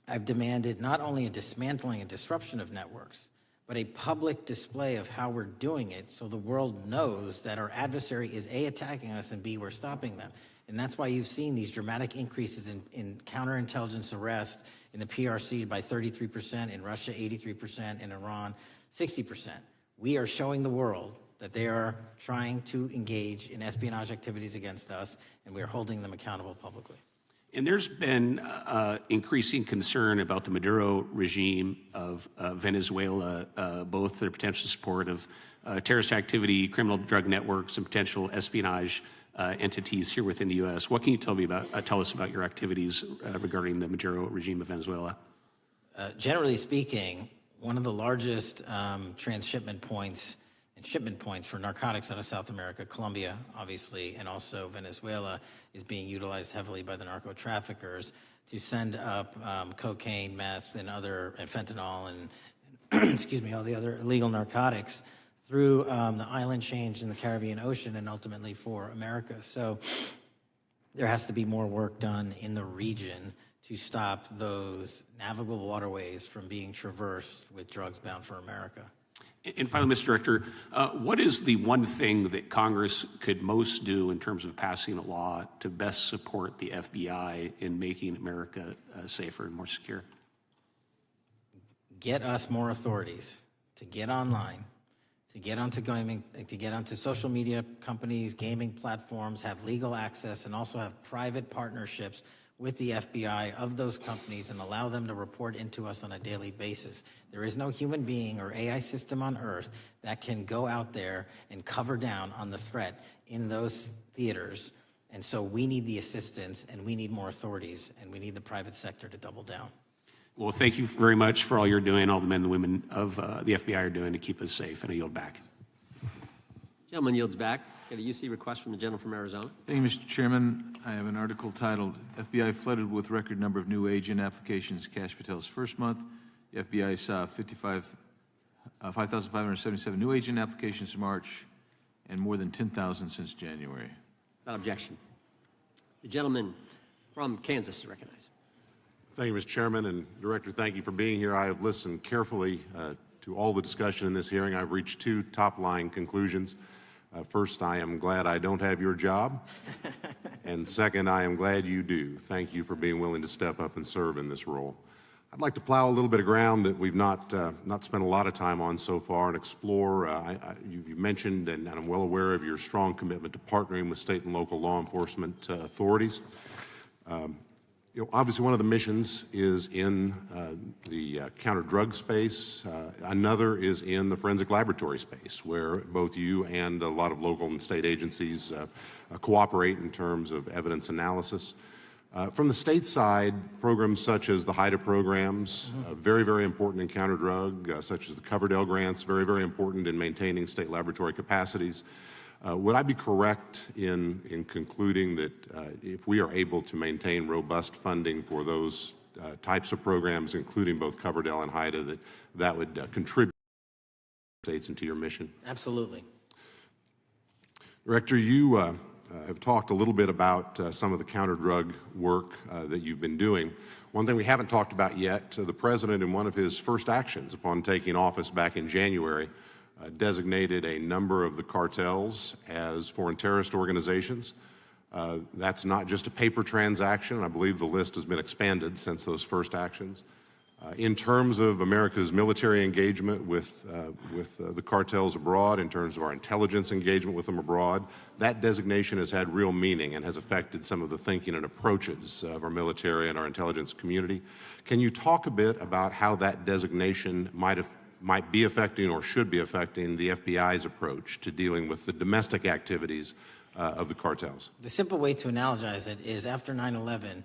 Speaker 1: I've demanded not only a dismantling and disruption of networks, but a public display of how we're doing it so the world knows that our adversary is A, attacking us, and B, we're stopping them. And that's why you've seen these dramatic increases in counterintelligence arrest in the PRC by 33%, in Russia 83%, in Iran 60%. We are showing the world that they are trying to engage in espionage activities against us, and we are holding them accountable publicly.
Speaker 22: And there's been increasing concern about the Maduro regime of Venezuela, both their potential support of terrorist activity, criminal drug networks, and potential espionage entities here within the U.S. What can you tell us about your activities regarding the Maduro regime of Venezuela?
Speaker 1: Generally speaking, one of the largest transshipment points and shipment points for narcotics out of South America, Colombia, obviously, and also Venezuela, is being utilized heavily by the narco-traffickers to send up cocaine, meth, and fentanyl, and excuse me, all the other illegal narcotics through the island chains in the Caribbean Ocean and ultimately for America. So there has to be more work done in the region to stop those navigable waterways from being traversed with drugs bound for America.
Speaker 22: And finally, Mr. Director, what is the one thing that Congress could most do in terms of passing a law to best support the FBI in making America safer and more secure?
Speaker 1: Get us more authorities to get online, to get onto social media companies, gaming platforms, have legal access, and also have private partnerships with the FBI of those companies and allow them to report into us on a daily basis. There is no human being or AI system on earth that can go out there and cover down on the threat in those theaters. And so we need the assistance, and we need more authorities, and we need the private sector to double down.
Speaker 22: Well, thank you very much for all you're doing, all the men and women of the FBI are doing to keep us safe. And I yield back.
Speaker 2: Gentleman yields back. Got a UC request from the gentleman from Arizona.
Speaker 3: Thank you, Mr. Chairman. I have an article titled, FBI Flooded with Record Number of New Agent Applications Kash Patel's First Month. The FBI saw 5,577 new agent applications in March and more than 10,000 since January.
Speaker 2: Without objection. The gentleman from Kansas is recognized.
Speaker 14: Thank you, Mr. Chairman. And Director, thank you for being here. I have listened carefully to all the discussion in this hearing. I've reached two top-line conclusions. First, I am glad I don't have your job. And second, I am glad you do. Thank you for being willing to step up and serve in this role. I'd like to plow a little bit of ground that we've not spent a lot of time on so far and explore. You mentioned, and I'm well aware of your strong commitment to partnering with state and local law enforcement authorities. Obviously, one of the missions is in the counter-drug space. Another is in the forensic laboratory space, where both you and a lot of local and state agencies cooperate in terms of evidence analysis. From the state side, programs such as the HIDA programs, very, very important in counter-drug, such as the Coverdell grants, very, very important in maintaining state laboratory capacities. Would I be correct in concluding that if we are able to maintain robust funding for those types of programs, including both Coverdell and HIDA, that would contribute to states and to your mission?
Speaker 1: Absolutely.
Speaker 14: Director, you have talked a little bit about some of the counter-drug work that you've been doing. One thing we haven't talked about yet, the President, in one of his first actions upon taking office back in January, designated a number of the cartels as foreign terrorist organizations. That's not just a paper transaction. I believe the list has been expanded since those first actions. In terms of America's military engagement with the cartels abroad, in terms of our intelligence engagement with them abroad, that designation has had real meaning and has affected some of the thinking and approaches of our military and our intelligence community. Can you talk a bit about how that designation might be affecting or should be affecting the FBI's approach to dealing with the domestic activities of the cartels?
Speaker 1: The simple way to analogize it is after 9/11,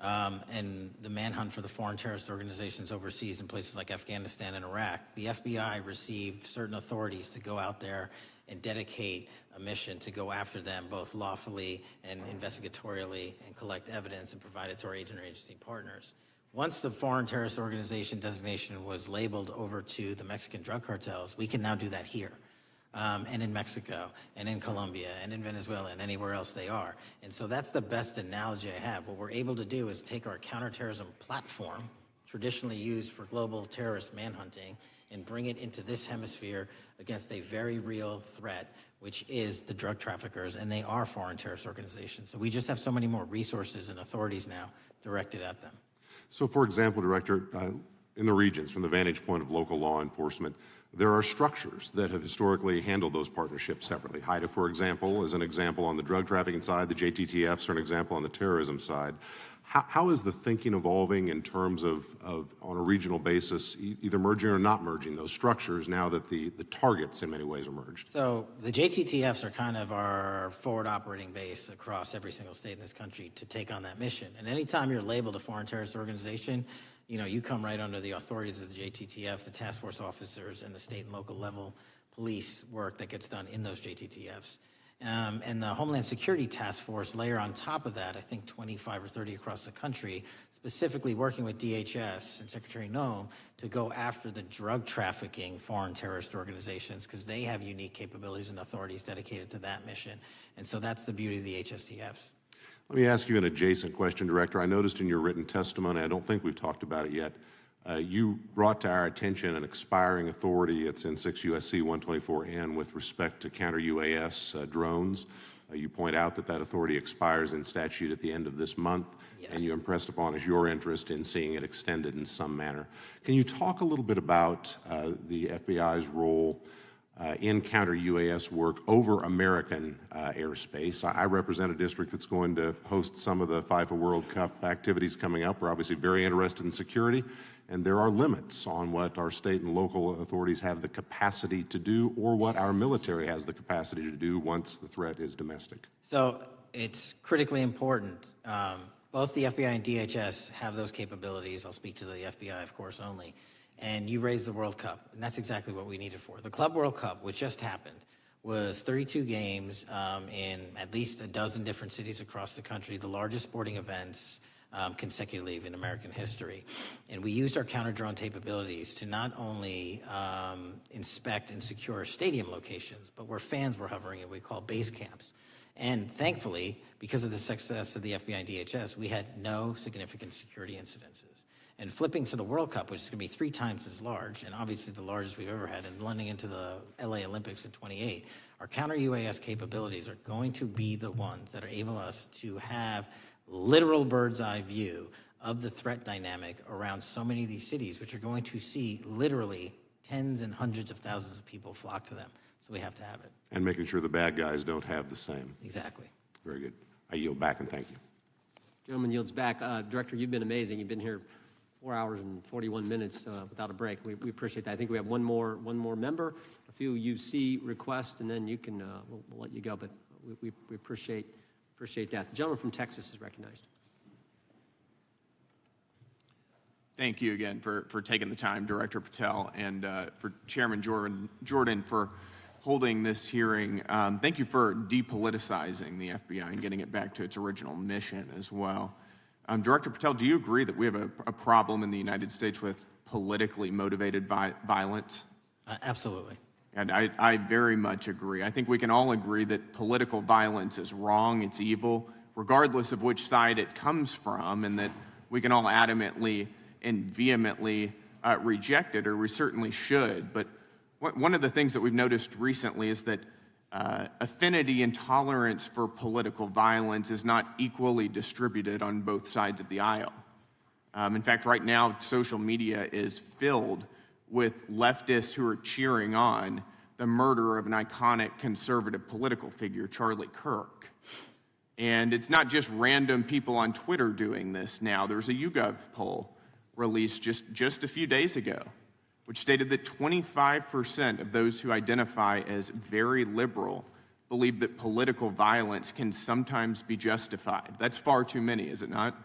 Speaker 1: and the manhunt for the foreign terrorist organizations overseas in places like Afghanistan and Iraq, the FBI received certain authorities to go out there and dedicate a mission to go after them both lawfully and investigatorially and collect evidence and provide it to our agent or agency partners. Once the foreign terrorist organization designation was labeled over to the Mexican drug cartels, we can now do that here. And in Mexico, and in Colombia, and in Venezuela, and anywhere else they are. And so that's the best analogy I have. What we're able to do is take our counterterrorism platform, traditionally used for global terrorist manhunting, and bring it into this hemisphere against a very real threat, which is the drug traffickers, and they are foreign terrorist organizations. So we just have so many more resources and authorities now directed at them.
Speaker 14: So, for example, Director, in the regions, from the vantage point of local law enforcement, there are structures that have historically handled those partnerships separately. HIDTA, for example, is an example on the drug trafficking side. The JTTFs are an example on the terrorism side. How is the thinking evolving in terms of on a regional basis, either merging or not merging those structures now that the targets in many ways are merged?
Speaker 1: So the JTTFs are kind of our forward operating base across every single state in this country to take on that mission. And anytime you're labeled a foreign terrorist organization, you come right under the authorities of the JTTF, the task force officers, and the state and local level police work that gets done in those JTTFs. And the Homeland Security Task Force layer on top of that, I think 25 or 30 across the country, specifically working with DHS and Secretary Noem to go after the drug trafficking foreign terrorist organizations because they have unique capabilities and authorities dedicated to that mission. And so that's the beauty of the HSTFs.
Speaker 14: Let me ask you an adjacent question, Director. I noticed in your written testimony, I don't think we've talked about it yet, you brought to our attention an expiring authority. It's in 6 U.S.C. 124N with respect to counter-UAS drones. You point out that that authority expires in statute at the end of this month, and you impressed upon us your interest in seeing it extended in some manner. Can you talk a little bit about the FBI's role in counter-UAS work over American airspace? I represent a district that's going to host some of the FIFA World Cup activities coming up. We're obviously very interested in security, and there are limits on what our state and local authorities have the capacity to do or what our military has the capacity to do once the threat is domestic.
Speaker 1: So it's critically important. Both the FBI and DHS have those capabilities. I'll speak to the FBI, of course, only. And you raised the World Cup, and that's exactly what we need it for. The Club World Cup, which just happened, was 32 games in at least a dozen different cities across the country, the largest sporting events consecutively in American history. And we used our counter-drone capabilities to not only inspect and secure stadium locations, but where fans were hovering and we call base camps. And thankfully, because of the success of the FBI and DHS, we had no significant security incidences. And flipping to the World Cup, which is going to be 3 times as large, and obviously the largest we've ever had, and blending into the LA Olympics in 28, our counter-UAS capabilities are going to be the ones that are able us to have literal bird's-eye view of the threat dynamic around so many of these cities, which are going to see literally tens and hundreds of thousands of people flock to them. So we have to have it.
Speaker 14: And making sure the bad guys don't have the same.
Speaker 1: Exactly.
Speaker 14: Very good. I yield back and thank you.
Speaker 2: Gentleman yields back. Director, you've been amazing. You've been here 4 hours and 41 minutes without a break. We appreciate that. I think we have one more member, a few UC requests, and then you can we'll let you go. But we appreciate that. The gentleman from Texas is recognized.
Speaker 15: Thank you again for taking the time, Director Patel, and for Chairman Jordan for holding this hearing. Thank you for depoliticizing the FBI and getting it back to its original mission as well. Director Patel, do you agree that we have a problem in the United States with politically motivated violence?
Speaker 1: Absolutely.
Speaker 15: And I very much agree. I think we can all agree that political violence is wrong, it's evil, regardless of which side it comes from, and that we can all adamantly and vehemently reject it, or we certainly should. But one of the things that we've noticed recently is that affinity and tolerance for political violence is not equally distributed on both sides of the aisle. In fact, right now, social media is filled with leftists who are cheering on the murder of an iconic conservative political figure, Charlie Kirk. And it's not just random people on Twitter doing this now. There's a YouGov poll released just a few days ago, which stated that 25% of those who identify as very liberal believe that political violence can sometimes be justified. That's far too many, is it not?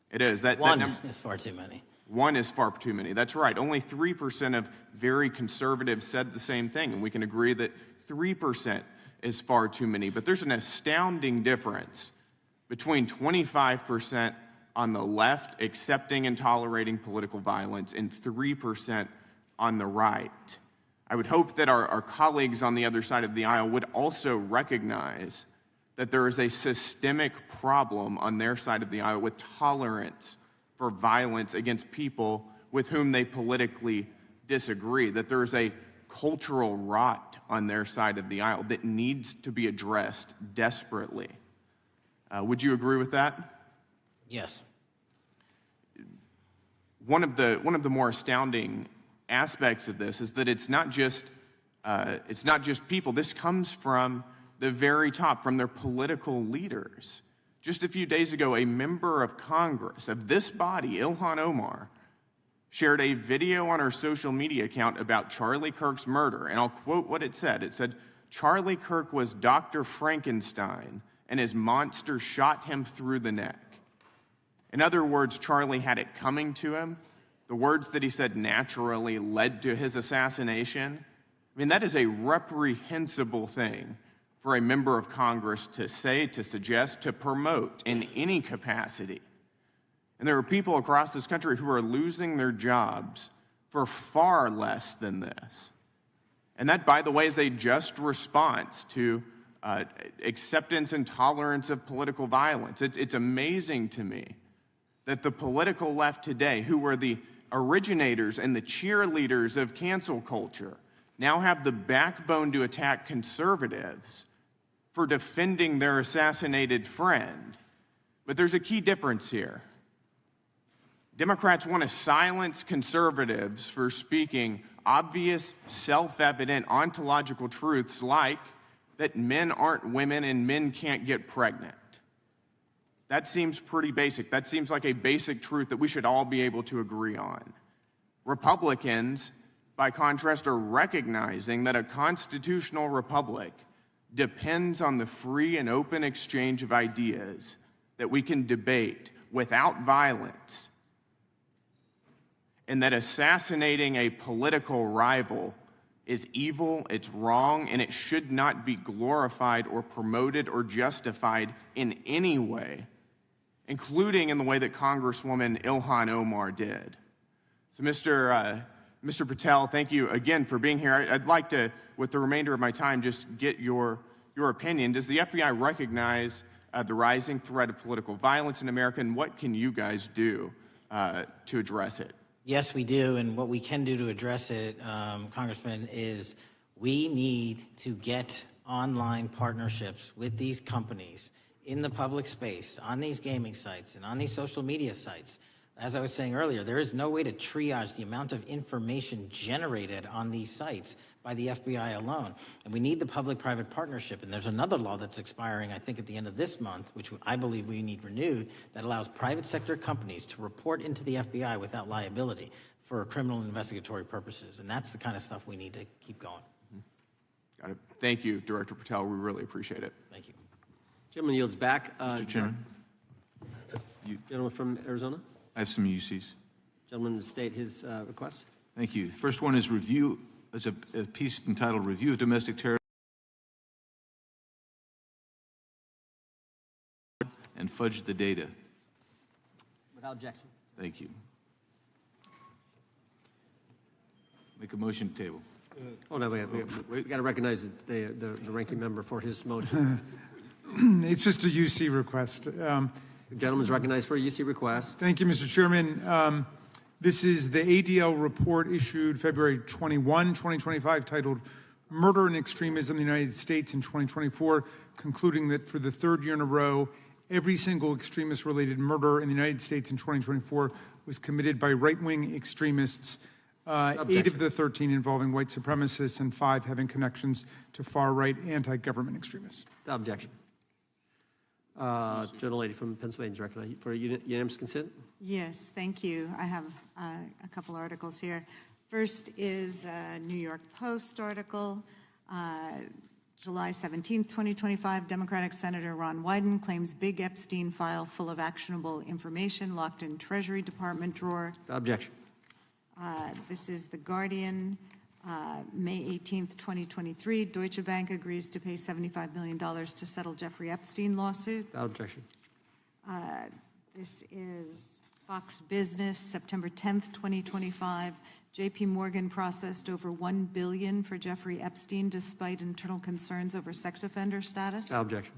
Speaker 15: It is.
Speaker 1: One is far too many.
Speaker 15: One is far too many. That's right. Only 3% of very conservatives said the same thing, and we can agree that 3% is far too many. But there's an astounding difference between 25% on the left accepting and tolerating political violence and 3% on the right. I would hope that our colleagues on the other side of the aisle would also recognize that there is a systemic problem on their side of the aisle with tolerance for violence against people with whom they politically disagree, that there is a cultural rot on their side of the aisle that needs to be addressed desperately. Would you agree with that?
Speaker 1: Yes.
Speaker 15: One of the more astounding aspects of this is that it's not just people. This comes from the very top, from their political leaders. Just a few days ago, a member of Congress of this body, Ilhan Omar, shared a video on her social media account about Charlie Kirk's murder, and I'll quote what it said. It said, "Charlie Kirk was Dr. Frankenstein, and his monster shot him through the neck." In other words, Charlie had it coming to him. The words that he said naturally led to his assassination. I mean, that is a reprehensible thing for a member of Congress to say, to suggest, to promote in any capacity. And there are people across this country who are losing their jobs for far less than this. And that, by the way, is a just response to acceptance and tolerance of political violence. It's amazing to me that the political left today, who were the originators and the cheerleaders of cancel culture, now have the backbone to attack conservatives for defending their assassinated friend. But there's a key difference here. Democrats want to silence conservatives for speaking obvious, self-evident, ontological truths like that men aren't women and men can't get pregnant. That seems pretty basic. That seems like a basic truth that we should all be able to agree on. Republicans, by contrast, are recognizing that a constitutional republic depends on the free and open exchange of ideas that we can debate without violence, and that assassinating a political rival is evil, it's wrong, and it should not be glorified or promoted or justified in any way, including in the way that Congresswoman Ilhan Omar did. So Mr. Patel, thank you again for being here. I'd like to, with the remainder of my time, just get your opinion. Does the FBI recognize the rising threat of political violence in America, and what can you guys do to address it?
Speaker 1: Yes, we do, and what we can do to address it, Congressman, is we need to get online partnerships with these companies in the public space, on these gaming sites, and on these social media sites. As I was saying earlier, there is no way to triage the amount of information generated on these sites by the FBI alone. And we need the public-private partnership. And there's another law that's expiring, I think, at the end of this month, which I believe we need renewed, that allows private sector companies to report into the FBI without liability for criminal investigatory purposes. And that's the kind of stuff we need to keep going.
Speaker 15: Got it. Thank you, Director Patel. We really appreciate it.
Speaker 1: Thank you.
Speaker 2: Gentleman yields back.
Speaker 3: Mr. Chairman.
Speaker 2: Gentleman from Arizona.
Speaker 3: I have some UCs.
Speaker 2: Gentleman state his request.
Speaker 3: Thank you. The first one is a piece entitled Review of Domestic Terrorism and Fudge the Data.
Speaker 2: Without objection.
Speaker 3: Thank you. Make a motion to table.
Speaker 2: Oh, no, we got to recognize the ranking member for his motion.
Speaker 4: It's just a UC request.
Speaker 2: The gentleman's recognized for a UC request.
Speaker 4: Thank you, Mr. Chairman. This is the ADL report issued February 21, 2025, titled murder and extremism in the United States in 2024, concluding that for the third year in a row, every single extremist-related murder in the United States in 2024 was committed by right-wing extremists, 8 of the 13 involving white supremacists and 5 having connections to far-right anti-government extremists.
Speaker 2: Without objection. Gentlelady from Pennsylvania is recognized for unanimous consent.
Speaker 13: Yes, thank you. I have a couple articles here. First is a New York Post article, July 17th, 2025. Democratic Senator Ron Wyden claims big Epstein file full of actionable information locked in Treasury Department drawer.
Speaker 2: Without objection.
Speaker 13: This is The Guardian, May 18th, 2023. Deutsche Bank agrees to pay $75 million to settle Jeffrey Epstein lawsuit.
Speaker 2: Without objection.
Speaker 13: This is Fox Business, September 10th, 2025. JP Morgan processed over $1 billion for Jeffrey Epstein despite internal concerns over sex offender status.
Speaker 2: Without objection.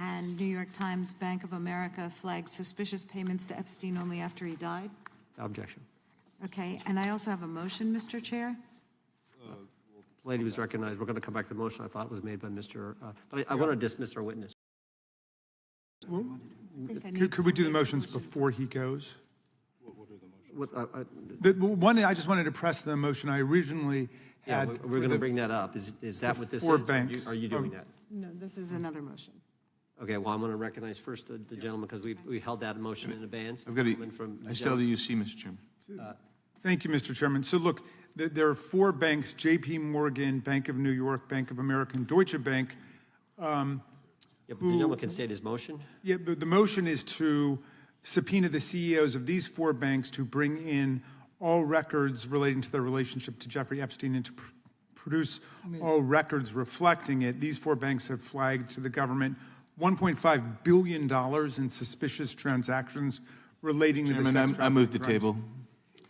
Speaker 13: And New York Times, Bank of America flagged suspicious payments to Epstein only after he died.
Speaker 2: Without objection.
Speaker 13: Okay, and I also have a motion, Mr. Chair.
Speaker 2: The lady was recognized. We're going to come back to the motion I thought it was made by Mr. But I want to dismiss our witness.
Speaker 4: Could we do the motions before he goes?
Speaker 2: What,
Speaker 4: The one, I just wanted to press the motion I originally
Speaker 2: yeah,
Speaker 4: had.
Speaker 2: we're going to bring that up. Is that what this
Speaker 4: four
Speaker 2: is?
Speaker 4: banks.
Speaker 2: Are you doing that?
Speaker 13: No, this is another motion.
Speaker 2: Okay, well, I'm going to recognize first the gentleman because we held that motion in advance.
Speaker 3: I've got a,
Speaker 2: from
Speaker 3: I still have the UC, Mr. Chairman.
Speaker 4: Thank you, Mr. Chairman. So look, there are 4 banks, JP Morgan, Bank of New York, Bank of America, and Deutsche Bank.
Speaker 2: Yeah, but the gentleman can state his motion.
Speaker 4: Yeah, but the motion is to subpoena the CEOs of these 4 banks to bring in all records relating to their relationship to Jeffrey Epstein and to produce all records reflecting it. These 4 banks have flagged to the government $1.5 billion in suspicious transactions relating to the sex
Speaker 3: Chairman, I move the
Speaker 4: trafficking
Speaker 3: table.
Speaker 4: crimes.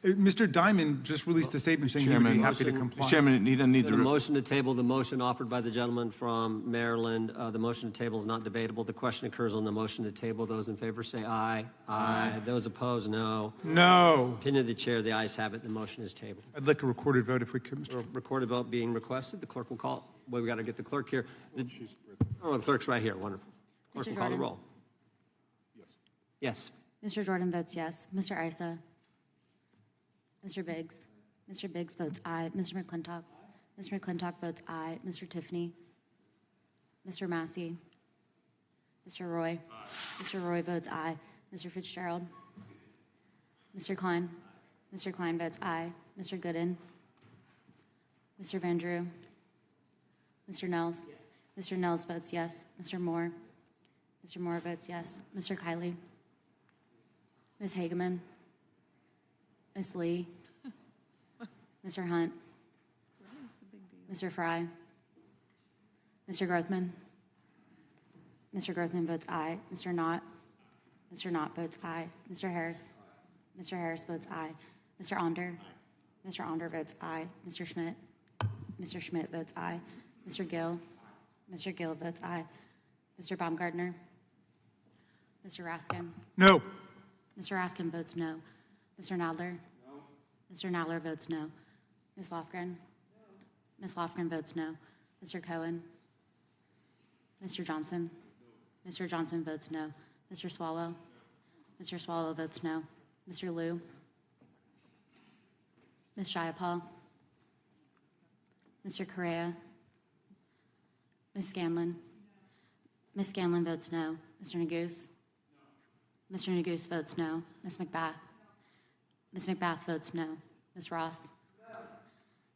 Speaker 4: Mr. Diamond just released a statement saying he would be happy to comply.
Speaker 3: Mr. Chairman, you don't need
Speaker 2: The motion to table, the motion offered by the gentleman from Maryland. The motion to table is not debatable. The question occurs on the motion to table. Those in favor say aye. Aye. Those opposed, no.
Speaker 4: No.
Speaker 2: Opinion of the chair, the ayes have it. The motion is tabled.
Speaker 4: I'd like a recorded vote if we could, Mr.
Speaker 2: Recorded vote being requested. The clerk will call. Well, we got to get the clerk here. The clerk's right here. Wonderful. Clerk will call the roll. Yes.
Speaker 16: Mr. Jordan votes yes. Mr. Issa? Mr. Biggs? Mr. Biggs votes aye. Mr. McClintock? Mr. McClintock votes aye. Mr. Tiffany? Mr. Massey? Mr. Roy? Mr. Roy votes aye. Mr. Fitzgerald? Mr. Klein? Mr. Klein votes aye. Mr. Gooden? Mr. Van Drew? Mr. Nels? Mr. Nels votes yes. Mr. Moore? Mr. Moore votes yes. Mr. Kiley? Ms. Hageman? Ms. Lee? Mr. Hunt? Mr. Fry? Mr. Grothman? Mr. Grothman votes aye. Mr. Knott? Mr. Knott votes aye. Mr. Harris? Mr. Harris votes aye. Mr. Onder? Mr. Onder votes aye. Mr. Schmidt? Mr. Schmidt votes aye. Mr. Gill? Mr. Gill votes aye. Mr. Baumgartner? Mr. Raskin?
Speaker 4: No.
Speaker 16: Mr. Raskin votes no. Mr. Nadler? No. Mr. Nadler votes no. Ms. Lofgren? No. Ms. Lofgren votes no. Mr. Cohen? Mr. Johnson? No. Mr. Johnson votes no. Mr. Swallow? No. Mr. Swallow votes no. Mr. Liu? Ms. Jayapal? Mr. Correa? Ms. Scanlon? Ms. Scanlon votes no. Mr. Neguse? No. Mr. Neguse votes no. Ms. McBath? Ms. McBath votes no. Ms. Ross? No.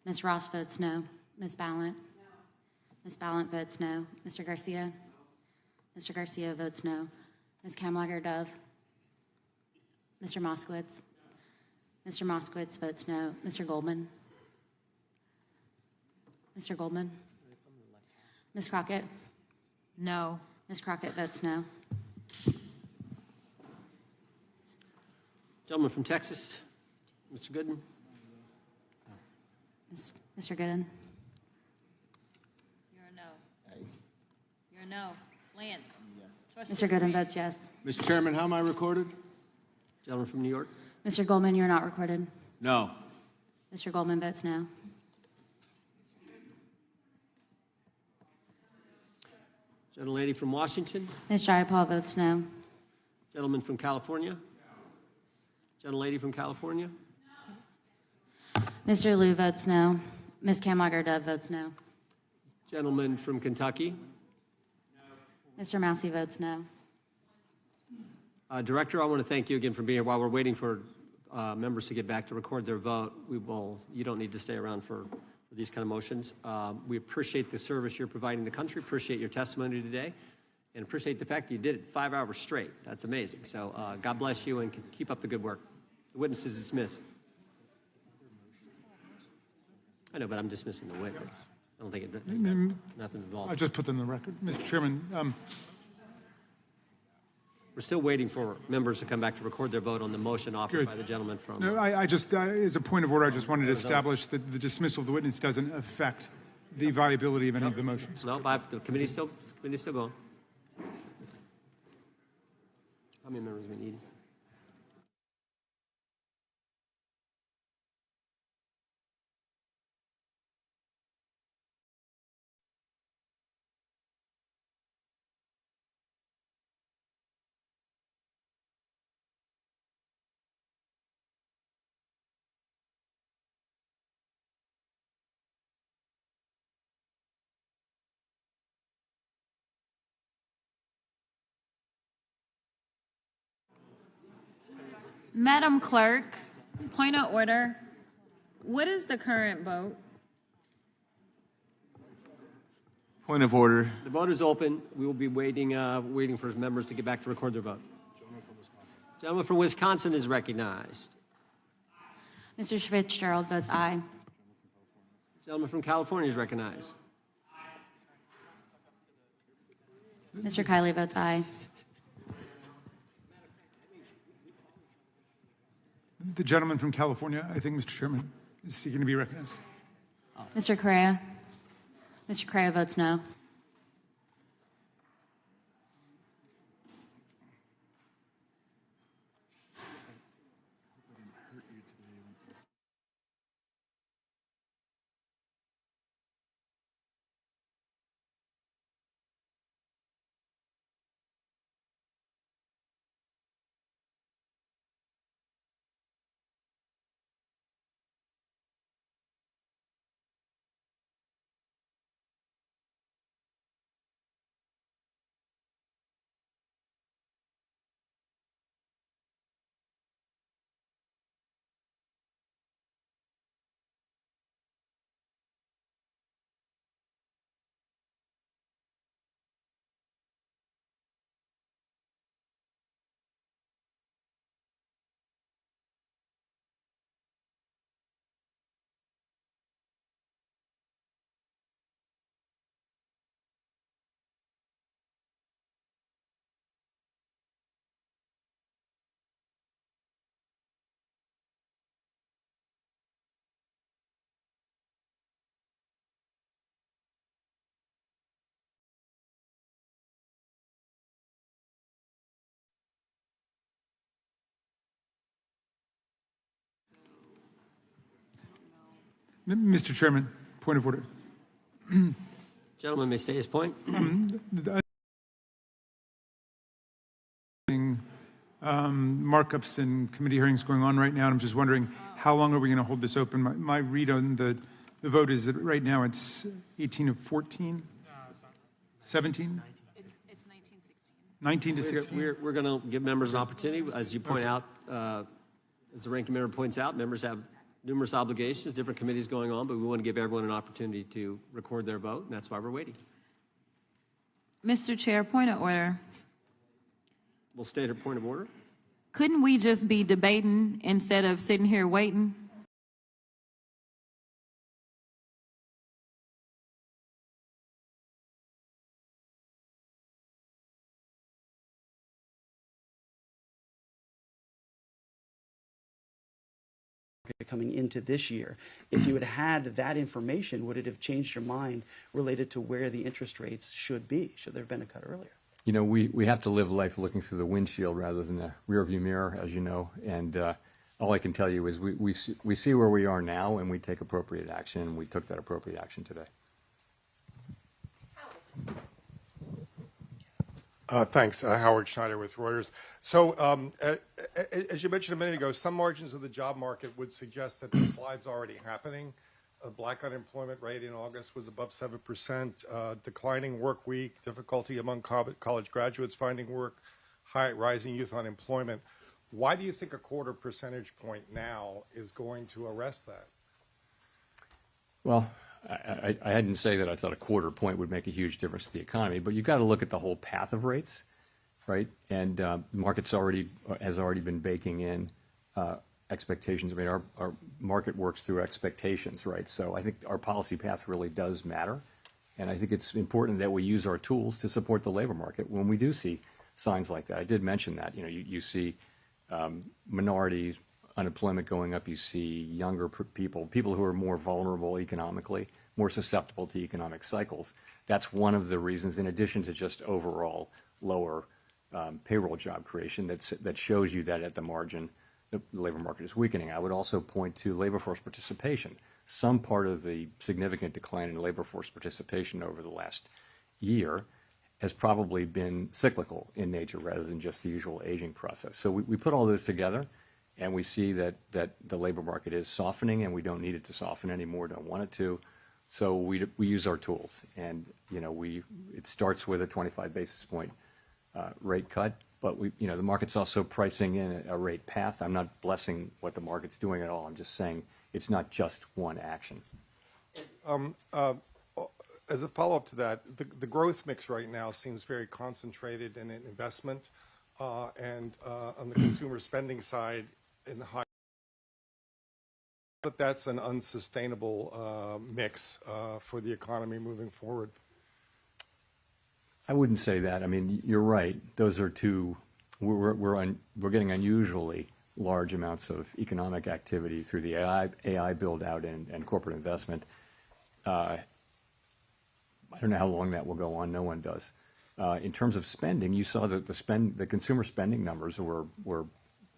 Speaker 16: Ms. Ross votes no. Ms. Ballant? No. Ms. Ballant votes no. Mr. Garcia? No. Mr. Garcia votes no. Ms. Kamlager-Dove? Mr. Moskowitz? No. Mr. Moskowitz votes no. Mr. Goldman? Mr. Goldman? Ms. Crockett?
Speaker 10: No.
Speaker 16: Ms. Crockett votes no.
Speaker 2: Gentleman from Texas, Mr. Gooden.
Speaker 16: Mr. Gooden?
Speaker 10: You're a no. You're a no. Lance? Yes.
Speaker 16: Mr. Gooden votes yes.
Speaker 17: Mr. Chairman, how am I recorded?
Speaker 2: Gentleman from New York.
Speaker 16: Mr. Goldman, you're not recorded.
Speaker 17: No.
Speaker 16: Mr. Goldman votes no.
Speaker 2: Gentlelady from Washington.
Speaker 16: Ms. Jayapal votes no.
Speaker 2: Gentleman from California. Gentlelady from California.
Speaker 16: Mr. Liu votes no. Ms. Kamlager-Dove votes no.
Speaker 2: Gentleman from Kentucky.
Speaker 16: Mr. Massey votes no.
Speaker 2: Director, I want to thank you again for being here. While we're waiting for members to get back to record their vote, you don't need to stay around for these kind of motions. We appreciate the service you're providing the country, appreciate your testimony today, and appreciate the fact that you did it 5 hours straight. That's amazing. So God bless you and keep up the good work. The witness is dismissed. I know, but I'm dismissing the witness. I don't think nothing involved.
Speaker 4: I just put them in the record. Mr. Chairman,
Speaker 2: we're still waiting for members to come back to record their vote on the motion offered by the gentleman from...
Speaker 4: No, I just, as a point of order, I just wanted to establish that the dismissal of the witness doesn't affect the viability of any of the motions.
Speaker 2: No, the committee's still going. How many members we need?
Speaker 10: Madam Clerk, point of order. What is the current vote?
Speaker 3: Point of order.
Speaker 2: The vote is open. We will be waiting for members to get back to record their vote. Gentleman from Wisconsin is recognized.
Speaker 16: Mr. Fitzgerald votes aye.
Speaker 2: Gentleman from California is recognized.
Speaker 16: Mr. Kiley votes aye.
Speaker 4: The gentleman from California, I think, Mr. Chairman, is seeking to be recognized.
Speaker 16: Mr. Correa. Mr. Correa votes no.
Speaker 4: Mr. Chairman, point of order.
Speaker 2: Gentleman may stay his point.
Speaker 4: Markups and committee hearings going on right now, and I'm just wondering how long are we going to hold this open? My read on the vote is that right now it's 18 of 14, 17?
Speaker 10: It's
Speaker 4: 19 to 16.
Speaker 2: We're going to give members an opportunity. As you point out, as the ranking member points out, members have numerous obligations, different committees going on, but we want to give everyone an opportunity to record their vote, and that's why we're waiting.
Speaker 10: Mr. Chair, point of order.
Speaker 2: We'll state a point of order.
Speaker 10: Couldn't we just be debating instead of sitting here waiting?
Speaker 18: Coming into this year, if you had had that information, would it have changed your mind related to where the interest rates should be? Should there have been a cut earlier?
Speaker 19: You know, we have to live life looking through the windshield rather than the rearview mirror, as you know. And all I can tell you is we see where we are now, and we take appropriate action. And we took that appropriate action today.
Speaker 20: Thanks. Howard Schneider with Reuters. So, as you mentioned a minute ago, some margins of the job market would suggest that the slide's already happening. Black unemployment rate in August was above 7%, declining work week, difficulty among college graduates finding work, rising youth unemployment. Why do you think a quarter percentage point now is going to arrest that?
Speaker 19: Well, I didn't say that I thought a quarter point would make a huge difference to the economy, but you've got to look at the whole path of rates, right? And the market's has already been baking in expectations. I mean, our market works through expectations, right? So I think our policy path really does matter. And I think it's important that we use our tools to support the labor market when we do see signs like that. I did mention that, you see minorities, unemployment going up, you see younger people who are more vulnerable economically, more susceptible to economic cycles. That's one of the reasons, in addition to just overall lower payroll job creation, that shows you that at the margin, the labor market is weakening. I would also point to labor force participation. Some part of the significant decline in labor force participation over the last year has probably been cyclical in nature rather than just the usual aging process. So we put all those together, and we see that the labor market is softening, and we don't need it to soften anymore, don't want it to. So we use our tools, and it starts with a 25 basis point rate cut, but the market's also pricing in a rate path. I'm not blessing what the market's doing at all. I'm just saying it's not just one action.
Speaker 20: As a follow-up to that, the growth mix right now seems very concentrated in investment and on the consumer spending side in the high. But that's an unsustainable mix for the economy moving forward.
Speaker 19: I wouldn't say that. I mean, you're right. Those are two. We're getting unusually large amounts of economic activity through the AI build out and corporate investment. I don't know how long that will go on. No one does. In terms of spending, you saw that the consumer spending numbers were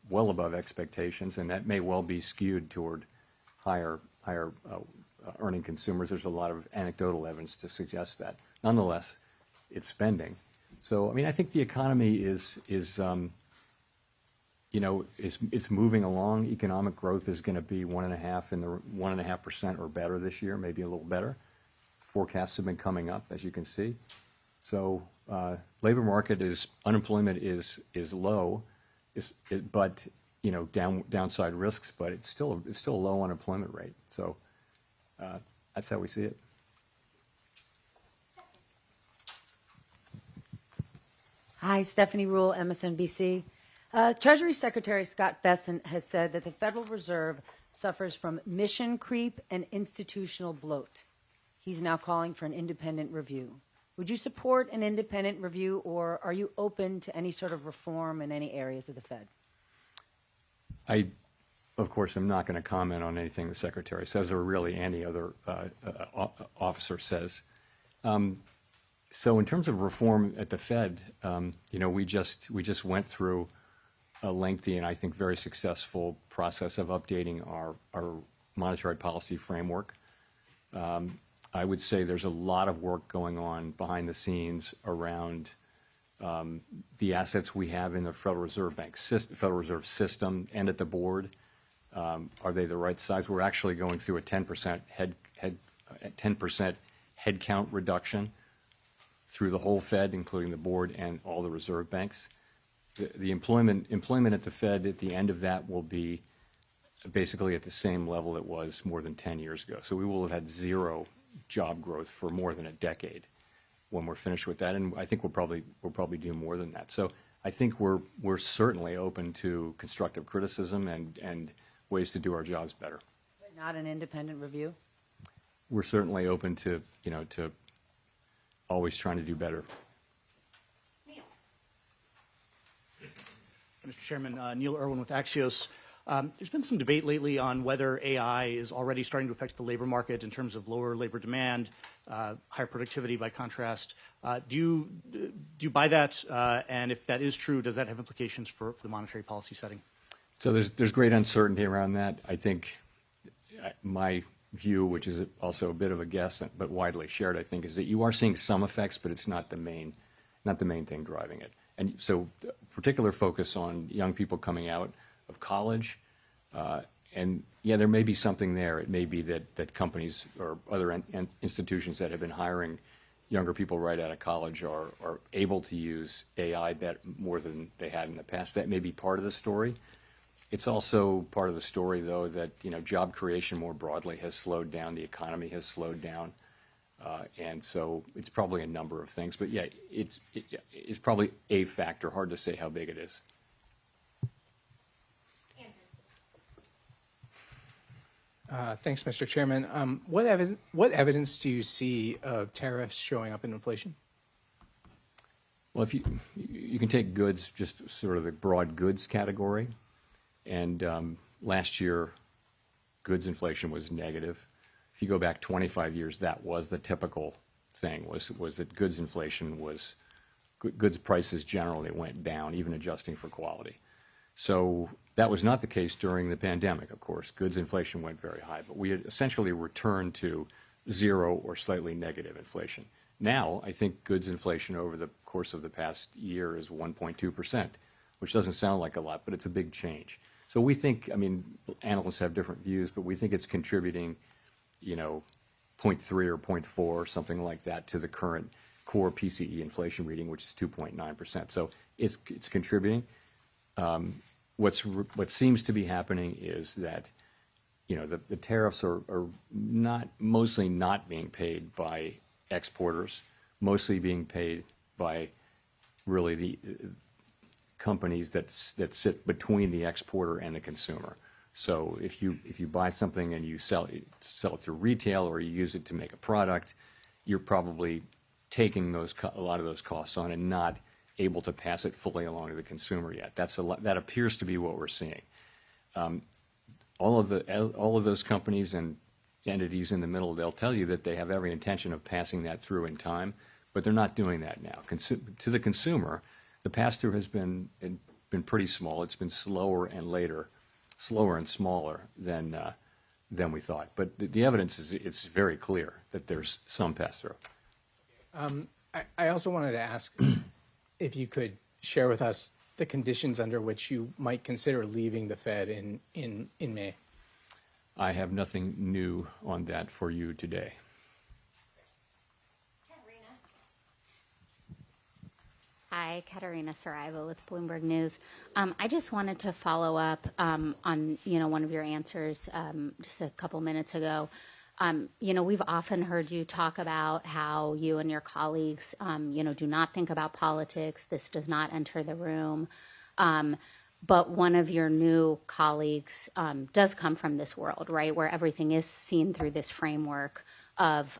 Speaker 19: well above expectations, and that may well be skewed toward higher earning consumers. There's a lot of anecdotal evidence to suggest that. Nonetheless, it's spending. So, I mean, I think the economy is moving along. Economic growth is going to be 1.5% or better this year, maybe a little better. Forecasts have been coming up, as you can see. So, labor market unemployment is low, but downside risks, but it's still a low unemployment rate. So, that's how we see it.
Speaker 21: Hi, Stephanie Rule, MSNBC. Treasury Secretary Scott Bessent has said that the Federal Reserve suffers from mission creep and institutional bloat. He's now calling for an independent review. Would you support an independent review, or are you open to any sort of reform in any areas of the Fed?
Speaker 19: I, of course, am not going to comment on anything the Secretary says or really any other officer says. So in terms of reform at the Fed, we just went through a lengthy and I think very successful process of updating our monetary policy framework. I would say there's a lot of work going on behind the scenes around the assets we have in the Federal Reserve Federal Reserve System and at the board. Are they the right size? We're actually going through a 10% headcount reduction through the whole Fed, including the board and all the reserve banks. The employment at the Fed at the end of that will be basically at the same level it was more than 10 years ago. So we will have had zero job growth for more than a decade when we're finished with that, and I think we'll probably do more than that. So I think we're certainly open to constructive criticism and ways to do our jobs better.
Speaker 21: But not an independent review?
Speaker 19: We're certainly open to to always trying to do better.
Speaker 23: Mr. Chairman, Neil Irwin with Axios. There's been some debate lately on whether AI is already starting to affect the labor market in terms of lower labor demand, higher productivity by contrast. Do you buy that? And if that is true, does that have implications for the monetary policy setting?
Speaker 19: So there's great uncertainty around that. I think my view, which is also a bit of a guess but widely shared, I think, is that you are seeing some effects, but it's not the main not the main thing driving it. And so particular focus on young people coming out of college, and yeah, there may be something there. It may be that companies or other institutions that have been hiring younger people right out of college are able to use AI more than they had in the past. That may be part of the story. It's also part of the story, though, that job creation more broadly has slowed down. The economy has slowed down, and so it's probably a number of things. But yeah, it's probably a factor. Hard to say how big it is.
Speaker 5: Thanks, Mr. Chairman. What evidence do you see of tariffs showing up in inflation?
Speaker 19: Well, if you can take goods, just sort of the broad goods category, and last year, goods inflation was negative. If you go back 25 years, that was the typical thing, was that goods inflation was, goods prices generally went down, even adjusting for quality. So that was not the case during the pandemic, of course. Goods inflation went very high, but we had essentially returned to zero or slightly negative inflation. Now, I think goods inflation over the course of the past year is 1.2%, which doesn't sound like a lot, but it's a big change. So we think, I mean, analysts have different views, but we think it's contributing, 0.3 or 0.4, something like that, to the current core PCE inflation reading, which is 2.9%. So it's contributing. What seems to be happening is that, the tariffs are mostly not being paid by exporters, mostly being paid by really the companies that sit between the exporter and the consumer. So if you buy something and you sell it through retail or you use it to make a product, you're probably taking a lot of those costs on and not able to pass it fully along to the consumer yet. That appears to be what we're seeing. All of those companies and entities in the middle, they'll tell you that they have every intention of passing that through in time, but they're not doing that now. To the consumer, the pass-through has been pretty small. It's been slower and smaller than we thought. But the evidence is it's very clear that there's some pass-through.
Speaker 5: I also wanted to ask if you could share with us the conditions under which you might consider leaving the Fed in May.
Speaker 19: I have nothing new on that for you today.
Speaker 6: Hi, Katerina Saraiva with Bloomberg News. I just wanted to follow up on one of your answers just a couple minutes ago. We've often heard you talk about how you and your colleagues, do not think about politics. This does not enter the room. But one of your new colleagues does come from this world, right, where everything is seen through this framework of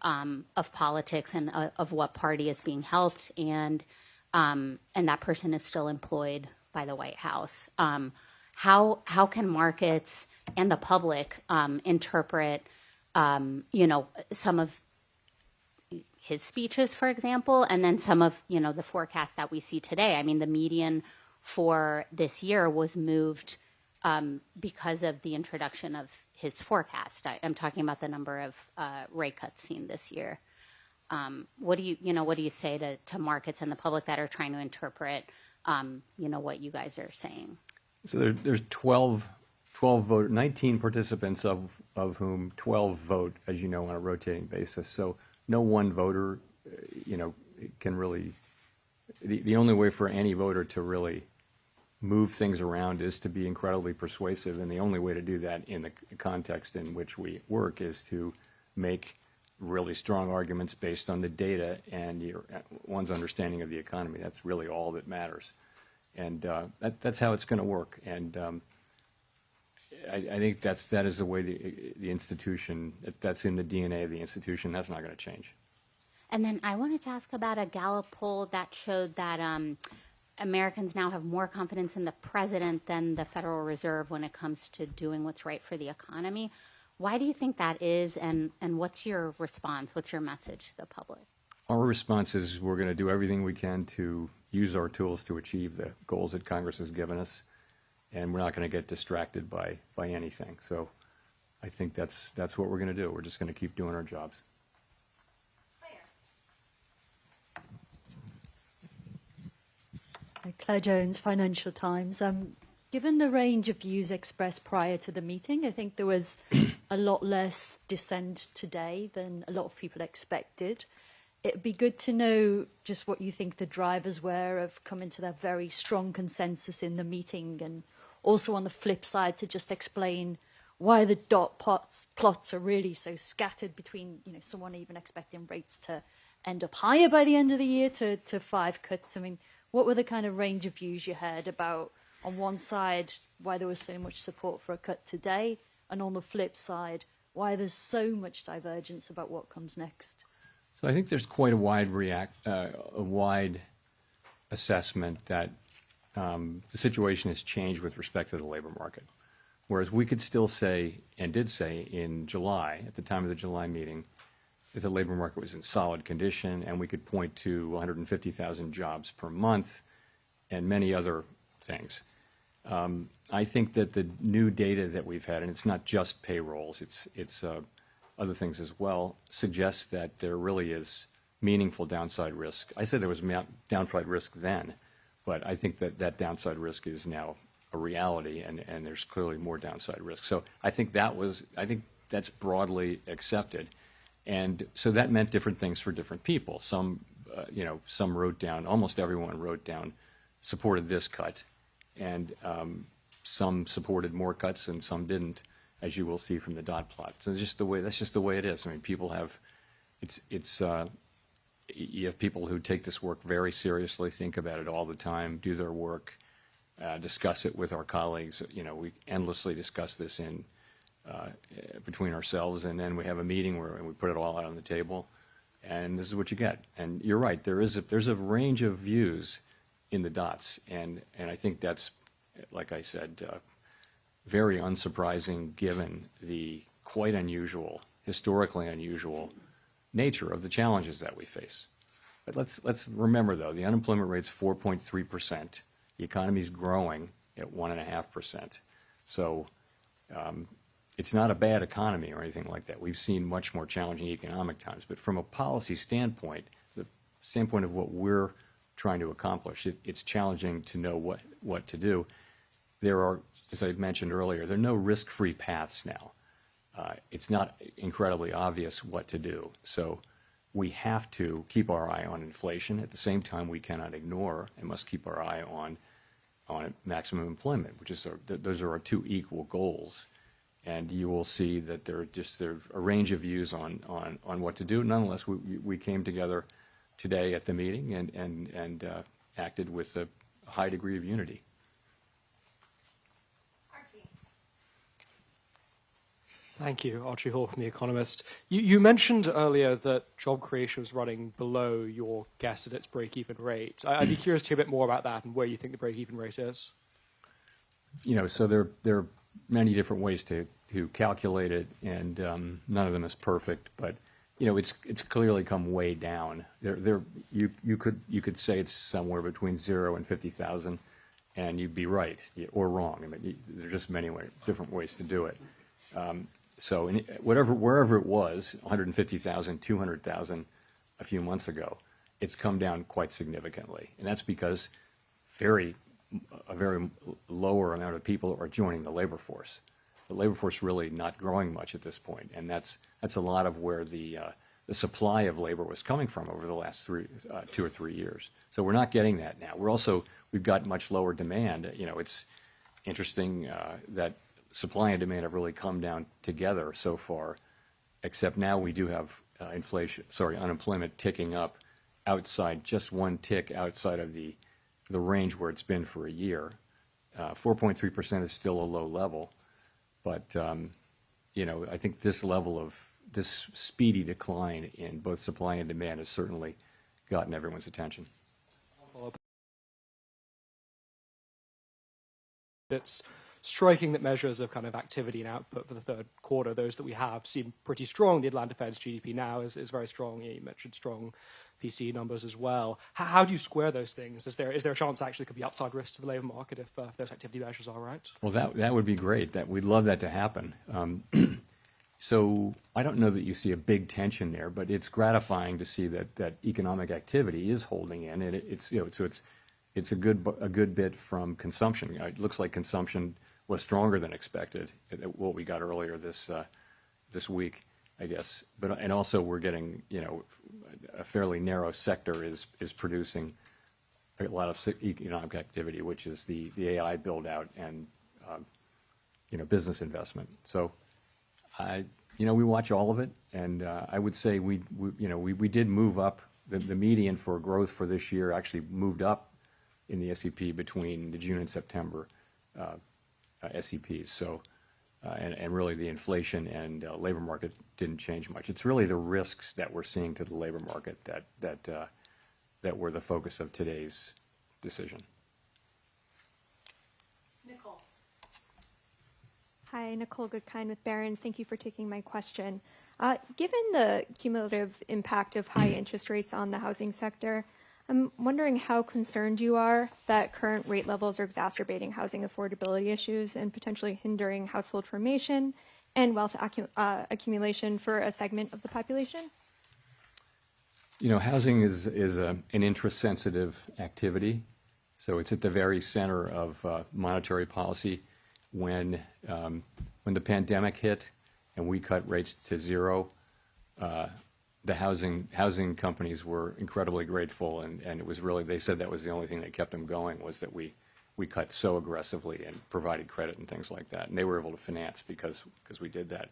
Speaker 6: politics and of what party is being helped, and that person is still employed by the White House. How can markets and the public interpret some of his speeches, for example, and then some of, the forecasts that we see today? I mean, the median for this year was moved because of the introduction of his forecast. I'm talking about the number of rate cuts seen this year. What do you say to markets and the public that are trying to interpret, what you guys are saying?
Speaker 19: So there's 12 vote, 19 participants of whom 12 vote, as you know, on a rotating basis. So no one voter, can really, the only way for any voter to really move things around is to be incredibly persuasive. And the only way to do that in the context in which we work is to make really strong arguments based on the data and one's understanding of the economy. That's really all that matters. And that's how it's going to work. And I think that is the way the institution, that's in the DNA of the institution. That's not going to change.
Speaker 6: And then I wanted to ask about a Gallup poll that showed that Americans now have more confidence in the president than the Federal Reserve when it comes to doing what's right for the economy. Why do you think that is, and what's your response? What's your message to the public?
Speaker 19: Our response is we're going to do everything we can to use our tools to achieve the goals that Congress has given us, and we're not going to get distracted by anything. So I think that's what we're going to do. We're just going to keep doing our jobs.
Speaker 7: Claire Jones, Financial Times. Given the range of views expressed prior to the meeting, I think there was a lot less dissent today than a lot of people expected. It'd be good to know just what you think the drivers were of coming to that very strong consensus in the meeting, and also on the flip side to just explain why the dot plots are really so scattered between, someone even expecting rates to end up higher by the end of the year to 5 cuts. I mean, what were the kind of range of views you heard about, on one side, why there was so much support for a cut today, and on the flip side, why there's so much divergence about what comes next?
Speaker 19: So I think there's quite a wide assessment that the situation has changed with respect to the labor market. Whereas we could still say, and did say in July, at the time of the July meeting, that the labor market was in solid condition, and we could point to 150,000 jobs per month and many other things. I think that the new data that we've had, and it's not just payrolls, it's other things as well, suggests that there really is meaningful downside risk. I said there was downside risk then, but I think that downside risk is now a reality, and there's clearly more downside risk. So I think that's broadly accepted. And so that meant different things for different people. Some wrote down, almost everyone wrote down, supported this cut, and some supported more cuts and some didn't, as you will see from the dot plot. So that's just the way it is. I mean, people have, you have people who take this work very seriously, think about it all the time, do their work, discuss it with our colleagues. We endlessly discuss this between ourselves, and then we have a meeting where we put it all out on the table, and this is what you get. And you're right, there's a range of views in the dots, and I think that's, like I said, very unsurprising given the quite unusual, historically unusual nature of the challenges that we face. But let's remember, though, the unemployment rate's 4.3%. The economy's growing at 1.5%. So it's not a bad economy or anything like that. We've seen much more challenging economic times. But from a policy standpoint, the standpoint of what we're trying to accomplish, it's challenging to know what to do. There are, as I mentioned earlier, there are no risk-free paths now. It's not incredibly obvious what to do. So we have to keep our eye on inflation. At the same time, we cannot ignore and must keep our eye on maximum employment, those are our two equal goals. And you will see that there's a range of views on what to do. Nonetheless, we came together today at the meeting and acted with a high degree of unity.
Speaker 8: Thank you. Archie Hall from The Economist. You mentioned earlier that job creation was running below your guess at its break-even rate. I'd be curious to hear a bit more about that and where you think the break-even rate is.
Speaker 19: So there are many different ways to calculate it, and none of them is perfect. But it's clearly come way down. You could say it's somewhere between 0 and 50,000, and you'd be right or wrong. I mean, there's just many different ways to do it. So wherever it was, 150,000, 200,000 a few months ago, it's come down quite significantly. And that's because a very lower amount of people are joining the labor force. The labor force really not growing much at this point. And that's a lot of where the supply of labor was coming from over the last 2 or 3 years. So we're not getting that now. We've got much lower demand. It's interesting that supply and demand have really come down together so far, except now we do have unemployment ticking up just one tick outside of the range where it's been for a year. 4.3% is still a low level, but I think this speedy decline in both supply and demand has certainly gotten everyone's attention.
Speaker 8: It's striking that measures of kind of activity and output for the third quarter, those that we have, seem pretty strong. The Atlanta Fed's GDP now is very strong. You mentioned strong PCE numbers as well. How do you square those things? Is there a chance actually could be upside risk to the labor market if those activity measures are right?
Speaker 19: Well, that would be great. We'd love that to happen. So I don't know that you see a big tension there, but it's gratifying to see that economic activity is holding in, and it's it's a good bit from consumption. It looks like consumption was stronger than expected, what we got earlier this week, I guess. And also we're getting, a fairly narrow sector is producing a lot of economic activity, which is the AI build out and business investment. So we watch all of it, and I would say we did move up. The median for growth for this year actually moved up in the SEP between the June and September SEPs. So, and really the inflation and labor market didn't change much. It's really the risks that we're seeing to the labor market that were the focus of today's decision.
Speaker 9: Nicole. Hi, Nicole Goodkind with Barron's. Thank you for taking my question. Given the cumulative impact of high interest rates on the housing sector, I'm wondering how concerned you are that current rate levels are exacerbating housing affordability issues and potentially hindering household formation and wealth accumulation for a segment of the population?
Speaker 19: Housing is an interest-sensitive activity, so it's at the very center of monetary policy. When the pandemic hit and we cut rates to zero, the housing companies were incredibly grateful, and it was really, they said that was the only thing that kept them going, was that we cut so aggressively and provided credit and things like that, and they were able to finance because we did that.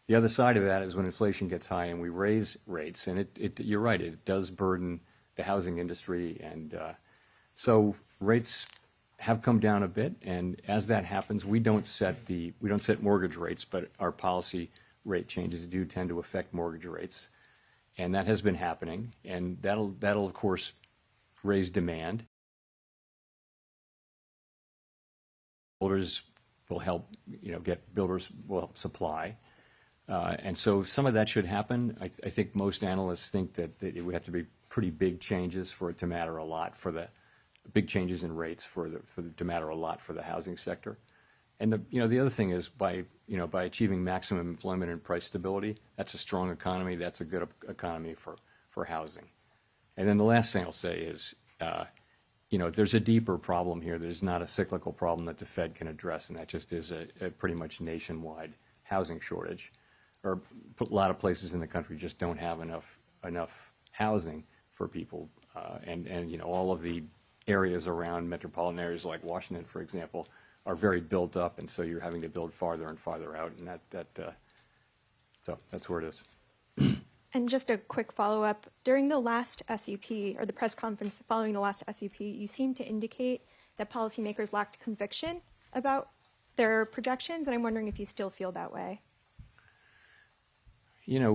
Speaker 19: The other side of that is when inflation gets high and we raise rates, and you're right, it does burden the housing industry, and so rates have come down a bit, and as that happens, we don't set mortgage rates, but our policy rate changes do tend to affect mortgage rates, and that has been happening, and that'll of course raise demand. Builders will help, builders will help supply. And so some of that should happen. I think most analysts think that it would have to be pretty big changes for it to matter a lot, big changes in rates to matter a lot for the housing sector. And the other thing is by achieving maximum employment and price stability, that's a strong economy. That's a good economy for housing. And then the last thing I'll say is, there's a deeper problem here. There's not a cyclical problem that the Fed can address, and that just is a pretty much nationwide housing shortage. Or a lot of places in the country just don't have enough housing for people, and all of the areas around metropolitan areas like Washington, for example, are very built up, and so you're having to build farther and farther out, and so that's where it is.
Speaker 9: And just a quick follow-up. During the last SEP, or the press conference following the last SEP, you seemed to indicate that policymakers lacked conviction about their projections, and I'm wondering if you still feel that way.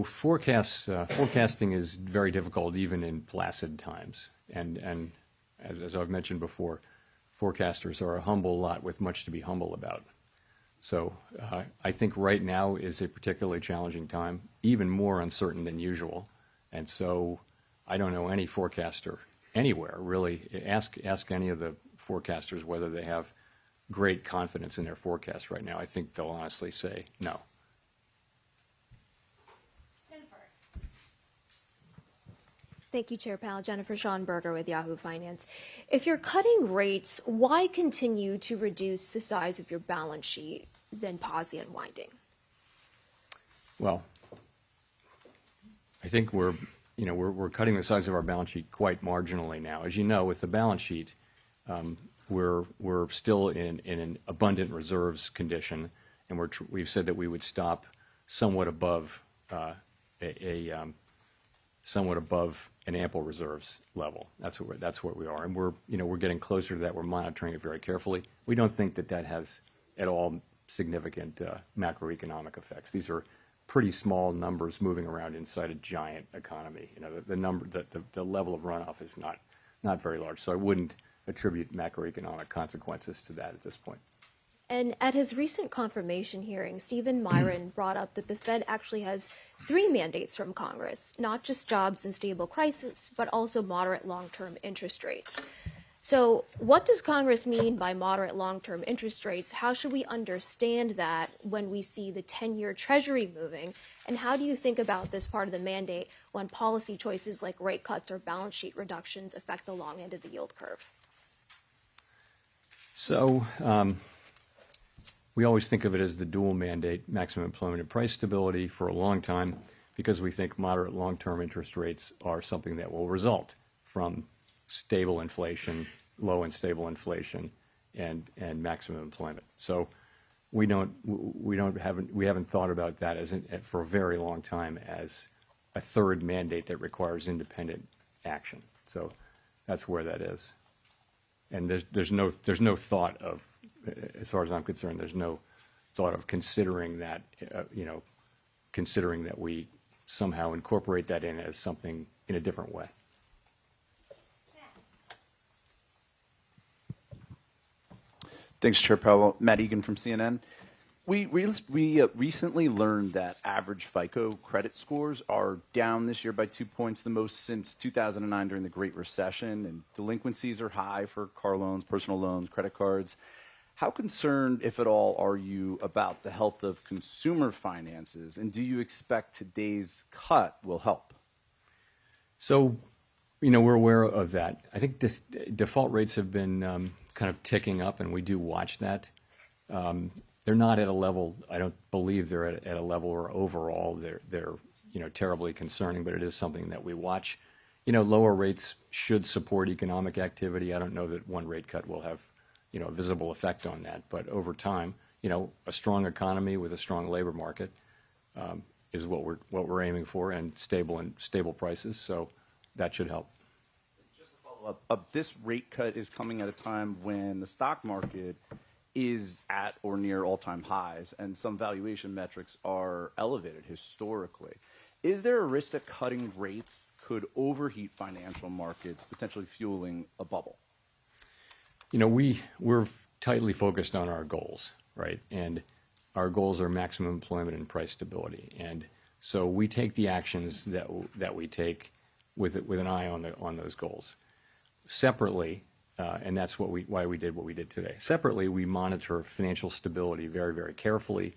Speaker 19: Forecasting is very difficult even in placid times, and as I've mentioned before, forecasters are a humble lot with much to be humble about. So I think right now is a particularly challenging time, even more uncertain than usual. And so I don't know any forecaster anywhere, really. Ask any of the forecasters whether they have great confidence in their forecast right now. I think they'll honestly say no.
Speaker 11: Thank you, Chair Powell. Jennifer Schonberger with Yahoo Finance. If you're cutting rates, why continue to reduce the size of your balance sheet, then pause the unwinding? Well,
Speaker 19: I think we're cutting the size of our balance sheet quite marginally now. As you know, with the balance sheet, we're still in an abundant reserves condition, and we've said that we would stop somewhat above an ample reserves level. That's what we are, and we're getting closer to that. We're monitoring it very carefully. We don't think that has at all significant macroeconomic effects. These are pretty small numbers moving around inside a giant economy. The level of runoff is not very large, so I wouldn't attribute macroeconomic consequences to that at this point.
Speaker 11: And at his recent confirmation hearing, Stephen Myron brought up that the Fed actually has 3 mandates from Congress, not just jobs and stable prices, but also moderate long-term interest rates. So what does Congress mean by moderate long-term interest rates? How should we understand that when we see the 10-year Treasury moving? And how do you think about this part of the mandate when policy choices like rate cuts or balance sheet reductions affect the long end of the yield curve?
Speaker 19: So we always think of it as the dual mandate, maximum employment and price stability, for a long time, because we think moderate long-term interest rates are something that will result from stable inflation, low and stable inflation, and maximum employment. So we haven't thought about that for a very long time as a third mandate that requires independent action. So that's where that is. And there's no thought of, as far as I'm concerned, there's no thought of considering that, considering that we somehow incorporate that in as something in a different way.
Speaker 12: Thanks, Chair Powell. Matt Egan from CNN. We recently learned that average FICO credit scores are down this year by 2 points, the most since 2009 during the Great Recession, and delinquencies are high for car loans, personal loans, credit cards. How concerned, if at all, are you about the health of consumer finances, and do you expect today's cut will help?
Speaker 19: So, we're aware of that. I think default rates have been kind of ticking up, and we do watch that. They're not at a level, I don't believe they're at a level where overall they're terribly concerning, but it is something that we watch. Lower rates should support economic activity. I don't know that one rate cut will have, a visible effect on that, but over time, a strong economy with a strong labor market is what we're aiming for, and stable prices, so that should help.
Speaker 12: Just to follow up, this rate cut is coming at a time when the stock market is at or near all-time highs, and some valuation metrics are elevated historically. Is there a risk that cutting rates could overheat financial markets, potentially fueling a bubble?
Speaker 19: We're tightly focused on our goals, right? And our goals are maximum employment and price stability. And so we take the actions that we take with an eye on those goals. Separately, and that's why we did what we did today. Separately, we monitor financial stability very, very carefully.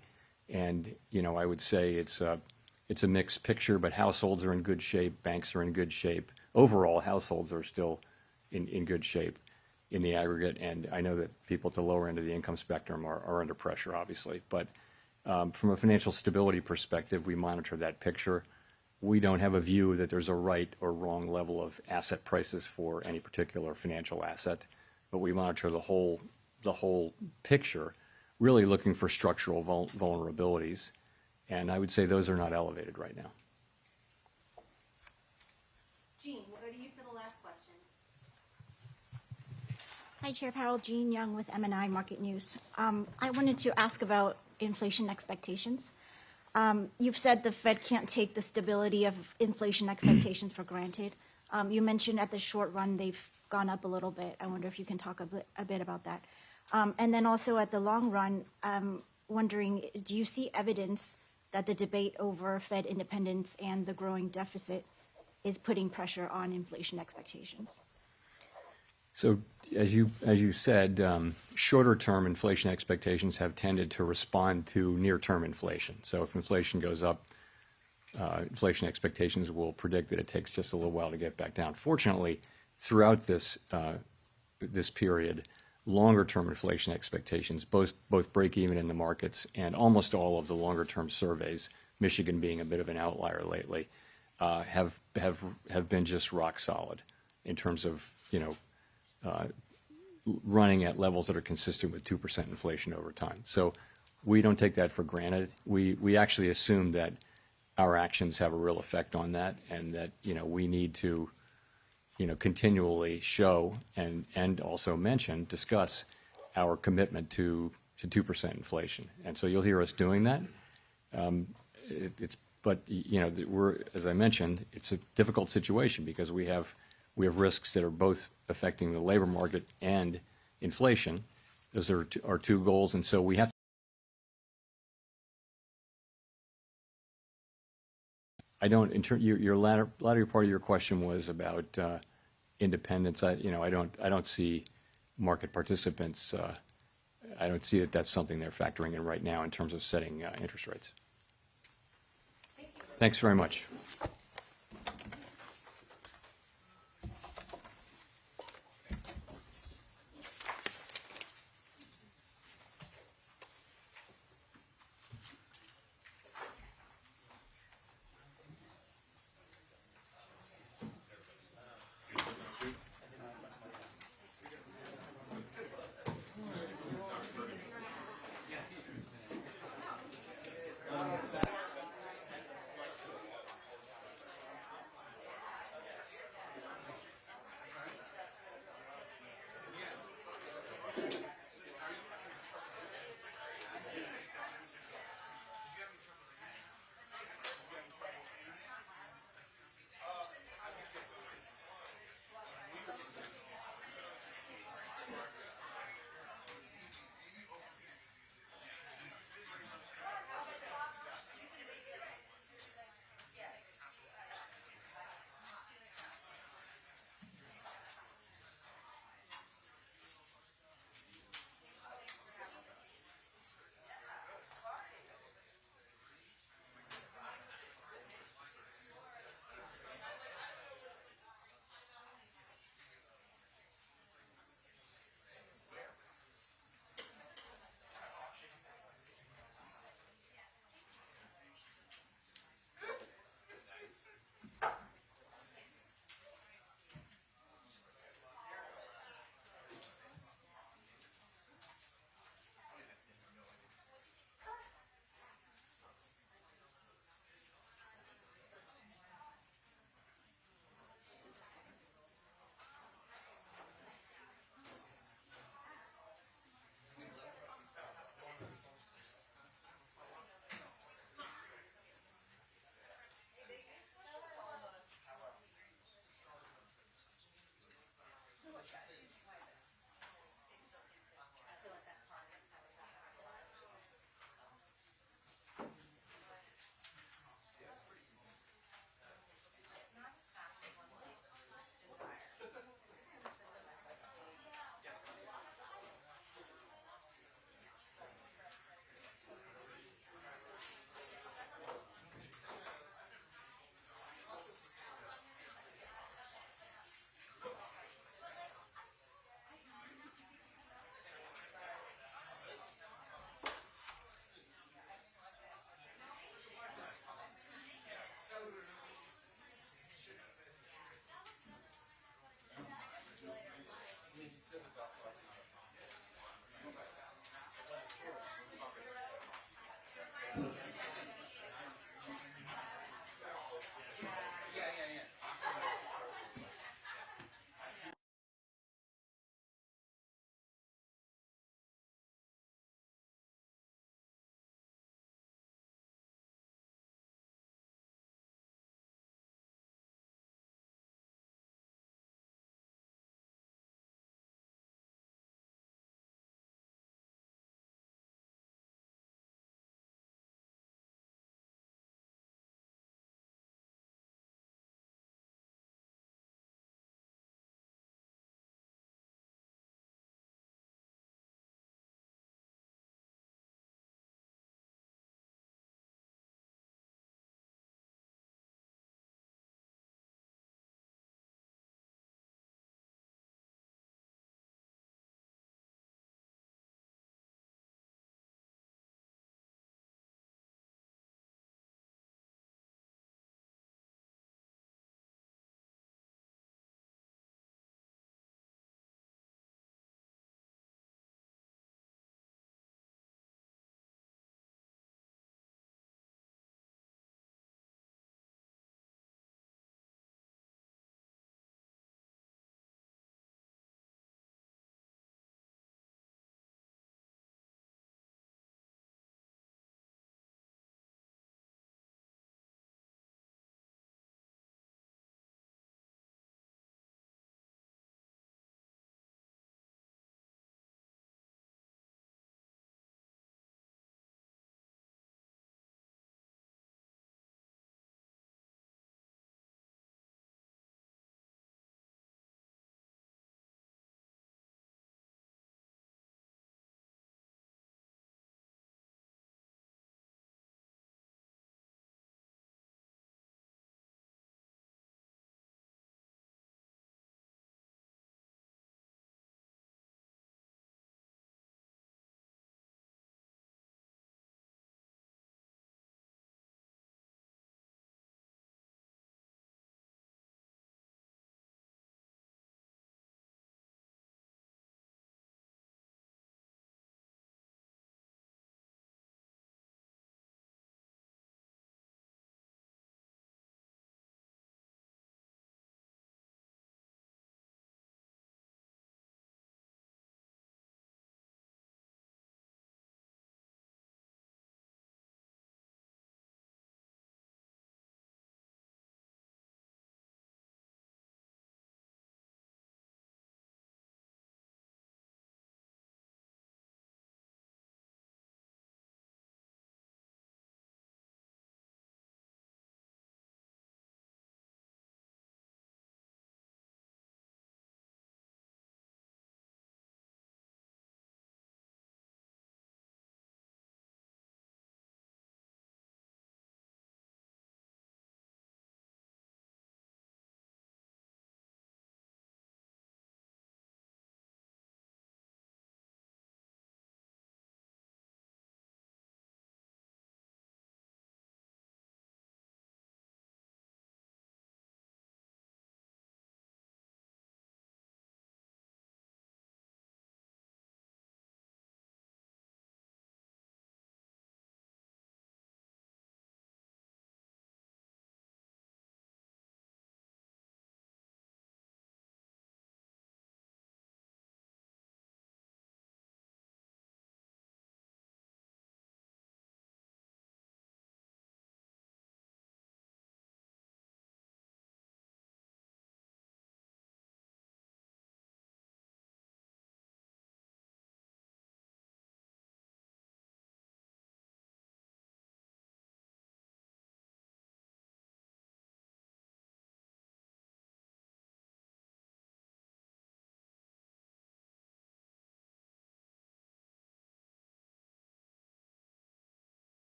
Speaker 19: And, I would say it's a mixed picture, but households are in good shape, banks are in good shape. Overall, households are still in good shape in the aggregate. And I know that people at the lower end of the income spectrum are under pressure, obviously. But from a financial stability perspective, we monitor that picture. We don't have a view that there's a right or wrong level of asset prices for any particular financial asset, but we monitor the whole picture, really looking for structural vulnerabilities, and I would say those are not elevated right now.
Speaker 14: Jean, we'll go to you for the last question.
Speaker 22: Hi, Chair Powell. Jean Young with MNI Market News. I wanted to ask about inflation expectations. You've said the Fed can't take the stability of inflation expectations for granted. You mentioned at the short run they've gone up a little bit. I wonder if you can talk a bit about that. And then also at the long run, wondering, do you see evidence that the debate over Fed independence and the growing deficit is putting pressure on inflation expectations?
Speaker 19: So as you said, shorter-term inflation expectations have tended to respond to near-term inflation. So if inflation goes up, inflation expectations will predict that it takes just a little while to get back down. Fortunately, throughout this period, longer-term inflation expectations, both break even in the markets, and almost all of the longer-term surveys, Michigan being a bit of an outlier lately, have been just rock solid in terms of running at levels that are consistent with 2% inflation over time. So we don't take that for granted. We actually assume that our actions have a real effect on that, and that we need to continually show and also discuss our commitment to 2% inflation. And so you'll hear us doing that. But we're, as I mentioned, it's a difficult situation because we have risks that are both affecting the labor market and inflation. Those are our two goals, and so we have. I don't. Your latter part of your question was about independence. I don't see market participants. I don't see that that's something they're factoring in right now in terms of setting interest rates. Thanks very much.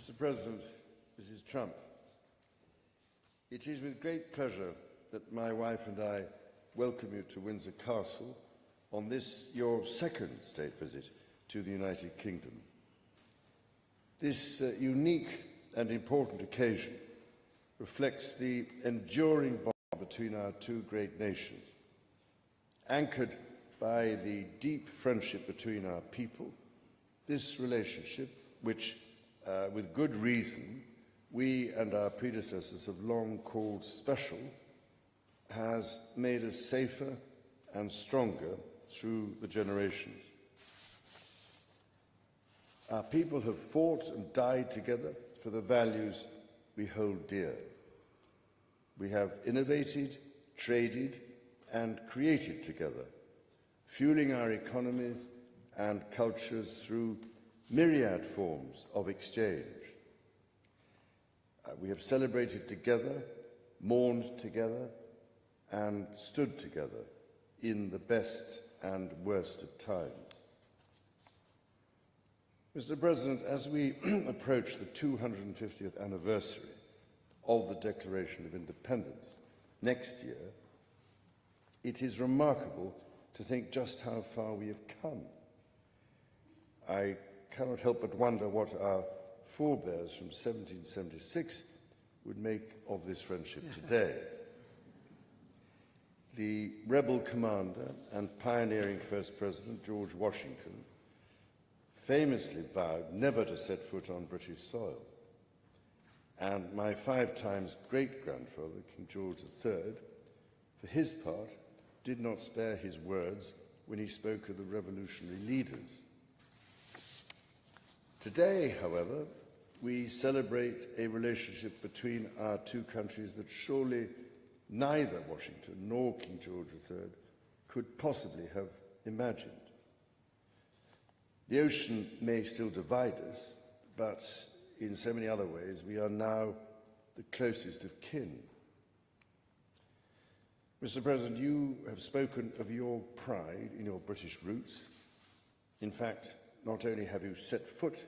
Speaker 1: Mr. President, Mrs. Trump, it is with great pleasure that my wife and I welcome you to Windsor Castle on this, your second state visit to the United Kingdom. This unique and important occasion reflects the enduring bond between our two great nations, anchored by the deep friendship between our people. This relationship, which, with good reason, we and our predecessors have long called special, has made us safer and stronger through the generations. Our people have fought and died together for the values we hold dear. We have innovated, traded, and created together, fueling our economies and cultures through myriad forms of exchange. We have celebrated together, mourned together, and stood together in the best and worst of times. Mr. President, as we approach the 250th anniversary of the Declaration of Independence next year, it is remarkable to think just how far we have come. I cannot help but wonder what our forebears from 1776 would make of this friendship today. The rebel commander and pioneering First President George Washington famously vowed never to set foot on British soil. And my 5 times great-grandfather, King George III, for his part, did not spare his words when he spoke of the revolutionary leaders. Today, however, we celebrate a relationship between our two countries that surely neither Washington nor King George III could possibly have imagined. The ocean may still divide us, but in so many other ways, we are now the closest of kin. Mr. President, you have spoken of your pride in your British roots. In fact, not only have you set foot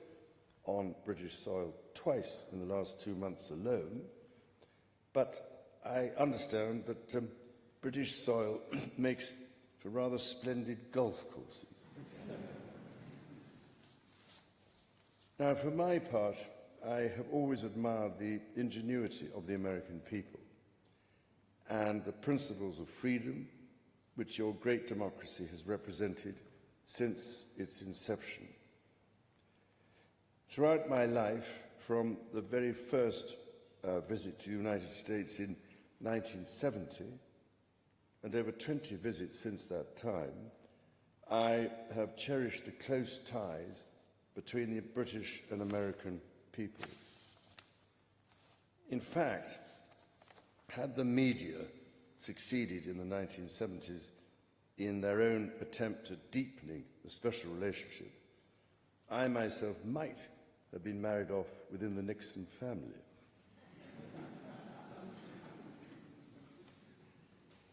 Speaker 1: on British soil twice in the last 2 months alone, but I understand that British soil makes for rather splendid golf courses. Now, for my part, I have always admired the ingenuity of the American people and the principles of freedom which your great democracy has represented since its inception. Throughout my life, from the very first visit to the United States in 1970, and over 20 visits since that time, I have cherished the close ties between the British and American peoples. In fact, had the media succeeded in the 1970s in their own attempt at deepening the special relationship, I myself might have been married off within the Nixon family.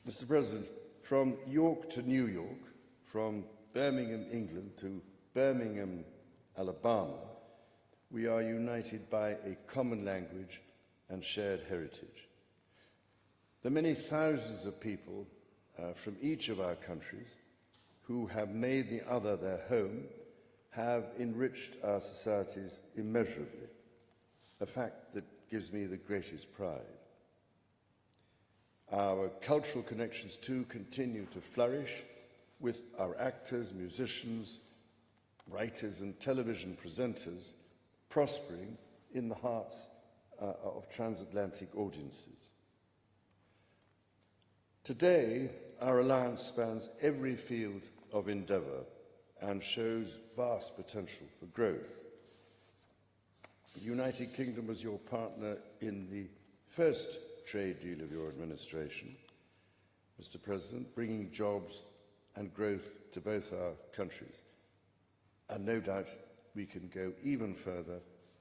Speaker 1: Mr. President, from York to New York, from Birmingham, England to Birmingham, Alabama, we are united by a common language and shared heritage. The many thousands of people from each of our countries who have made the other their home have enriched our societies immeasurably, a fact that gives me the greatest pride. Our cultural connections, too, continue to flourish, with our actors, musicians, writers and television presenters prospering in the hearts of transatlantic audiences. Today, our alliance spans every field of endeavour and shows vast potential for growth. The United Kingdom was your partner in the first trade deal of your administration, Mr. President, bringing jobs and growth to both our countries. And no doubt we can go even further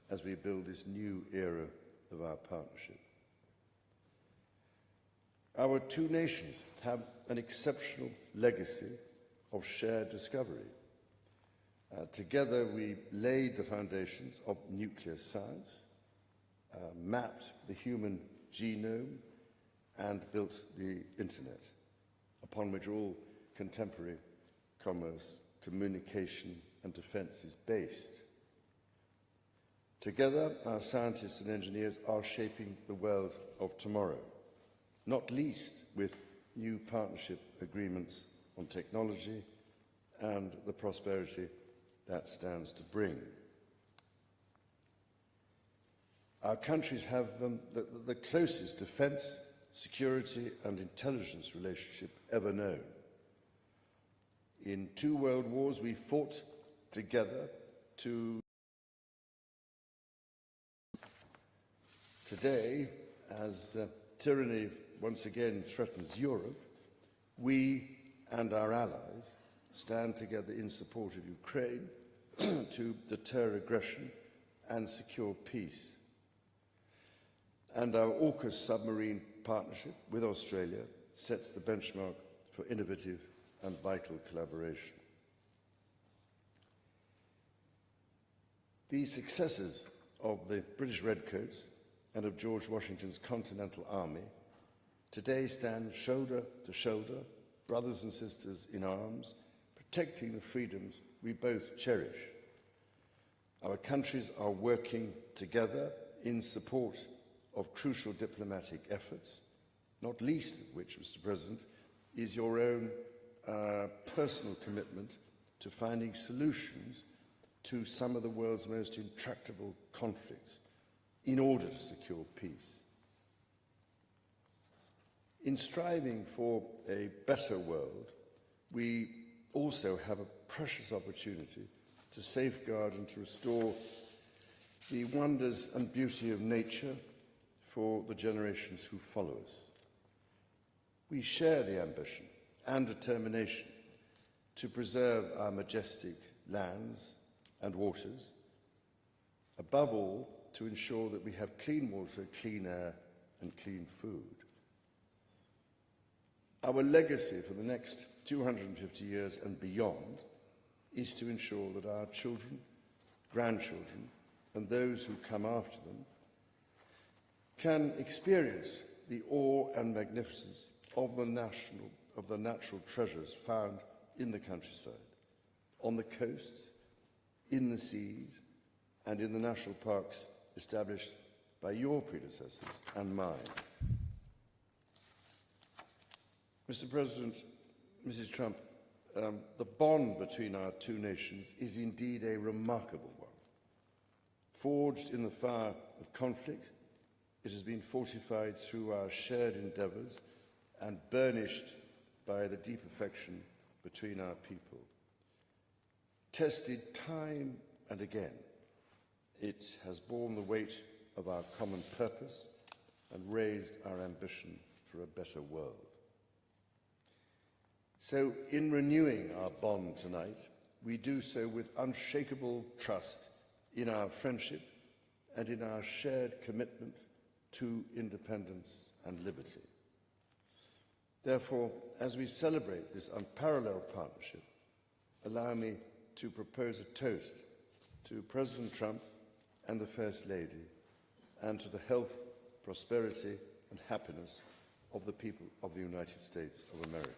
Speaker 1: as we build this new era of our partnership. Our two nations have an exceptional legacy of shared discovery. Together, we laid the foundations of nuclear science, mapped the human genome, and built the internet, upon which all contemporary commerce, communication, and defense is based. Together, our scientists and engineers are shaping the world of tomorrow, not least with new partnership agreements on technology and the prosperity that stands to bring. Our countries have the closest defense, security, and intelligence relationship ever known. In 2 world wars, we fought together to. Today, as tyranny once again threatens Europe, we and our allies stand together in support of Ukraine to deter aggression and secure peace. And our AUKUS submarine partnership with Australia sets the benchmark for innovative and vital collaboration. The successes of the British Redcoats and of George Washington's Continental Army today stand shoulder to shoulder, brothers and sisters in arms, protecting the freedoms we both cherish. Our countries are working together in support of crucial diplomatic efforts, not least of which, Mr. President, is your own personal commitment to finding solutions to some of the world's most intractable conflicts in order to secure peace. In striving for a better world, we also have a precious opportunity to safeguard and to restore the wonders and beauty of nature for the generations who follow us. We share the ambition and determination to preserve our majestic lands and waters, above all, to ensure that we have clean water, clean air, and clean food. Our legacy for the next 250 years and beyond is to ensure that our children, grandchildren, and those who come after them can experience the awe and magnificence of the natural treasures found in the countryside, on the coasts, in the seas, and in the national parks established by your predecessors and mine. Mr. President, Mrs. Trump, the bond between our two nations is indeed a remarkable one. Forged in the fire of conflict, it has been fortified through our shared endeavours and burnished by the deep affection between our people. Tested time and again, it has borne the weight of our common purpose and raised our ambition for a better world. So, in renewing our bond tonight, we do so with unshakable trust in our friendship and in our shared commitment to independence and liberty. Therefore, as we celebrate this unparalleled partnership, allow me to propose a toast to President Trump and the First Lady, and to the health, prosperity, and happiness of the people of the United States of America.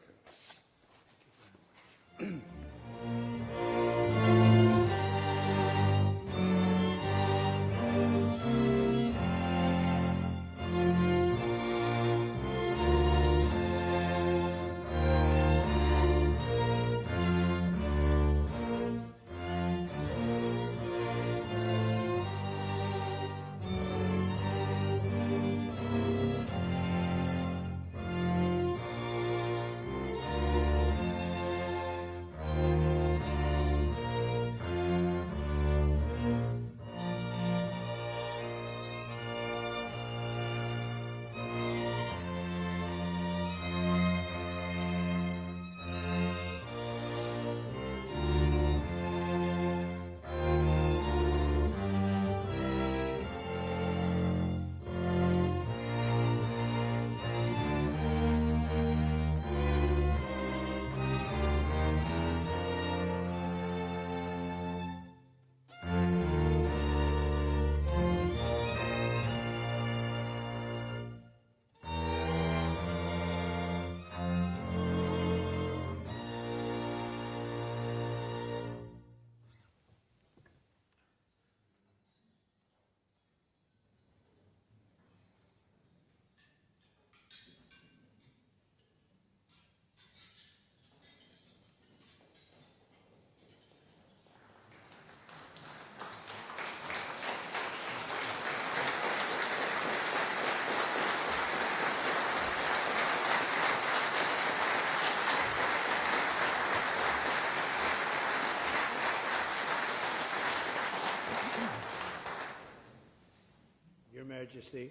Speaker 13: Majesty.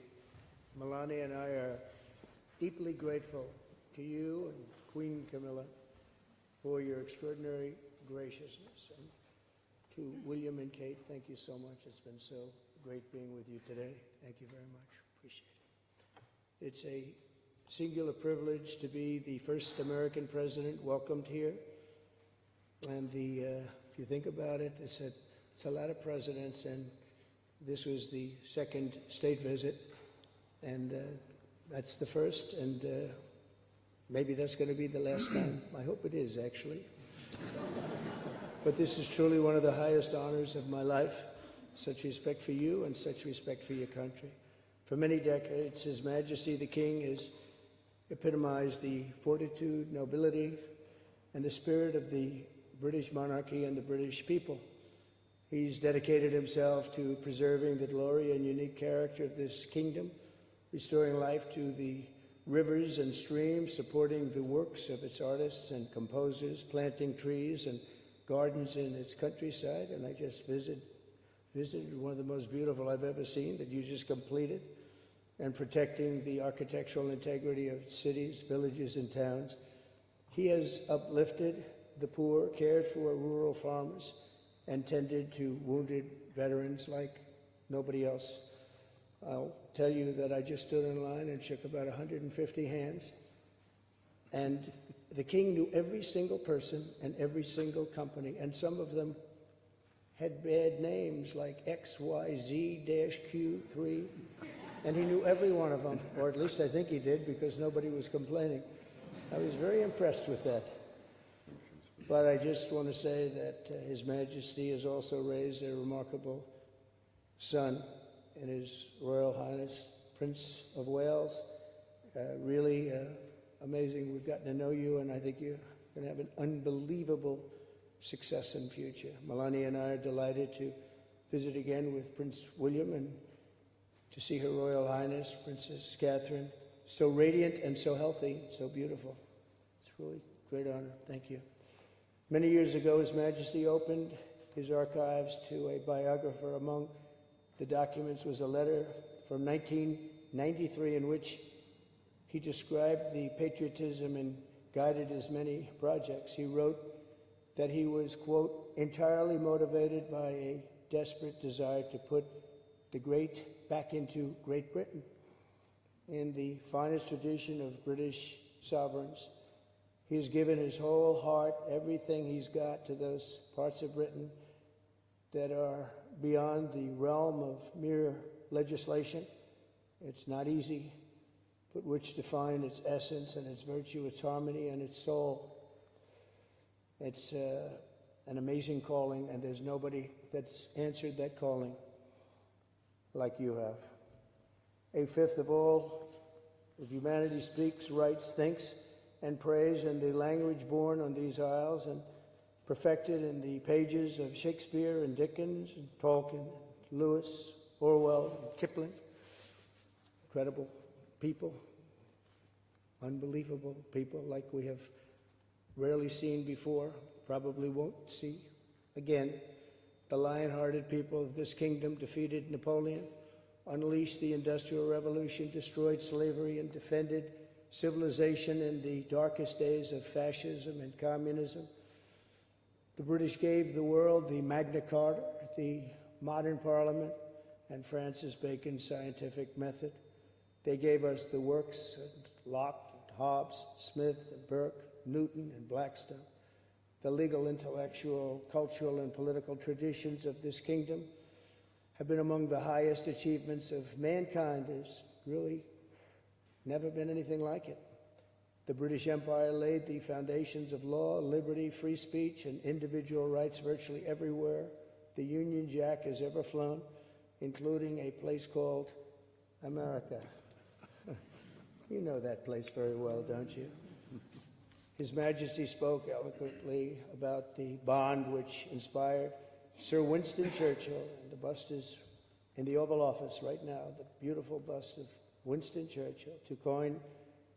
Speaker 13: Melania and I are deeply grateful to you and Queen Camilla for your extraordinary graciousness. And to William and Kate, thank you so much. It's been so great being with you today. Thank you very much. Appreciate it. It's a singular privilege to be the first American president welcomed here. And if you think about it, it's a lot of presidents, and this was the second state visit, and that's the first, and maybe that's going to be the last time. I hope it is, actually. But this is truly one of the highest honors of my life. Such respect for you and such respect for your country. For many decades, His Majesty the King has epitomized the fortitude, nobility, and the spirit of the British monarchy and the British people. He's dedicated himself to preserving the glory and unique character of this kingdom, restoring life to the rivers and streams, supporting the works of its artists and composers, planting trees and gardens in its countryside. And I just visited one of the most beautiful I've ever seen that you just completed, and protecting the architectural integrity of cities, villages, and towns. He has uplifted the poor, cared for rural farmers, and tended to wounded veterans like nobody else. I'll tell you that I just stood in line and shook about 150 hands, and the King knew every single person and every single company, and some of them had bad names like XYZ-Q3, and he knew every one of them, or at least I think he did, because nobody was complaining. I was very impressed with that. But I just want to say that His Majesty has also raised a remarkable son in His Royal Highness Prince of Wales. Really amazing. We've gotten to know you, and I think you're going to have an unbelievable success in future. Melania and I are delighted to visit again with Prince William and to see Her Royal Highness Princess Catherine, so radiant and so healthy, so beautiful. It's really a great honor. Thank you. Many years ago, His Majesty opened his archives to a biographer. Among the documents was a letter from 1993 in which he described the patriotism and guided his many projects. He wrote that he was, quote, entirely motivated by a desperate desire to put the great back into Great Britain. In the finest tradition of British sovereigns, he has given his whole heart, everything he's got, to those parts of Britain that are beyond the realm of mere legislation. It's not easy, but which define its essence and its virtue, its harmony, and its soul. It's an amazing calling, and there's nobody that's answered that calling like you have. A fifth of all of humanity speaks, writes, thinks, and prays in the language born on these isles and perfected in the pages of Shakespeare and Dickens and Tolkien, Lewis, Orwell, and Kipling. Incredible people, unbelievable people like we have rarely seen before, probably won't see again. The lion-hearted people of this kingdom defeated Napoleon, unleashed the Industrial Revolution, destroyed slavery, and defended civilization in the darkest days of fascism and communism. The British gave the world the Magna Carta, the modern parliament, and Francis Bacon's scientific method. They gave us the works of Locke, and Hobbes, Smith, and Burke, Newton, and Blackstone. The legal, intellectual, cultural, and political traditions of this kingdom have been among the highest achievements of mankind. There's really never been anything like it. The British Empire laid the foundations of law, liberty, free speech, and individual rights virtually everywhere the Union Jack has ever flown, including a place called America. You know that place very well, don't you? His Majesty spoke eloquently about the bond which inspired Sir Winston Churchill, and the bust is in the Oval Office right now, the beautiful bust of Winston Churchill, to coin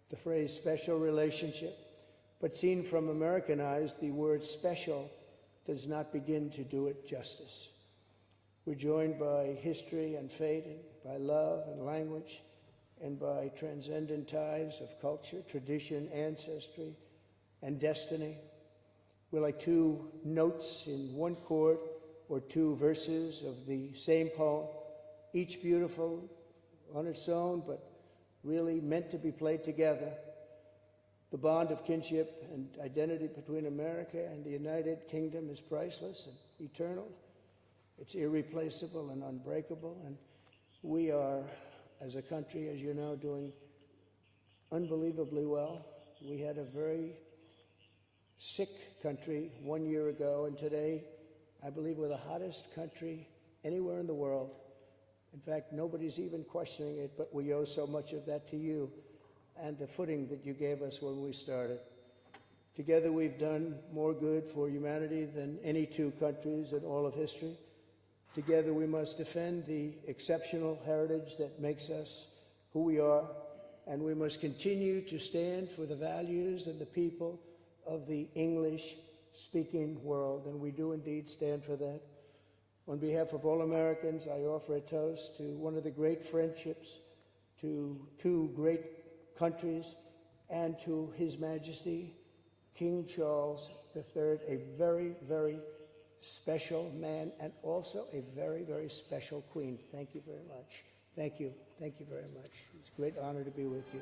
Speaker 13: the phrase special relationship. But seen from American eyes, the word special does not begin to do it justice. We're joined by history and fate and by love and language, and by transcendent ties of culture, tradition, ancestry, and destiny. We're like two notes in one chord or two verses of the same poem, each beautiful on its own, but really meant to be played together. The bond of kinship and identity between America and the United Kingdom is priceless and eternal. It's irreplaceable and unbreakable, and we are, as a country, as you know, doing unbelievably well. We had a very sick country 1 year ago, and today, I believe we're the hottest country anywhere in the world. In fact, nobody's even questioning it, but we owe so much of that to you and the footing that you gave us when we started. Together, we've done more good for humanity than any two countries in all of history. Together, we must defend the exceptional heritage that makes us who we are, and we must continue to stand for the values and the people of the English-speaking world, and we do indeed stand for that. On behalf of all Americans, I offer a toast to one of the great friendships, to two great countries, and to His Majesty, King Charles III, a very, very special man, and also a very, very special queen. Thank you very much. Thank you. Thank you very much. It's a great honor to be with you.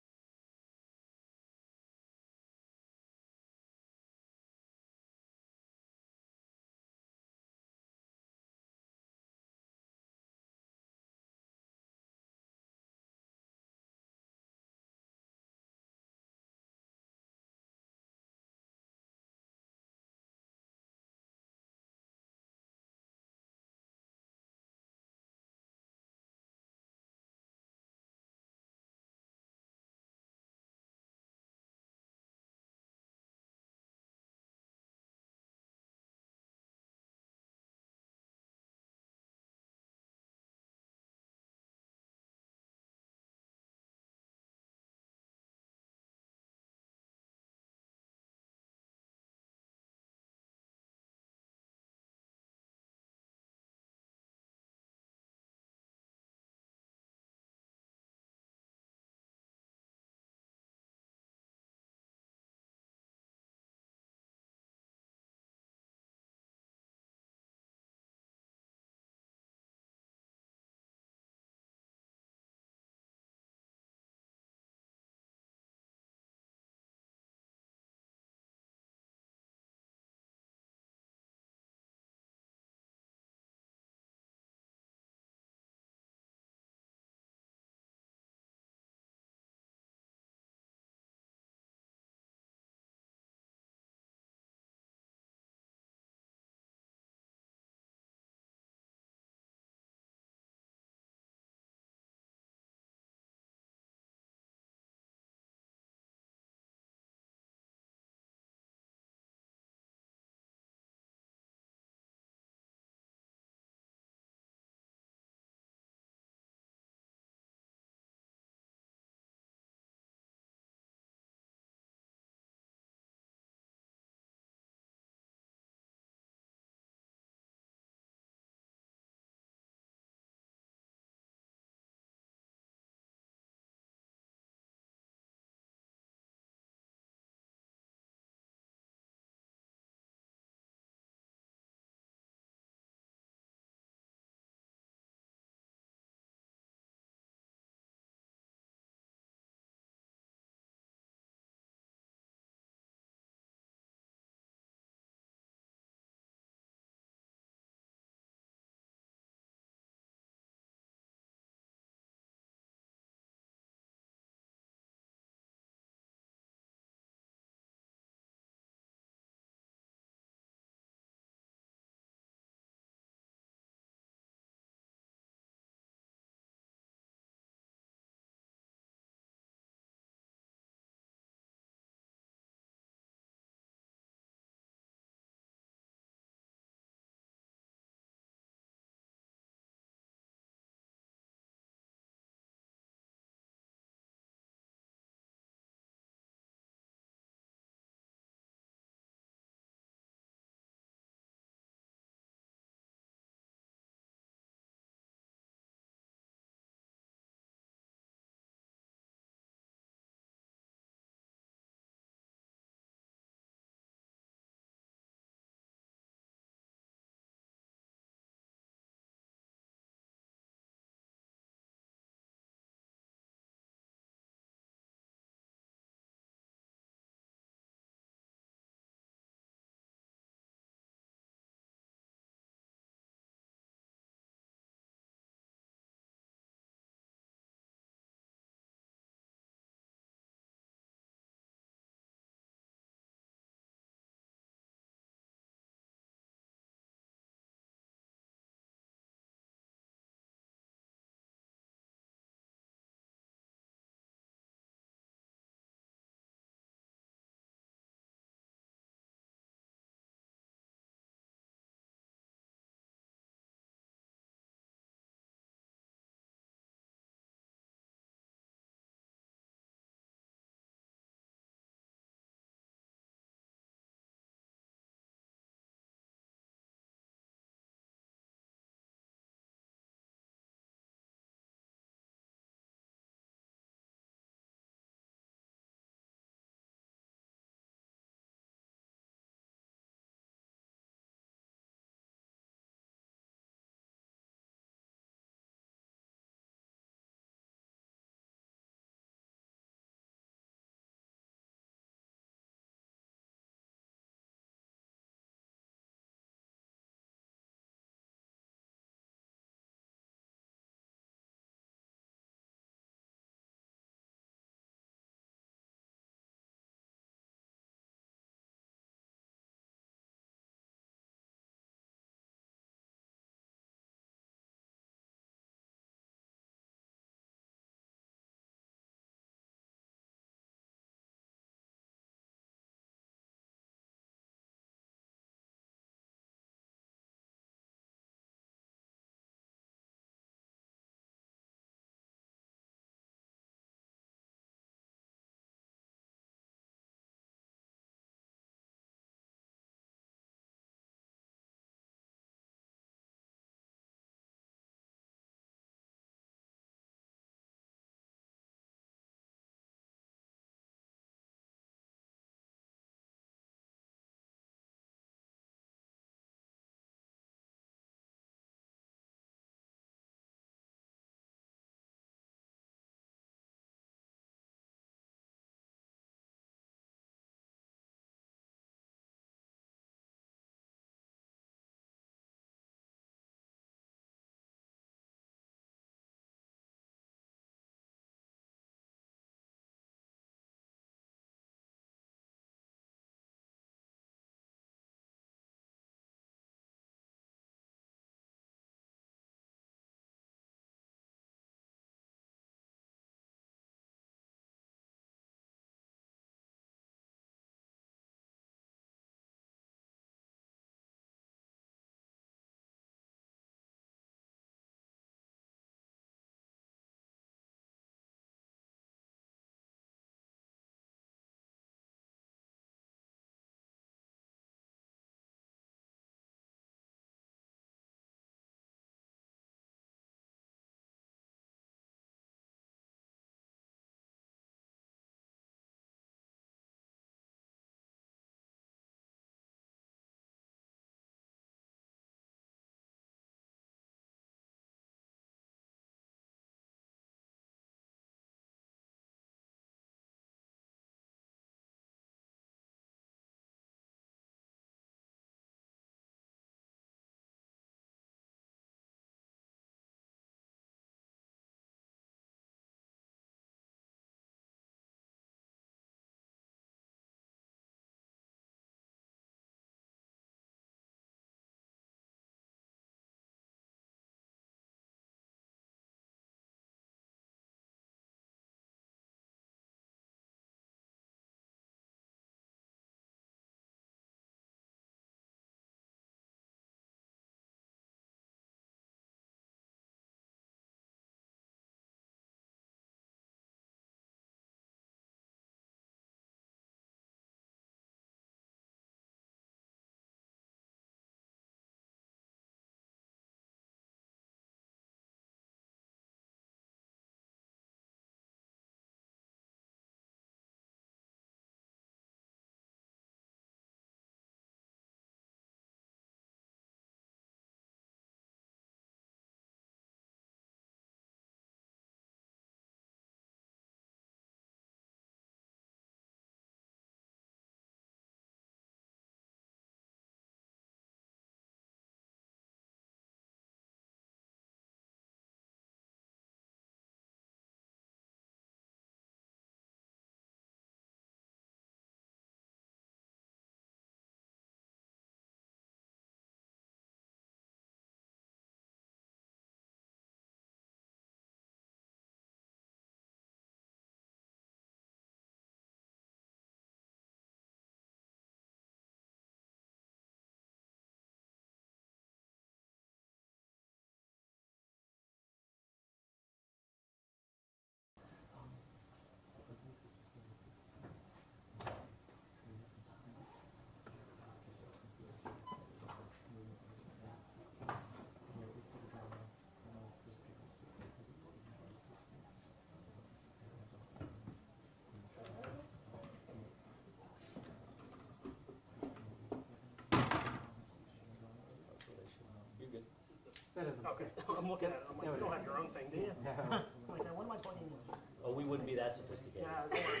Speaker 3: Okay, I'm looking at it. I'm like, you don't have your own thing, do you? I'm like, what am I plugging into?
Speaker 15: Oh, we wouldn't be that sophisticated.
Speaker 3: Yeah, don't worry.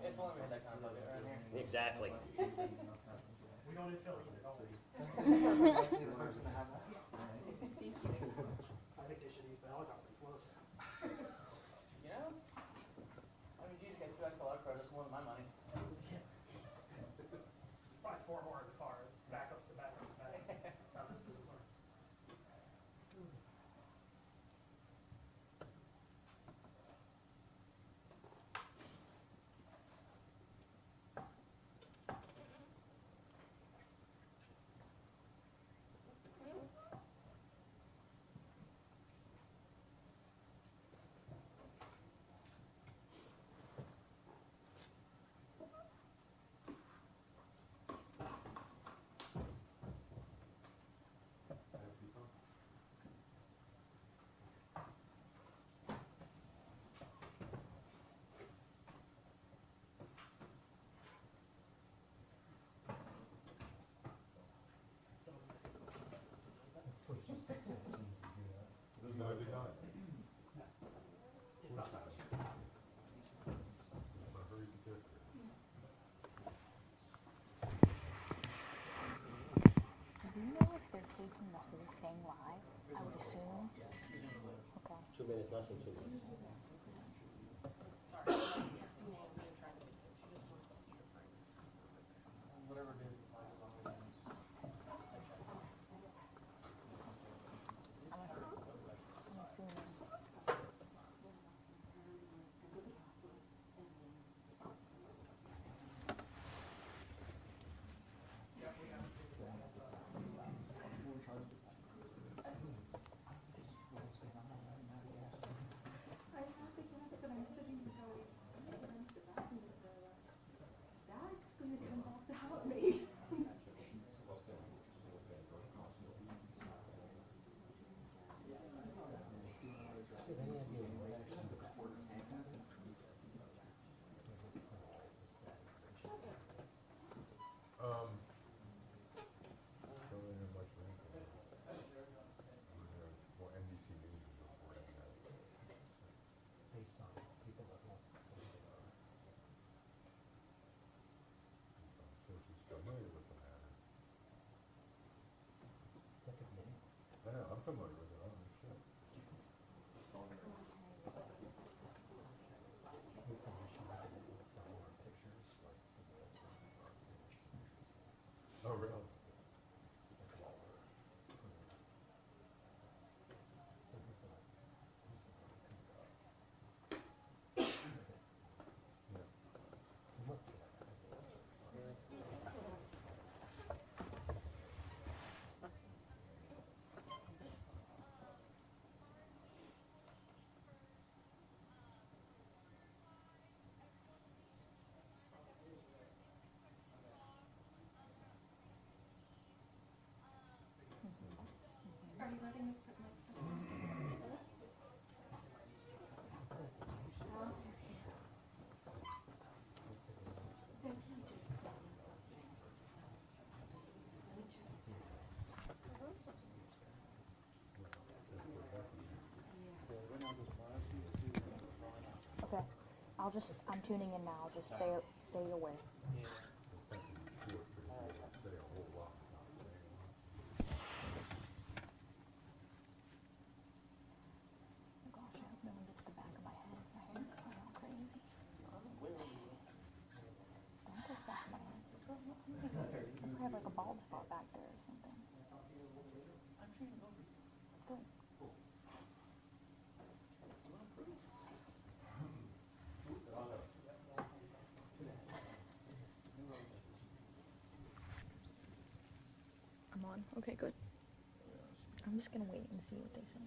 Speaker 15: If only we had that kind of budget around here. Exactly.
Speaker 3: We don't in Philly either, don't we? I think they should use the helicopter floats.
Speaker 15: You know? I mean, geez, get 2x a lot of credits, more than my money.
Speaker 3: Probably 4 more in the car. It's backups to backups to backups.
Speaker 6: Do you know if they're taking the whole thing live? I would assume. Okay.
Speaker 15: 2 minutes, less than 2 minutes.
Speaker 3: Whatever it is.
Speaker 6: I'm assuming.
Speaker 1: Oh, really?
Speaker 9: Are you letting us put mics on? Then can you just say something? Let me check the text.
Speaker 6: Okay. I'm tuning in now. Just stay aware. Gosh, I hope no one gets the back of my head. My hair's coming out crazy. Don't get the back of my head. I have like a bald spot back there or something. Good. I'm on. Okay, good. I'm just gonna wait and see what they say.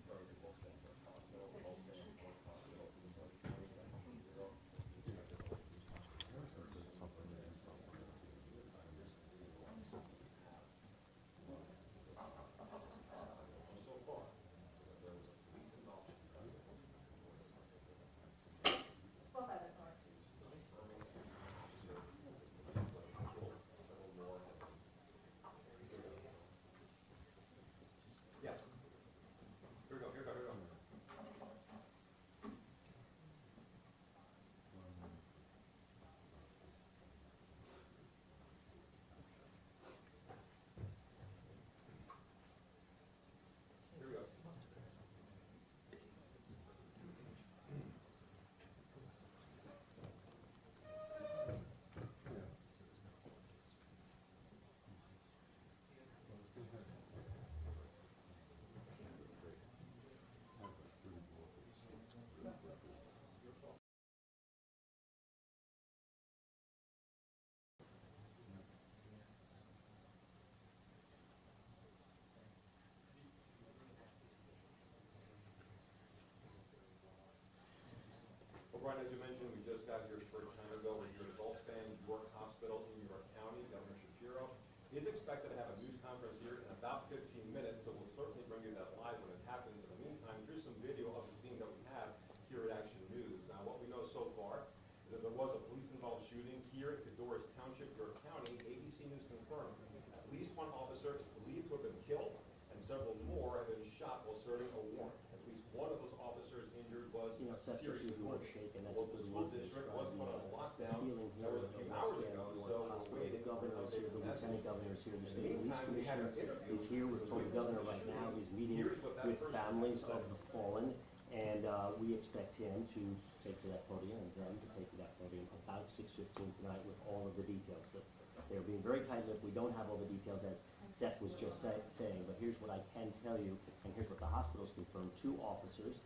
Speaker 4: as you mentioned, we just got here a short time ago. We're here at Gulfspan York Hospital in York County. Governor Shapiro is expected to have a news conference here in about 15 minutes, so we'll certainly bring you that live when it happens. In the meantime, here's some video of the scene that we have here at Action News. Now, what we know so far is that there was a police-involved shooting here at Cadores Township, York County. ABC News confirmed at least one officer is believed to have been killed, and several more have been shot while serving a warrant. At least one of those officers injured was seriously wounded. The local school district was put on lockdown. That was a few hours ago, so we're waiting for an update from that. In the meantime, we had an interview.
Speaker 16: He's here with the governor right now. He's meeting with families of the fallen, and we expect him to take to that podium and them to take to that podium about 6:15 tonight with all of the details. But they're being very tight-lipped. We don't have all the details, as Seth was just saying, but here's what I can tell you, and here's what the hospitals confirmed. 2 officers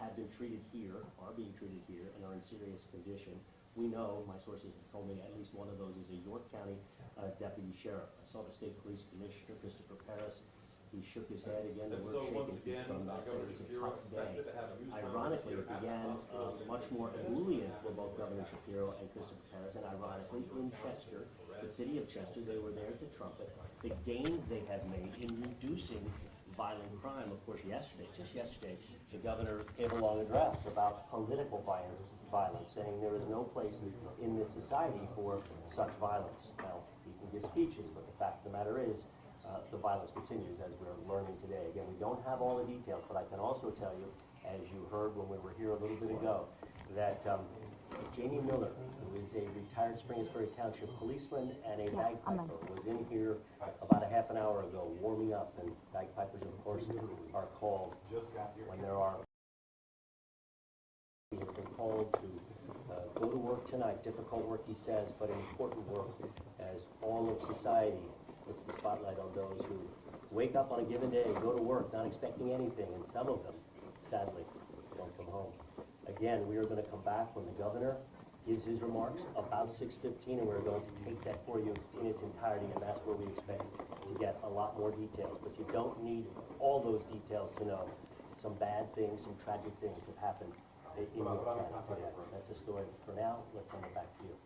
Speaker 16: have been treated here, are being treated here, and are in serious condition. We know, my sources have told me, at least one of those is a York County deputy sheriff. I saw the state police commissioner, Christopher Paris. He shook his head again. The word shaking from that. It was a tough day. Ironically, it began much more ebullient for both Governor Shapiro and Christopher Paris, and ironically, in Chester, the city of Chester, they were there to trumpet the gains they have made in reducing violent crime. Of course, just yesterday, the governor gave a long address about political violence, saying there is no place in this society for such violence. Now, he can give speeches, but the fact of the matter is, the violence continues, as we're learning today. Again, we don't have all the details, but I can also tell you, as you heard when we were here a little bit ago, that Jamie Miller, who is a retired Springersbury Township policeman and a bagpiper, was in here about a half an hour ago warming up, and bagpipers, of course, are called when there are. He has been called to go to work tonight, difficult work, he says, but important work, as all of society puts the spotlight on those who wake up on a given day, go to work, not expecting anything, and some of them, sadly, don't come home. Again, we are going to come back when the governor gives his remarks about 6:15, and we're going to take that for you in its entirety, and that's where we expect to get a lot more details. But you don't need all those details to know some bad things, some tragic things have happened in your county today. That's the story for now. Let's send it back to you.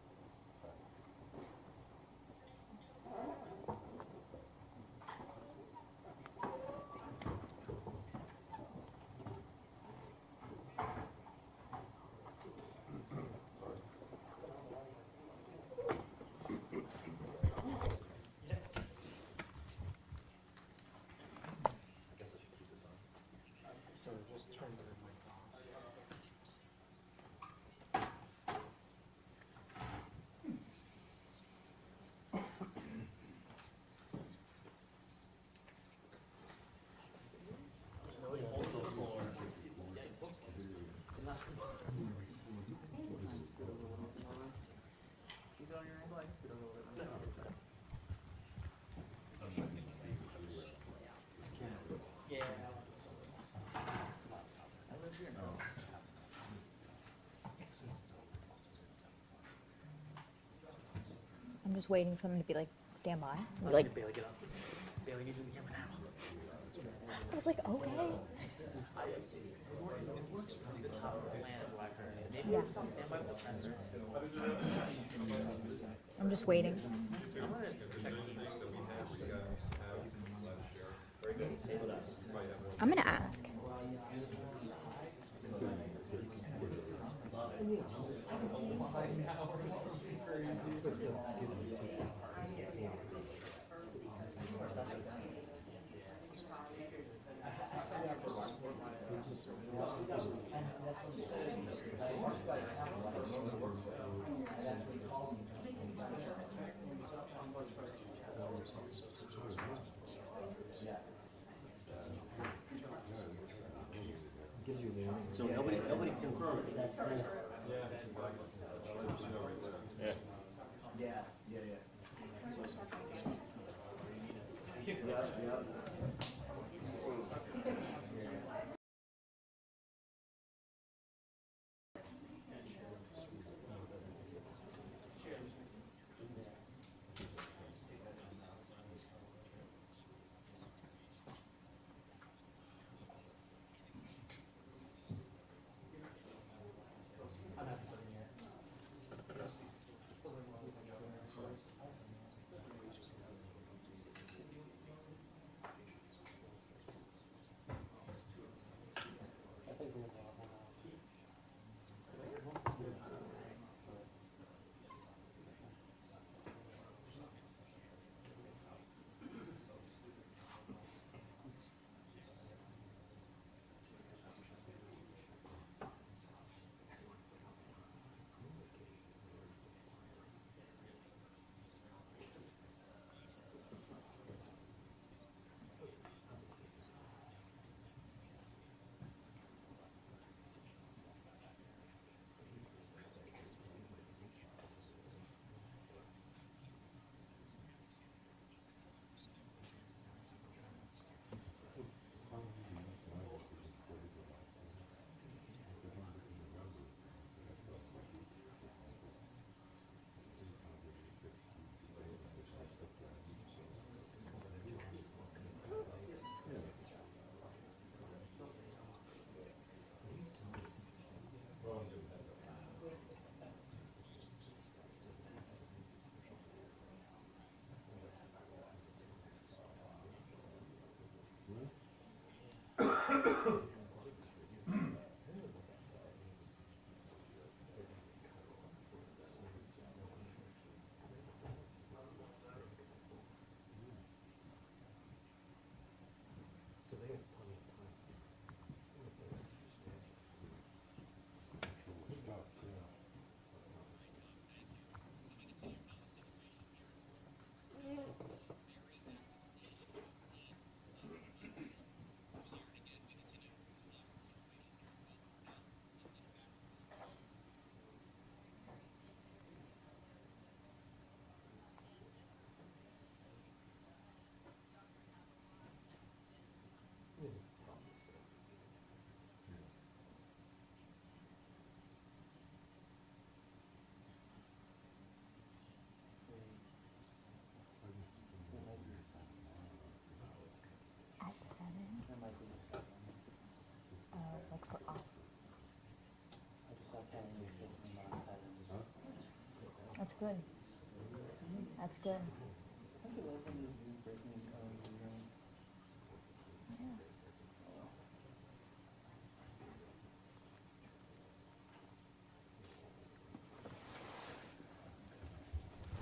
Speaker 17: I'm just waiting for them to be like, stand by.
Speaker 3: Like, Bailey, get up. Bailey, get to the camera now.
Speaker 17: I was like, okay.
Speaker 3: It works pretty good top of the land, Blacker. Maybe
Speaker 17: Yeah.
Speaker 3: stand by with the sensor.
Speaker 17: I'm just waiting.
Speaker 3: I'm gonna check
Speaker 17: I'm gonna ask.
Speaker 16: So nobody confirmed that that's true.
Speaker 17: good. That's good.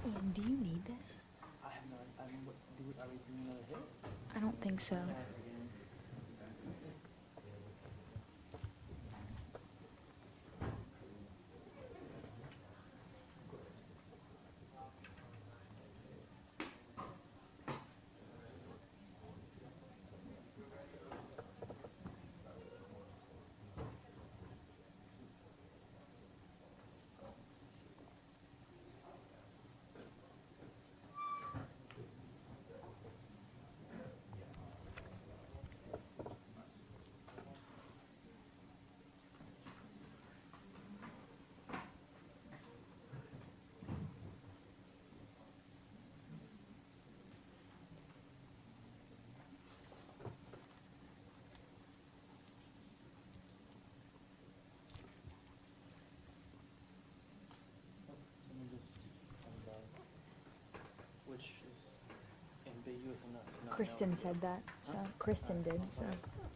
Speaker 17: Ian, do you need this?
Speaker 15: I have no, are we doing another hit?
Speaker 17: I don't think so.
Speaker 15: Which is ambiguous enough to not know.
Speaker 17: Kristen said that. So Kristen did. So.